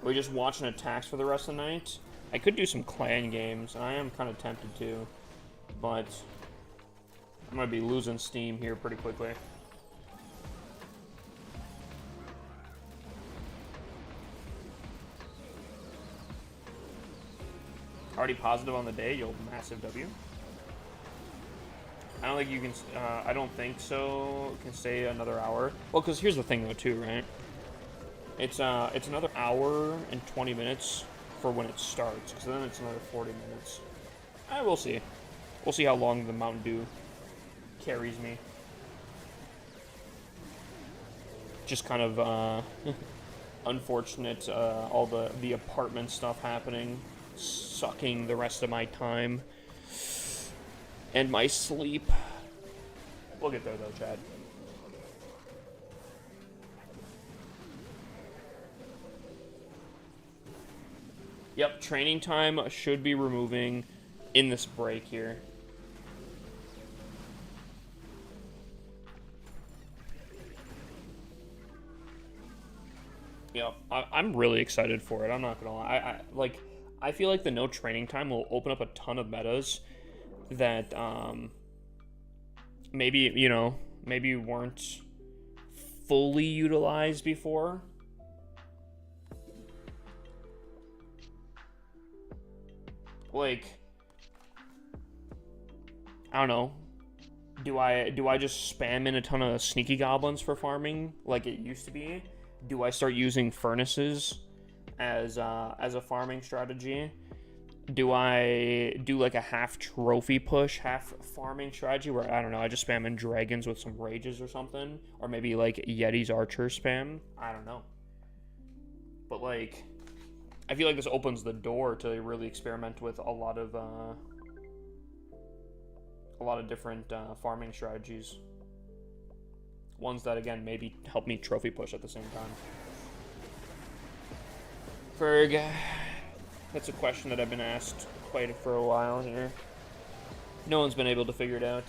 We're just watching attacks for the rest of the night. I could do some clan games, and I am kind of tempted to. But I'm going to be losing steam here pretty quickly. Already positive on the day, you'll massive W. I don't think you can, I don't think so, can stay another hour. Well, because here's the thing, though, too, right? It's another hour and 20 minutes for when it starts, because then it's another 40 minutes. We'll see. We'll see how long the Mountain Dew carries me. Just kind of, unfortunate, all the apartment stuff happening, sucking the rest of my time. And my sleep. We'll get there, though, Chad. Yep, training time should be removing in this break here. Yep, I'm really excited for it. I'm not gonna lie. I feel like the no training time will open up a ton of metas that maybe, you know, maybe weren't fully utilized before. Like, I don't know. Do I just spam in a ton of sneaky goblins for farming like it used to be? Do I start using furnaces as a farming strategy? Do I do like a half trophy push, half farming strategy where, I don't know, I just spam in dragons with some rages or something? Or maybe like Yeti's archer spam? I don't know. But like, I feel like this opens the door to really experiment with a lot of different farming strategies. Ones that, again, maybe help me trophy push at the same time. Ferg. That's a question that I've been asked quite for a while here. No one's been able to figure it out.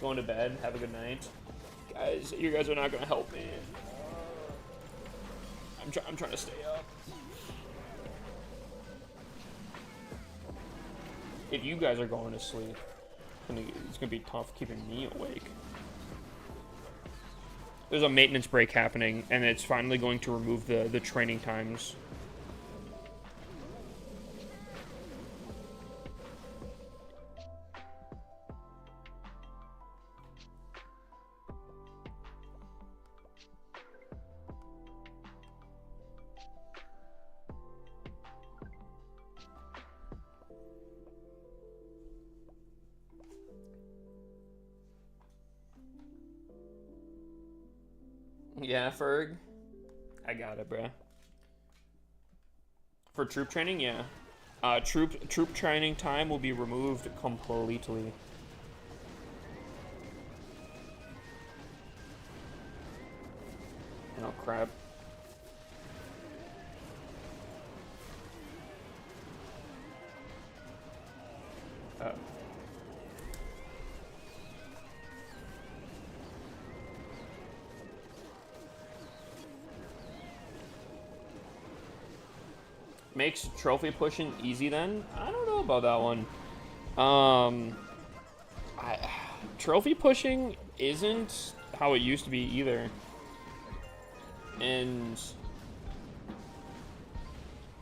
Going to bed. Have a good night. Guys, you guys are not going to help me. I'm trying to stay up. If you guys are going to sleep, it's going to be tough keeping me awake. There's a maintenance break happening, and it's finally going to remove the training times. Yeah, Ferg. I got it, bruh. For troop training, yeah. Troop training time will be removed completely. Oh, crap. Makes trophy pushing easy then? I don't know about that one. Trophy pushing isn't how it used to be either. And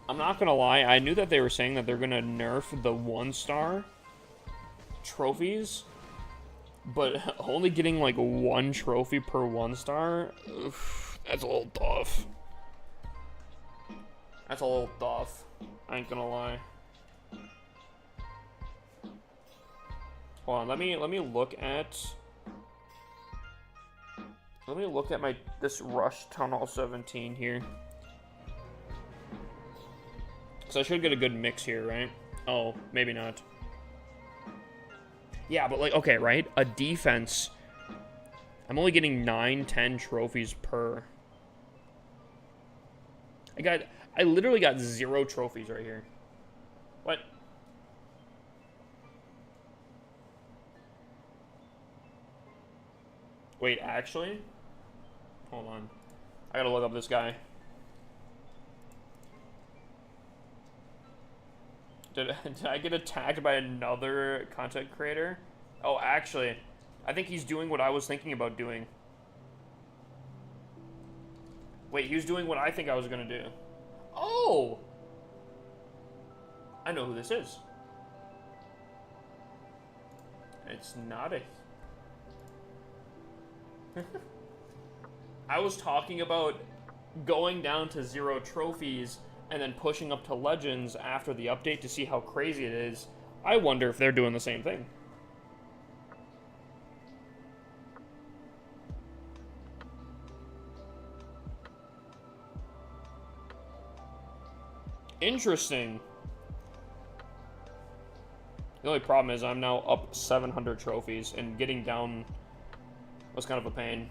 I'm not gonna lie, I knew that they were saying that they're gonna nerf the 1-star trophies, but only getting like 1 trophy per 1-star, that's a little tough. That's a little tough. I ain't gonna lie. Hold on, let me look at this Rush Town Hall 17 here. So I should get a good mix here, right? Oh, maybe not. Yeah, but like, okay, right? A defense. I'm only getting 9, 10 trophies per. I literally got 0 trophies right here. What? Wait, actually? Hold on. I gotta look up this guy. Did I get attacked by another content creator? Oh, actually, I think he's doing what I was thinking about doing. Wait, he was doing what I think I was gonna do. Oh! I know who this is. It's not a... I was talking about going down to 0 trophies and then pushing up to Legends after the update to see how crazy it is. I wonder if they're doing the same thing. Interesting. The only problem is I'm now up 700 trophies, and getting down was kind of a pain.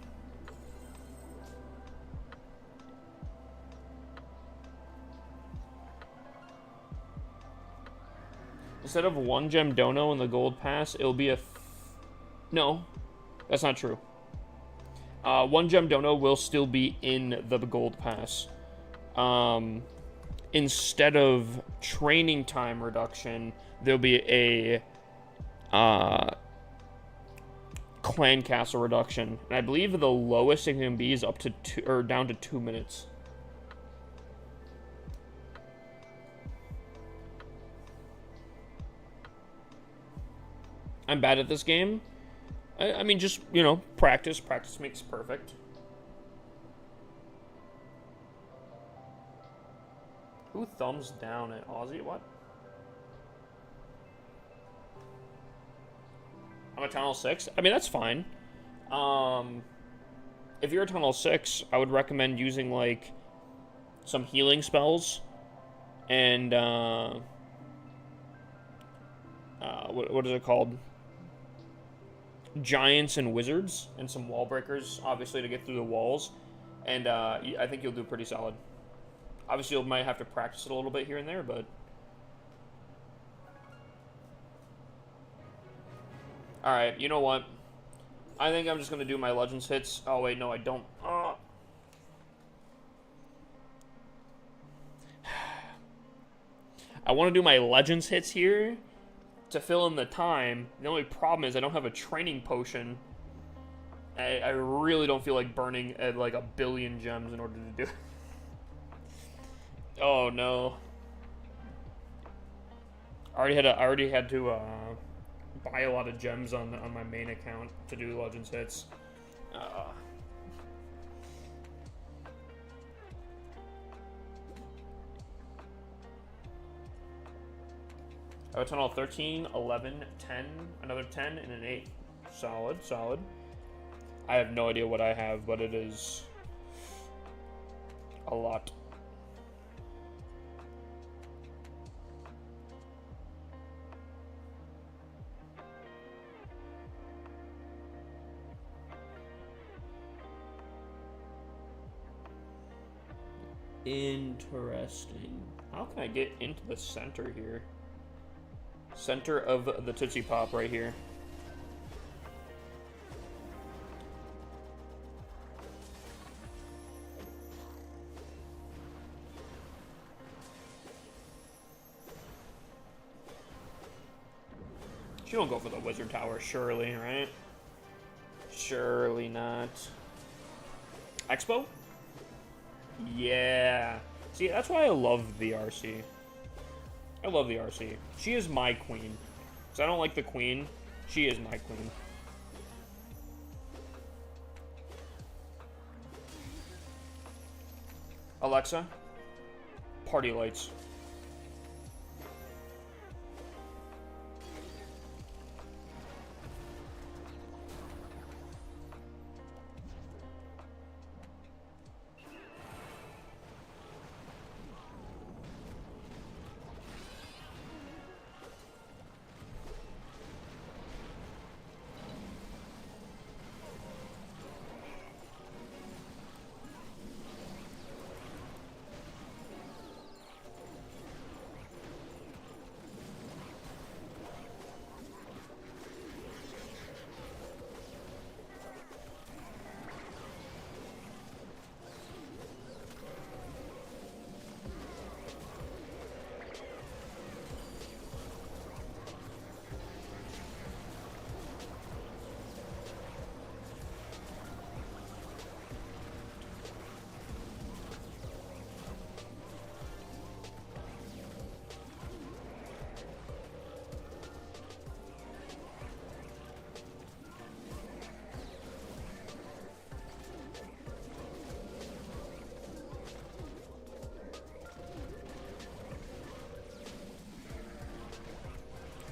Instead of 1 gem dono in the gold pass, it'll be a... No, that's not true. 1 gem dono will still be in the gold pass. Instead of training time reduction, there'll be a clan castle reduction. And I believe the lowest it can be is up to 2, or down to 2 minutes. I'm bad at this game. I mean, just, you know, practice. Practice makes perfect. Who thumbs down at Aussie? What? I'm a Tunnel 6? I mean, that's fine. If you're a Tunnel 6, I would recommend using, like, some healing spells. And, what is it called? Giants and wizards, and some wall breakers, obviously, to get through the walls. And I think you'll do pretty solid. Obviously, you might have to practice it a little bit here and there, but... Alright, you know what? I think I'm just going to do my Legends hits. Oh, wait, no, I don't. I want to do my Legends hits here to fill in the time. The only problem is I don't have a training potion. I really don't feel like burning at like 1 billion gems in order to do it. Oh no. I already had to buy a lot of gems on my main account to do Legends hits. I have a tunnel 13, 11, 10, another 10, and an 8. Solid, solid. I have no idea what I have, but it is a lot. Interesting. How can I get into the center here? Center of the Tootsie Pop right here. She won't go for the Wizard Tower, surely, right? Surely not. Expo? Yeah. See, that's why I love the RC. I love the RC. She is my queen. Because I don't like the queen. She is my queen. Alexa, party lights.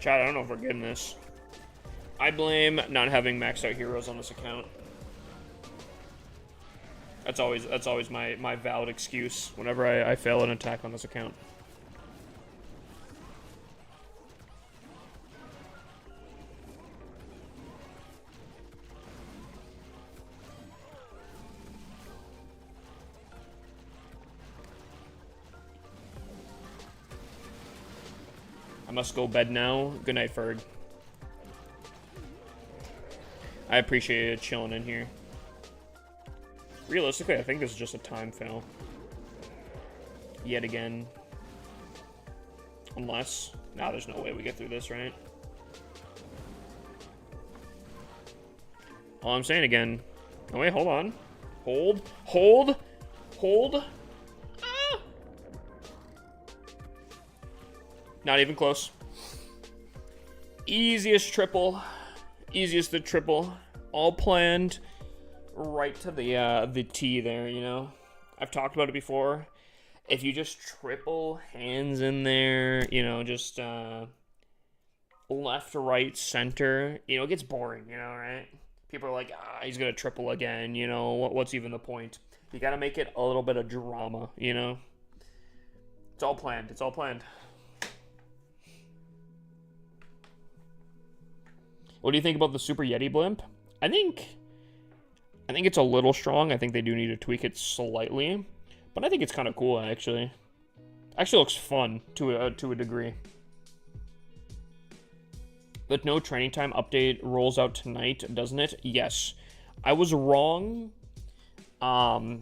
Chad, I don't know if we're getting this. I blame not having maxed out heroes on this account. That's always my valid excuse whenever I fail an attack on this account. I must go bed now. Good night, Ferg. I appreciate it chilling in here. Realistically, I think this is just a time fail. Yet again. Unless... Nah, there's no way we get through this, right? All I'm saying again... Oh, wait, hold on. Hold. Hold. Hold. Ah! Not even close. Easiest triple. Easiest to triple. All planned. Right to the T there, you know? I've talked about it before. If you just triple hands in there, you know, just left, right, center, you know, it gets boring, you know, right? People are like, he's gonna triple again, you know, what's even the point? You gotta make it a little bit of drama, you know? It's all planned. It's all planned. What do you think about the Super Yeti blimp? I think it's a little strong. I think they do need to tweak it slightly. But I think it's kind of cool, actually. Actually looks fun to a degree. The no training time update rolls out tonight, doesn't it? Yes. I was wrong. I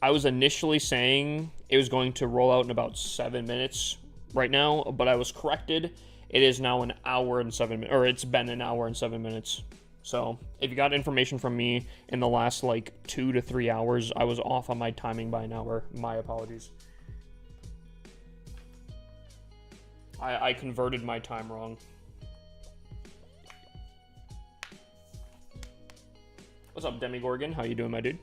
was initially saying it was going to roll out in about 7 minutes right now, but I was corrected. It is now an hour and 7 minutes, or it's been an hour and 7 minutes. So, if you got information from me in the last, like, 2 to 3 hours, I was off on my timing by an hour. My apologies. I converted my time wrong. What's up, Demigorgon? How you doing, my dude?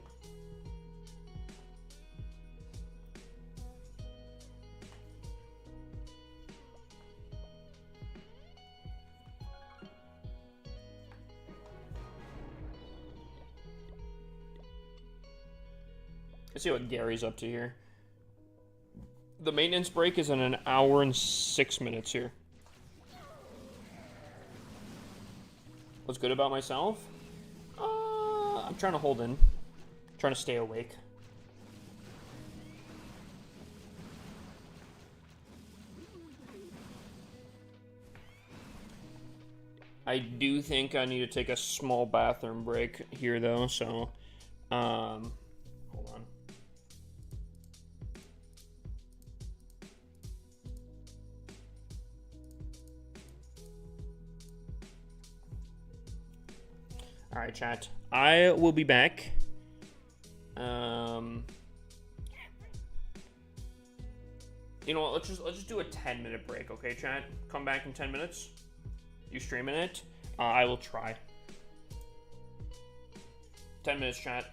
Let's see what Gary's up to here. The maintenance break is in an hour and 6 minutes here. What's good about myself? I'm trying to hold in. Trying to stay awake. I do think I need to take a small bathroom break here, though, so... hold on. All right, chat. I will be back. You know what? Let's just do a 10-minute break, okay, chat? Come back in 10 minutes. You streaming it? I will try. 10 minutes, chat.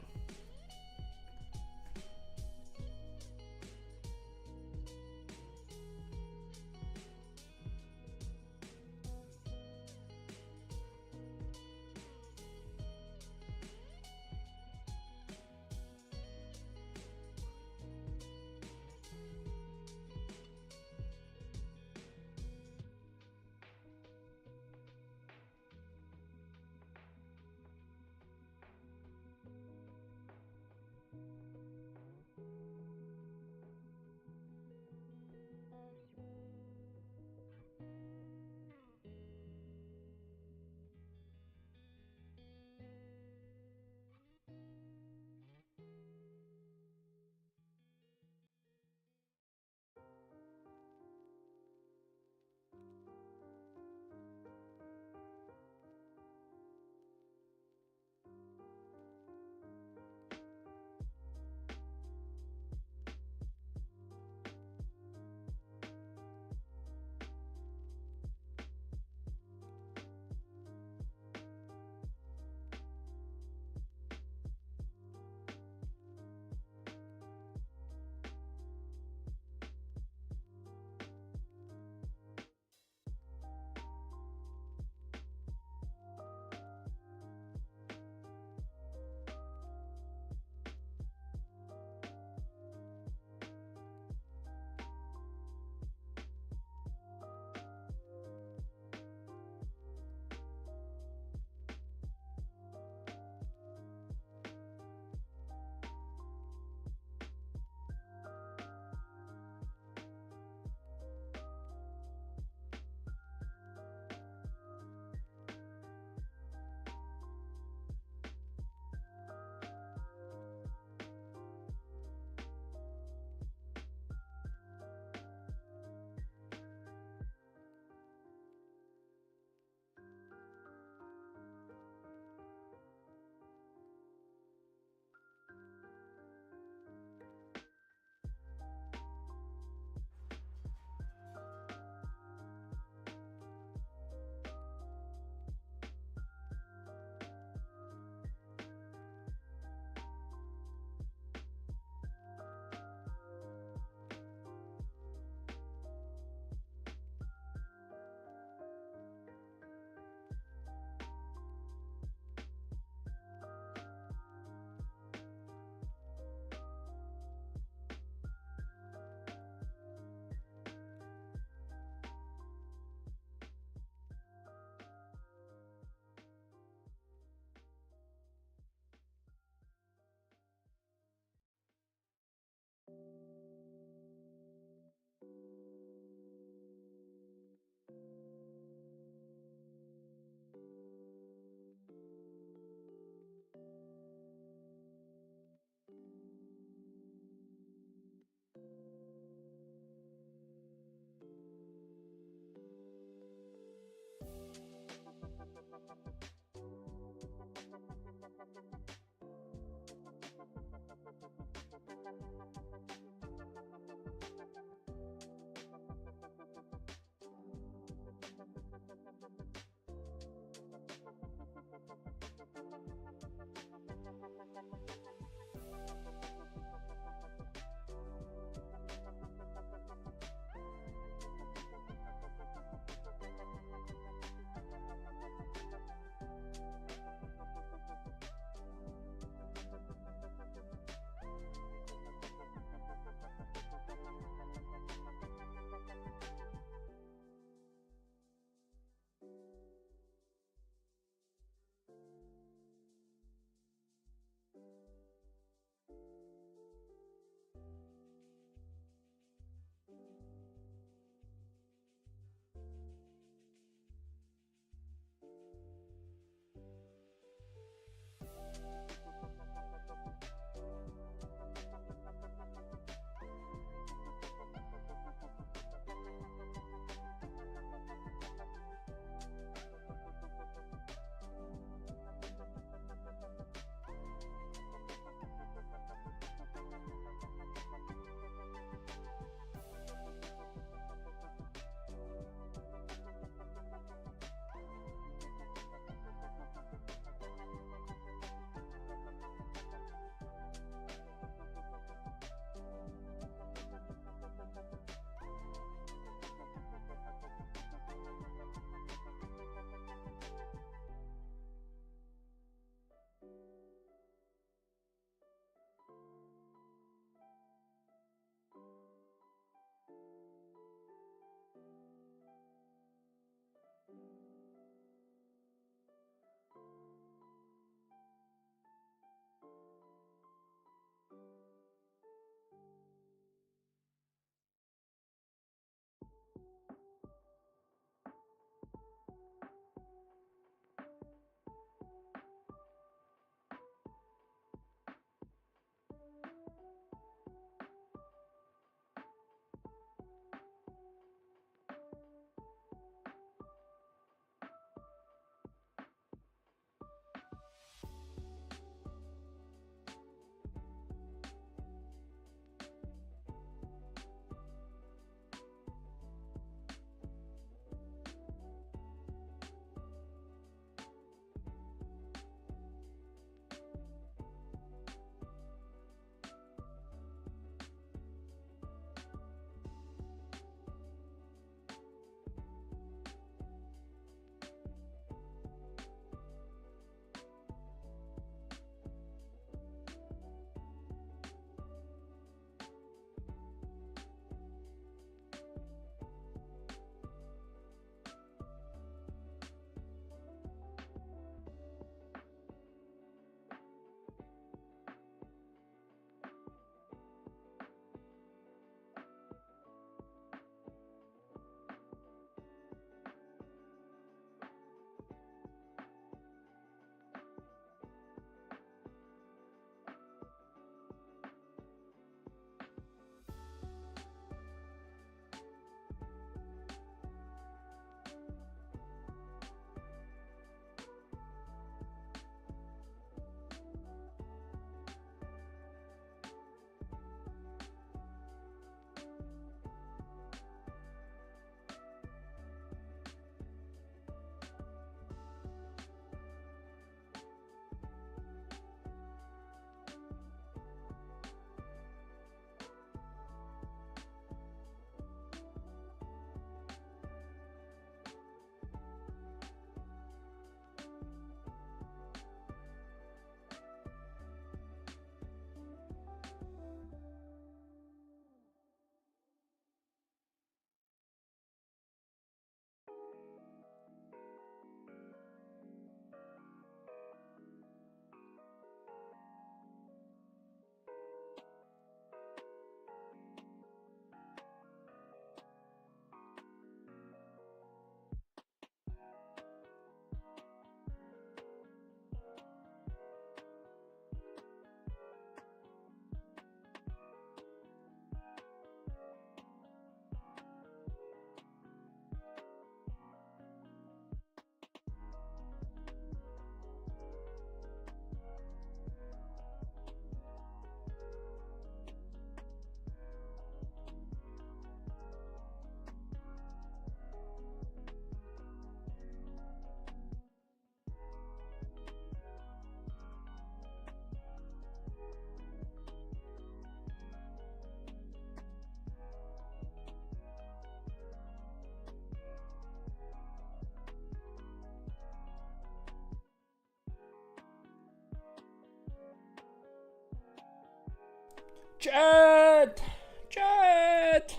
Jet! Jet!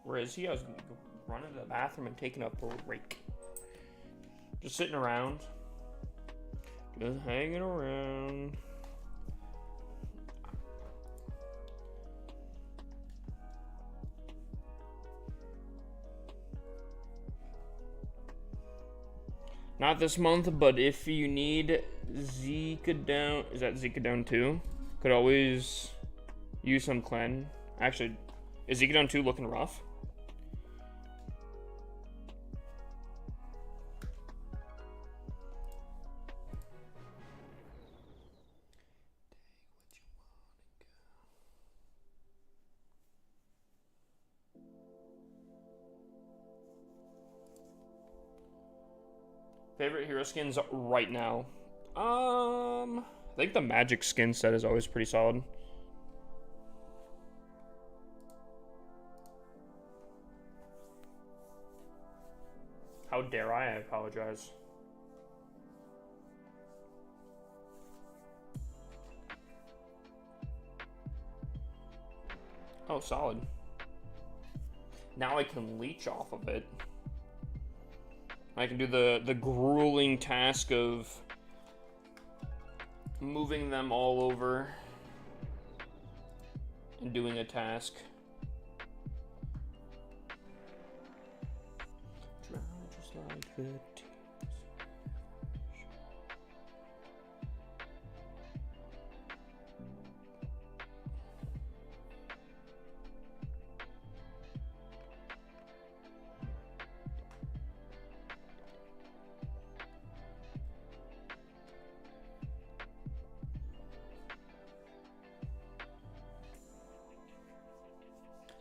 Where is he? I was running to the bathroom and taking a break. Just sitting around. Just hanging around. Not this month, but if you need Zika down, is that Zika down 2? Could always use some clan. Actually, is Zika down 2 looking rough? Favorite hero skins right now? I think the magic skin set is always pretty solid. How dare I apologize. Oh, solid. Now I can leech off of it. I can do the grueling task of moving them all over and doing a task. Drown just like the tears.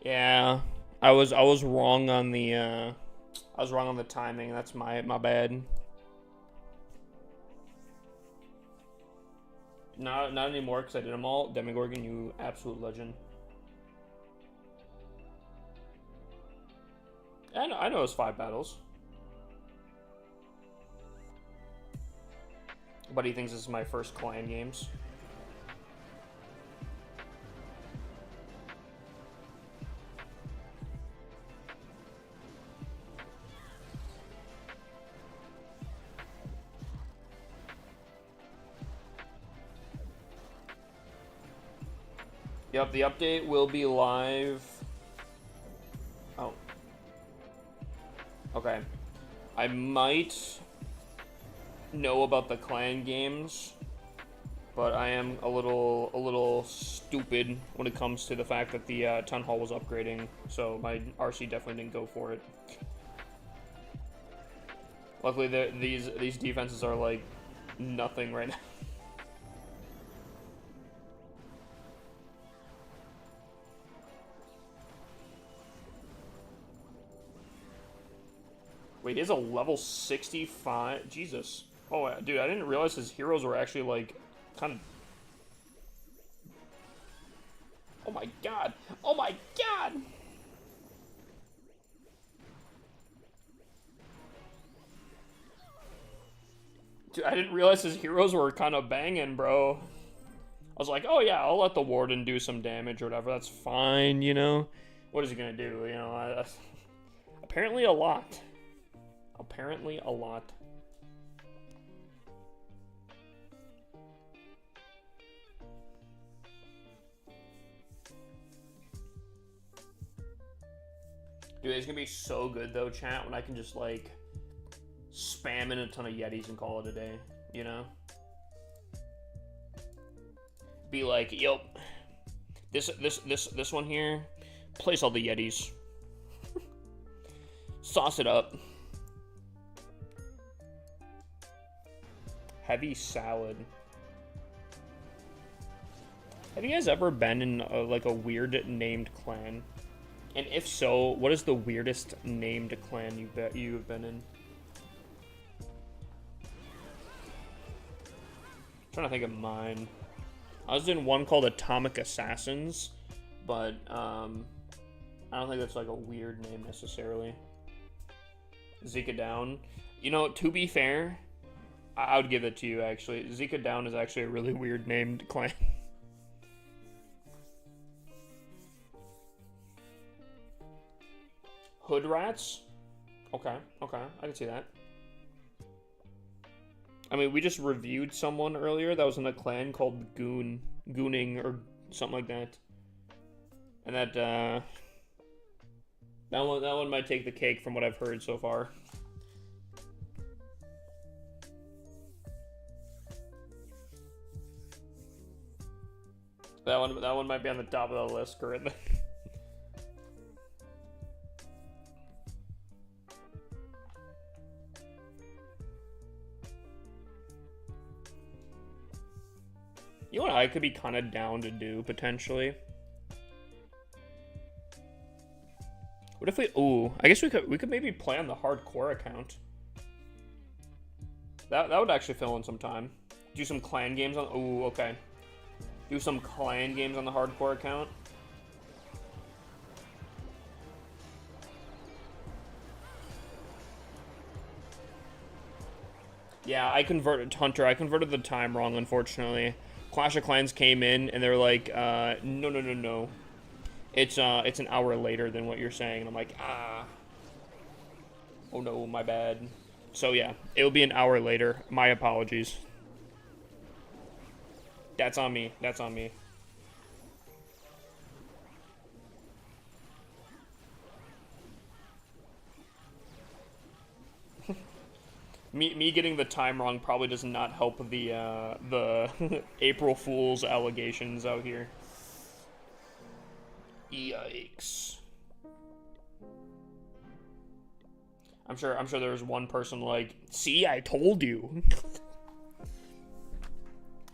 Yeah, I was wrong on the timing. That's my bad. Not anymore because I did them all. Demogorgon, you absolute legend. I know it's 5 battles. But he thinks this is my first clan games. Yep, the update will be live. Oh. Okay. I might know about the clan games, but I am a little stupid when it comes to the fact that the town hall was upgrading, so my RC definitely didn't go for it. Luckily, these defenses are like nothing right now. Wait, he has a level 65? Jesus. Oh, dude, I didn't realize his heroes were actually, like, kind of... Oh my god! Oh my god! Dude, I didn't realize his heroes were kind of banging, bro. I was like, oh yeah, I'll let the warden do some damage or whatever. That's fine, you know? What is he gonna do, you know? Apparently a lot. Apparently a lot. Dude, it's gonna be so good though, chat, when I can just like spam in a ton of Yetis and call it a day, you know? Be like, yo, this one here, place all the Yetis. Sauce it up. Heavy salad. Have you guys ever been in like a weird named clan? And if so, what is the weirdest named clan you've been in? I'm trying to think of mine. I was in one called Atomic Assassins, but I don't think that's like a weird name necessarily. Zika down. You know, to be fair, I would give it to you, actually. Zika Down is actually a really weird named clan. Hood Rats? Okay, okay, I can see that. I mean, we just reviewed someone earlier that was in a clan called Gooning, or something like that. And that one might take the cake from what I've heard so far. That one might be on the top of the list currently. You know what I could be kind of down to do, potentially? What if we... Ooh, I guess we could maybe play on the hardcore account. That would actually fill in some time. Do some clan games on... Ooh, okay. Do some clan games on the hardcore account. Yeah, I converted... Hunter, I converted the time wrong, unfortunately. Clash of Clans came in, and they're like, no. It's an hour later than what you're saying. And I'm like, ah. Oh no, my bad. So yeah, it'll be an hour later. My apologies. That's on me. That's on me. Me getting the time wrong probably does not help the April Fool's allegations out here. Yikes. I'm sure there's one person like, see, I told you.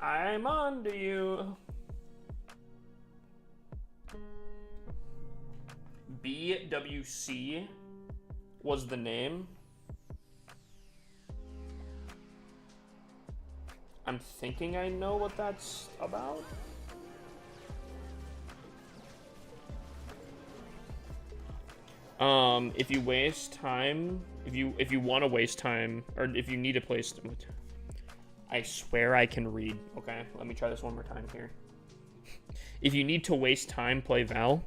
I'm on to you. BWC was the name. I'm thinking I know what that's about. If you waste time, if you want to waste time, or if you need to place, I swear I can read. Okay, let me try this one more time here. If you need to waste time, play Val.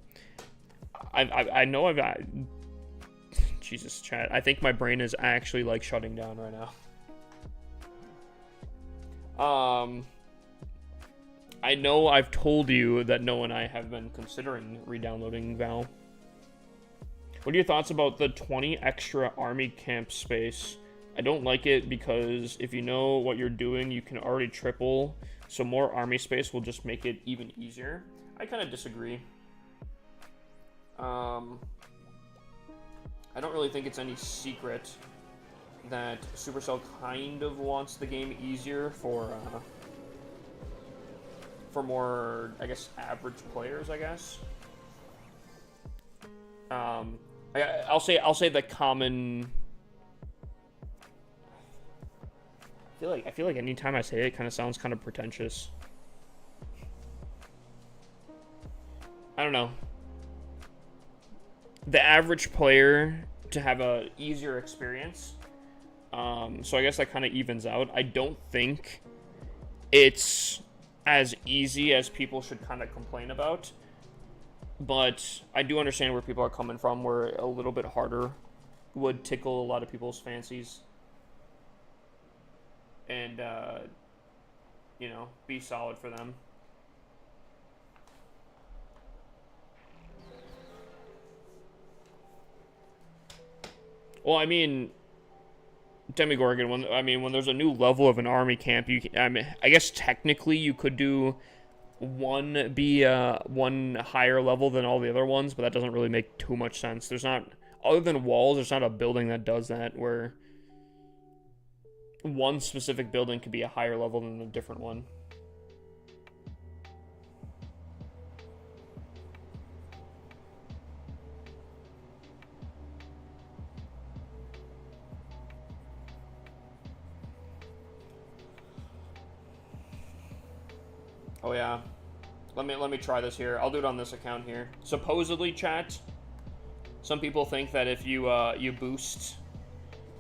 I know I've got... Jesus, chat. I think my brain is actually like shutting down right now. I know I've told you that Noah and I have been considering re-downloading Val. What are your thoughts about the 20 extra army camp space? I don't like it because if you know what you're doing, you can already triple, so more army space will just make it even easier. I kind of disagree. I don't really think it's any secret that Supercell kind of wants the game easier for more, I guess, average players, I guess. I'll say the common. I feel like anytime I say it, it kind of sounds kind of pretentious. I don't know. The average player to have a easier experience. So I guess that kind of evens out. I don't think it's as easy as people should kind of complain about. But I do understand where people are coming from, where a little bit harder would tickle a lot of people's fancies. And, you know, be solid for them. Well, I mean, Demigorgon, when there's a new level of an army camp, I guess technically you could do one higher level than all the other ones, but that doesn't really make too much sense. There's not, other than walls, there's not a building that does that, where one specific building could be a higher level than a different one. Oh yeah. Let me try this here. I'll do it on this account here. Supposedly, chat, some people think that if you you boost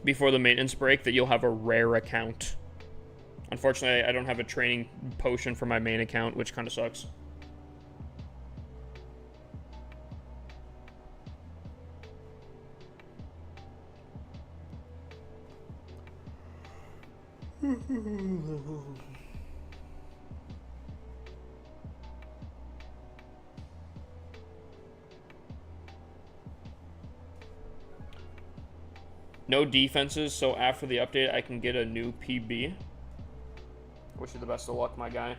before the maintenance break, that you'll have a rare account. Unfortunately, I don't have a training potion for my main account, which kind of sucks. No defenses, so after the update, I can get a new PB. Wish you the best of luck, my guy.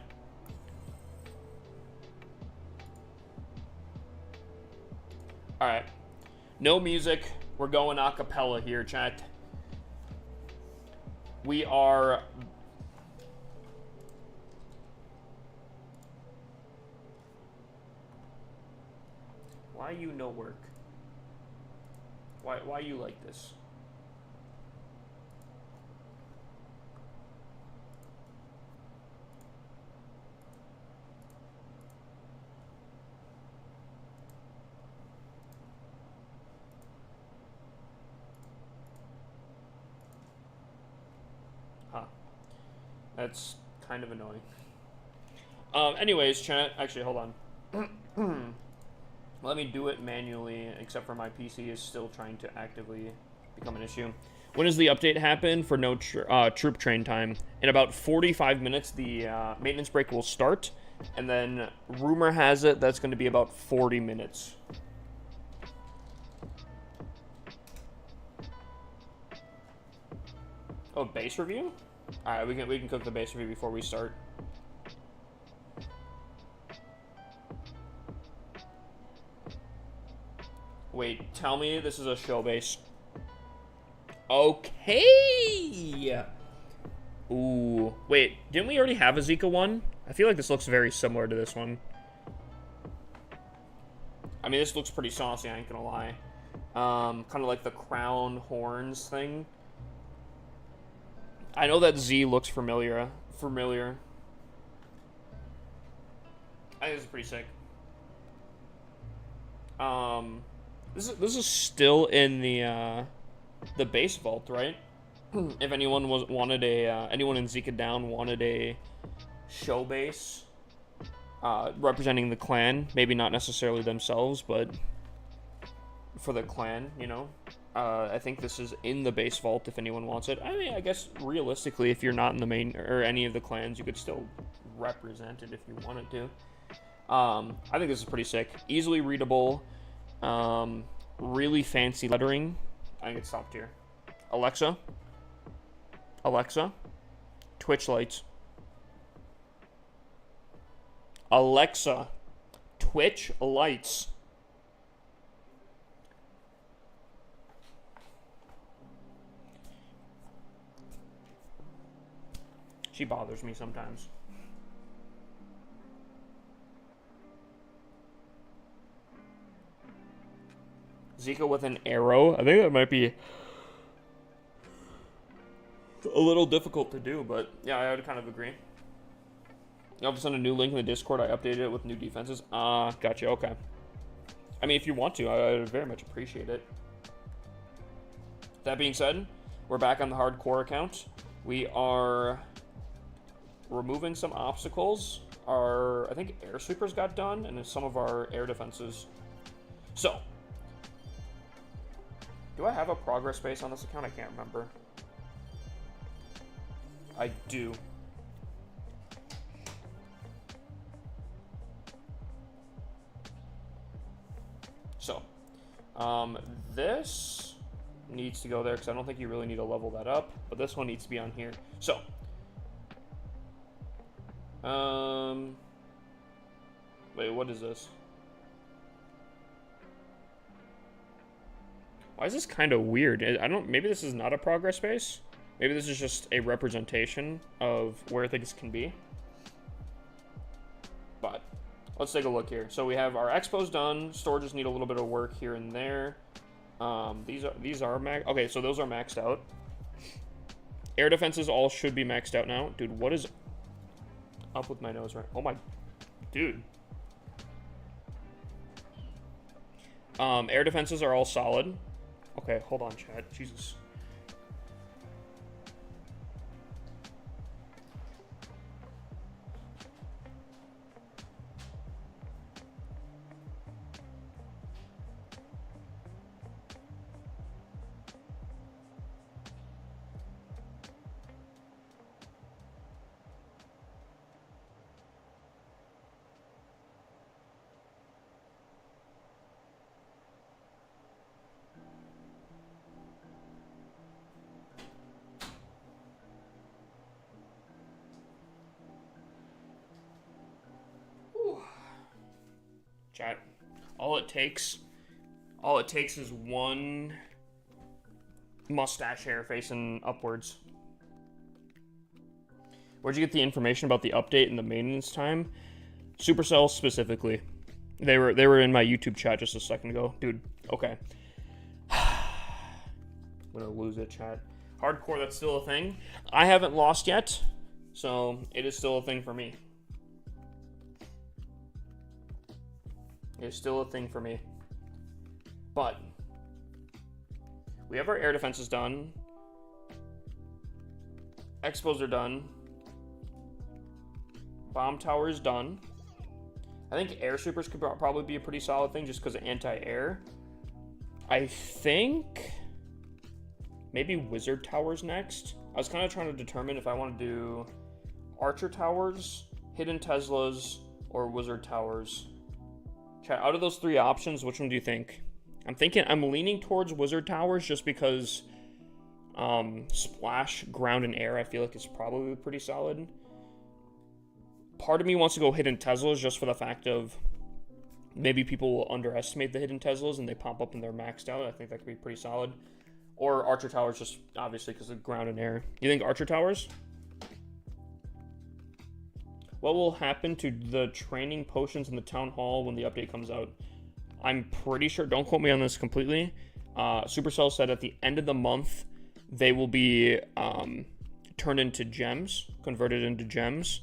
Alright. No music. We're going a cappella here, chat. We are... Why you no work? Why you like this? Huh. That's kind of annoying. Anyways, chat. Actually, hold on. Let me do it manually, except for my PC is still trying to actively become an issue. When does the update happen for no troop train time? In about 45 minutes, the maintenance break will start. And then, rumor has it, that's going to be about 40 minutes. Oh, base review? Alright, we can cook the base review before we start. Wait, tell me this is a show base. Okay! Ooh. Wait, didn't we already have a Zika one? I feel like this looks very similar to this one. I mean, this looks pretty saucy, I ain't gonna lie. Kind of like the crown horns thing. I know that Z looks familiar. I think this is pretty sick. This is still in the base vault, right? If anyone wanted anyone in Zika Down wanted a show base representing the clan, maybe not necessarily themselves, but for the clan, you know. I think this is in the base vault if anyone wants it. I mean, I guess realistically, if you're not in the main or any of the clans, you could still represent it if you wanted to. I think this is pretty sick. Easily readable. Really fancy lettering. I think it's top tier. Alexa, Twitch lights. Alexa, Twitch lights. She bothers me sometimes. Zika with an arrow. I think that might be a little difficult to do, but yeah, I would kind of agree. You have to send a new link in the Discord. I updated it with new defenses. Gotcha. Okay. I mean, if you want to, I would very much appreciate it. That being said, we're back on the hardcore account. We are removing some obstacles. I think air sweepers got done, and then some of our air defenses. So, do I have a progress base on this account? I can't remember. I do. So, this needs to go there because I don't think you really need to level that up, but this one needs to be on here. So, wait, what is this? Why is this kind of weird? Maybe this is not a progress base. Maybe this is just a representation of where things can be. But let's take a look here. So we have our expos done. Storages need a little bit of work here and there. These are max. Okay, so those are maxed out. Air defenses all should be maxed out now. Dude, what is up with my nose right? Oh my, dude. Air defenses are all solid. Okay, hold on, chat. Jesus. Chat. All it takes is one mustache hair facing upwards. Where'd you get the information about the update and the maintenance time? Supercell specifically. They were in my YouTube chat just a second ago. Dude, okay. I'm gonna lose it, chat. Hardcore, that's still a thing. I haven't lost yet, so it is still a thing for me. It's still a thing for me. But we have our air defenses done. Expos are done. Bomb tower is done. I think air supers could probably be a pretty solid thing just because of anti-air. I think maybe wizard towers next. I was kind of trying to determine if I want to do archer towers, hidden Teslas, or wizard towers. Chat, out of those three options, which one do you think? I'm leaning towards wizard towers just because splash, ground, and air I feel like is probably pretty solid. Part of me wants to go hidden Teslas just for the fact of maybe people will underestimate the hidden Teslas and they pop up and they're maxed out. I think that could be pretty solid. Or archer towers just obviously because of ground and air. You think archer towers? What will happen to the training potions in the town hall when the update comes out? I'm pretty sure, don't quote me on this completely. Supercell said at the end of the month, they will be turned into gems, converted into gems.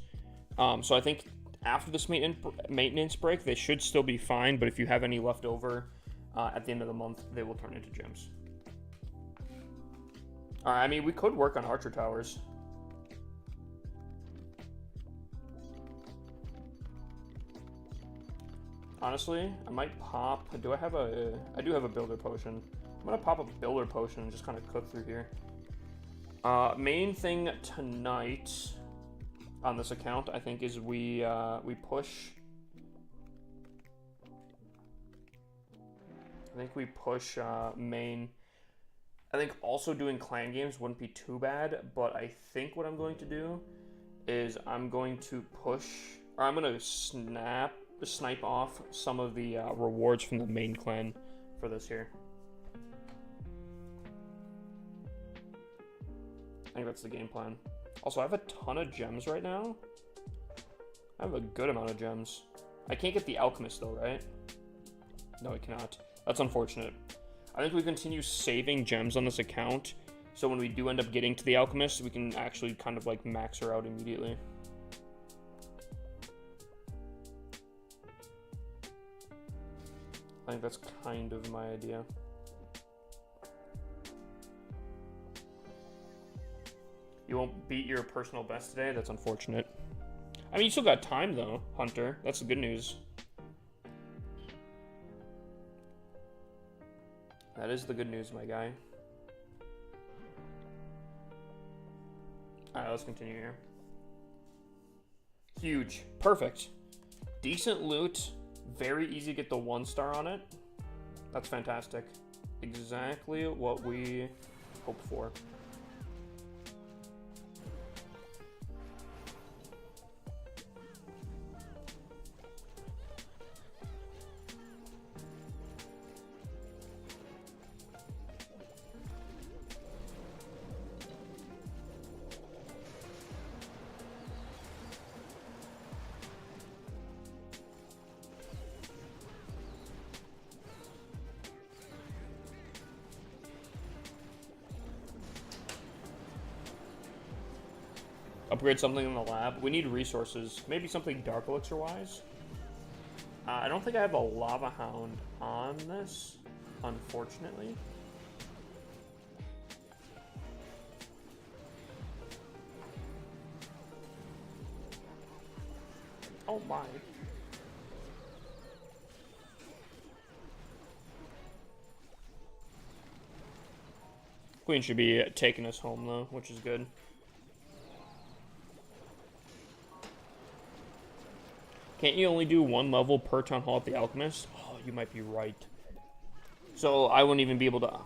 So I think after this maintenance break, they should still be fine. But if you have any left over at the end of the month, they will turn into gems. All right, I mean, we could work on archer towers. Honestly, I might pop. I do have a builder potion. I'm gonna pop a builder potion and just kind of cook through here. Main thing tonight on this account, I think, is we push. I think we push main. I think also doing clan games wouldn't be too bad, but I think what I'm going to do is I'm going to push, or I'm going to snipe off some of the rewards from the main clan for this here. I think that's the game plan. Also, I have a ton of gems right now. I have a good amount of gems. I can't get the alchemist though, right? No, I cannot. That's unfortunate. I think we continue saving gems on this account, so when we do end up getting to the alchemist, we can actually kind of like max her out immediately. I think that's kind of my idea. You won't beat your personal best today? That's unfortunate. I mean, you still got time though, Hunter. That's the good news. That is the good news, my guy. Alright, let's continue here. Huge. Perfect. Decent loot. Very easy to get the 1-star on it. That's fantastic. Exactly what we hoped for. Upgrade something in the lab. We need resources. Maybe something Dark Elixir wise. I don't think I have a Lava Hound on this, unfortunately. Oh my. Queen should be taking us home though, which is good. Can't you only do 1 level per town hall at the alchemist? Oh, you might be right. So I wouldn't even be able to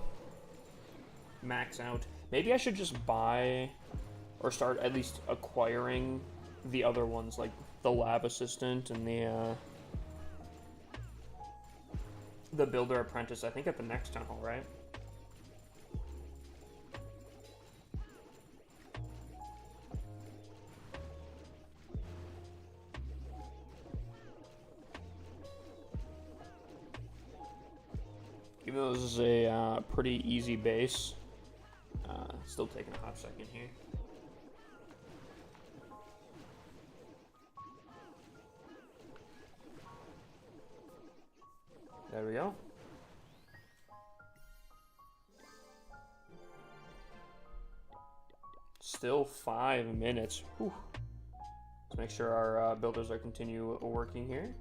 max out. Maybe I should just buy or start at least acquiring the other ones, like the lab assistant and the the Builder Apprentice, I think, at the next town hall, right? Even though this is a pretty easy base, still taking a hot second here. There we go. Still 5 minutes. Whew. Let's make sure our builders are continue working here.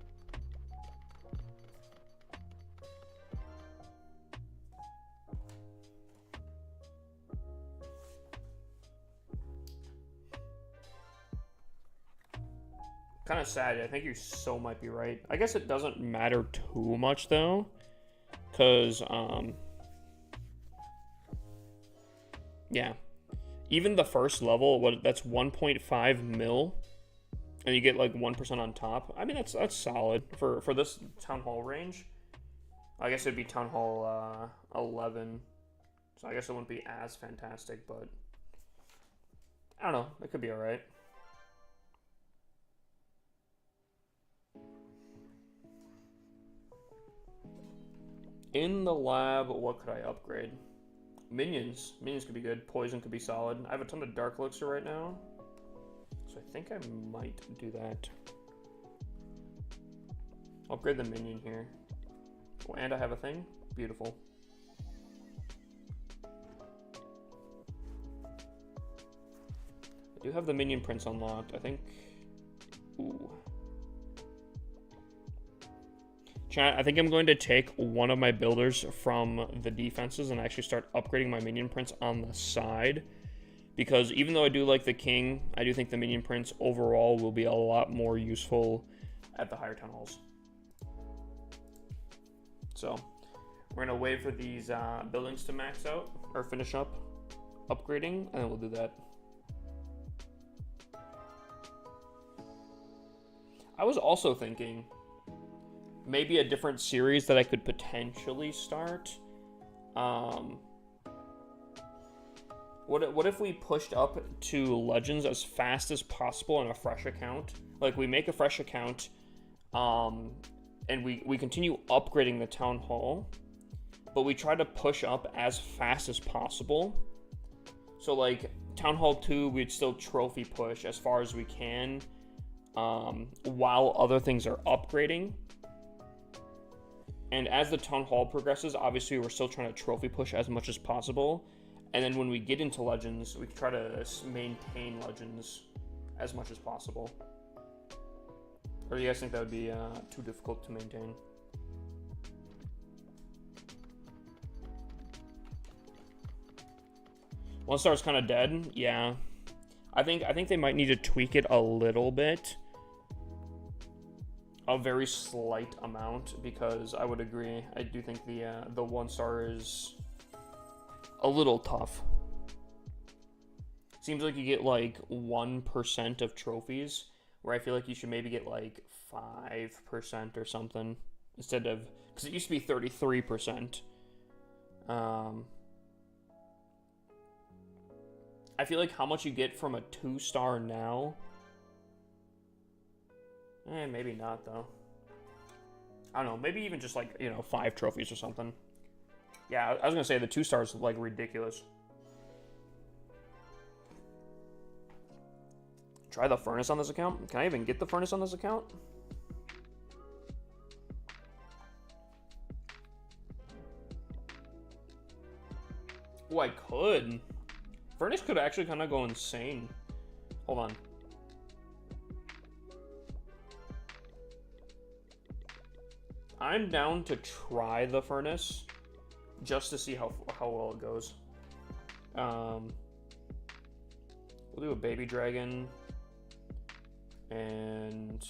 Kind of sad. I think you so might be right. I guess it doesn't matter too much though, because yeah, even the first level, that's 1.5 mil, and you get like 1% on top. I mean, that's solid for this town hall range. I guess it'd be town hall 11, so I guess it wouldn't be as fantastic, but I don't know. It could be all right. In the lab, what could I upgrade? Minions. Minions could be good. Poison could be solid. I have a ton of Dark Elixir right now, so I think I might do that. Upgrade the minion here. Oh, and I have a thing. Beautiful. I do have the Minion Prince unlocked. I think... Ooh. Chat, I think I'm going to take one of my builders from the defenses and actually start upgrading my Minion Prince on the side. Because even though I do like the King, I do think the Minion Prince overall will be a lot more useful at the higher town halls. So, we're going to wait for these buildings to max out, or finish up upgrading, and then we'll do that. I was also thinking... maybe a different series that I could potentially start. What if we pushed up to Legends as fast as possible on a fresh account? Like, we make a fresh account, and we continue upgrading the Town Hall, but we try to push up as fast as possible. So, like, Town Hall 2, we'd still trophy push as far as we can, while other things are upgrading. And as the Town Hall progresses, obviously we're still trying to trophy push as much as possible. And then when we get into Legends, we try to maintain Legends as much as possible. Or do you guys think that would be too difficult to maintain? One star is kind of dead. Yeah, I think they might need to tweak it a little bit. A very slight amount, because I would agree. I do think the 1 star is a little tough. Seems like you get like 1% of trophies, where I feel like you should maybe get like 5% or something instead of, because it used to be 33%. I feel like how much you get from a 2 star now. Maybe not, though. I don't know. Maybe even just, like, 5 trophies or something. Yeah, I was going to say the 2 stars like, ridiculous. Try the furnace on this account? Can I even get the furnace on this account? Oh, I could. Furnace could actually kind of go insane. Hold on. I'm down to try the furnace just to see how well it goes. We'll do a baby dragon and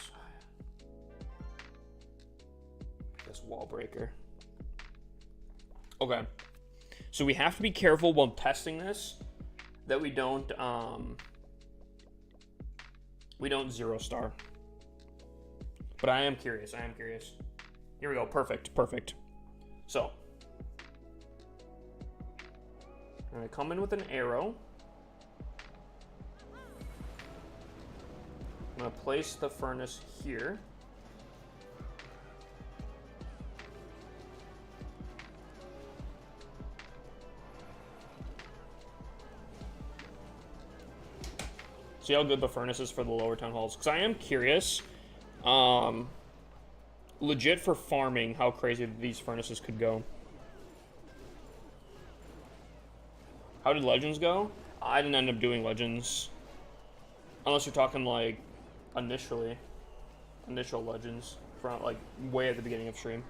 this wall breaker. Okay, so we have to be careful while testing this that we don't 0 star. But I am curious. Here we go. Perfect. So, I'm going to come in with an arrow. I'm going to place the furnace here. See how good the furnace is for the lower town halls? Because I am curious, legit for farming, how crazy these furnaces could go. How did Legends go? I didn't end up doing Legends. Unless you're talking, like, initial Legends. From, like, way at the beginning of stream.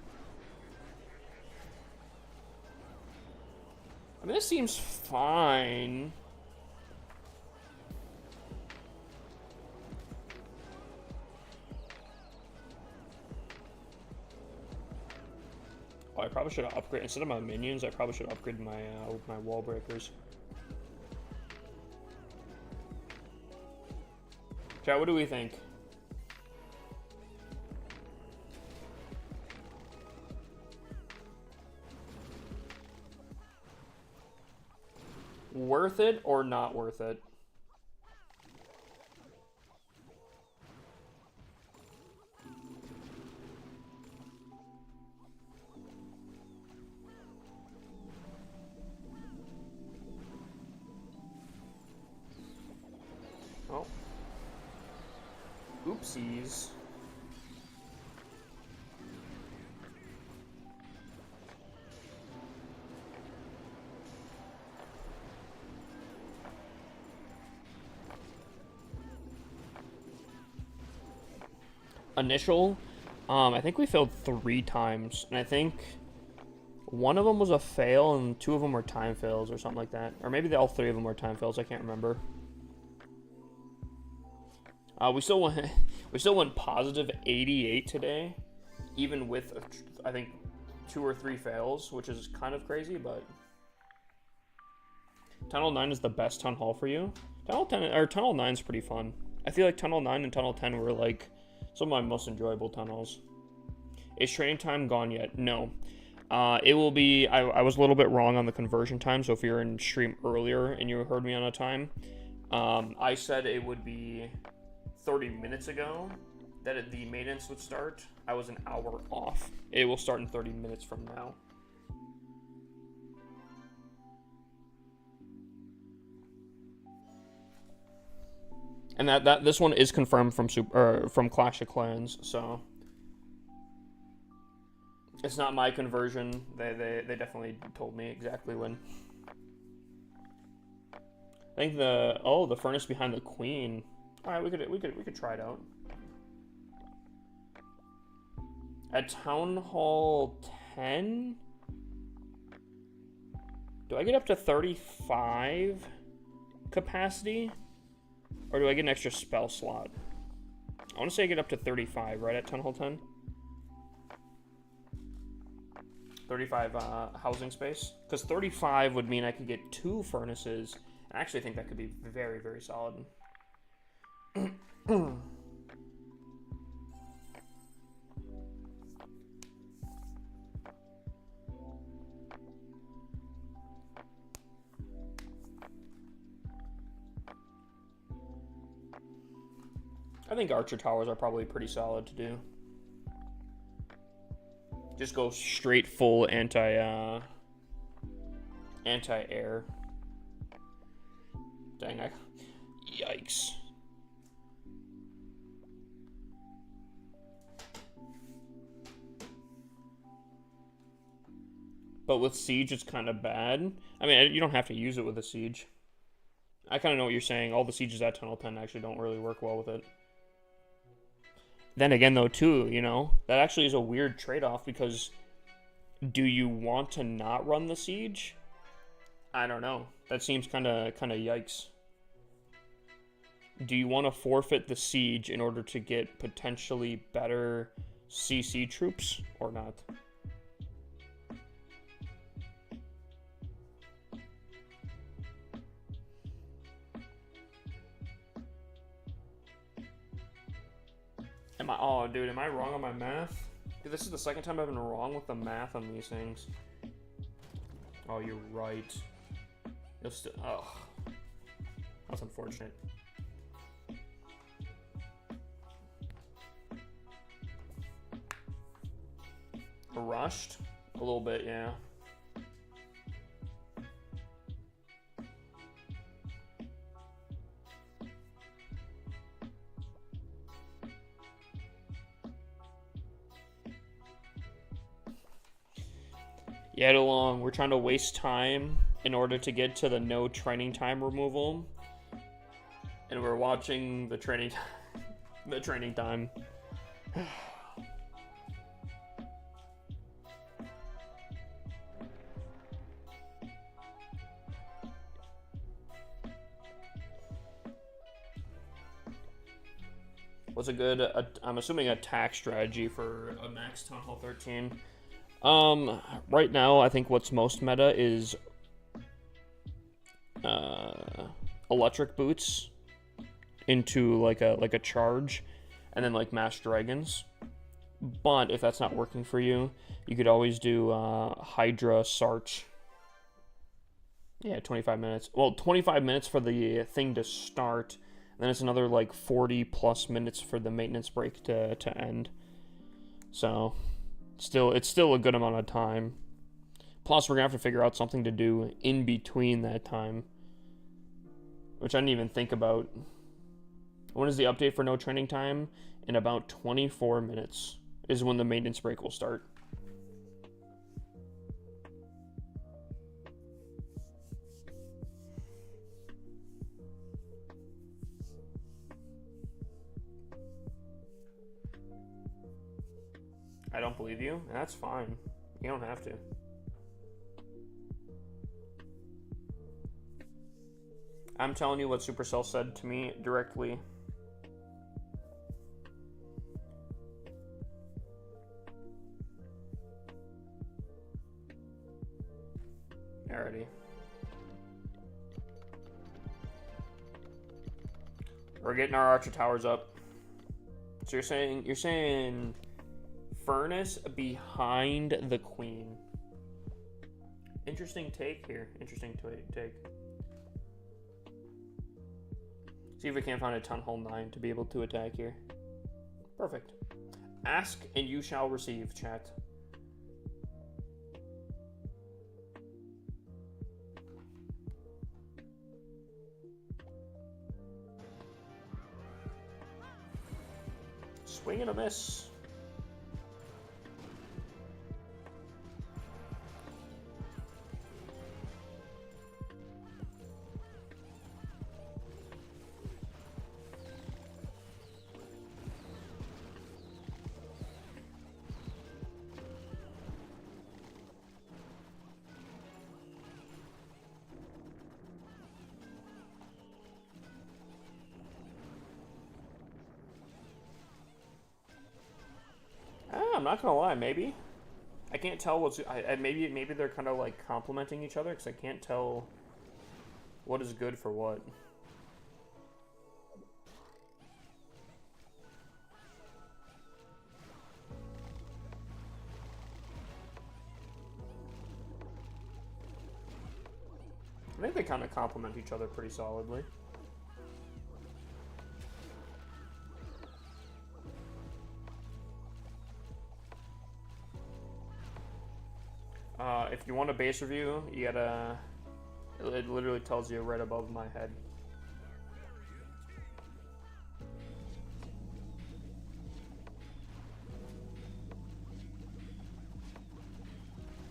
I mean, this seems fine. Oh, I probably should have upgraded, instead of my minions, I probably should have upgraded my wall breakers. Chat, what do we think? Worth it or not worth it? Oh. Oopsies. Initial, I think we failed 3 times, and I think one of them was a fail, and 2 of them were time fails or something like that. Or maybe all 3 of them were time fails. I can't remember. We still went positive 88 today, even with I think 2 or 3 fails, which is kind of crazy. But Tunnel 9 is the best town hall for you. Tunnel 9 is pretty fun. I feel like Tunnel 9 and Tunnel 10 were like some of my most enjoyable tunnels. Is training time gone yet? No. It will be. I was a little bit wrong on the conversion time, so if you're in stream earlier and you heard me on a time, I said it would be 30 minutes ago that the maintenance would start. I was an hour off. It will start in 30 minutes from now. And this one is confirmed from Clash of Clans, so it's not my conversion. They definitely told me exactly when. I think the furnace behind the queen. All right, we could try it out. At Town Hall 10, do I get up to 35 capacity? Or do I get an extra spell slot? I want to say I get up to 35, right, at Town Hall 10? 35 housing space. Because 35 would mean I could get 2 furnaces. I actually think that could be very, very solid. I think Archer Towers are probably pretty solid to do. Just go straight full anti-air. Dang, yikes. But with Siege, it's kind of bad. I mean, you don't have to use it with a Siege. I kind of know what you're saying. All the Sieges at Tunnel 10 actually don't really work well with it. Then again, though, too, you know, that actually is a weird trade-off because do you want to not run the Siege? I don't know. That seems kind of yikes. Do you want to forfeit the Siege in order to get potentially better CC troops or not? Oh, dude, am I wrong on my math? Dude, this is the second time I've been wrong with the math on these things. Oh, you're right. You'll still. Ugh. That's unfortunate. Rushed? A little bit, yeah. Yeah, DeLong, we're trying to waste time in order to get to the no training time removal. And we're watching the training time. What's a good, I'm assuming, attack strategy for a max Town Hall 13? Right now, I think what's most meta is electric boots into like a charge, and then like mass dragons. But if that's not working for you, you could always do Hydra Sarch. Yeah, 25 minutes. Well, 25 minutes for the thing to start. Then it's another like 40 plus minutes for the maintenance break to end. So, it's still a good amount of time. Plus, we're gonna have to figure out something to do in between that time, which I didn't even think about. When is the update for no training time? In about 24 minutes is when the maintenance break will start. I don't believe you. That's fine. You don't have to. I'm telling you what Supercell said to me directly. Alrighty. We're getting our Archer Towers up. So you're saying Furnace behind the Queen. Interesting take here. Interesting take. See if we can't find a Town Hall 9 to be able to attack here. Perfect. Ask and you shall receive, chat. Swing and a miss. I'm not gonna lie, maybe. I can't tell what's. Maybe they're kind of like complementing each other because I can't tell what is good for what. I think they kind of complement each other pretty solidly. If you want a base review, you gotta. It literally tells you right above my head.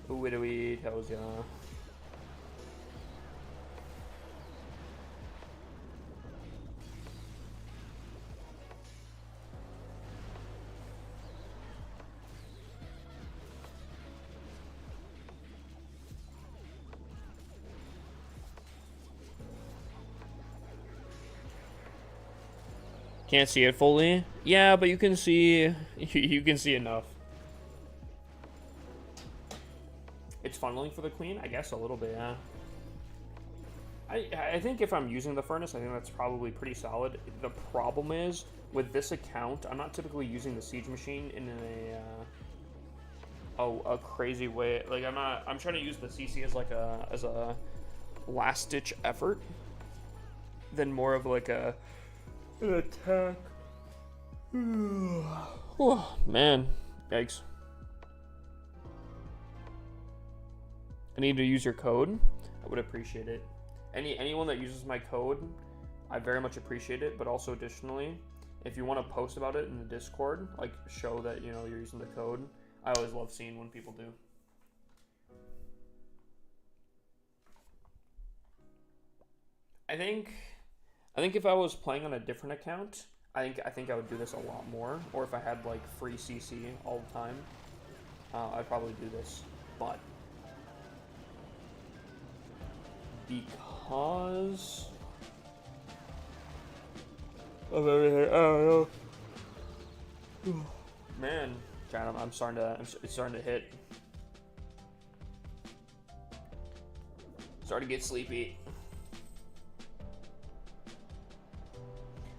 Ooh, tells ya. Can't see it fully. Yeah, but you can see you can see enough. It's funneling for the Queen? I guess a little bit, yeah. I think if I'm using the Furnace, I think that's probably pretty solid. The problem is, with this account, I'm not typically using the Siege Machine in a a crazy way. Like I'm trying to use the CC as like a last ditch effort than more of like an attack. Oh, man, yikes. I need to use your code. I would appreciate it. Anyone that uses my code, I very much appreciate it. But also additionally, if you want to post about it in the Discord, like show that you're using the code. I always love seeing when people do. I think if I was playing on a different account, I think I would do this a lot more. Or if I had like free CC all the time, I'd probably do this. But because of everything, I don't know. Man, Chad, I'm starting to. It's starting to hit. Starting to get sleepy.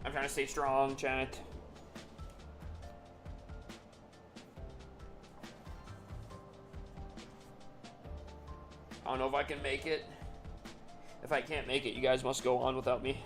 I'm trying to stay strong, chat. I don't know if I can make it. If I can't make it, you guys must go on without me.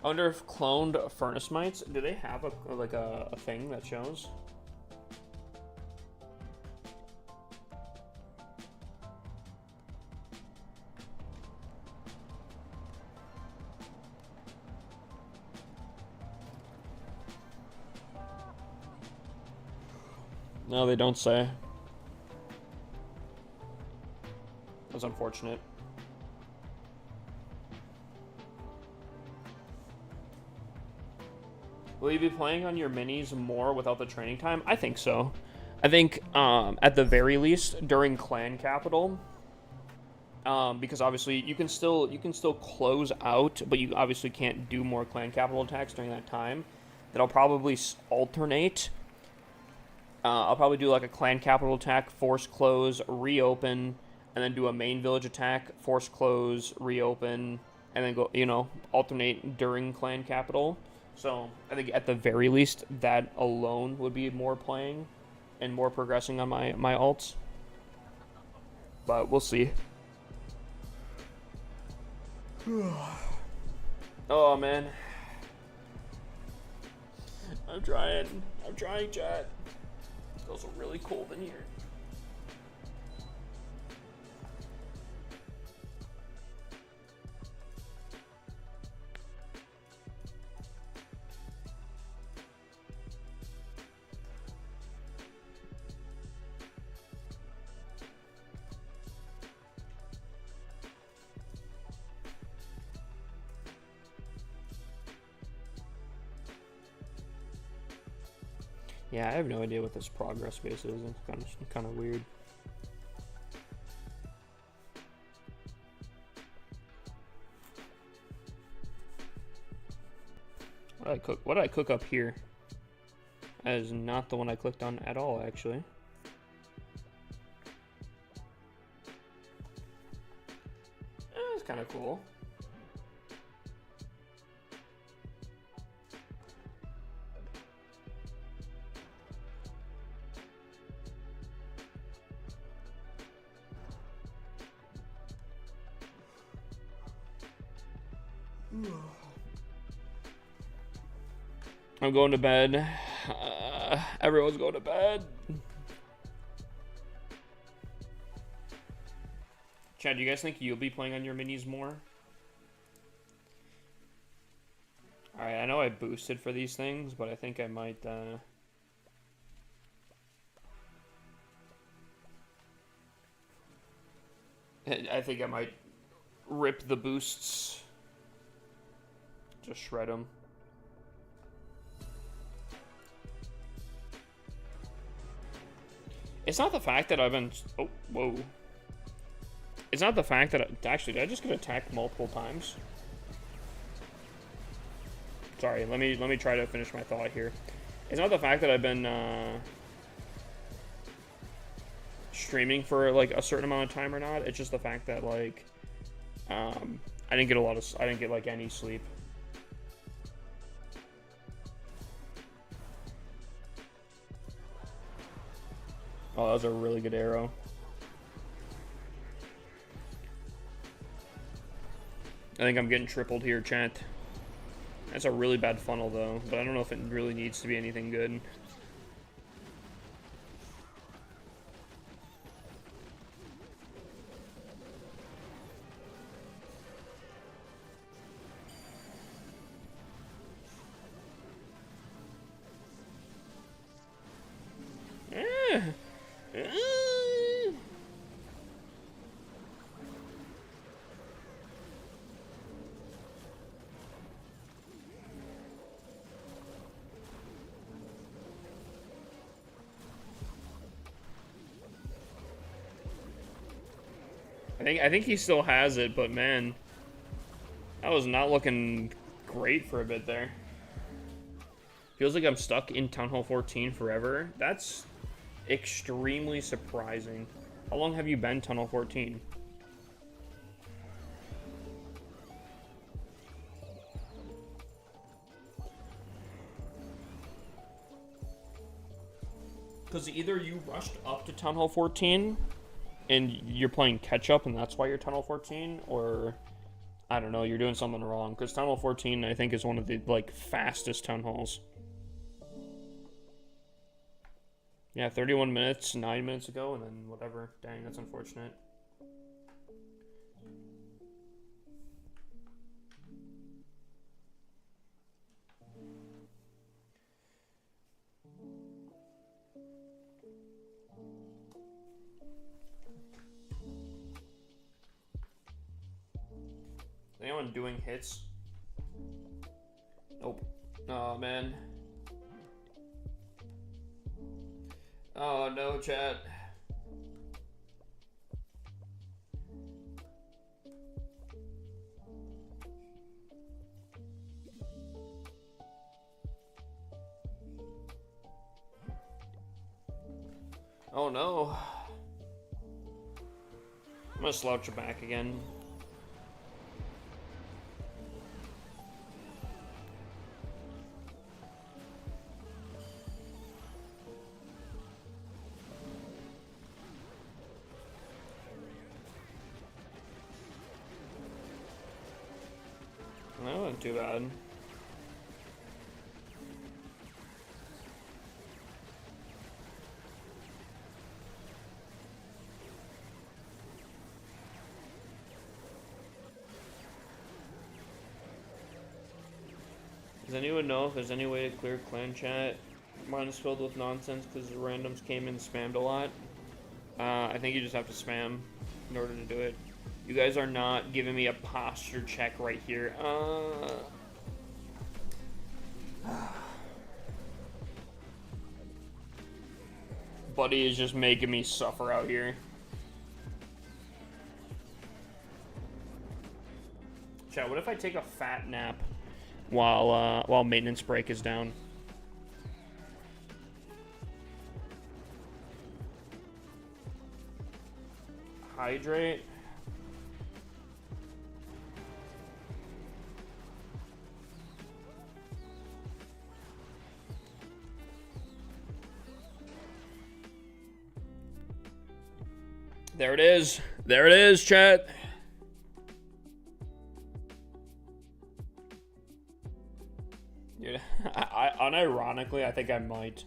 I wonder if cloned furnace mites, do they have a thing that shows? No, they don't say. That's unfortunate. Will you be playing on your minis more without the training time? I think so. I think at the very least during Clan Capital, because obviously you can still close out, but you obviously can't do more Clan Capital attacks during that time. That I'll probably alternate. I'll probably do like a Clan Capital attack, force close, reopen, and then do a main village attack, force close, reopen, and then go alternate during Clan Capital. So I think at the very least that alone would be more playing and more progressing on my alts. But we'll see. Oh man. I'm trying, chat. It's also really cold in here. Yeah, I have no idea what this progress base is. It's kind of weird. What did I cook up here? That is not the one I clicked on at all, actually. That's kind of cool. I'm going to bed. Everyone's going to bed. Chad, do you guys think you'll be playing on your minis more? Alright, I know I boosted for these things, but I think I might, I think I might rip the boosts Just shred him. It's not the fact that I've been... Oh, whoa. It's not the fact that... Actually, did I just get attacked multiple times? Sorry, let me try to finish my thought here. It's not the fact that I've been streaming for like a certain amount of time or not. It's just the fact that like I didn't get like any sleep. Oh, that was a really good arrow. I think I'm getting tripled here, chat. That's a really bad funnel, though, but I don't know if it really needs to be anything good. I think he still has it, but man, that was not looking great for a bit there. Feels like I'm stuck in Town Hall 14 forever. That's extremely surprising. How long have you been Town Hall 14? Because either you rushed up to Town Hall 14 and you're playing catch up and that's why you're Tunnel 14, or I don't know, you're doing something wrong, because Tunnel 14 I think is one of the like fastest town halls. Yeah, 31 minutes 9 minutes ago, and then whatever. Dang, that's unfortunate. Anyone doing hits? Nope. Oh, man. Oh, no, chat. Oh, no. I'm gonna slouch it back again. That wasn't too bad. Does anyone know if there's any way to clear clan chat? Mine is filled with nonsense because the randoms came in and spammed a lot. I think you just have to spam in order to do it. You guys are not giving me a posture check right here. Buddy is just making me suffer out here. Chat, what if I take a fat nap while maintenance break is down? Hydrate. There it is. There it is, chat. Dude, unironically, I think I might.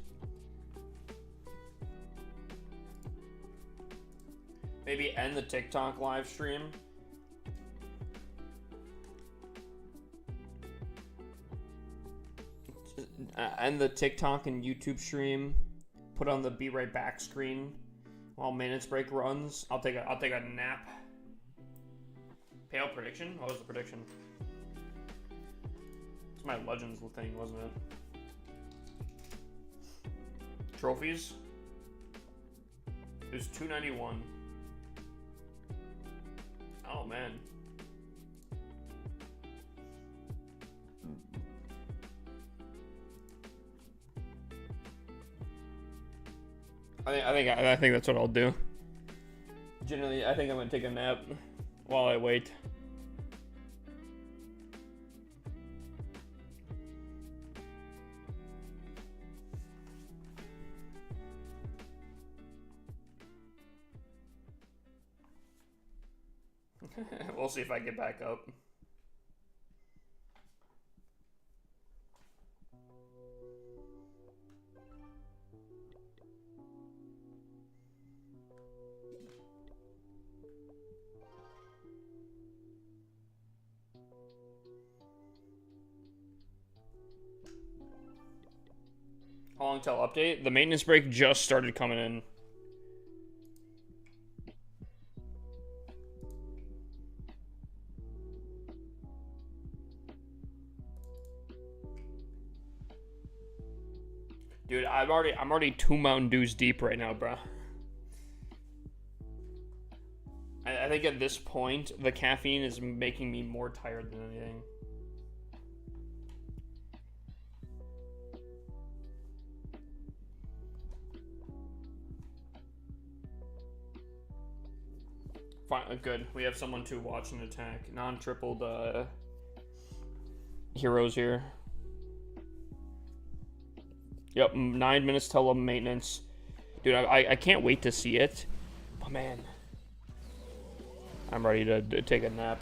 Maybe end the TikTok live stream. End the TikTok and YouTube stream. Put on the be right back screen while maintenance break runs. I'll take a nap. Payout prediction? What was the prediction? It's my Legends thing, wasn't it? Trophies? It was 291. Oh, man. I think that's what I'll do. Generally, I think I'm gonna take a nap while I wait. We'll see if I get back up. How long till update? The maintenance break just started coming in. Dude, I'm already 2 Mountain Dews deep right now, bro. I think at this point, the caffeine is making me more tired than anything. Fine, good. We have someone to watch and attack. Non-tripled heroes here. Yep, 9 minutes till maintenance. Dude, I can't wait to see it. Oh, man. I'm ready to take a nap.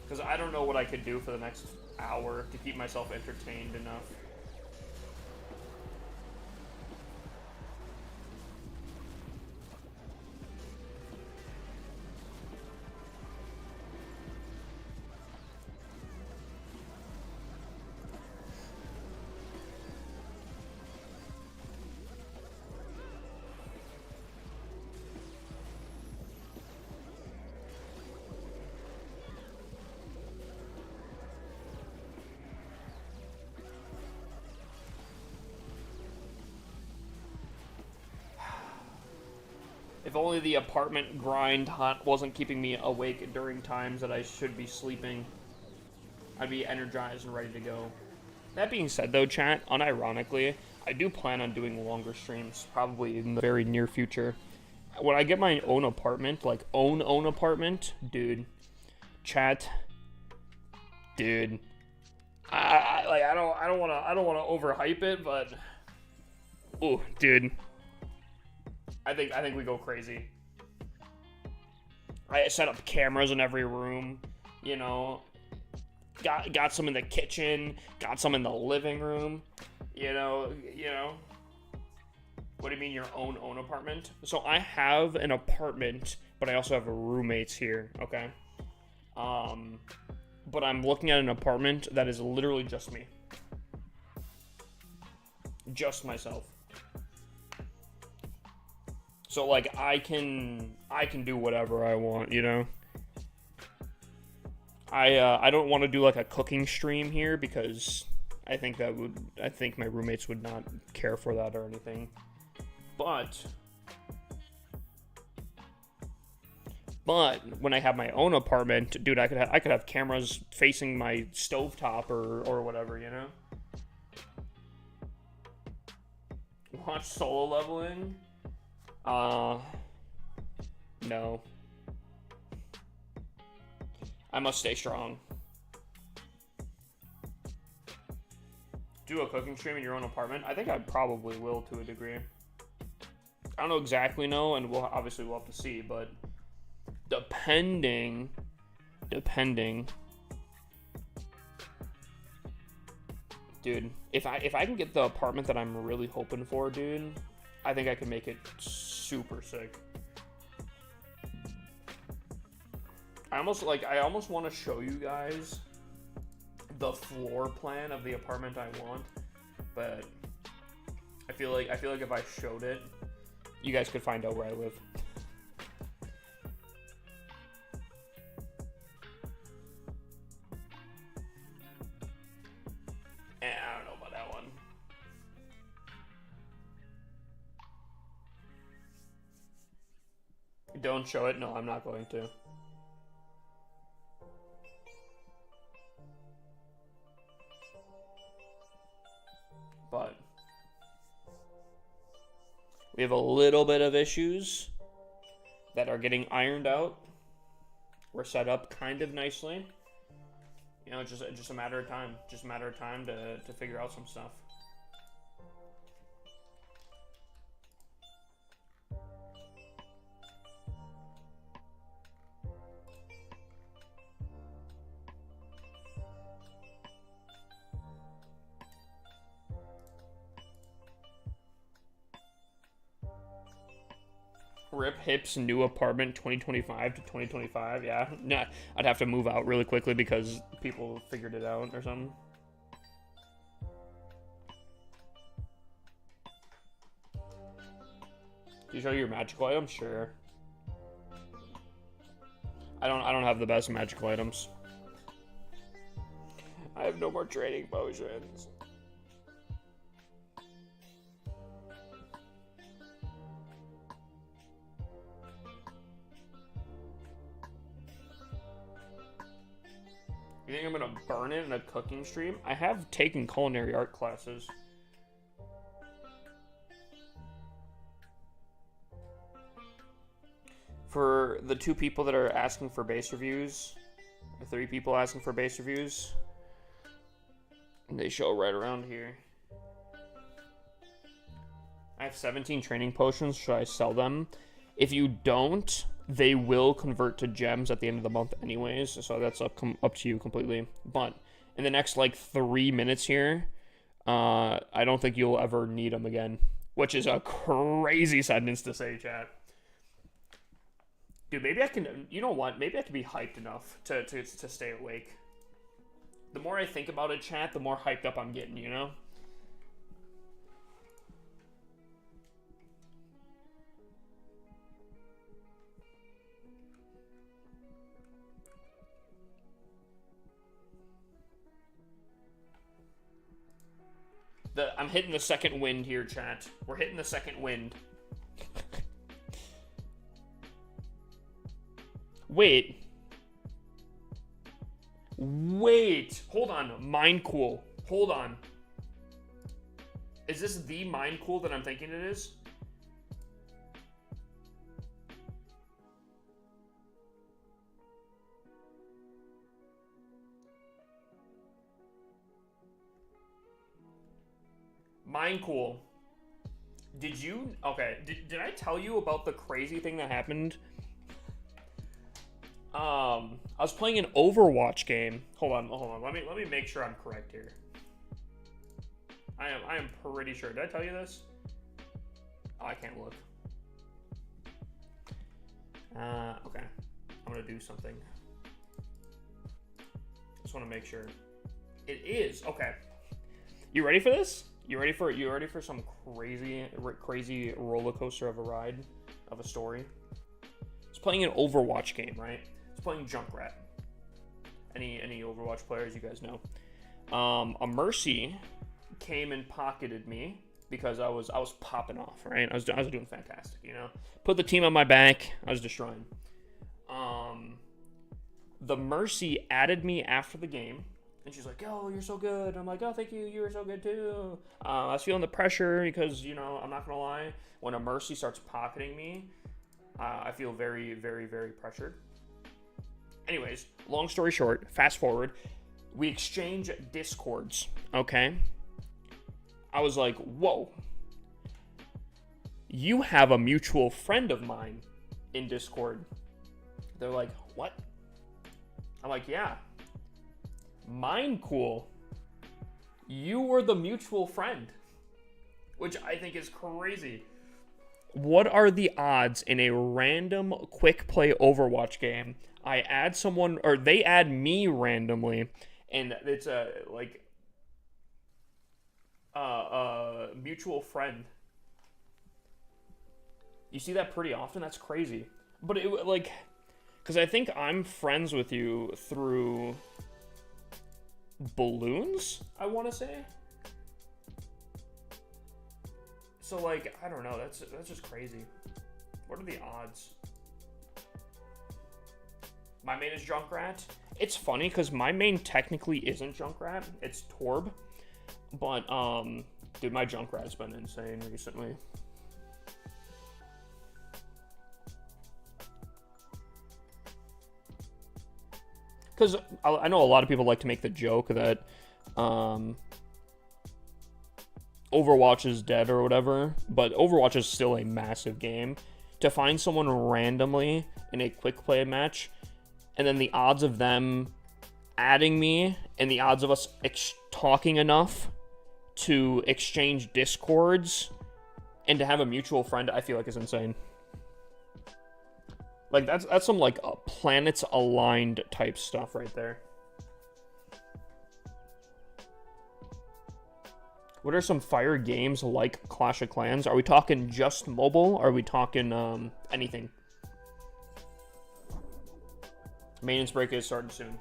Because I don't know what I could do for the next hour to keep myself entertained enough. If only the apartment grind hunt wasn't keeping me awake during times that I should be sleeping, I'd be energized and ready to go. That being said, though, chat, unironically, I do plan on doing longer streams, probably in the very near future. When I get my own apartment, like own apartment, dude, chat, dude, I don't wanna overhype it, but, ooh, dude. I think we go crazy. I set up cameras in every room, you know. Got some in the kitchen, got some in the living room, you know. What do you mean your own apartment? So I have an apartment, but I also have roommates here, okay? But I'm looking at an apartment that is literally just me. Just myself. So, like, I can do whatever I want, you know? I don't want to do, like, a cooking stream here because I think my roommates would not care for that or anything. But when I have my own apartment, dude, I could have cameras facing my stovetop or whatever, you know? Watch Solo Leveling? No. I must stay strong. Do a cooking stream in your own apartment? I think I probably will to a degree. I don't know exactly and we'll have to see, but depending, dude, if I can get the apartment that I'm really hoping for, dude, I think I can make it super sick. I almost want to show you guys the floor plan of the apartment I want, but I feel like if I showed it, you guys could find out where I live. Don't show it. No, I'm not going to. But we have a little bit of issues that are getting ironed out. We're set up kind of nicely. You know, just a matter of time. Just a matter of time to figure out some stuff. Rip Hip's new apartment 2025 to 2025. Yeah, nah, I'd have to move out really quickly because people figured it out or something. Do you show your magical items? Sure. I don't have the best magical items. I have no more trading potions. You think I'm gonna burn it in a cooking stream? I have taken culinary art classes. For the 2 people that are asking for base reviews, or 3 people asking for base reviews, they show right around here. I have 17 training potions. Should I sell them? If you don't, they will convert to gems at the end of the month anyways, so that's up to you completely. But in the next, like, 3 minutes here, I don't think you'll ever need them again, which is a crazy sentence to say, chat. Dude, maybe I can, you know what, maybe I can be hyped enough to stay awake. The more I think about it, chat, the more hyped up I'm getting, you know? I'm hitting the second wind here, chat. We're hitting the second wind. Wait. Hold on. Mindcool. Hold on. Is this the Mindcool that I'm thinking it is? Mindcool. Did you... Okay, did I tell you about the crazy thing that happened? I was playing an Overwatch game. Hold on. Let me make sure I'm correct here. I am pretty sure. Did I tell you this? Oh, I can't look. Okay. I'm gonna do something. Just want to make sure. It is. Okay. You ready for this? You ready for some crazy roller coaster of a ride, of a story? It's playing an Overwatch game, right? It's playing Junkrat. Any Overwatch players you guys know? A Mercy came and pocketed me because I was popping off, right? I was doing fantastic, you know. Put the team on my back. I was destroying. The Mercy added me after the game. And she's like, "Oh, you're so good." And I'm like, "Oh, thank you. You were so good too." I was feeling the pressure because, you know, I'm not gonna lie. When a Mercy starts pocketing me, I feel very, very, very pressured. Anyways, long story short, fast forward, we exchange Discords. Okay. I was like, "Whoa, you have a mutual friend of mine in Discord." They're like, "What?" I'm like, "Yeah. Mindcool, you were the mutual friend," which I think is crazy. What are the odds in a random quick play Overwatch game I add someone, or they add me randomly, and it's a mutual friend? You see that pretty often. That's crazy. But it because I think I'm friends with you through Balloons, I want to say. So I don't know, that's just crazy. What are the odds? My main is Junkrat. It's funny because my main technically isn't Junkrat. It's Torb. But, dude, my Junkrat's been insane recently. Because I know a lot of people like to make the joke that Overwatch is dead or whatever, but Overwatch is still a massive game. To find someone randomly in a quick play match, and then the odds of them adding me and the odds of us talking enough to exchange discords and to have a mutual friend, I feel like is insane. Like, that's some, like, planets aligned type stuff right there. What are some fire games like Clash of Clans? Are we talking just mobile? Or are we talking, anything? Maintenance break is starting soon.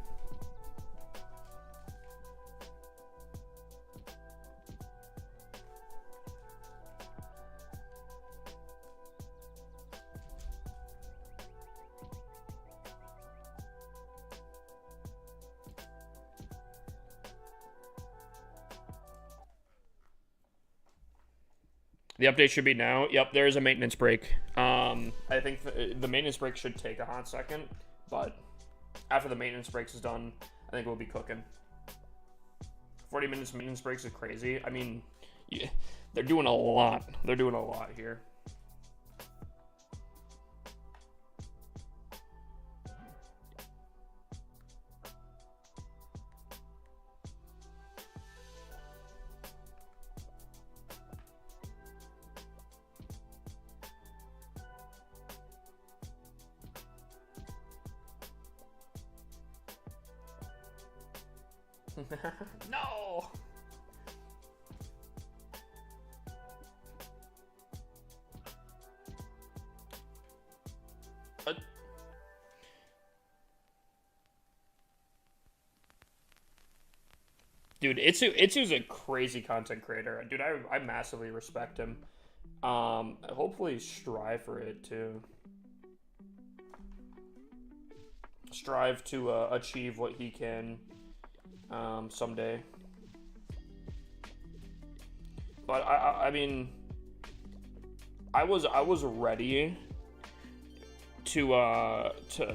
The update should be now. Yep, there is a maintenance break. I think the maintenance break should take a hot second, but after the maintenance breaks is done, I think we'll be cooking. 40 minutes maintenance breaks is crazy. I mean, yeah, they're doing a lot. They're doing a lot here. No! Dude, Itsu's a crazy content creator. Dude, I massively respect him. Hopefully strive for it too. Strive to achieve what he can someday. But I mean, I was ready to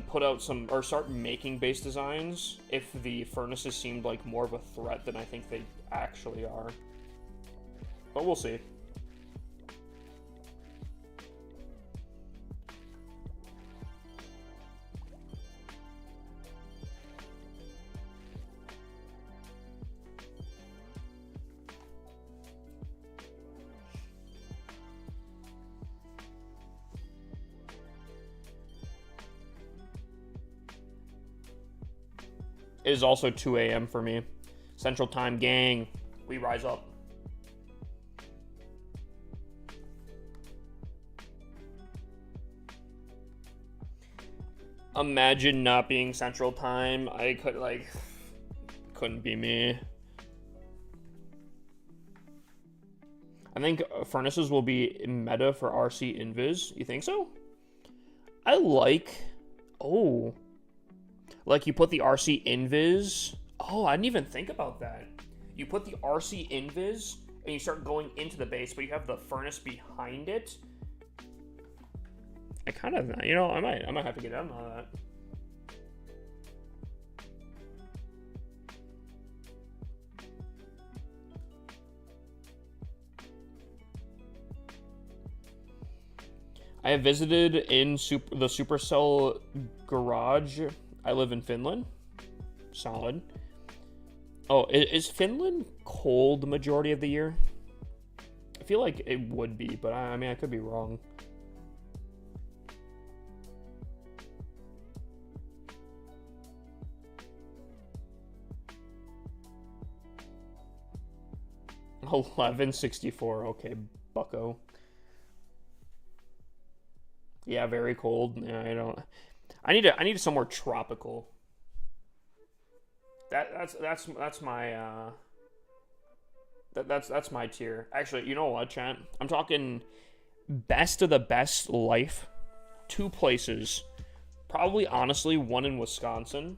put out some or start making base designs if the furnaces seemed like more of a threat than I think they actually are. But we'll see. It is also 2 a.m. for me. Central Time, gang. We rise up. Imagine not being Central Time. I couldn't be me. I think furnaces will be meta for RC Invis. You think so? I like... Oh... Like, you put the RC Invis... Oh, I didn't even think about that. You put the RC Invis, and you start going into the base, but you have the furnace behind it. I kind of... You know, I might have to get on that. I have visited in the Supercell garage. I live in Finland. Solid. Oh, is Finland cold the majority of the year? I feel like it would be, but I mean, I could be wrong. $11.64. Okay, bucko. Yeah, very cold. Yeah, I don't. I need somewhere tropical. That's my that's my tier. Actually, you know what, chat? I'm talking best of the best life. 2 places Probably, honestly, one in Wisconsin.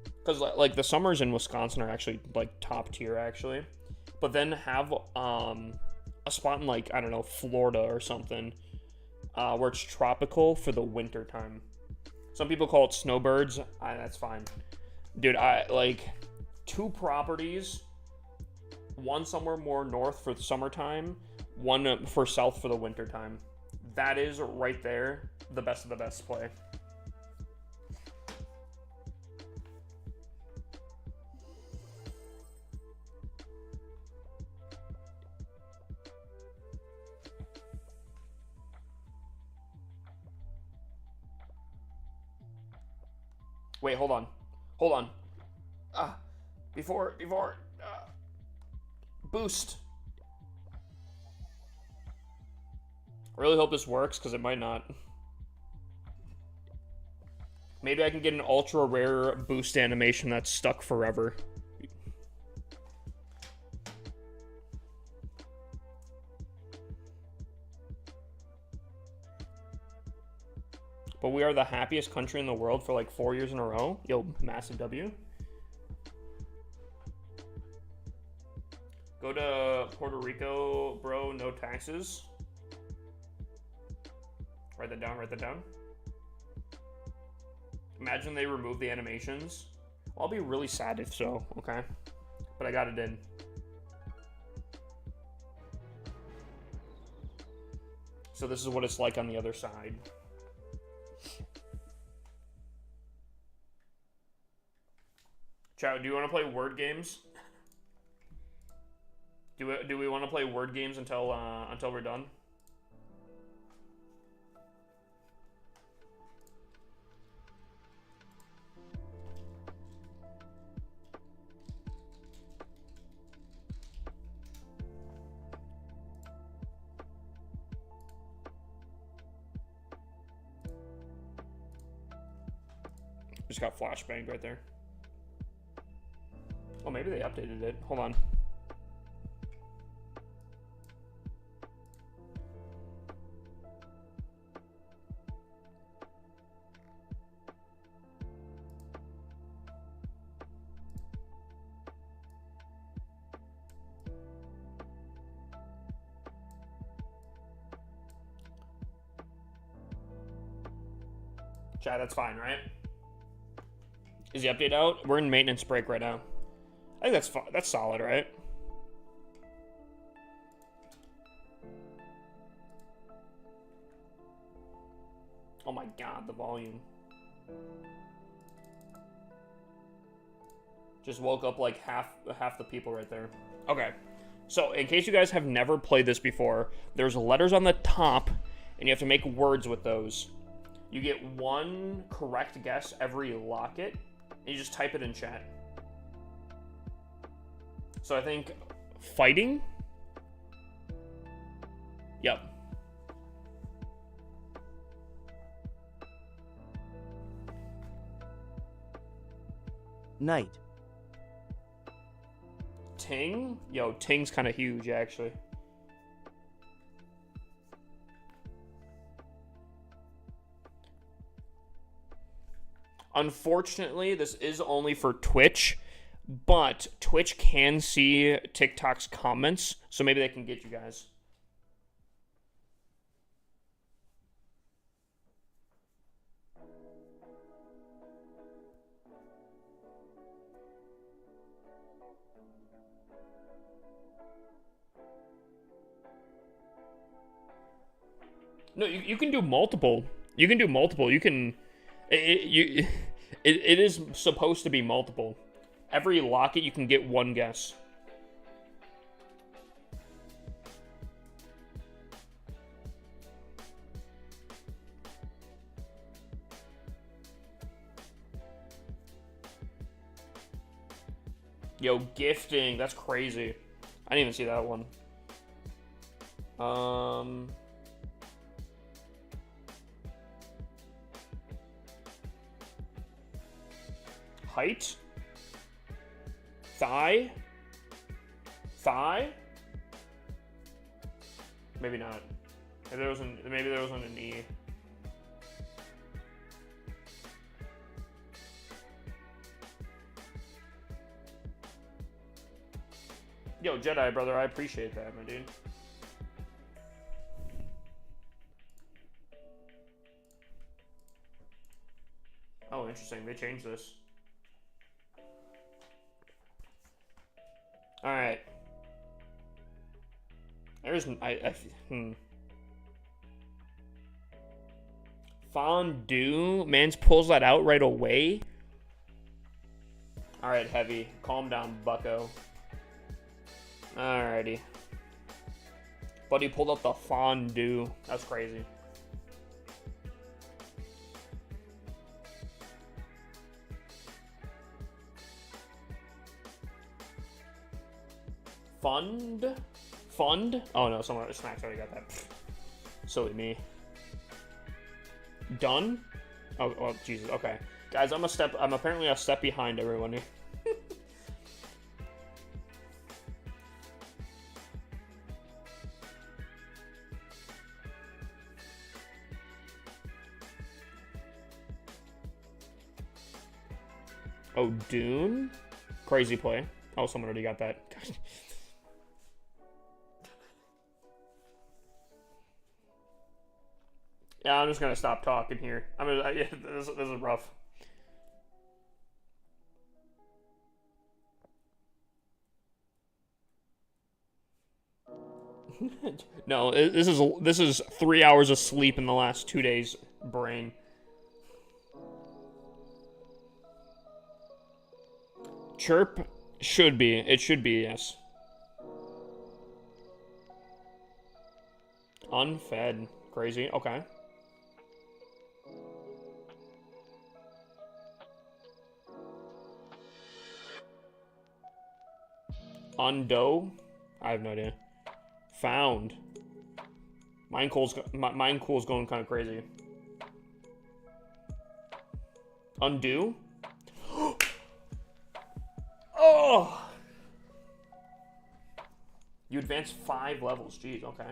Because, like, the summers in Wisconsin are actually, like, top tier, actually. But then have a spot in, like, I don't know, Florida or something, where it's tropical for the winter time. Some people call it snowbirds. That's fine. Dude, I, like, 2 properties. One somewhere more north for the summertime. One for south for the winter time. That is, right there, the best of the best play. Wait, hold on. Hold on. Before, boost. I really hope this works, because it might not. Maybe I can get an ultra rare boost animation that's stuck forever. But we are the happiest country in the world for like 4 years in a row. Yo, massive W. Go to Puerto Rico, bro, no taxes. Write that down, write that down. Imagine they remove the animations. Well, I'll be really sad if so, okay? But I got it in. So this is what it's like on the other side. Chat, do you want to play word games? Do we want to play word games until we're done? Just got flashbanged right there. Oh, maybe they updated it. Hold on. Chat, that's fine, right? Is the update out? We're in maintenance break right now. I think that's fine. That's solid, right? Oh my god, the volume. Just woke up like half the people right there. Okay. So, in case you guys have never played this before, there's letters on the top, and you have to make words with those. You get one correct guess every locket, and you just type it in chat. So I think fighting? Yep. Night. Ting? Yo, Ting's kind of huge, actually. Unfortunately, this is only for Twitch, but Twitch can see TikTok's comments, so maybe they can get you guys. No, you can do multiple. You can do multiple. You can... It is supposed to be multiple. Every locket, you can get one guess. Yo, gifting. That's crazy. I didn't even see that one. Height? Thigh? Thigh? Maybe not. Maybe there wasn't a knee. Yo, Jedi, brother, I appreciate that, my dude. Oh, interesting. They changed this. Alright. There's... Fondue? Mans pulls that out right away? Alright, Heavy. Calm down, bucko. Alrighty. Buddy pulled out the fondue. That's crazy. Fund? Fund? Oh no, someone Smacks already got that. Silly me. Done? Oh, Jesus. Okay, guys, I'm apparently a step behind everyone here. Oh, Dune? Crazy play. Oh, someone already got that. Yeah, I'm just gonna stop talking here. Yeah, this is rough. No, this is 3 hours of sleep in the last 2 days, brain. Chirp should be. It should be, yes. Unfed. Crazy. Okay. Undo? I have no idea. Found. Minecool's going kind of crazy. Undo? Oh! You advance 5 levels. Jeez, okay.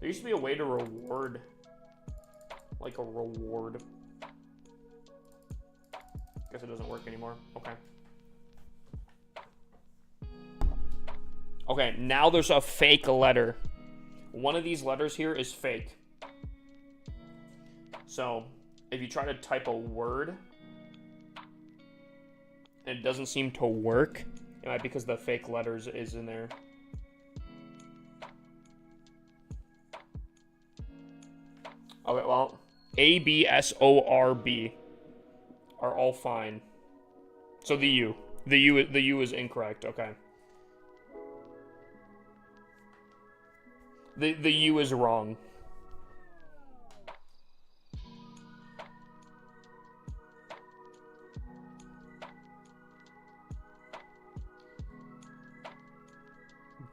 There used to be a way to reward. Like a reward. Guess it doesn't work anymore. Okay. Okay, now there's a fake letter. One of these letters here is fake. So, if you try to type a word and it doesn't seem to work, it might be because the fake letters is in there. Okay, well, A, B, S, O, R, B are all fine. So the U is incorrect. Okay. The U is wrong.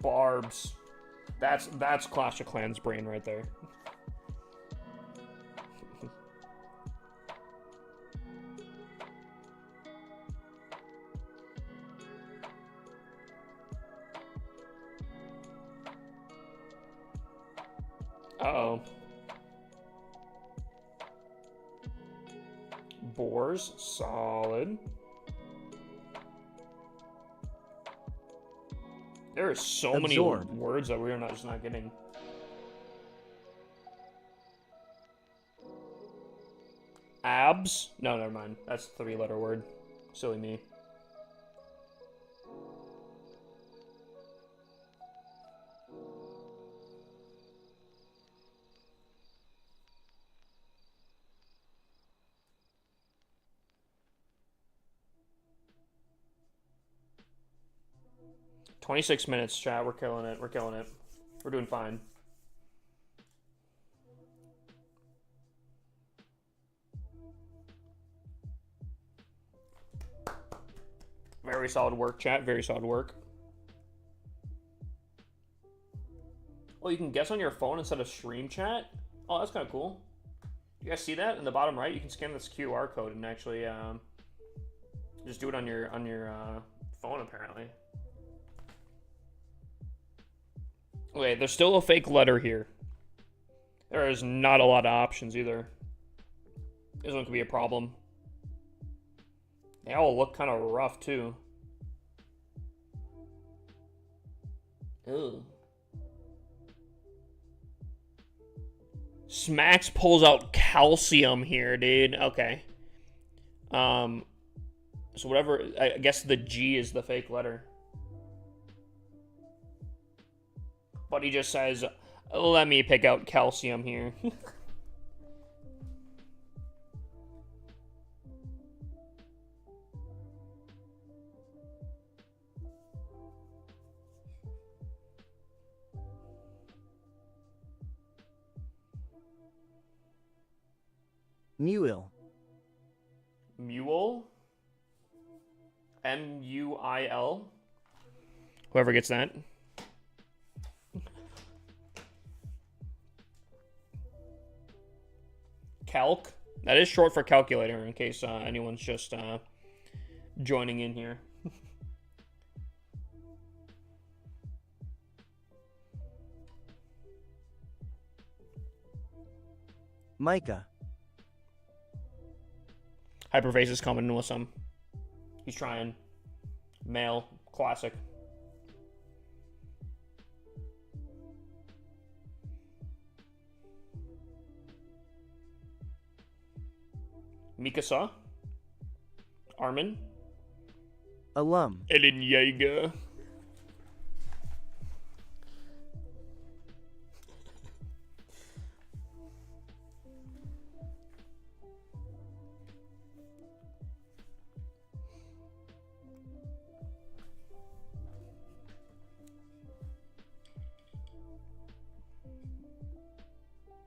Barbs. That's Clash of Clans brain right there. Uh-oh. Boars, solid. There are so many words that we're just not getting. Abs? No, never mind. That's a 3-letter word. Silly me. "26 minutes, chat. We're killing it. We're killing it. We're doing fine." Very solid work, chat. Very solid work. Oh, you can guess on your phone instead of stream chat? Oh, that's kind of cool. You guys see that in the bottom right? You can scan this QR code and actually just do it on your phone, apparently. Okay, there's still a fake letter here. There is not a lot of options either. This one could be a problem. They all look kind of rough too. Ugh. Smacks pulls out calcium here, dude. Okay. Um, so whatever, I guess the G is the fake letter. But he just says, let me pick out calcium here. Muil. Mule? M-U-I-L? Whoever gets that. Calc? That is short for calculator, in case anyone's just joining in here. Micah. Hyperface is coming with some. He's trying. Male. Classic. Mikasa. Armin. Alum. Ellen Yeager.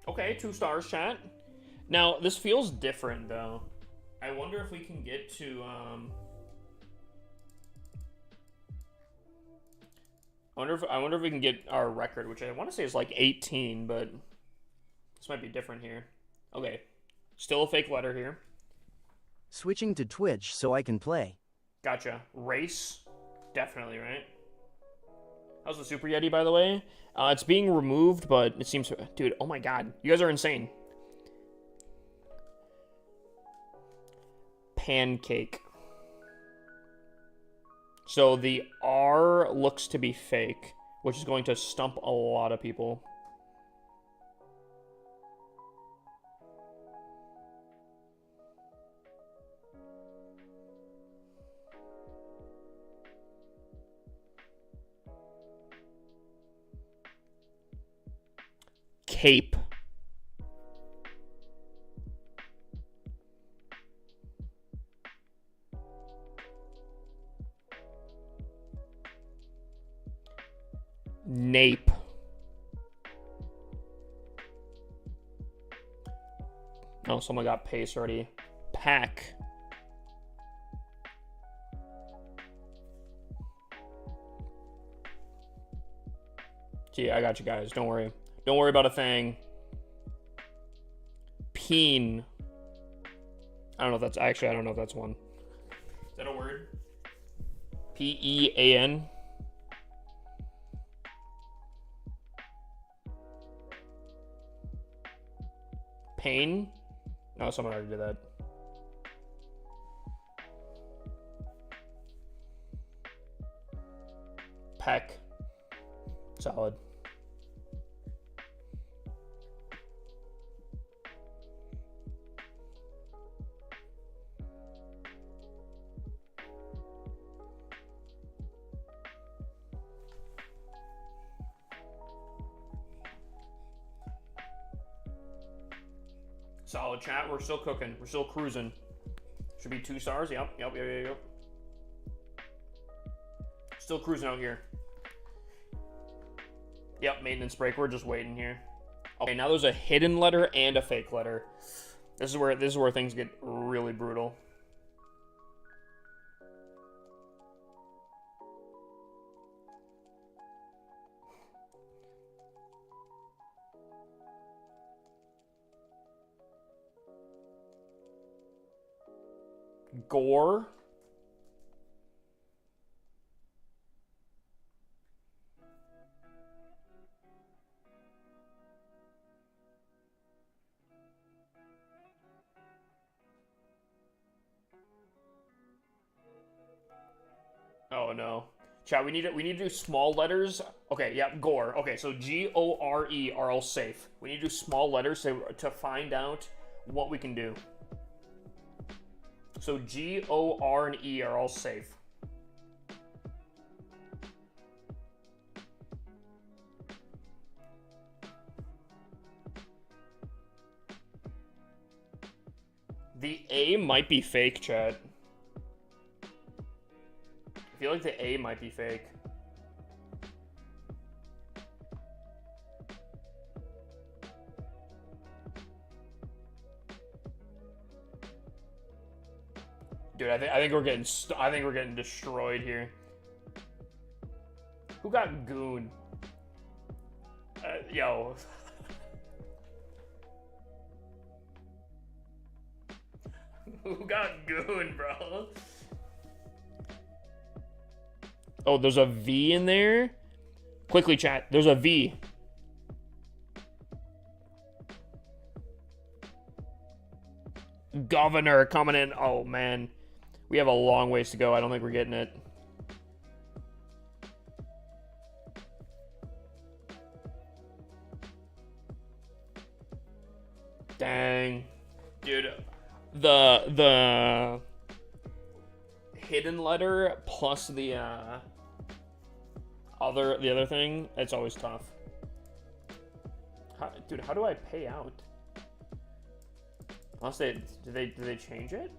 Okay, 2 stars, chat. Now, this feels different, though. I wonder if we can get to, I wonder if we can get our record, which I want to say is like 18, but this might be different here. Okay, still a fake letter here. Switching to Twitch so I can play. Gotcha. Race, definitely, right? How's the Super Yeti, by the way? It's being removed, but it seems... Dude, oh my god. You guys are insane. Pancake. So the R looks to be fake, which is going to stump a lot of people. Cape. Nape. Oh, someone got pace already. Pack. Gee, I got you guys. Don't worry. Don't worry about a thing. Peen. I don't know if that's... Actually, I don't know if that's one. Is that a word? P-E-A-N. Pain? No, someone already did that. Peck. Solid. Solid, chat. We're still cooking. We're still cruising. Should be 2 stars. Yep. Still cruising out here. Yep, maintenance break. We're just waiting here. Okay, now there's a hidden letter and a fake letter. This is where things get really brutal. Gore. Oh no. Chat, we need to do small letters. Okay, yeah, Gore. Okay, so G-O-R-E are all safe. We need to do small letters to find out what we can do. So G-O-R and E are all safe. The A might be fake, chat. I feel like the A might be fake. Dude, I think we're getting destroyed here. Who got goon? Yo. Who got goon, bro? Oh, there's a V in there? Quickly, chat. There's a V. Governor coming in. Oh, man. We have a long ways to go. I don't think we're getting it. Dang. Dude, the hidden letter plus the other thing, it's always tough. Dude, how do I pay out? Unless did they change it?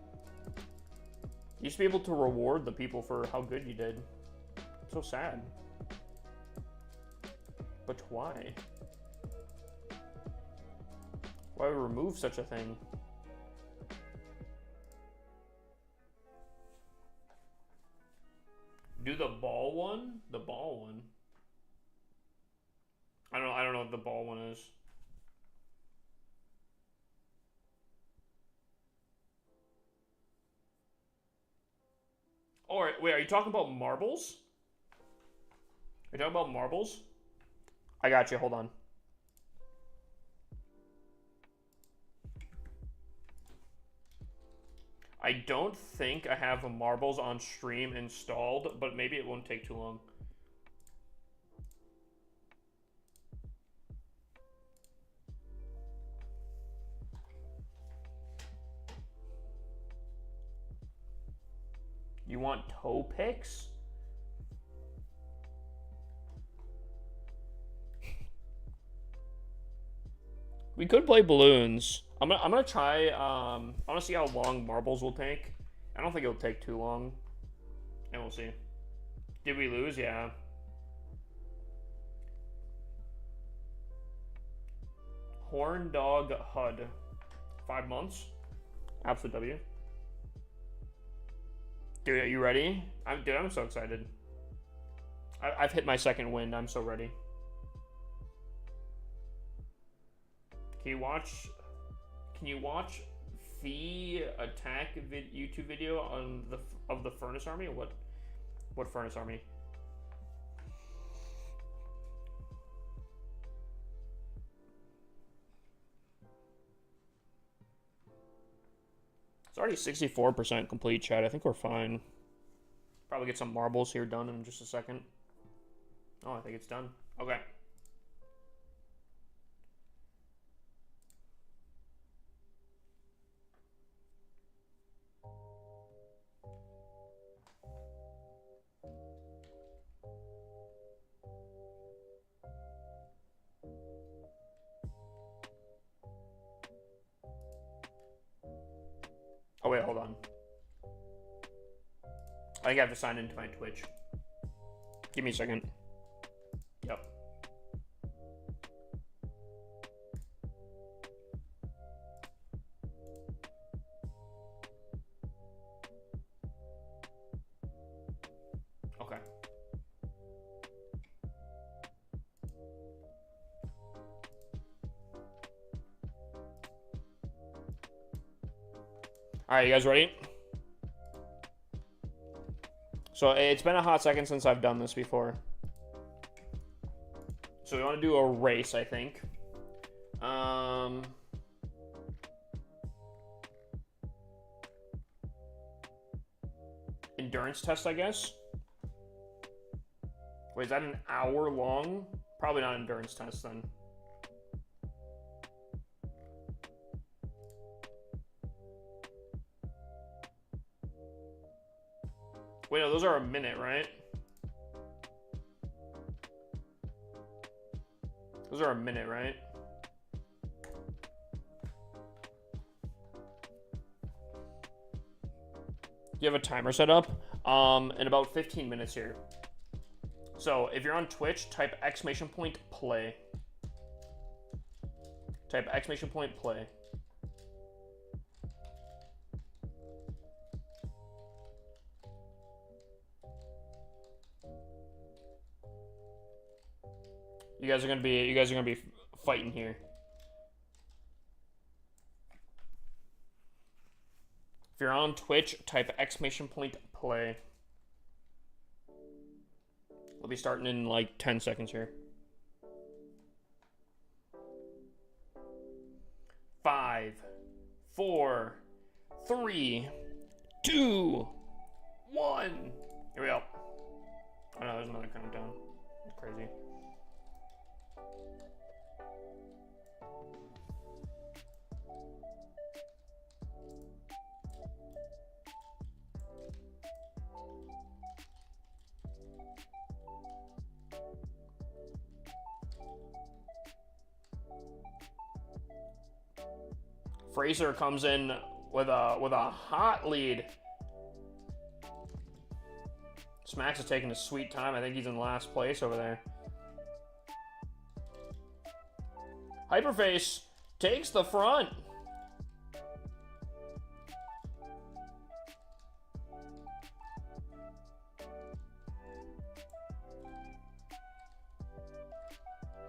You used to be able to reward the people for how good you did. So sad. But why? Why remove such a thing? Do the ball one? The ball one. I don't know what the ball one is. All right, wait, are you talking about marbles? Are you talking about marbles? I got you, hold on. I don't think I have marbles on stream installed, but maybe it won't take too long. You want toe picks? We could play balloons. I'm gonna try. I want to see how long marbles will take. I don't think it'll take too long, and we'll see. Did we lose? Yeah. Horn Dog HUD. 5 months. Absolute W. Dude, are you ready? I'm so excited. I've hit my second wind. I'm so ready. Can you watch the attack YouTube video on the Furnace Army? What Furnace Army? It's already 64% complete, chat. I think we're fine. Probably get some marbles here done in just a second. Oh, I think it's done. Okay. Oh wait, hold on. I think I have to sign into my Twitch. Give me a second. Yep. Okay. Alright, you guys ready? So it's been a hot second since I've done this before. So we want to do a race, I think. Endurance test, I guess. Wait, is that an hour long? Probably not an endurance test then. Wait, no, those are a minute, right? Those are a minute, right? Do you have a timer set up? In about 15 minutes here. So if you're on Twitch, type !play. Type !play. You guys are gonna be fighting here. If you're on Twitch, type !play. We'll be starting in like 10 seconds here. 5, 4, 3, 2, 1. Here we go. Oh no, there's another countdown. It's crazy. Fraser comes in with a hot lead. Smacks is taking a sweet time. I think he's in last place over there. Hyperface takes the front.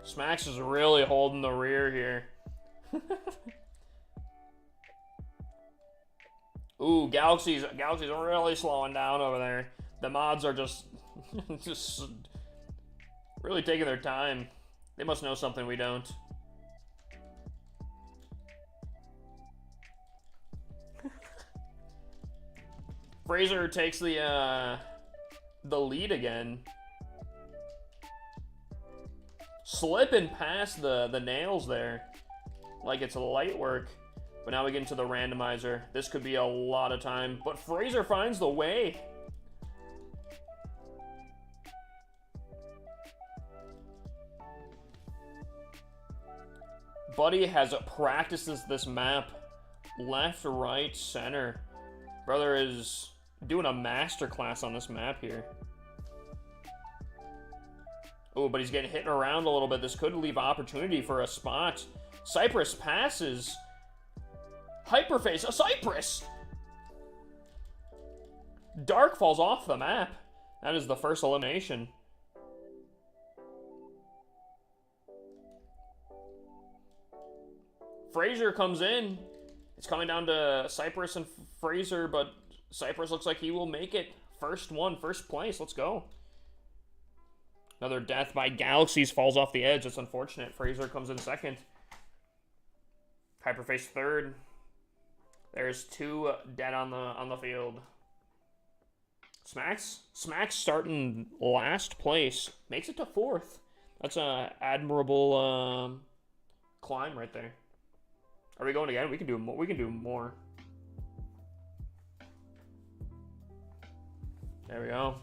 Smacks is really holding the rear here. Ooh, Galaxy's really slowing down over there. The mods are just really taking their time. They must know something we don't. Fraser takes the lead again. Slipping past the nails there. Like it's light work. But now we get into the randomizer. This could be a lot of time. But Fraser finds the way. Buddy has practices this map. Left, right, center. Brother is doing a masterclass on this map here. Oh, but he's getting hit around a little bit. This could leave opportunity for a spot. Cypress passes. Hyperface, a Cypress! Dark falls off the map. That is the first elimination. Fraser comes in. It's coming down to Cypress and Fraser, but Cypress looks like he will make it. First place. Let's go. Another death by Galaxies falls off the edge. It's unfortunate. Fraser comes in second. Hyperface third. There's two dead on the field. Smacks starting last place. Makes it to fourth. That's an admirable climb right there. Are we going again? We can do more. We can do more. There we go.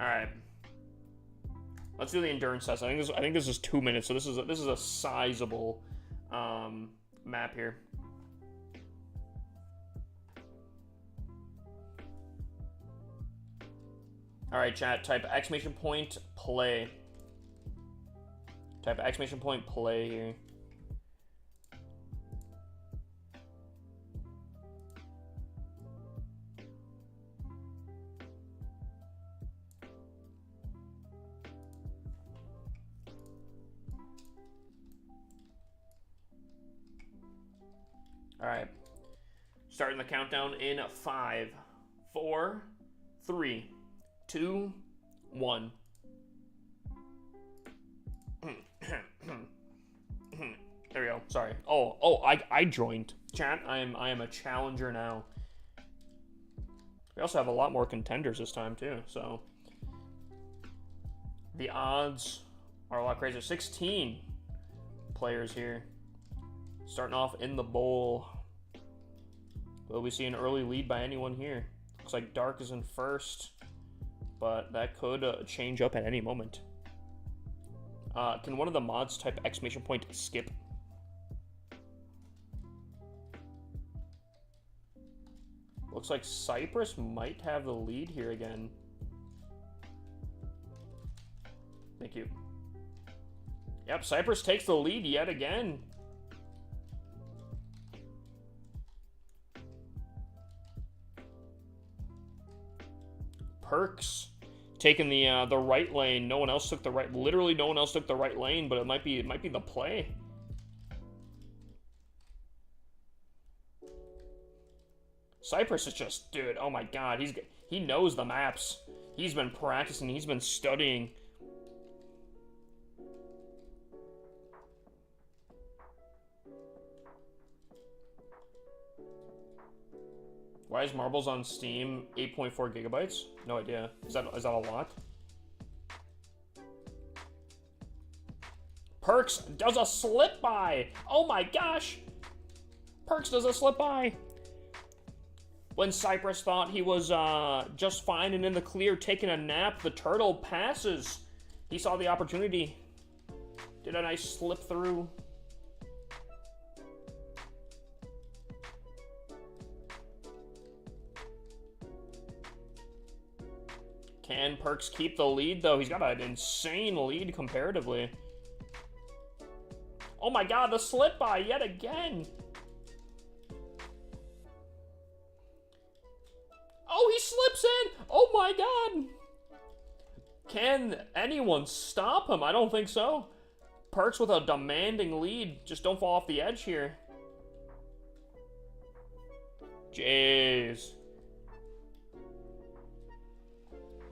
All right. Let's do the endurance test. I think this is 2 minutes, so this is a sizable map here. All right, chat. Type !play. Type !play here. All right. Starting the countdown in 5, 4, 3, 2, 1. Sorry. Oh, I joined. Chat, I am a challenger now. We also have a lot more contenders this time, too, so... The odds are a lot crazier. 16 players here. Starting off in the bowl. Will we see an early lead by anyone here? Looks like Dark is in first, but that could change up at any moment. Can one of the mods type exclamation point skip? Looks like Cypress might have the lead here again. Thank you. Yep, Cypress takes the lead yet again. Perks taking the right lane. No one else took the right. Literally, no one else took the right lane, but it might be the play. Cypress is just, dude. Oh my God, he knows the maps. He's been practicing. He's been studying. Why is Marbles on Steam 8.4 gigabytes? No idea. Is that a lot? Perks does a slip by. Oh my gosh. Perks does a slip by. When Cypress thought he was just fine and in the clear taking a nap, the turtle passes. He saw the opportunity. Did a nice slip through. Can Perks keep the lead, though? He's got an insane lead comparatively. Oh my God, the slip by yet again. Oh, he slips in. Oh my God. Can anyone stop him? I don't think so. Perks with a demanding lead. Just don't fall off the edge here. Jeez.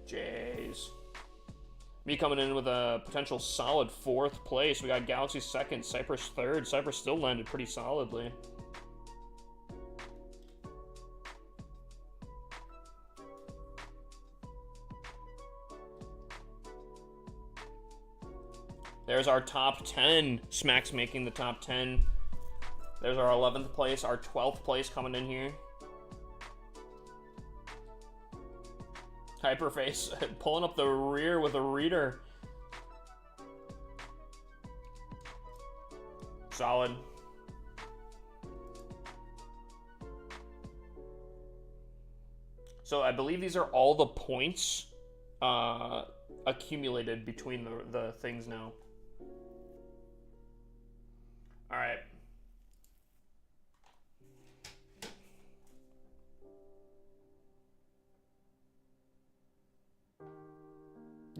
Jeez. Me coming in with a potential solid 4th place. We got Galaxy 2nd, Cypress 3rd. Cypress still landed pretty solidly. There's our top 10. Smack's making the top 10. There's our 11th place, our 12th place coming in here. Hyperface pulling up the rear with a reader. Solid. So I believe these are all the points accumulated between the things now. All right.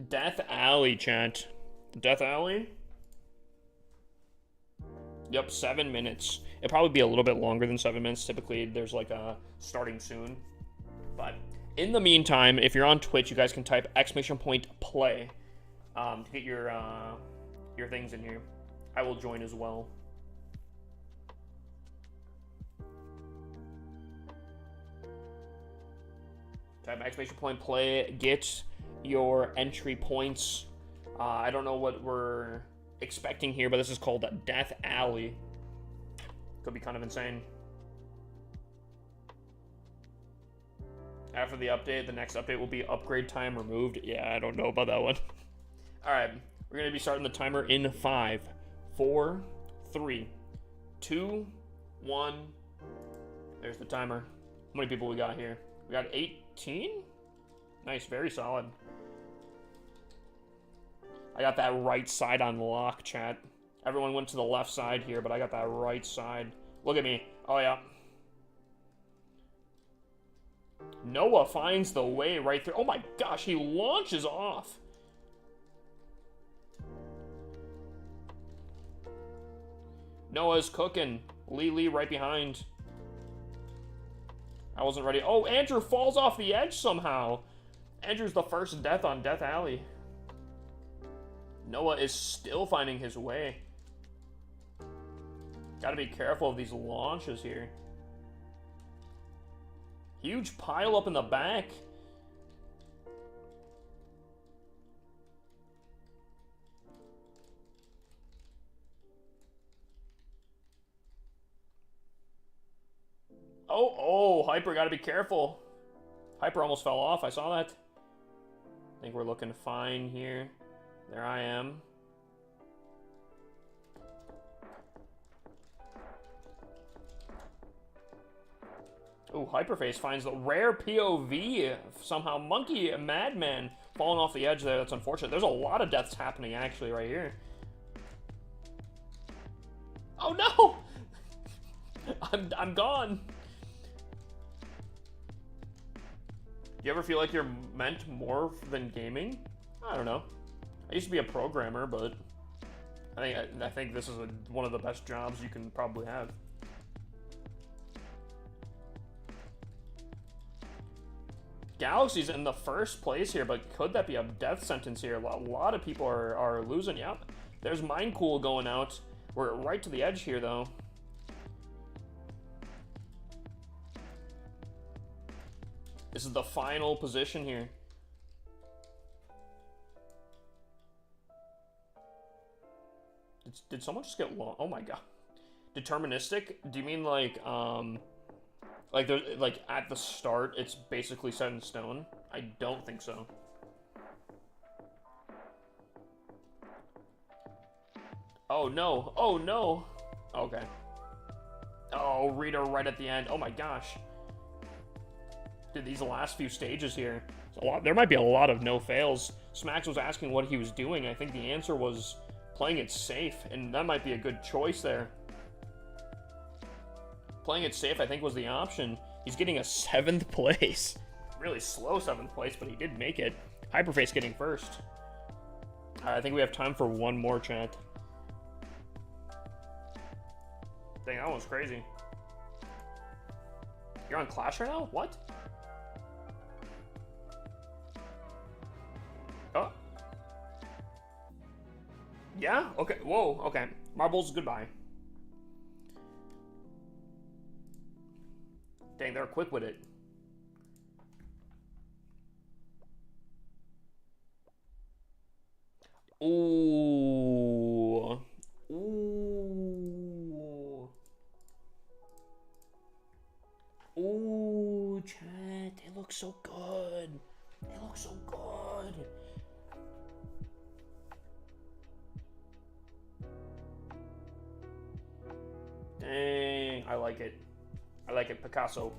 Death Alley, chat. Death Alley? Yep, 7 minutes. It'll probably be a little bit longer than 7 minutes. Typically, there's like a starting soon. But in the meantime, if you're on Twitch, you guys can type !play to get your things in here. I will join as well. Type !play, get your entry points. I don't know what we're expecting here, but this is called Death Alley. Could be kind of insane. After the update, the next update will be upgrade time removed. Yeah, I don't know about that one. Alright, we're going to be starting the timer in 5, 4, 3, 2, 1. There's the timer. How many people we got here? We got 18? Nice, very solid. I got that right side on lock, chat. Everyone went to the left side here, but I got that right side. Look at me. Oh, yeah. Noah finds the way right through. Oh, my gosh. He launches off. Noah's cooking. Lee right behind. I wasn't ready. Oh, Andrew falls off the edge somehow. Andrew's the first death on Death Alley. Noah is still finding his way. Gotta be careful of these launches here. Huge pile up in the back. Oh, Hyper, gotta be careful. Hyper almost fell off, I saw that. I think we're looking fine here. There I am. Oh, Hyperface finds the rare POV. Somehow, Monkey Madman falling off the edge there. That's unfortunate. There's a lot of deaths happening, actually, right here. Oh, no! I'm gone. Do you ever feel like you're meant more than gaming? I don't know. I used to be a programmer, but I think this is one of the best jobs you can probably have. Galaxy's in the first place here, but could that be a death sentence here? A lot of people are losing. Yep. There's Mindcool going out. We're right to the edge here, though. This is the final position here. Did someone just get long? Oh my god. Deterministic? Do you mean like there's like at the start it's basically set in stone? I don't think so. Oh no. Oh no. Okay. Oh, Rita right at the end. Oh my gosh. Dude, these last few stages here, there might be a lot of no fails. Smacks was asking what he was doing. I think the answer was playing it safe, and that might be a good choice there. Playing it safe, I think, was the option. He's getting a 7th place. Really slow 7th place, but he did make it. Hyperface getting first. I think we have time for one more, chat. Dang, that was crazy. You're on Clash right now? What? Oh. Yeah? Okay. Whoa. Okay. Marbles, goodbye. Dang, they're quick with it. Ooh. Ooh. Ooh, chat. They look so good. They look so good. Dang, I like it. I like it, Picasso.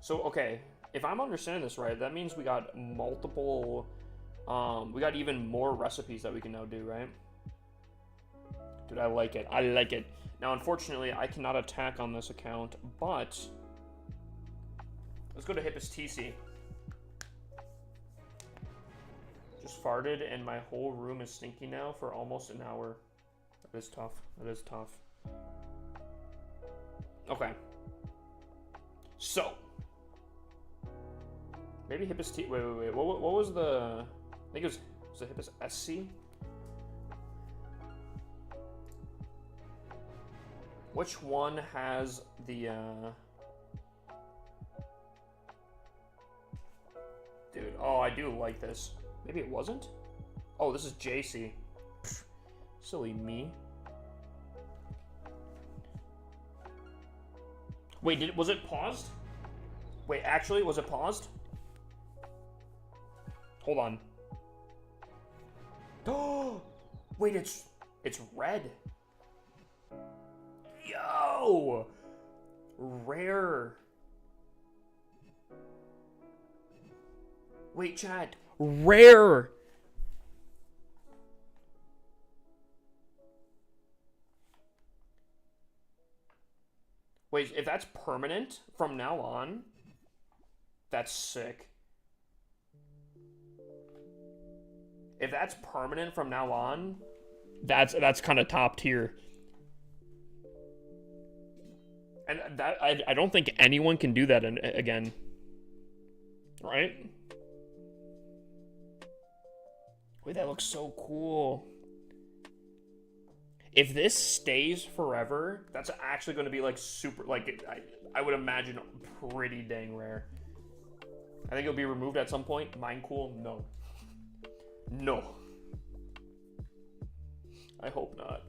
So, okay, if I'm understanding this right, that means we got multiple, we got even more recipes that we can now do, right? Dude, I like it. I like it. Now, unfortunately, I cannot attack on this account, but let's go to Hippus TC. Just farted, and my whole room is stinky now for almost an hour. That is tough. That is tough. Okay. So. Maybe Hippus T. Wait. What was the. I think it was it Hippus SC? Which one has the. Dude, oh, I do like this. Maybe it wasn't? Oh, this is JC. Pfft, silly me. Wait, was it paused? Wait, actually, was it paused? Hold on. Oh, wait, it's red. Yo! Rare. Wait, chat. Rare. Wait, if that's permanent from now on, that's sick. If that's permanent from now on, that's kind of top tier. And that I don't think anyone can do that again. Right? Wait, that looks so cool. If this stays forever, that's actually going to be like super, like, I would imagine pretty dang rare. I think it'll be removed at some point. Mine cool? No. No. I hope not.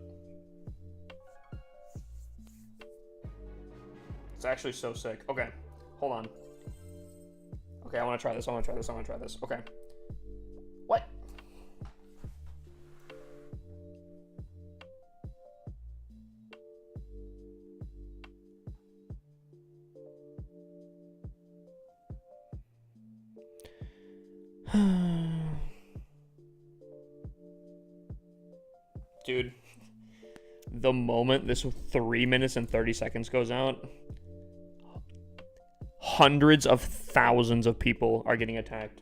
It's actually so sick. Okay, hold on. Okay, I want to try this. I want to try this. I want to try this. Okay. What? Dude, the moment this 3 minutes and 30 seconds goes out, hundreds of thousands of people are getting attacked.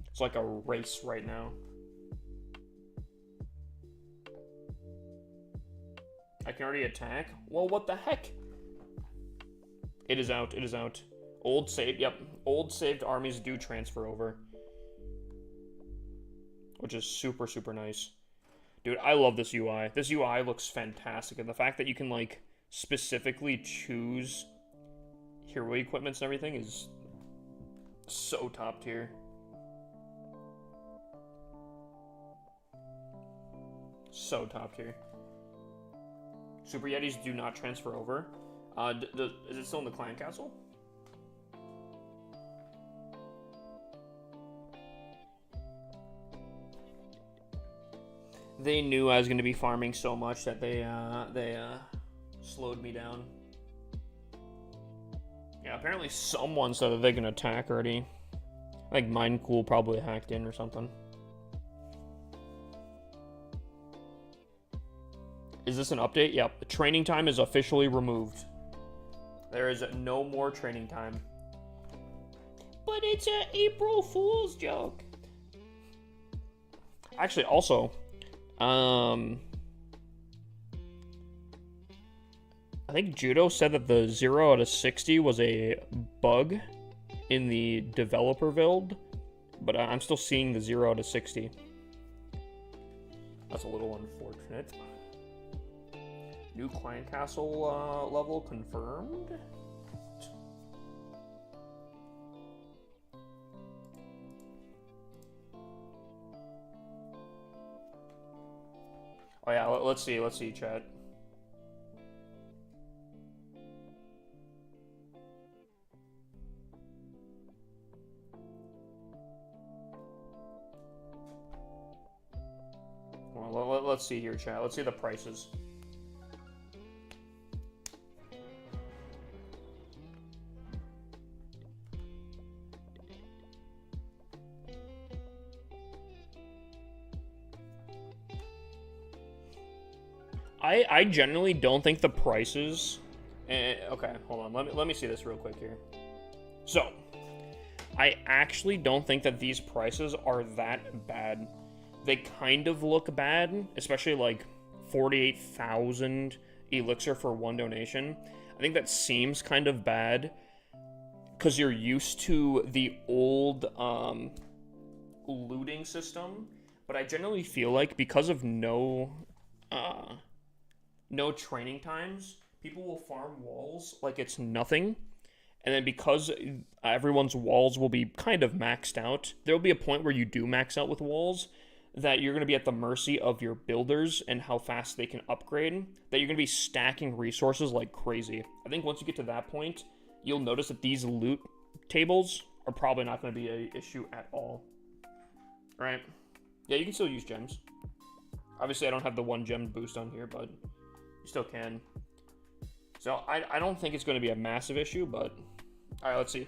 It's like a race right now. I can already attack? Well, what the heck? It is out. It is out. Old saved. Yep. Old saved armies do transfer over. Which is super, super nice. Dude, I love this UI. This UI looks fantastic. And the fact that you can, like, specifically choose hero equipments and everything is so top tier. So top tier. Super Yetis do not transfer over. Is it still in the clan castle? They knew I was going to be farming so much that they slowed me down. Yeah, apparently someone said that they can attack already. I think Mindcool probably hacked in or something. Is this an update? Yep. Training time is officially removed. There is no more training time. But it's an April Fool's joke. Actually, also, I think Judo said that the 0 out of 60 was a bug in the developer build, but I'm still seeing the 0 out of 60. That's a little unfortunate. New clan castle level confirmed. Oh yeah, let's see, chat. Well, let's see here, chat. Let's see the prices. I generally don't think the prices... okay, hold on. Let me see this real quick here. So, I actually don't think that these prices are that bad. They kind of look bad, especially like 48,000 elixir for one donation. I think that seems kind of bad because you're used to the old looting system. But I generally feel like because of no training times, people will farm walls like it's nothing. And then because everyone's walls will be kind of maxed out, there'll be a point where you do max out with walls that you're going to be at the mercy of your builders and how fast they can upgrade, that you're going to be stacking resources like crazy. I think once you get to that point, you'll notice that these loot tables are probably not going to be an issue at all. Right? Yeah, you can still use gems. Obviously, I don't have the 1 gem boost on here, but you still can. So, I don't think it's going to be a massive issue, but... Alright, let's see.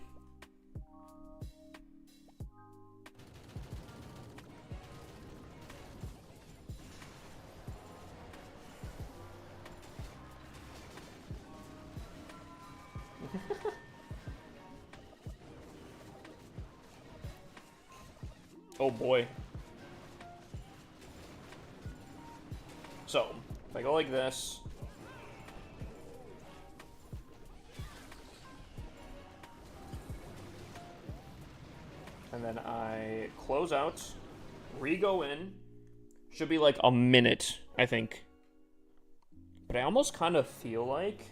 Oh boy. So, if I go like this, And then I close out, re-go in. Should be like a minute, I think. But I almost kind of feel like...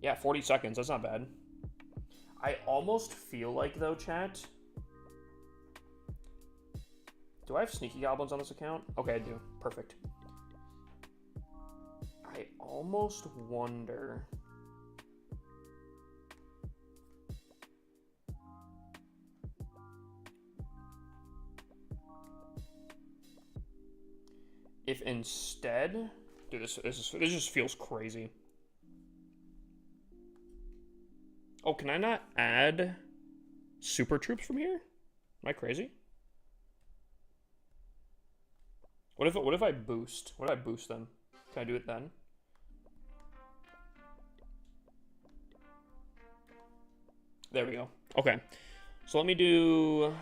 Yeah, 40 seconds. That's not bad. I almost feel like, though, chat... Do I have Sneaky Goblins on this account? Okay, I do. Perfect. I almost wonder... if instead... Dude, this just feels crazy. Oh, can I not add super troops from here? Am I crazy? What if I boost? What if I boost them? Can I do it then? There we go. Okay. So let me do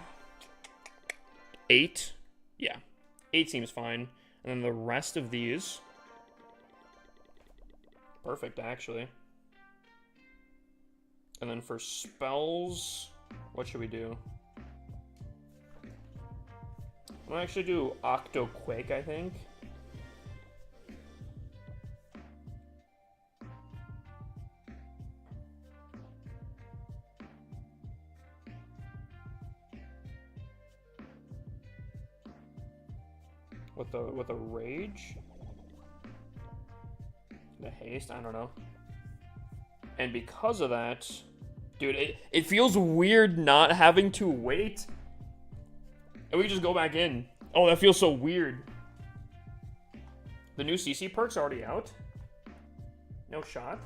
8. Yeah. 8 seems fine. And then the rest of these. Perfect, actually. And then for spells, what should we do? I'm gonna actually do Octo Quake, I think. With a rage? The haste? I don't know. And because of that, dude, it feels weird not having to wait. And we just go back in. Oh, that feels so weird. The new CC perk's already out? No shot?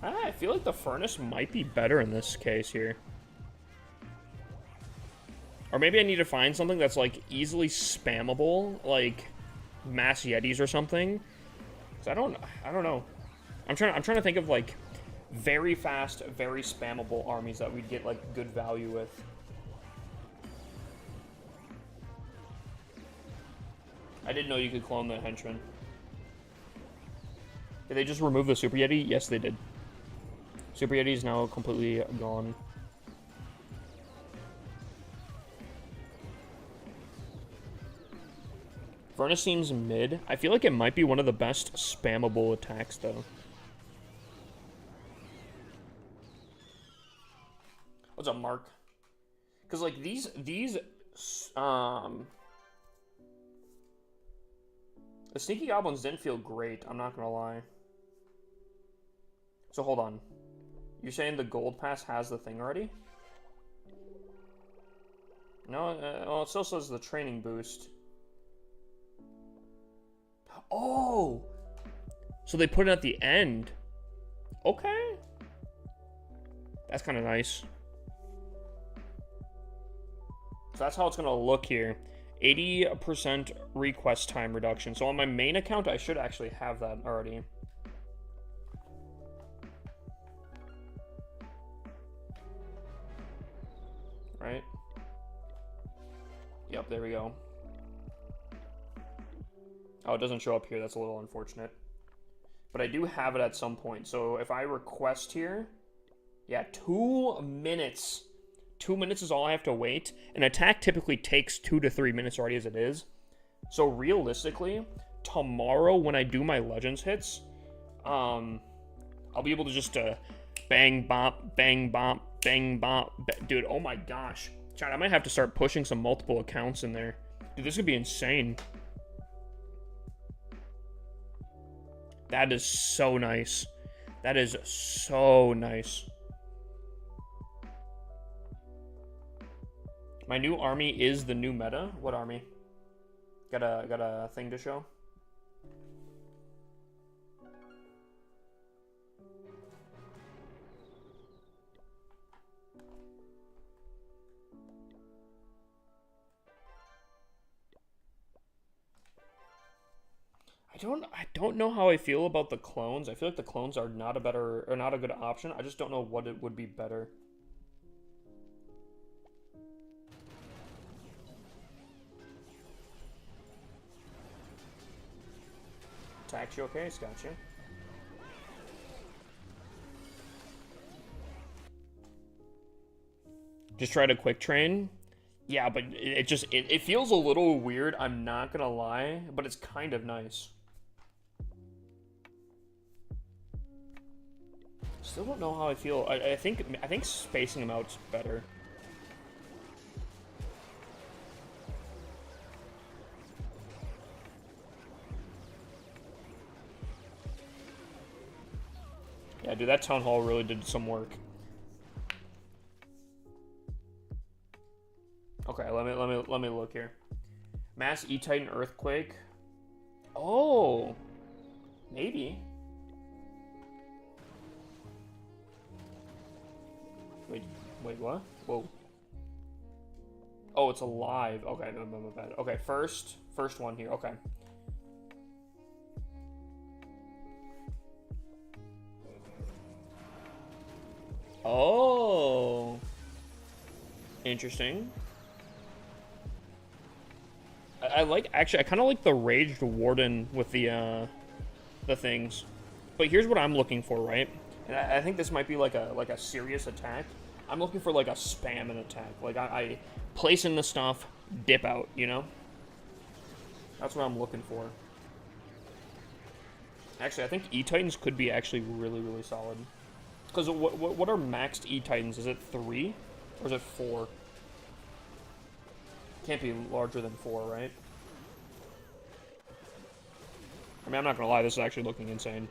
I feel like the furnace might be better in this case here. Or maybe I need to find something that's like easily spammable, like mass yetis or something. 'Cause I don't know. I'm trying to think of like very fast, very spammable armies that we'd get like good value with. I didn't know you could clone the henchman. Did they just remove the Super Yeti? Yes, they did. Super Yeti is now completely gone. Furnace seems mid. I feel like it might be one of the best spammable attacks, though. What's up, Mark? Because, like, these, the Sneaky Goblins didn't feel great, I'm not gonna lie. So, hold on. You're saying the gold pass has the thing already? No, well, it still says the training boost. Oh! So they put it at the end. Okay. That's kind of nice. So that's how it's going to look here. 80% request time reduction. So on my main account, I should actually have that already. Right? Yep, there we go. Oh, it doesn't show up here. That's a little unfortunate. But I do have it at some point. So if I request here, yeah, 2 minutes. 2 minutes is all I have to wait. An attack typically takes 2 to 3 minutes already as it is. So realistically, tomorrow when I do my Legends hits, I'll be able to just bang, bop, bang, bop, bang, bop. Dude, oh my gosh. Chat, I might have to start pushing some multiple accounts in there. Dude, this could be insane. That is so nice. That is so nice. My new army is the new meta. What army? Got a thing to show? I don't know how I feel about the clones. I feel like the clones are not a better or not a good option. I just don't know what it would be better. Attack you okay? Got you. Just try to quick train. Yeah, but it feels a little weird, I'm not gonna lie, but it's kind of nice. Still don't know how I feel. I think spacing them out's better. Yeah, dude, that town hall really did some work. Okay, let me look here. Mass E-Titan Earthquake. Oh, maybe. Wait, what? Whoa. Oh, it's alive. Okay, no, bad. Okay, first one here. Okay. Oh, interesting. I like, actually, I kind of like the Raged Warden with the things. But here's what I'm looking for, right? And I think this might be like a serious attack. I'm looking for like a spam and attack. Like I place in the stuff, dip out, you know? That's what I'm looking for. Actually, I think E-Titans could be actually really, really solid. Because what are maxed E-Titans? Is it 3? Or is it 4? Can't be larger than 4, right? I mean, I'm not gonna lie, this is actually looking insane.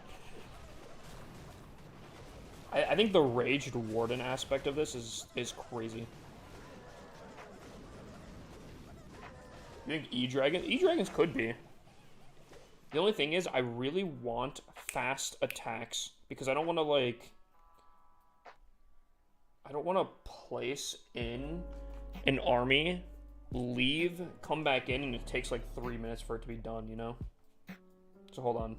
I think the Raged Warden aspect of this is crazy. You think E-Dragon? E-Dragons could be. The only thing is, I really want fast attacks. Because I don't want to, like... I don't want to place in an army, leave, come back in, and it takes like 3 minutes for it to be done, you know? So hold on.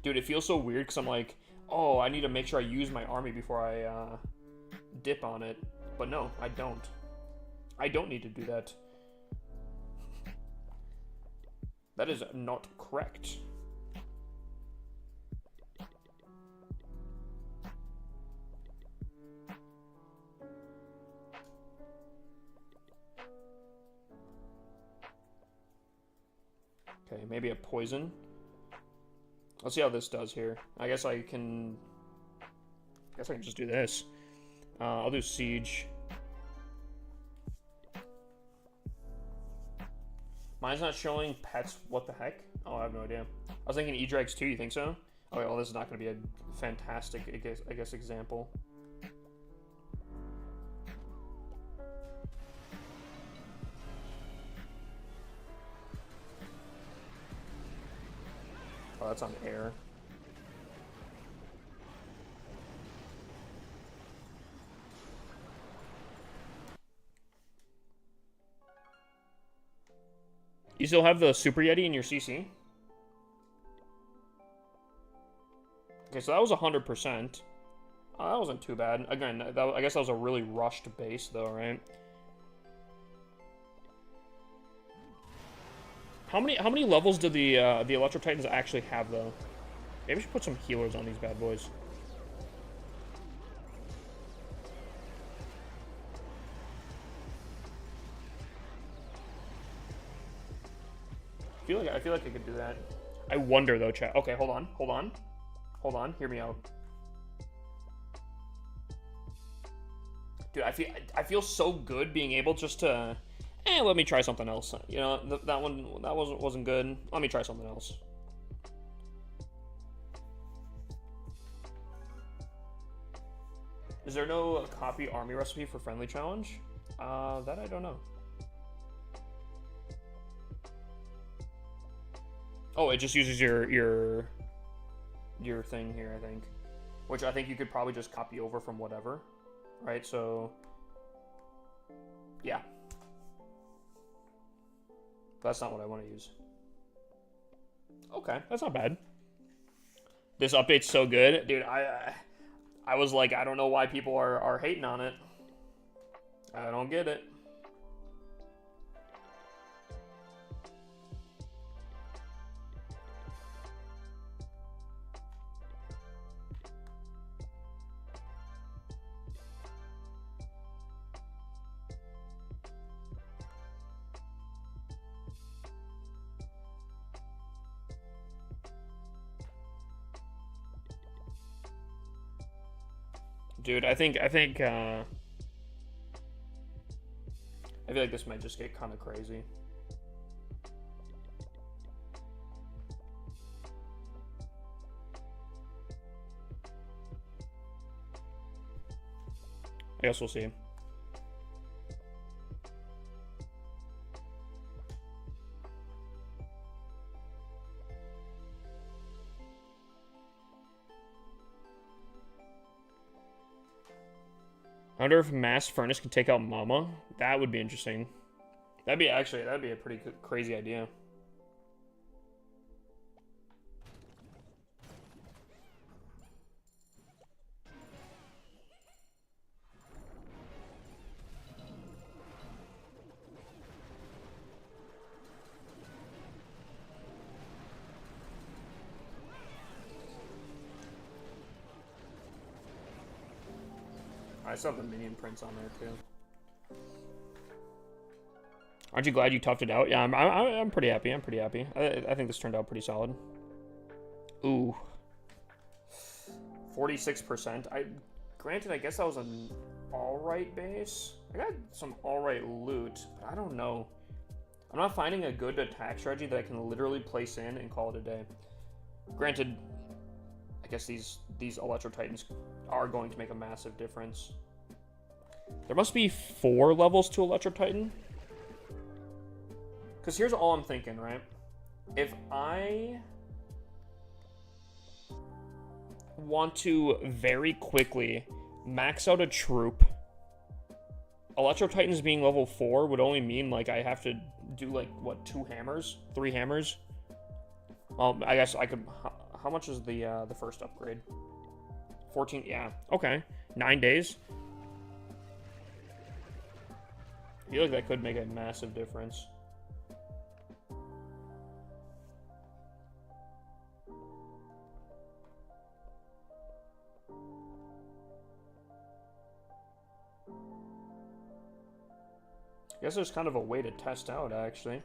Dude, it feels so weird because I'm like, oh, I need to make sure I use my army before I dip on it. But no, I don't. I don't need to do that. That is not correct. Okay, maybe a poison. Let's see how this does here. I guess I can just do this. I'll do siege. Mine's not showing pets. What the heck? Oh, I have no idea. I was thinking E-Drags too. You think so? Okay, well, this is not going to be a fantastic, I guess, example. Oh, that's on air. You still have the Super Yeti in your CC? Okay, so that was 100%. Oh, that wasn't too bad. Again, I guess that was a really rushed base, though, right? How many levels do the Electro Titans actually have, though? Maybe we should put some healers on these bad boys. I feel like I could do that. I wonder though, chat. Okay, hold on. Hear me out. Dude, I feel so good being able just to, let me try something else. You know, that wasn't good. Let me try something else. Is there no copy army recipe for friendly challenge? That I don't know. Oh, it just uses your thing here, I think. Which I think you could probably just copy over from whatever. Right, so... yeah. That's not what I want to use. Okay, that's not bad. This update's so good, dude. I was like, I don't know why people are hating on it. I don't get it. Dude, I feel like this might just get kind of crazy. I guess we'll see. I wonder if Mass Furnace can take out Mama. That would be interesting. That'd be a pretty crazy idea. I still have the minion prints on there too. Aren't you glad you toughed it out? Yeah, I'm pretty happy. I'm pretty happy. I think this turned out pretty solid. Ooh, 46%. Granted, I guess that was an all-right base. I got some all-right loot, but I don't know. I'm not finding a good attack strategy that I can literally place in and call it a day. Granted, I guess these Electro Titans are going to make a massive difference. There must be 4 levels to Electro Titan. Because here's all I'm thinking, right? If I want to very quickly max out a troop, Electro Titans being level 4 would only mean like I have to do like what, 2 hammers, 3 hammers. I guess I could. How much is the first upgrade? 14. Yeah. Okay. 9 days. I feel like that could make a massive difference. I guess there's kind of a way to test out, actually.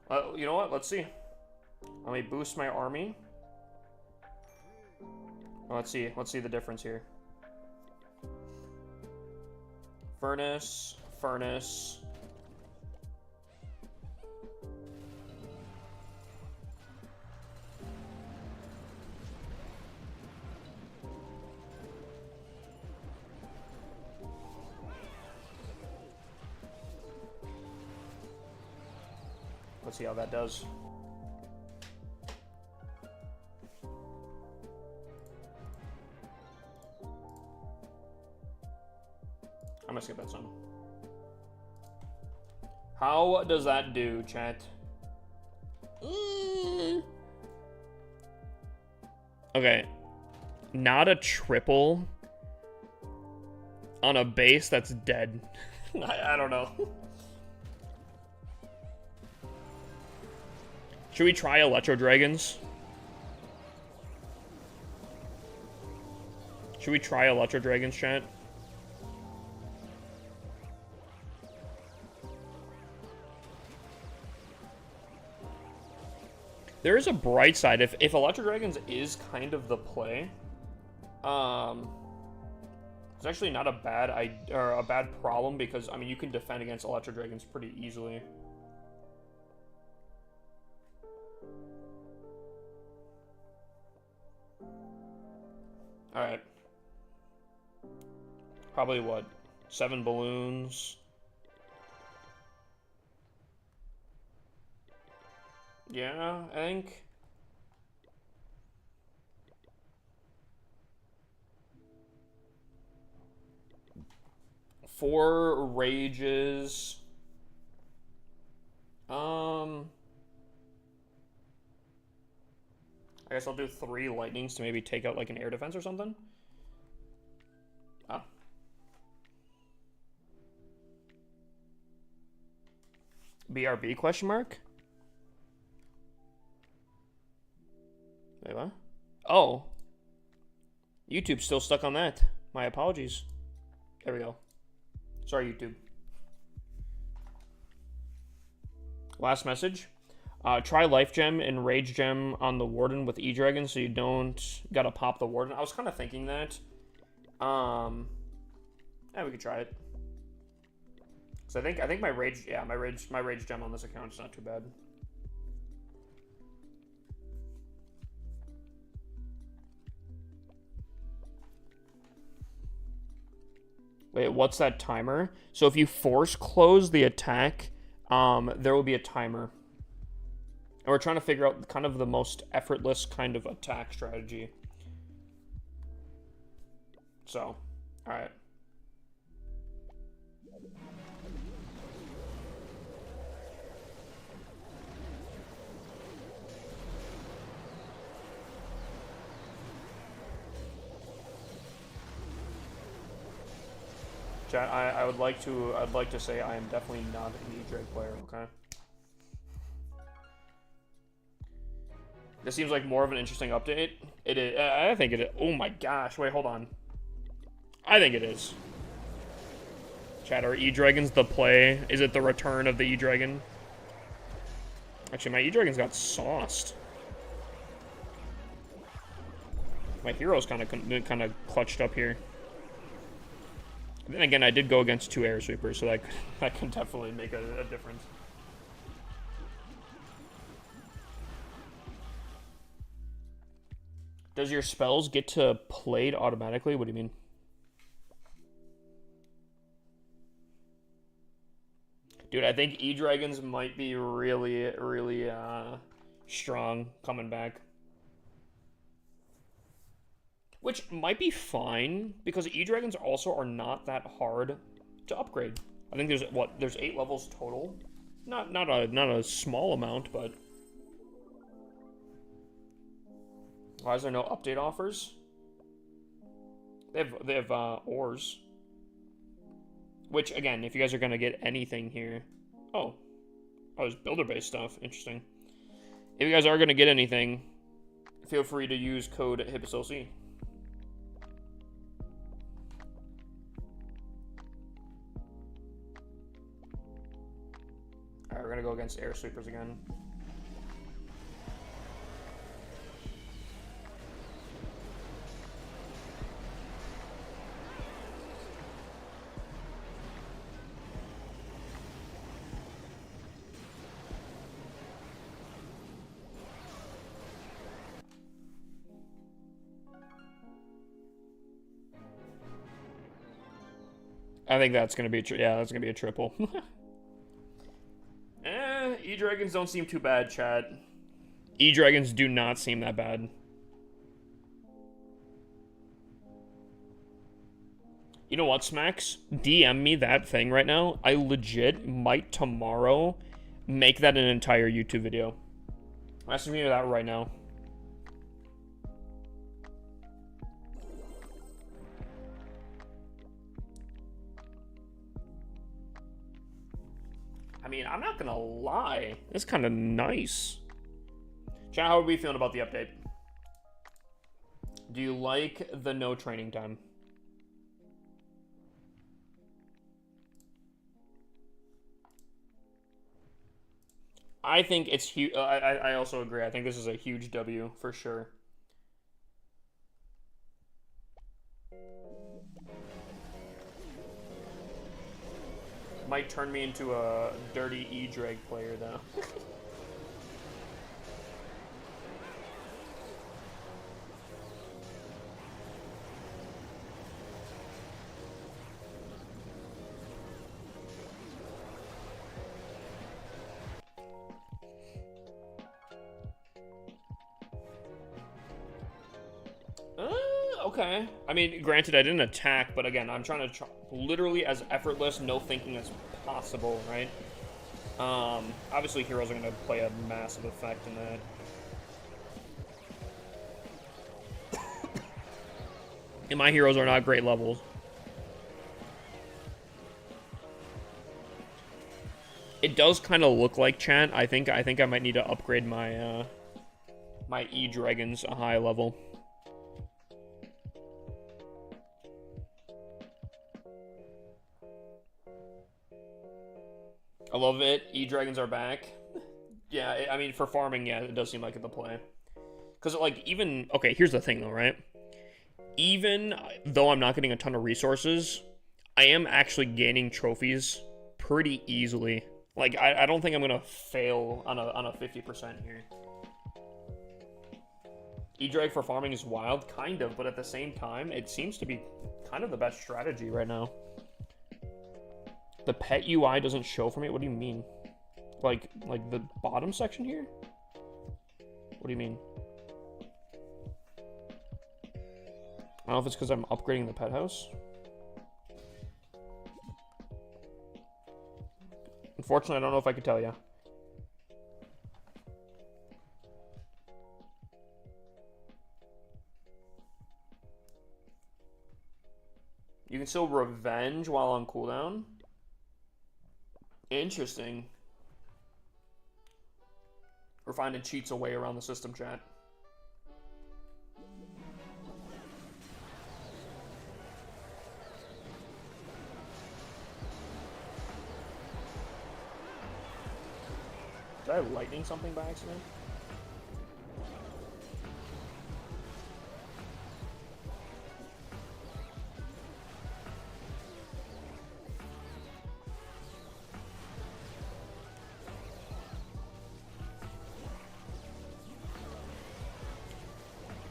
You know what? Let's see. Let me boost my army. Let's see. Let's see the difference here. Furnace, furnace. Let's see how that does. I'm gonna skip that some. How does that do, chat? Okay. Not a triple on a base that's dead. I don't know. Should we try Electro Dragons? Should we try Electro Dragons, chat? There is a bright side. If Electro Dragons is kind of the play, it's actually not a bad problem because I mean you can defend against Electro Dragons pretty easily. All right. Probably what? 7 balloons. Yeah, I think. Four rages. guess I'll do 3 lightnings to maybe take out like an air defense or something. Ah. BRB question mark? Wait, what? Oh. YouTube's still stuck on that. My apologies. There we go. Sorry, YouTube. Last message. Try Life Gem and Rage Gem on the Warden with E-Dragon so you don't gotta pop the Warden. I was kind of thinking that. Yeah, we could try it. So I think my Rage Gem on this account is not too bad. Wait, what's that timer? So if you force close the attack, there will be a timer. And we're trying to figure out kind of the most effortless kind of attack strategy. So, alright. Chat, I'd like to say I am definitely not an E-Drake player, okay? This seems like more of an interesting update. It is. I think it is. Oh my gosh. Wait, hold on. I think it is. Chat, are E-Dragons the play? Is it the return of the E-Dragon? Actually, my E-Dragons got sauced. My hero's kind of clutched up here. Then again, I did go against 2 air sweepers, so that can definitely make a difference. Does your spells get to played automatically? What do you mean? Dude, I think E-Dragons might be really, really strong coming back. Which might be fine, because E-Dragons also are not that hard to upgrade. I think there's 8 levels total. Not a small amount, but... Why is there no update offers? They have ores. Which, again, if you guys are gonna get anything here... Oh, it's builder-based stuff. Interesting. If you guys are gonna get anything, feel free to use code HIPPOSLC. Alright, we're gonna go against air sweepers again. I think that's gonna be that's gonna be a triple. E-Dragons don't seem too bad, chat. E-Dragons do not seem that bad. You know what, Smacks? DM me that thing right now. I legit might tomorrow make that an entire YouTube video. Message me that right now. I mean, I'm not gonna lie. It's kind of nice. Chat, how are we feeling about the update? Do you like the no training time? I think it's huge. I also agree. I think this is a huge W for sure. Might turn me into a dirty E-Drake player, though. Okay. I mean, granted, I didn't attack, but again, I'm trying to literally as effortless, no thinking as possible, right? Obviously, heroes are going to play a massive effect in that. And my heroes are not great levels. It does kind of look like chat. I think I might need to upgrade my my E-Dragons a high level. I love it. E-Dragons are back. Yeah, I mean, for farming, yeah, it does seem like the play. Because, like, even... Okay, here's the thing, though, right? Even though I'm not getting a ton of resources, I am actually gaining trophies pretty easily. Like, I don't think I'm going to fail on a 50% here. E-Drag for farming is wild, kind of, but at the same time, it seems to be kind of the best strategy right now. The pet UI doesn't show for me? What do you mean? Like the bottom section here? What do you mean? I don't know if it's because I'm upgrading the pet house. Unfortunately, I don't know if I could tell you. You can still revenge while on cooldown. Interesting. We're finding cheats away around the system, chat. Did I lightning something by accident?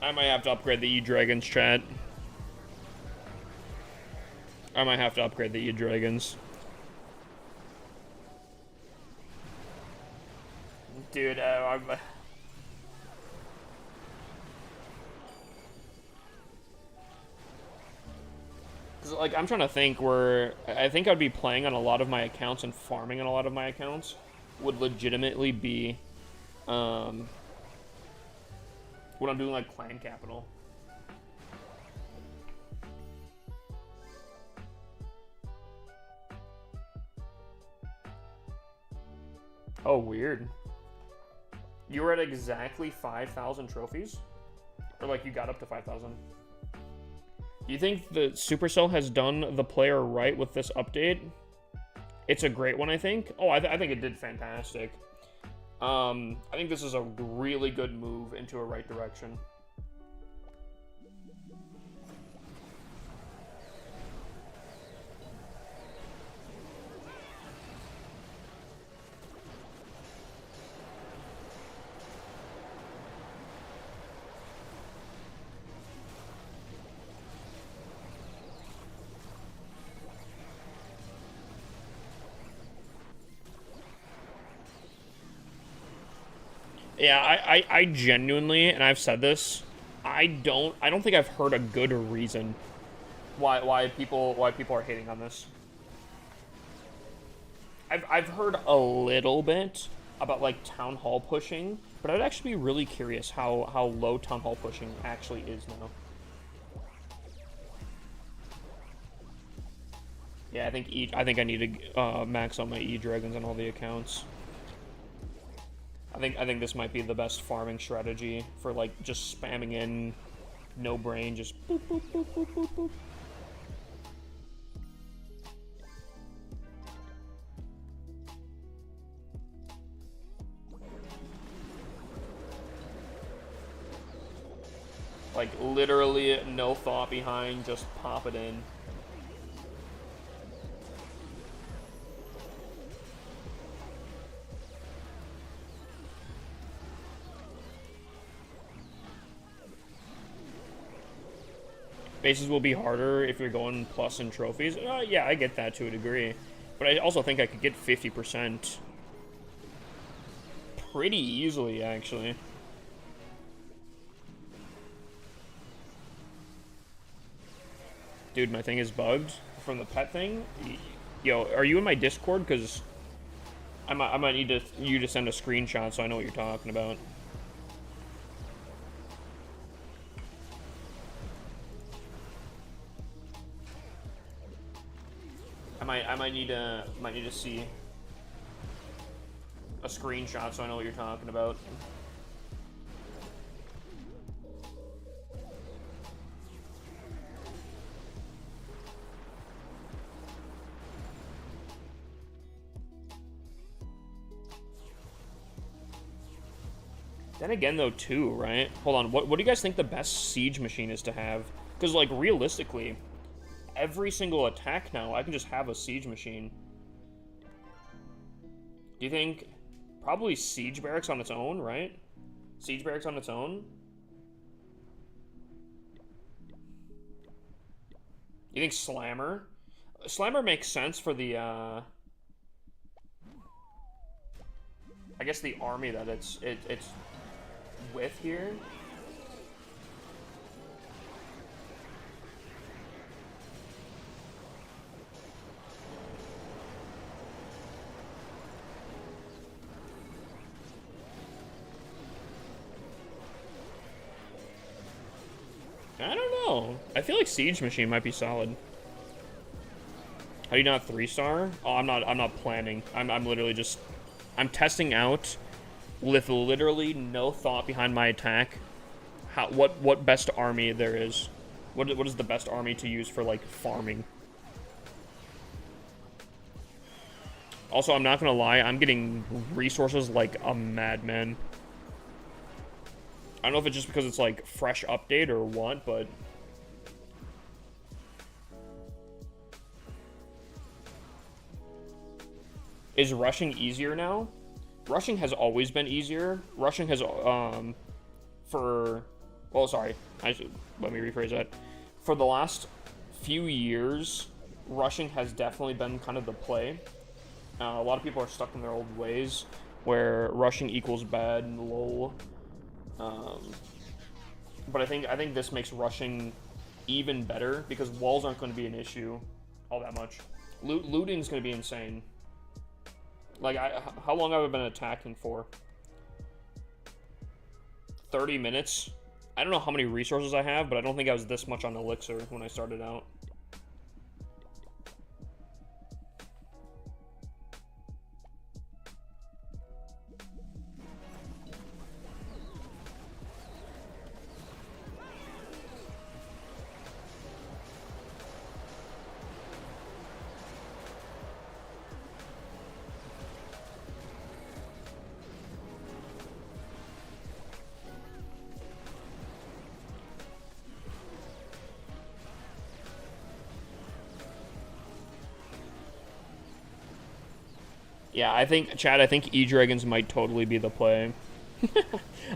I might have to upgrade the E-Dragons, chat. I might have to upgrade the E-Dragons. Dude, I'm... Cause, like, I'm trying to think where... I think I'd be playing on a lot of my accounts and farming on a lot of my accounts would legitimately be... What I'm doing, like, clan capital. Oh, weird. You were at exactly 5,000 trophies? Or, like, you got up to 5,000? Do you think the Supercell has done the player right with this update? It's a great one, I think. Oh, I think it did fantastic. I think this is a really good move into a right direction. Yeah, I genuinely, and I've said this, I don't think I've heard a good reason why people are hating on this. I've heard a little bit about, like, town hall pushing, but I'd actually be really curious how low town hall pushing actually is now. Yeah, I think I need to max out my E-Dragons on all the accounts. I think this might be the best farming strategy for, like, just spamming in, no brain, just boop, boop, boop, boop, boop, boop. Like, literally no thought behind, just pop it in. Bases will be harder if you're going plus in trophies. Yeah, I get that to a degree. But I also think I could get 50% pretty easily, actually. Dude, my thing is bugged from the pet thing. Yo, are you in my Discord? Because I might need you to send a screenshot so I know what you're talking about. I might need to see a screenshot so I know what you're talking about. Then again, though, too, right? Hold on. What do you guys think the best siege machine is to have? Because, like, realistically, every single attack now, I can just have a siege machine. Do you think probably siege barracks on its own, right? Siege barracks on its own. You think slammer? Slammer makes sense for the I guess the army that it's with here. I don't know. I feel like Siege Machine might be solid. How do you not 3-star? Oh, I'm not planning. I'm literally just, I'm testing out with literally no thought behind my attack. What best army there is. What is the best army to use for, like, farming? Also, I'm not gonna lie, I'm getting resources like a madman. I don't know if it's just because it's, like, fresh update or what, but... Is rushing easier now? Rushing has always been easier. Rushing has, well, sorry. Let me rephrase that. For the last few years, rushing has definitely been kind of the play. A lot of people are stuck in their old ways, where rushing equals bad and lol. But I think this makes rushing even better because walls aren't going to be an issue all that much. Looting's going to be insane. Like, how long have I been attacking for? 30 minutes? I don't know how many resources I have, but I don't think I was this much on Elixir when I started out. Yeah, I think, Chad, I think E-Dragons might totally be the play.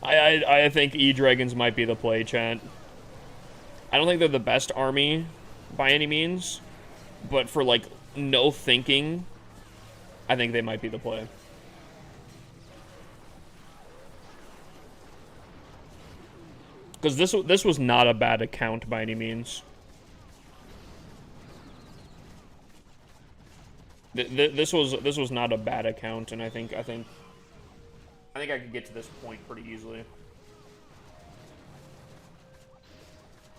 I think E-Dragons might be the play, Chad. I don't think they're the best army by any means, but for, like, no thinking, I think they might be the play. Because this was not a bad account by any means. This was not a bad account, and I think I could get to this point pretty easily.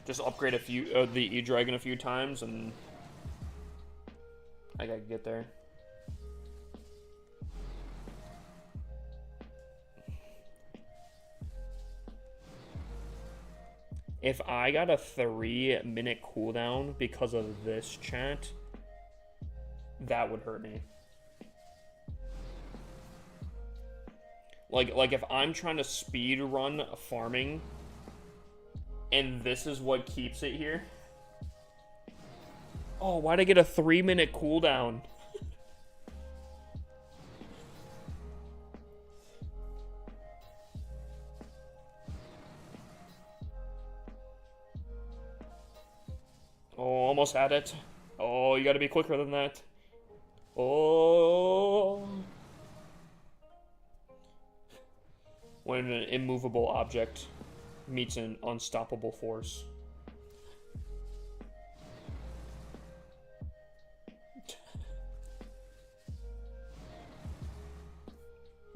Just upgrade a few the E-Dragon a few times, and I could get there. If I got a 3-minute cooldown because of this, chat, that would hurt me. Like if I'm trying to speed run farming and this is what keeps it here. Oh, why'd I get a 3-minute cooldown? Oh, almost had it. Oh, you gotta be quicker than that. Oh. When an immovable object meets an unstoppable force.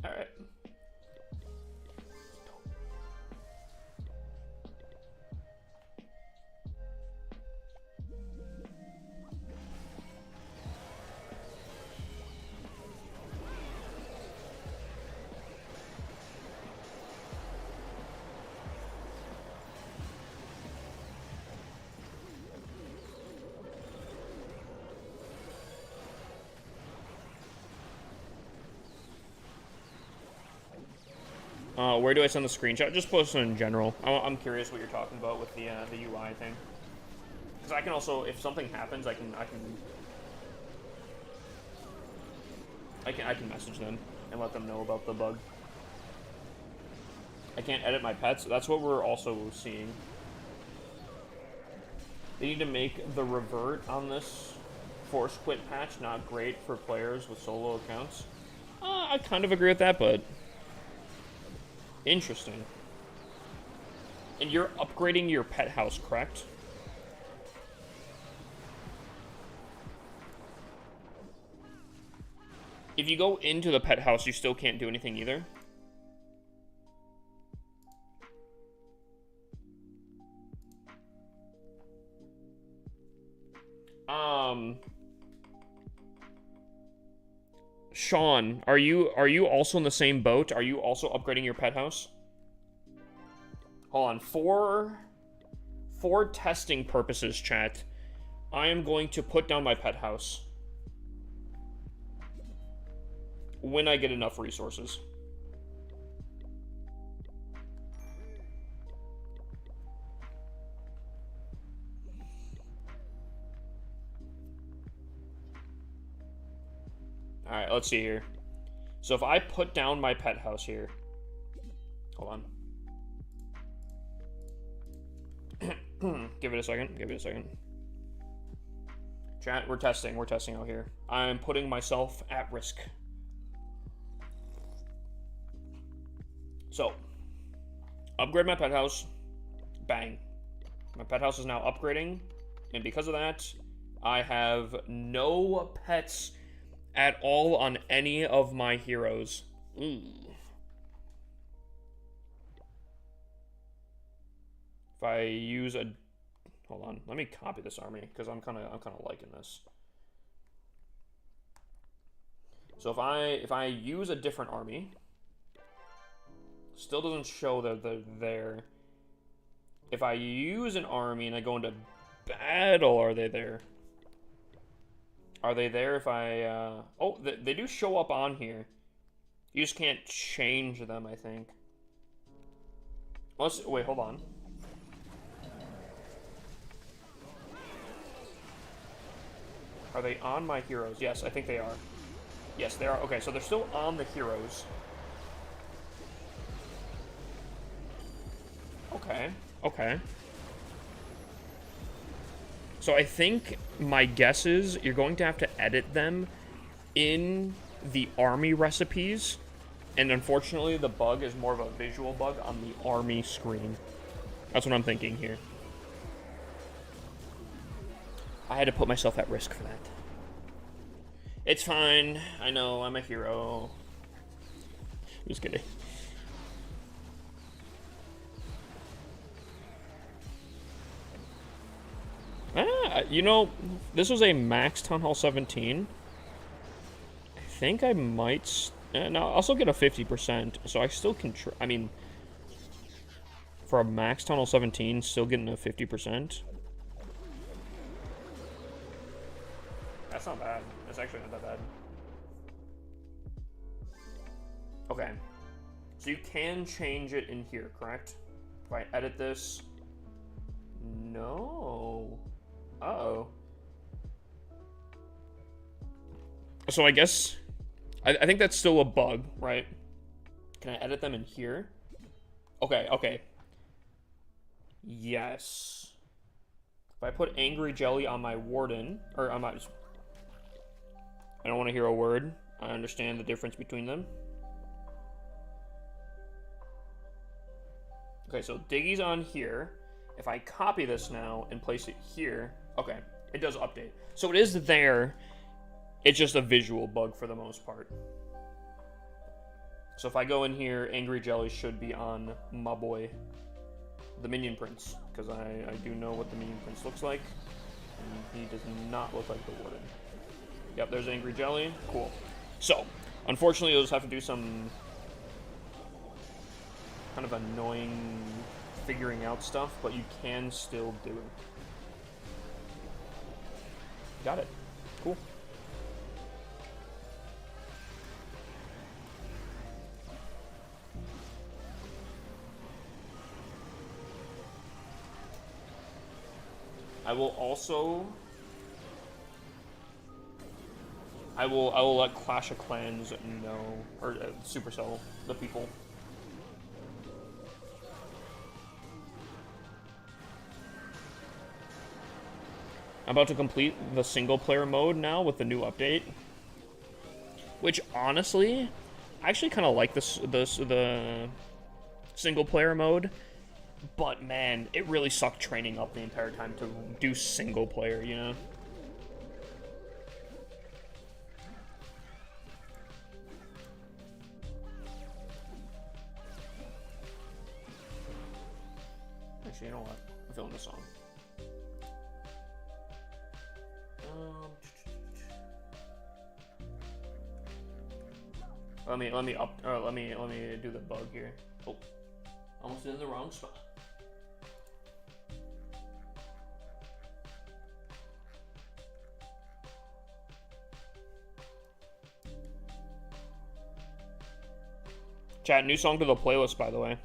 Alright. Where do I send the screenshot? Just post it in general. I'm curious what you're talking about with the UI thing. Because I can also, if something happens, I can message them and let them know about the bug. I can't edit my pets. That's what we're also seeing. They need to make the revert on this force quit patch not great for players with solo accounts. I kind of agree with that, but interesting. And you're upgrading your pet house, correct? If you go into the pet house, you still can't do anything either. Sean, are you also in the same boat? Are you also upgrading your pet house? Hold on, for testing purposes, chat, I am going to put down my pet house when I get enough resources. Alright, let's see here. So if I put down my pet house here... Hold on. Give it a second. Give it a second. Chat, we're testing. We're testing out here. I'm putting myself at risk. So, upgrade my pet house. Bang. My pet house is now upgrading. And because of that, I have no pets at all on any of my heroes. Ooh. If I use a... Hold on. Let me copy this army, because I'm kind of liking this. So if I use a different army, still doesn't show that they're there. If I use an army and I go into battle, are they there? Are they there if I, Oh, they do show up on here. You just can't change them, I think. Wait, hold on. Are they on my heroes? Yes, I think they are. Yes, they are. Okay, so they're still on the heroes. Okay, okay. So I think my guess is you're going to have to edit them in the army recipes. And unfortunately, the bug is more of a visual bug on the army screen. That's what I'm thinking here. I had to put myself at risk for that. It's fine. I know, I'm a hero. Just kidding. You know, this was a max Town Hall 17. I think I might... no, I'll still get a 50%, so I still can... I mean, for a max Town Hall 17, still getting a 50%. That's not bad. That's actually not that bad. Okay. So you can change it in here, correct? If I edit this... No... Uh-oh. So I guess... I think that's still a bug, right? Can I edit them in here? Okay, okay. Yes. If I put Angry Jelly on my Warden... Or on my... I don't want to hear a word. I understand the difference between them. Okay, so Diggy's on here. If I copy this now and place it here... Okay, it does update. So it is there. It's just a visual bug for the most part. So if I go in here, Angry Jelly should be on my boy, the Minion Prince. Because I do know what the Minion Prince looks like. And he does not look like the Warden. Yep, there's Angry Jelly. Cool. So, unfortunately, you'll just have to do some kind of annoying figuring out stuff, but you can still do it. Got it. Cool. I will also... I will let Clash of Clans know, or Supercell, the people. I'm about to complete the single player mode now with the new update, which honestly, I actually kind of like the single player mode, but man, it really sucked training up the entire time to do single player, you know? Actually, you know what? I'm feeling this song. Let me do the bug here. Oh, almost in the wrong spot. Chat, new song to the playlist, by the way.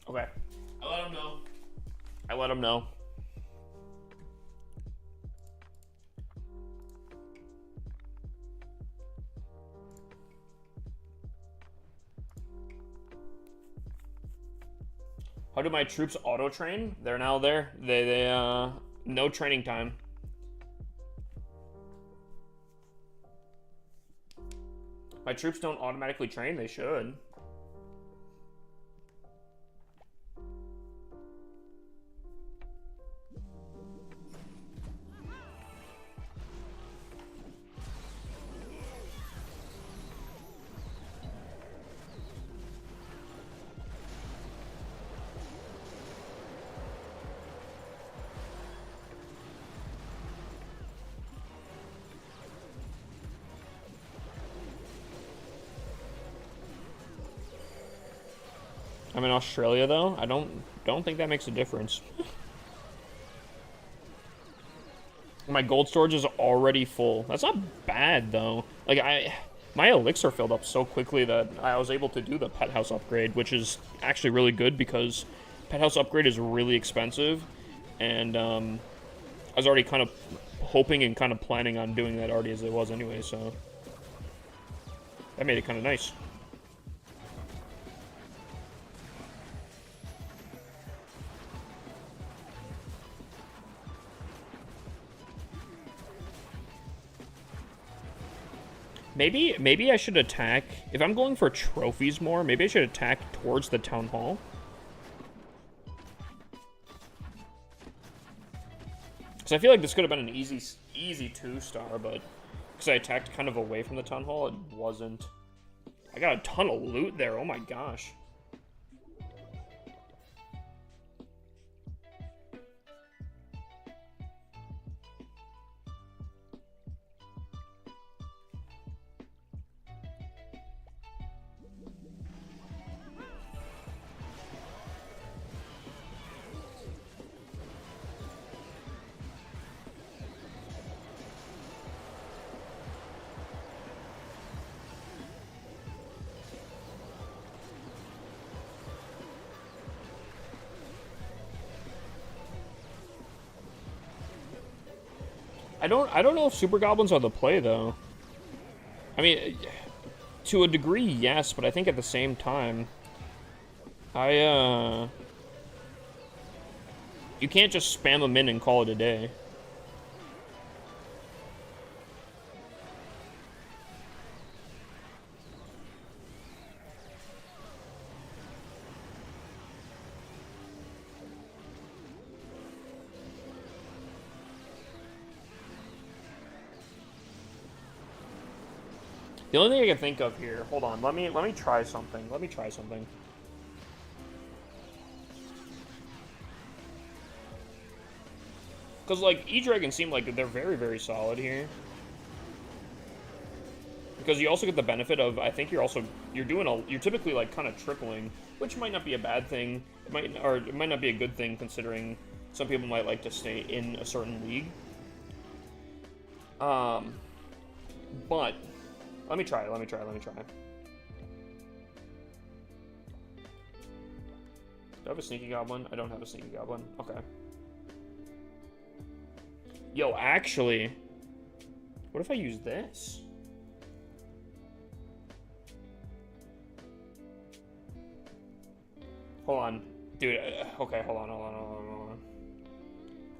Okay. I let him know. I let him know. How do my troops auto train? They're now there. They no training time. My troops don't automatically train. They should. I'm in Australia though. I don't think that makes a difference. My gold storage is already full. That's not bad though. Like my elixir filled up so quickly that I was able to do the pet house upgrade, which is actually really good because pet house upgrade is really expensive, and I was already kind of hoping and kind of planning on doing that already as it was anyway, so that made it kind of nice. Maybe I should attack, if I'm going for trophies more, maybe I should attack towards the town hall. Because I feel like this could have been an easy 2-star, but because I attacked kind of away from the town hall, it wasn't. I got a ton of loot there, oh my gosh. I don't know if super goblins are the play though. I mean, to a degree, yes, but I think at the same time, you can't just spam them in and call it a day. The only thing I can think of here, hold on, let me try something. Let me try something. Because, like, E-Dragon seem like they're very, very solid here. Because you also get the benefit of, I think you're typically, like, kind of tripling, which might not be a bad thing. It might not be a good thing, considering some people might like to stay in a certain league. But let me try. Do I have a sneaky goblin? I don't have a sneaky goblin. Okay. Yo, actually, what if I use this? Hold on. Dude, okay, hold on.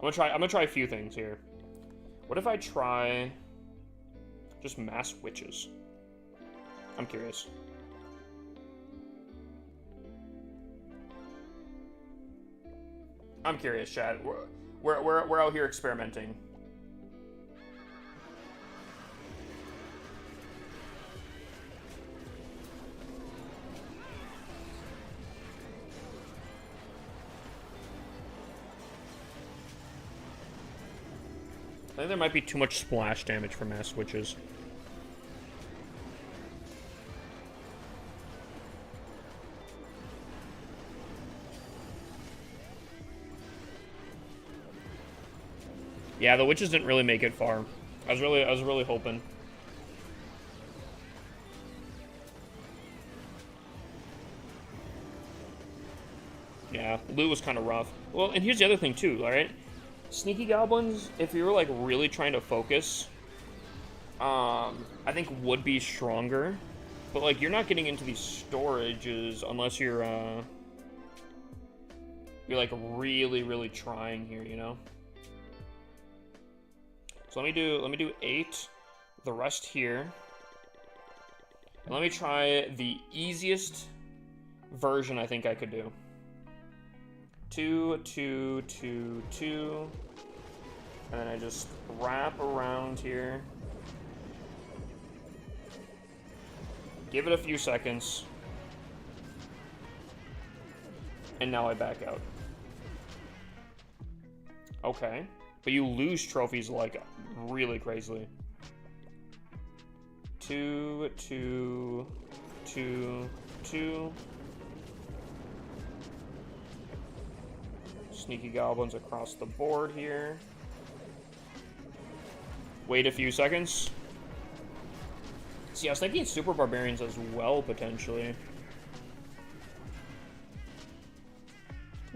I'm gonna try a few things here. What if I try just mass witches? I'm curious. I'm curious, Chad. We're out here experimenting. I think there might be too much splash damage for mass witches. Yeah, the witches didn't really make it far. I was really hoping. Yeah, loot was kind of rough. Well, and here's the other thing too, alright? Sneaky goblins, if you were like really trying to focus, I think would be stronger. But like you're not getting into these storages unless you're like really trying here, you know? So let me do 8, the rest here. And let me try the easiest version I think I could do. 2, 2, 2, 2. And then I just wrap around here. Give it a few seconds. And now I back out. Okay. But you lose trophies like really crazily. 2, 2, 2, 2. Sneaky goblins across the board here. Wait a few seconds. See, I was thinking super barbarians as well, potentially.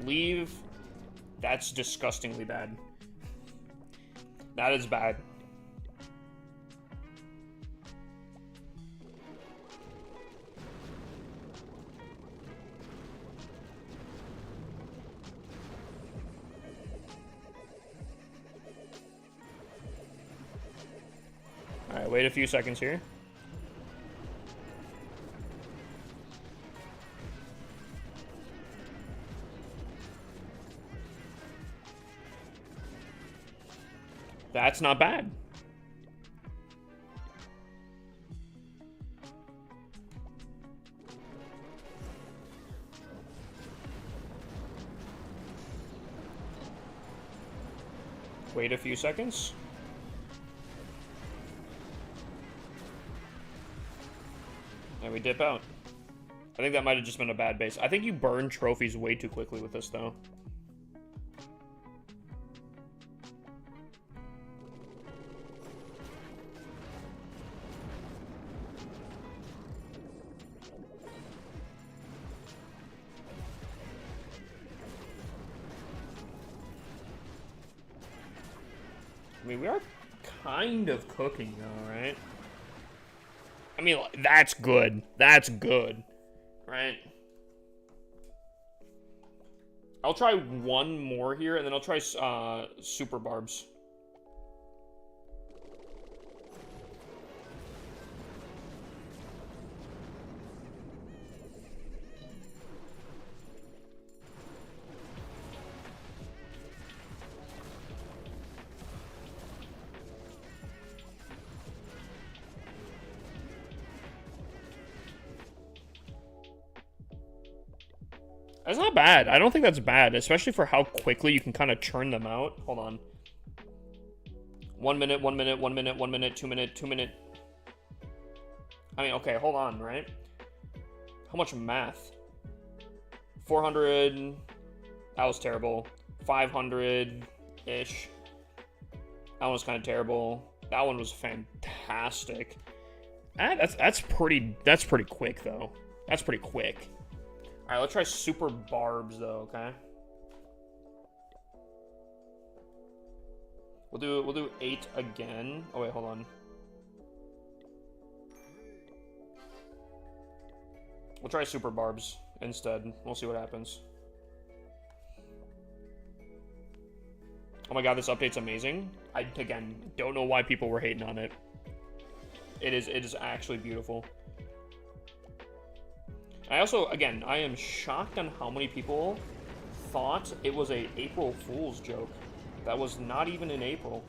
Leave. That's disgustingly bad. That is bad. Alright, wait a few seconds here. That's not bad. Wait a few seconds. And we dip out. I think that might have just been a bad base. I think you burn trophies way too quickly with this, though. I mean, we are kind of cooking, though, right? I mean, that's good. That's good, right? I'll try one more here, and then I'll try Super Barbs. That's not bad. I don't think that's bad, especially for how quickly you can kind of churn them out. Hold on. 1 minute, 1 minute, 1 minute, 1 minute, 2 minute, 2 minute. I mean, okay, hold on, right? How much math? 400. That was terrible. 500-ish. That one was kind of terrible. That one was fantastic. That's pretty quick, though. That's pretty quick. All right, let's try Super Barbs, though, okay? We'll do 8 again. Oh, wait, hold on. We'll try Super Barbs instead. We'll see what happens. Oh my god, this update's amazing. I, again, don't know why people were hating on it. It is actually beautiful. I also, again, I am shocked on how many people thought it was a April Fool's joke. That was not even in April.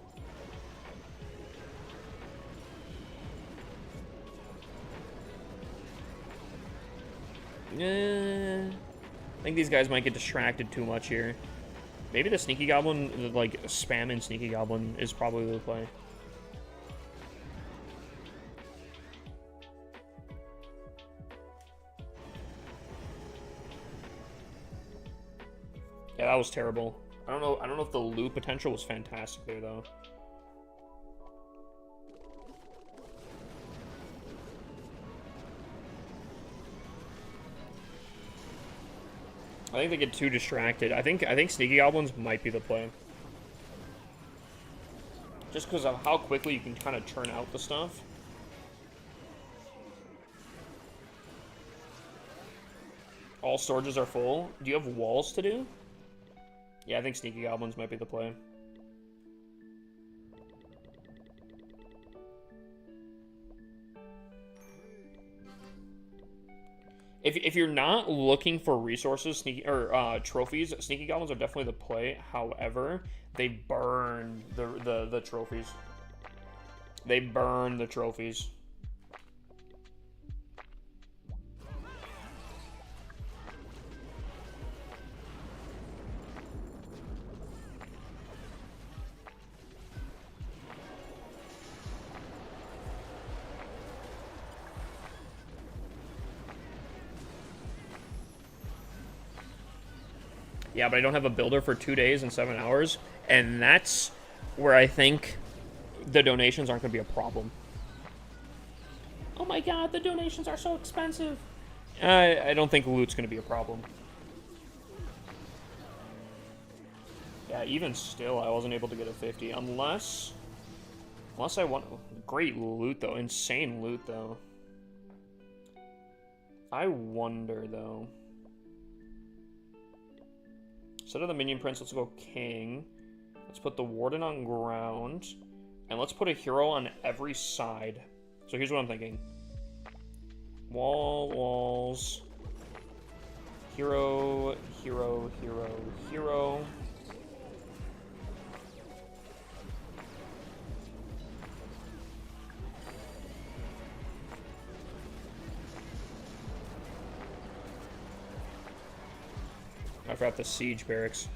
I think these guys might get distracted too much here. Maybe the Sneaky Goblin, like, spamming Sneaky Goblin is probably the play. Yeah, that was terrible. I don't know if the loot potential was fantastic there, though. I think they get too distracted. I think Sneaky Goblins might be the play. Just because of how quickly you can kind of churn out the stuff. All storages are full. Do you have walls to do? Yeah, I think Sneaky Goblins might be the play. If you're not looking for resources, trophies, Sneaky Goblins are definitely the play. However, they burn the trophies. They burn the trophies. Yeah, but I don't have a builder for 2 days and 7 hours, and that's where I think the donations aren't going to be a problem. Oh my god, the donations are so expensive. I don't think loot's going to be a problem. Yeah, even still, I wasn't able to get a 50, unless I want... Great loot, though. Insane loot, though. I wonder, though... Instead of the minion prince, let's go king. Let's put the warden on ground. And let's put a hero on every side. So here's what I'm thinking. Walls. Hero, hero, hero, hero. I forgot the siege barracks.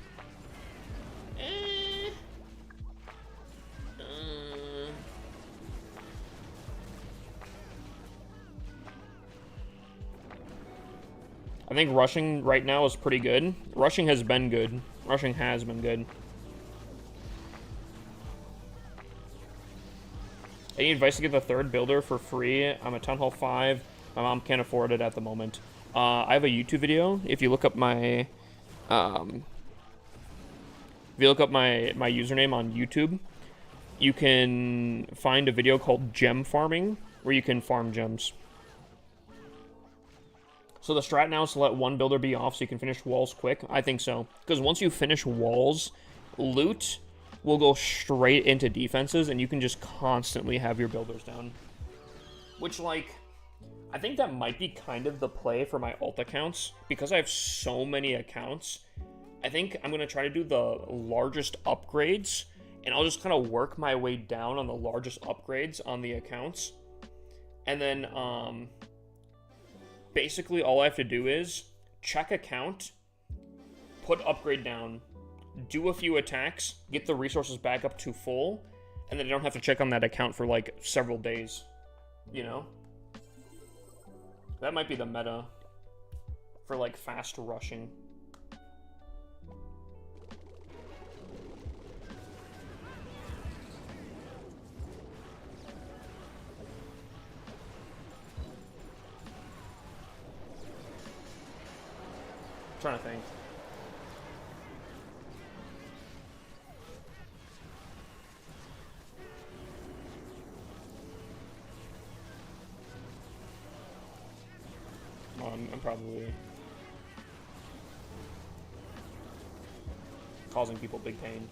I think rushing right now is pretty good. Rushing has been good. Rushing has been good. Any advice to get the third builder for free? I'm at Town Hall 5. My mom can't afford it at the moment. I have a YouTube video. If you look up my... if you look up my username on YouTube, you can find a video called Gem Farming, where you can farm gems. So the strat now is to let one builder be off so you can finish walls quick. I think so. Because once you finish walls, loot will go straight into defenses, and you can just constantly have your builders down. Which, like, I think that might be kind of the play for my alt accounts. Because I have so many accounts, I think I'm going to try to do the largest upgrades, and I'll just kind of work my way down on the largest upgrades on the accounts. And then, basically all I have to do is check account, put upgrade down, do a few attacks, get the resources back up to full, and then I don't have to check on that account for like several days, you know? That might be the meta for like fast rushing. Trying to think. I'm probably causing people big pain.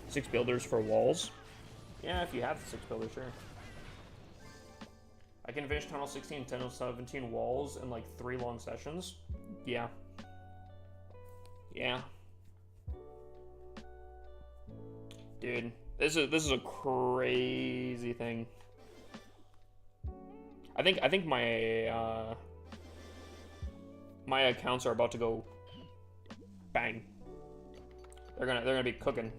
6 builders for walls? Yeah, if you have 6 builders, sure. I can finish Tunnel 16, Tunnel 17 walls in like 3 long sessions. Yeah. Yeah. Dude, this is a crazy thing. I think my my accounts are about to go bang. They're gonna be cooking.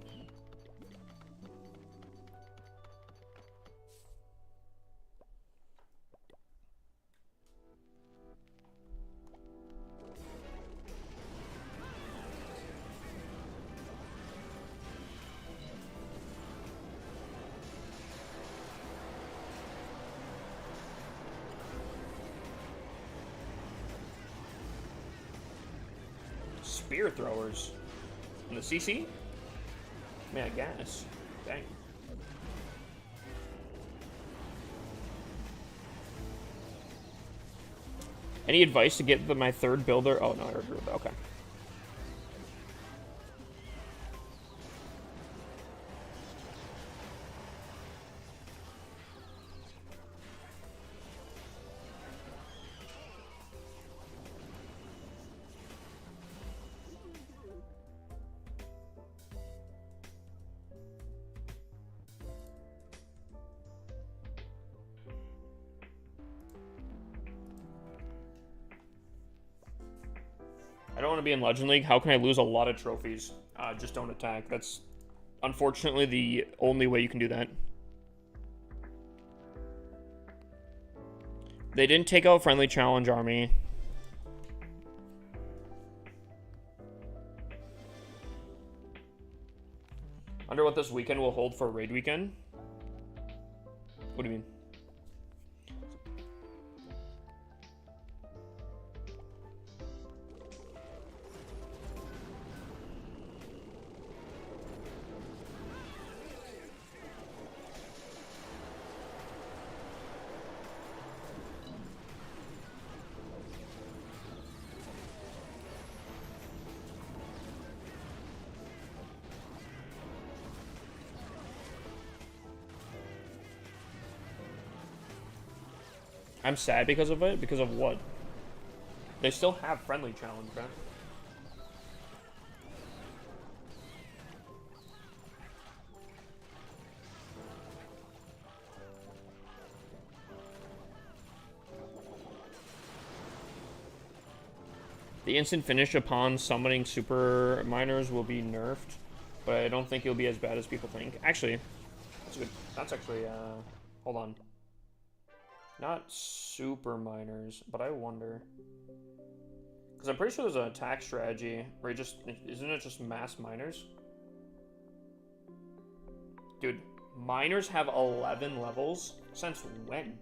Spear throwers in the CC? Man, I guess. Dang. Any advice to get my 3rd builder? Oh, no, I already heard that. Okay. I don't want to be in Legend League. How can I lose a lot of trophies? Just don't attack. That's unfortunately the only way you can do that. They didn't take out Friendly Challenge Army. Wonder what this weekend will hold for Raid Weekend. What do you mean? I'm sad because of it? Because of what? They still have Friendly Challenge, right? The instant finish upon summoning super miners will be nerfed, but I don't think it'll be as bad as people think. Actually, that's good. That's actually, hold on. Not super miners, but I wonder. Because I'm pretty sure there's an attack strategy where you just, isn't it just mass miners? Dude, miners have 11 levels? Since when?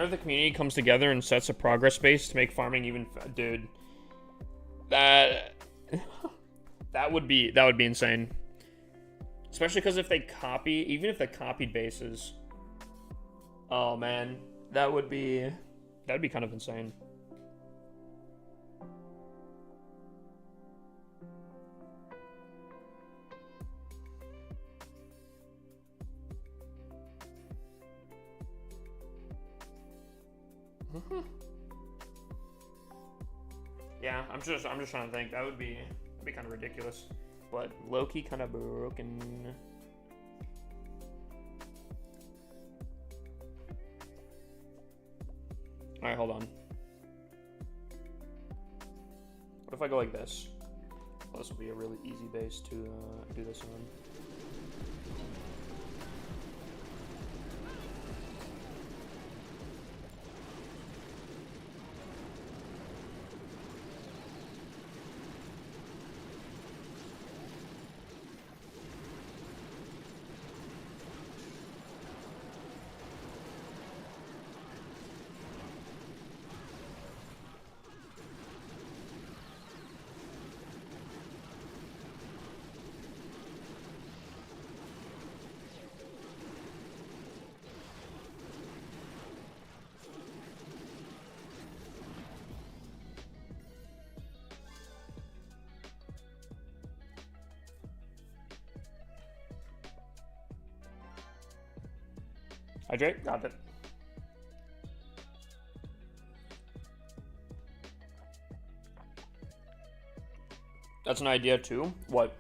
if the community comes together and sets a progress base to make farming even, dude. That would be insane. Especially because if they copy, even if they copied bases, oh man, that'd be kind of insane. Yeah, I'm just trying to think. That'd be kind of ridiculous, but low-key kind of broken. All right, hold on. What if I go like this? Well, this will be a really easy base to do this on. Hydrate, got it. That's an idea too. What?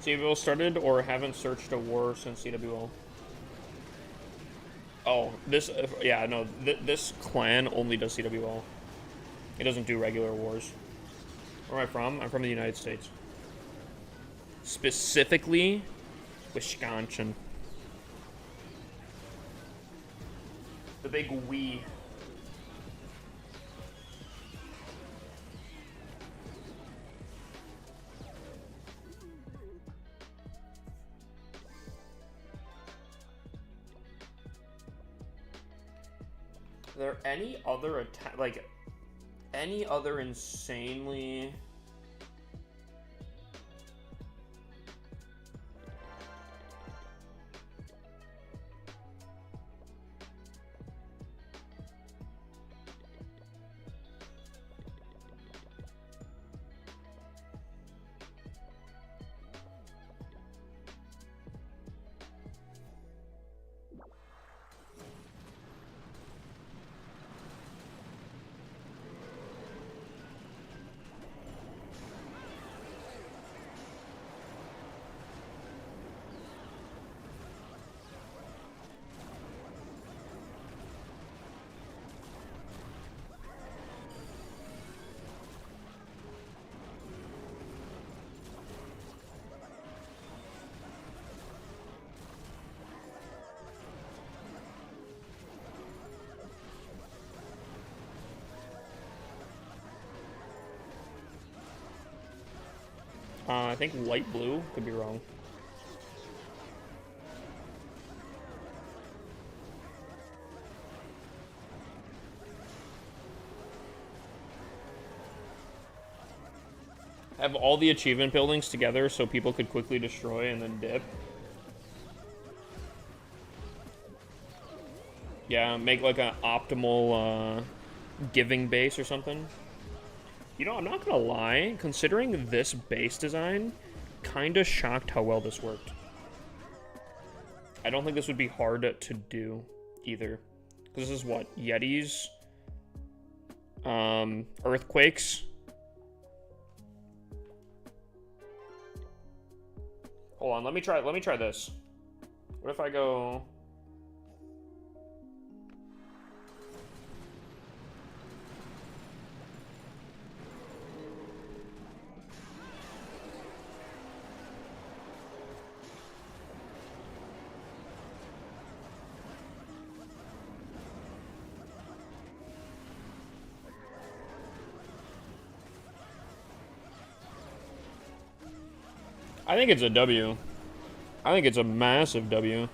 CWL started or haven't searched a war since CWL? Oh, this, yeah, no, this clan only does CWL. It doesn't do regular wars. Where am I from? I'm from the United States. Specifically, Wisconsin. The big we. Are there any other any other insanely I think light blue, could be wrong. Have all the achievement buildings together so people could quickly destroy and then dip. Yeah, make like an optimal giving base or something. You know, I'm not gonna lie, considering this base design, kinda shocked how well this worked. I don't think this would be hard to do either. Because this is what? Yetis? Earthquakes? Hold on, let me try this. What if I go... I think it's a W. I think it's a massive W.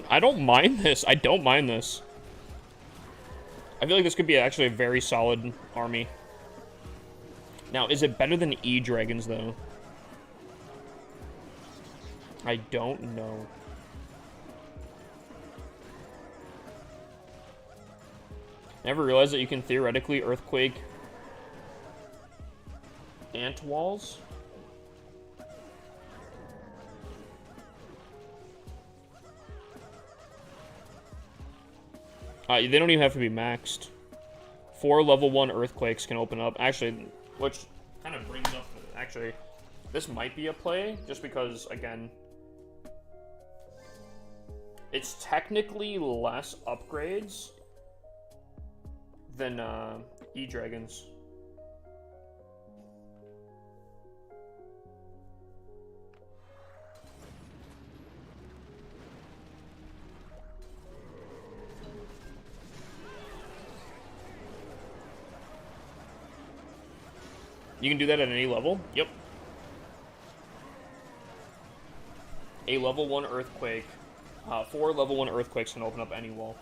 I don't mind this. I don't mind this. I feel like this could be actually a very solid army. Now, is it better than E-Dragons, though? I don't know. Never realized that you can theoretically Earthquake ant walls. They don't even have to be maxed. 4 level 1 earthquakes can open up. Actually, which kind of brings up... Actually, this might be a play, just because, again... It's technically less upgrades than E-Dragons. You can do that at any level? Yep. A level 1 earthquake. 4 level 1 earthquakes can open up any wall.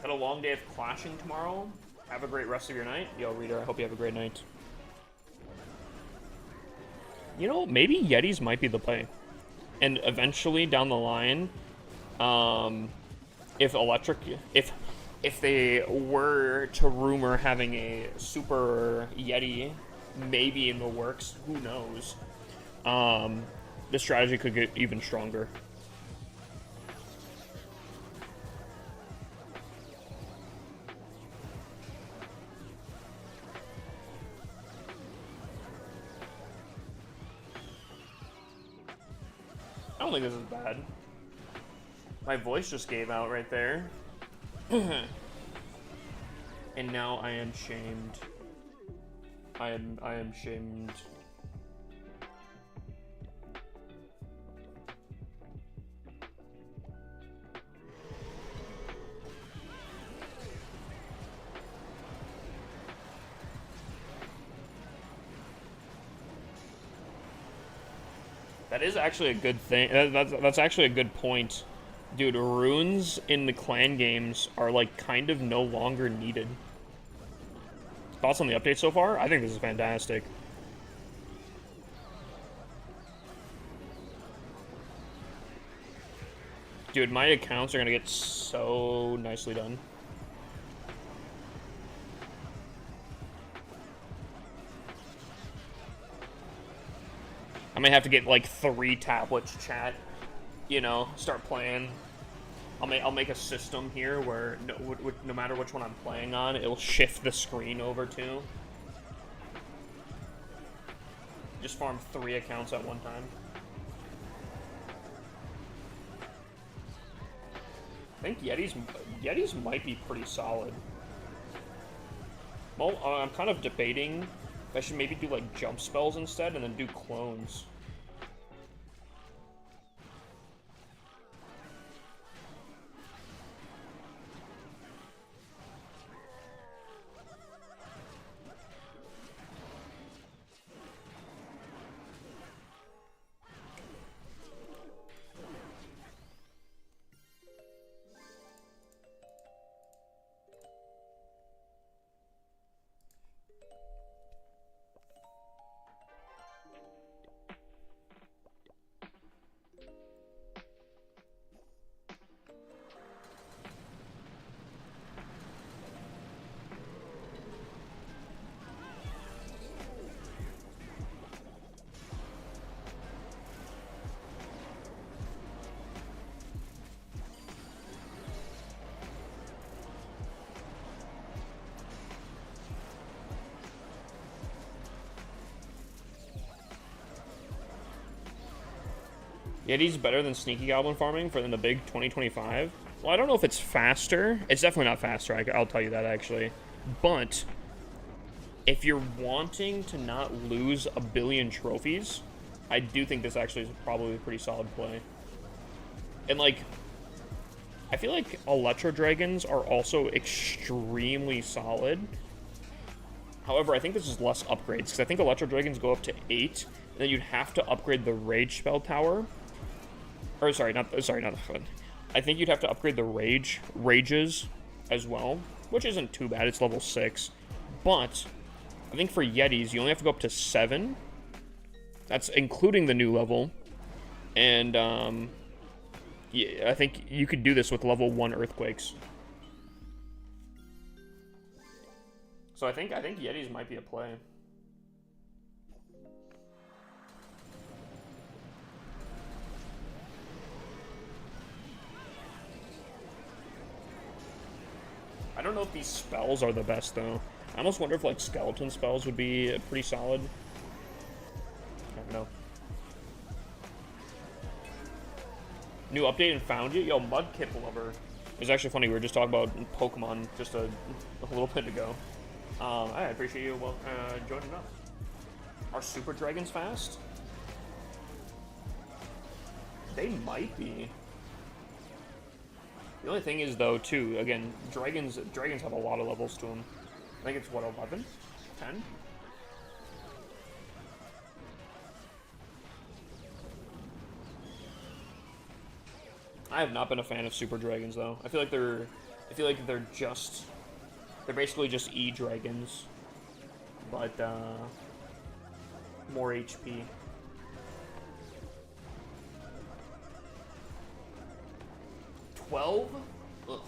Got a long day of clashing tomorrow. Have a great rest of your night. Yo, Reader, I hope you have a great night. You know, maybe Yetis might be the play. And eventually, down the line, if they were to rumor having a super Yeti maybe in the works, who knows? The strategy could get even stronger. I don't think this is bad. My voice just gave out right there. And now I am shamed. I am shamed. That is actually a good thing. That's actually a good point. Dude, runes in the clan games are, like, kind of no longer needed. Thoughts on the update so far? I think this is fantastic. Dude, my accounts are gonna get so nicely done. I may have to get, like, 3 tablets, chat. You know, start playing. I'll make a system here where no matter which one I'm playing on, it'll shift the screen over to. Just farm 3 accounts at one time. I think Yetis might be pretty solid. Well, I'm kind of debating if I should maybe do like jump spells instead and then do clones. Yeti's better than Sneaky Goblin farming for the big 2025? Well, I don't know if it's faster. It's definitely not faster, I'll tell you that, actually. But if you're wanting to not lose a billion trophies, I do think this actually is probably a pretty solid play. And, like, I feel like Electro Dragons are also extremely solid. However, I think this is less upgrades, because I think Electro Dragons go up to 8, and then you'd have to upgrade the Rage spell tower. Or, sorry, not the fun. I think you'd have to upgrade the Rages as well, which isn't too bad. It's level 6. But I think for Yetis, you only have to go up to 7. That's including the new level. And, yeah, I think you could do this with level 1 Earthquakes. So I think Yetis might be a play. I don't know if these spells are the best, though. I almost wonder if, like, skeleton spells would be pretty solid. I don't know. New update and found you? Yo, Mudkip Lover. It was actually funny, we were just talking about Pokemon just a little bit ago. I appreciate you joining up. Are Super Dragons fast? They might be. The only thing is, though, too, again, dragons have a lot of levels to them. I think it's, what, 11? 10? I have not been a fan of Super Dragons, though. I feel like they're basically just E-Dragons, but, more HP. Ugh.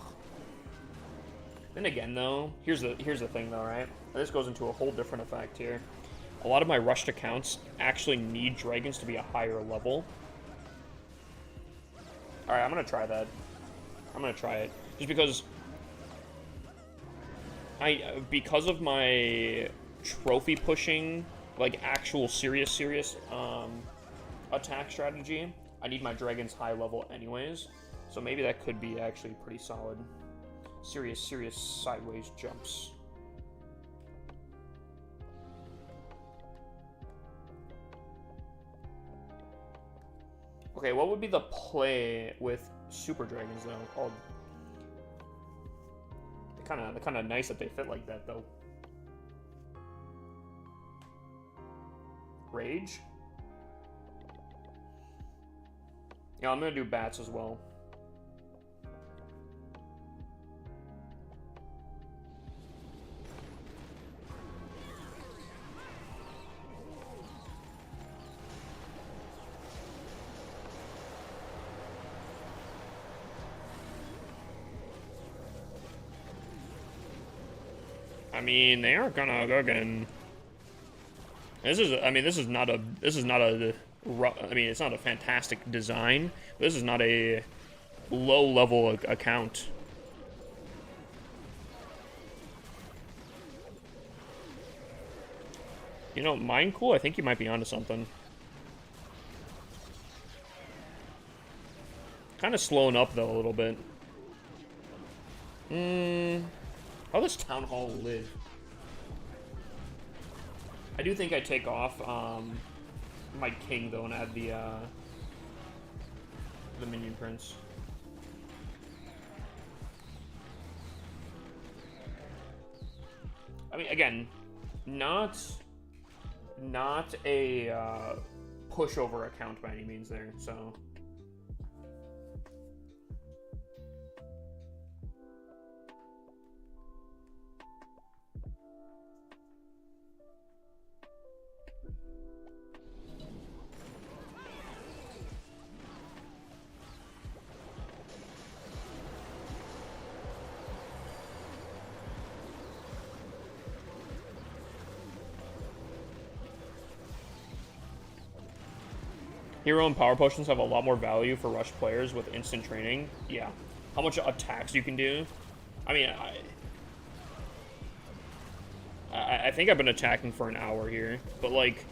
Then again, though, here's the thing, though, right? This goes into a whole different effect here. A lot of my rushed accounts actually need dragons to be a higher level. All right, I'm gonna try that. I'm gonna try it just because of my trophy pushing, like actual serious attack strategy. I need my dragons high level anyways. So maybe that could be actually pretty solid. Serious sideways jumps. Okay, what would be the play with Super Dragons though? Called. They're kind of nice that they fit like that though. Rage. Yeah, I'm gonna do bats as well. I mean, they aren't gonna go again. This is not a, I mean, it's not a fantastic design, but this is not a low-level account. You know, Mind Cool, I think you might be onto something. Kind of slowing up, though, a little bit. How does Town Hall live? I do think I take off my king though and add the minion prince. I mean, again, not a pushover account by any means there. So. Hero and power potions have a lot more value for rush players with instant training. Yeah. How much attacks you can do. I mean, I think I've been attacking for an hour here, but like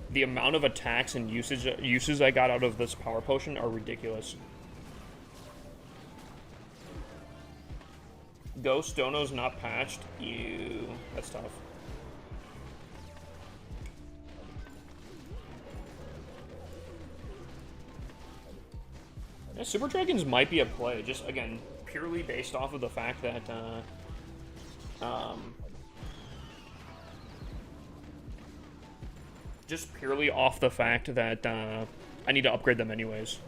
the amount of attacks and uses I got out of this power potion are ridiculous. Ghost Dono's not patched. Ew, that's tough. Yeah, Super Dragons might be a play, just, again, purely based off of the fact that, just purely off the fact that, I need to upgrade them anyways.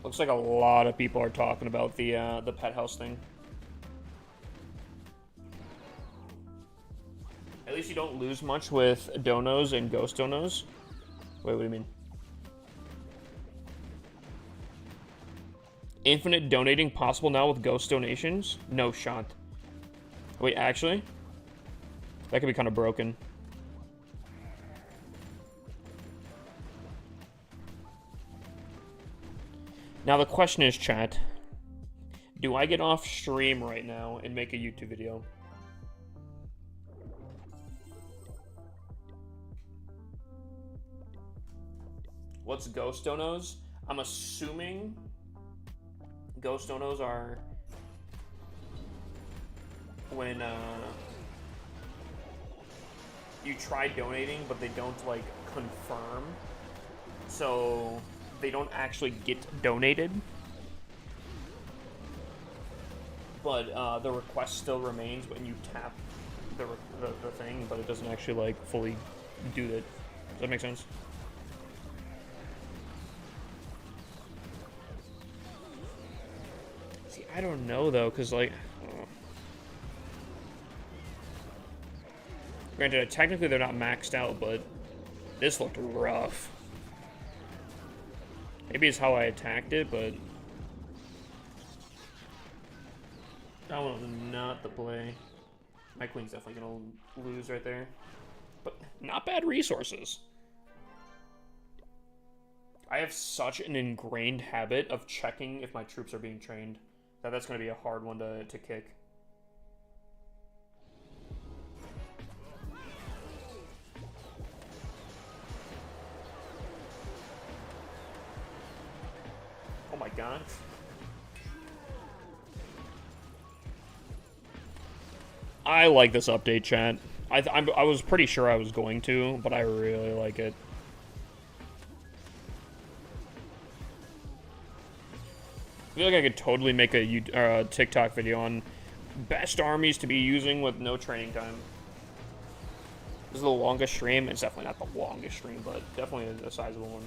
Looks like a lot of people are talking about the pet house thing. At least you don't lose much with donos and ghost donos. Wait, what do you mean? Infinite donating possible now with ghost donations? No shot. Wait, actually? That could be kind of broken. Now the question is, chat, do I get off stream right now and make a YouTube video? What's ghost donos? I'm assuming ghost donos are when you try donating but they don't like confirm, so they don't actually get donated, but the request still remains when you tap the thing, but it doesn't actually like fully do that. Does that make sense? See, I don't know though, because like, granted, technically they're not maxed out, but this looked rough. Maybe it's how I attacked it, but that one was not the play. My queen's definitely gonna lose right there. But not bad resources. I have such an ingrained habit of checking if my troops are being trained that that's gonna be a hard one to kick. Oh my god. I like this update, chat. I was pretty sure I was going to, but I really like it. I feel like I could totally make a TikTok video on best armies to be using with no training time. This is the longest stream. It's definitely not the longest stream, but definitely a sizable one.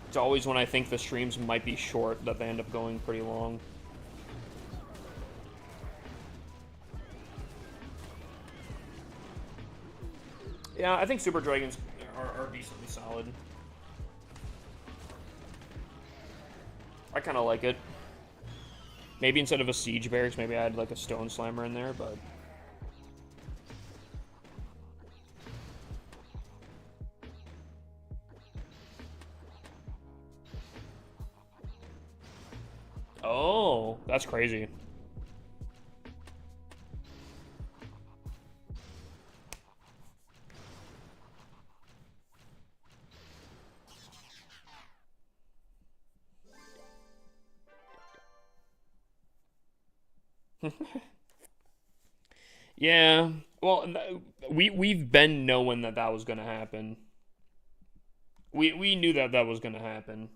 It's always when I think the streams might be short that they end up going pretty long. Yeah, I think Super Dragons are decently solid. I kind of like it. Maybe instead of a Siege Barracks, maybe I had like a Stone Slammer in there, but... Oh, that's crazy. Yeah, well, we've been knowing that was gonna happen. We knew that was gonna happen.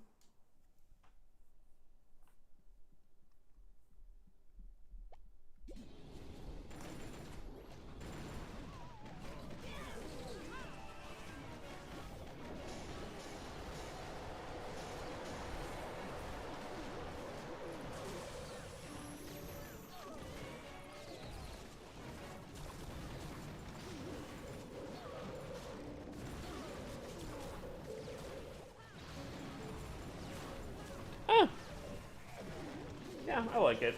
Yeah, I like it.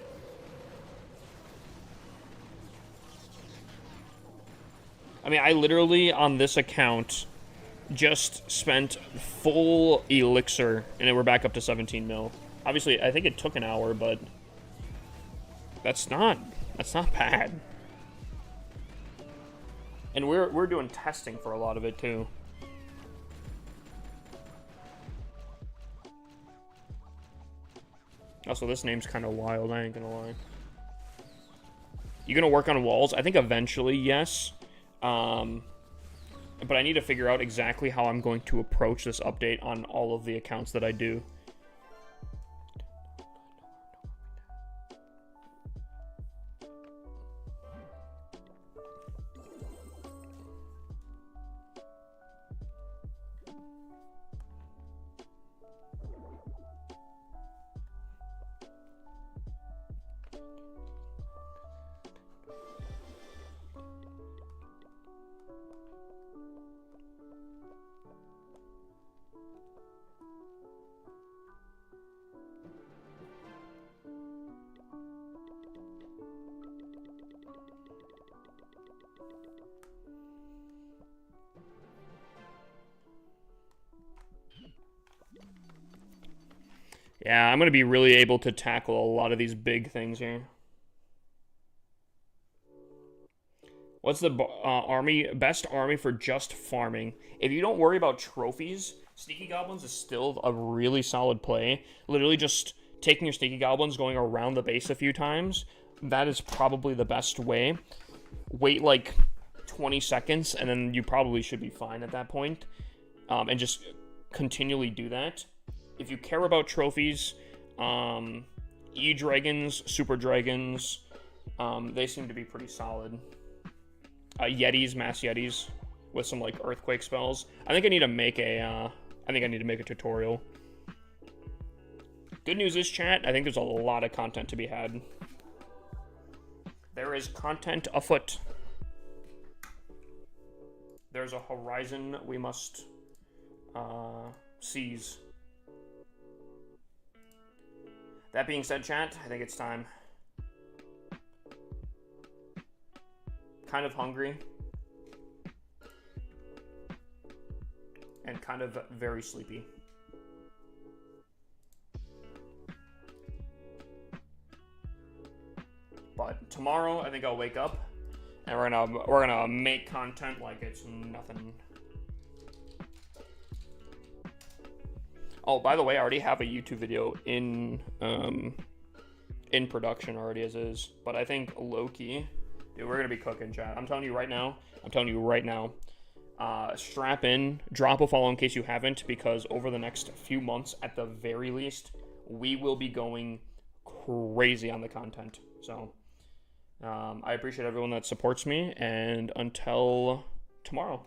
I mean, I literally, on this account, just spent full elixir, and then we're back up to 17 mil. Obviously, I think it took an hour, but that's not bad. And we're doing testing for a lot of it too. Also, this name's kind of wild, I ain't gonna lie. You gonna work on walls? I think eventually, yes. But I need to figure out exactly how I'm going to approach this update on all of the accounts that I do. Yeah, I'm going to be really able to tackle a lot of these big things here. What's the best army for just farming? If you don't worry about trophies, Sneaky Goblins is still a really solid play. Literally just taking your Sneaky Goblins, going around the base a few times, that is probably the best way. Wait like 20 seconds, and then you probably should be fine at that point. And just continually do that. If you care about trophies, E-Dragons, Super Dragons, they seem to be pretty solid. Yetis, Mass Yetis, with some like Earthquake spells. I think I need to make a tutorial. Good news is, chat, I think there's a lot of content to be had. There is content afoot. There's a horizon we must seize. That being said, chat, I think it's time. Kind of hungry. And kind of very sleepy. But tomorrow, I think I'll wake up and we're gonna make content like it's nothing. Oh, by the way, I already have a YouTube video in production already as is. But I think Loki, dude, we're gonna be cooking, chat. I'm telling you right now. Strap in, drop a follow in case you haven't, because over the next few months, at the very least, we will be going crazy on the content. So, I appreciate everyone that supports me, and until tomorrow.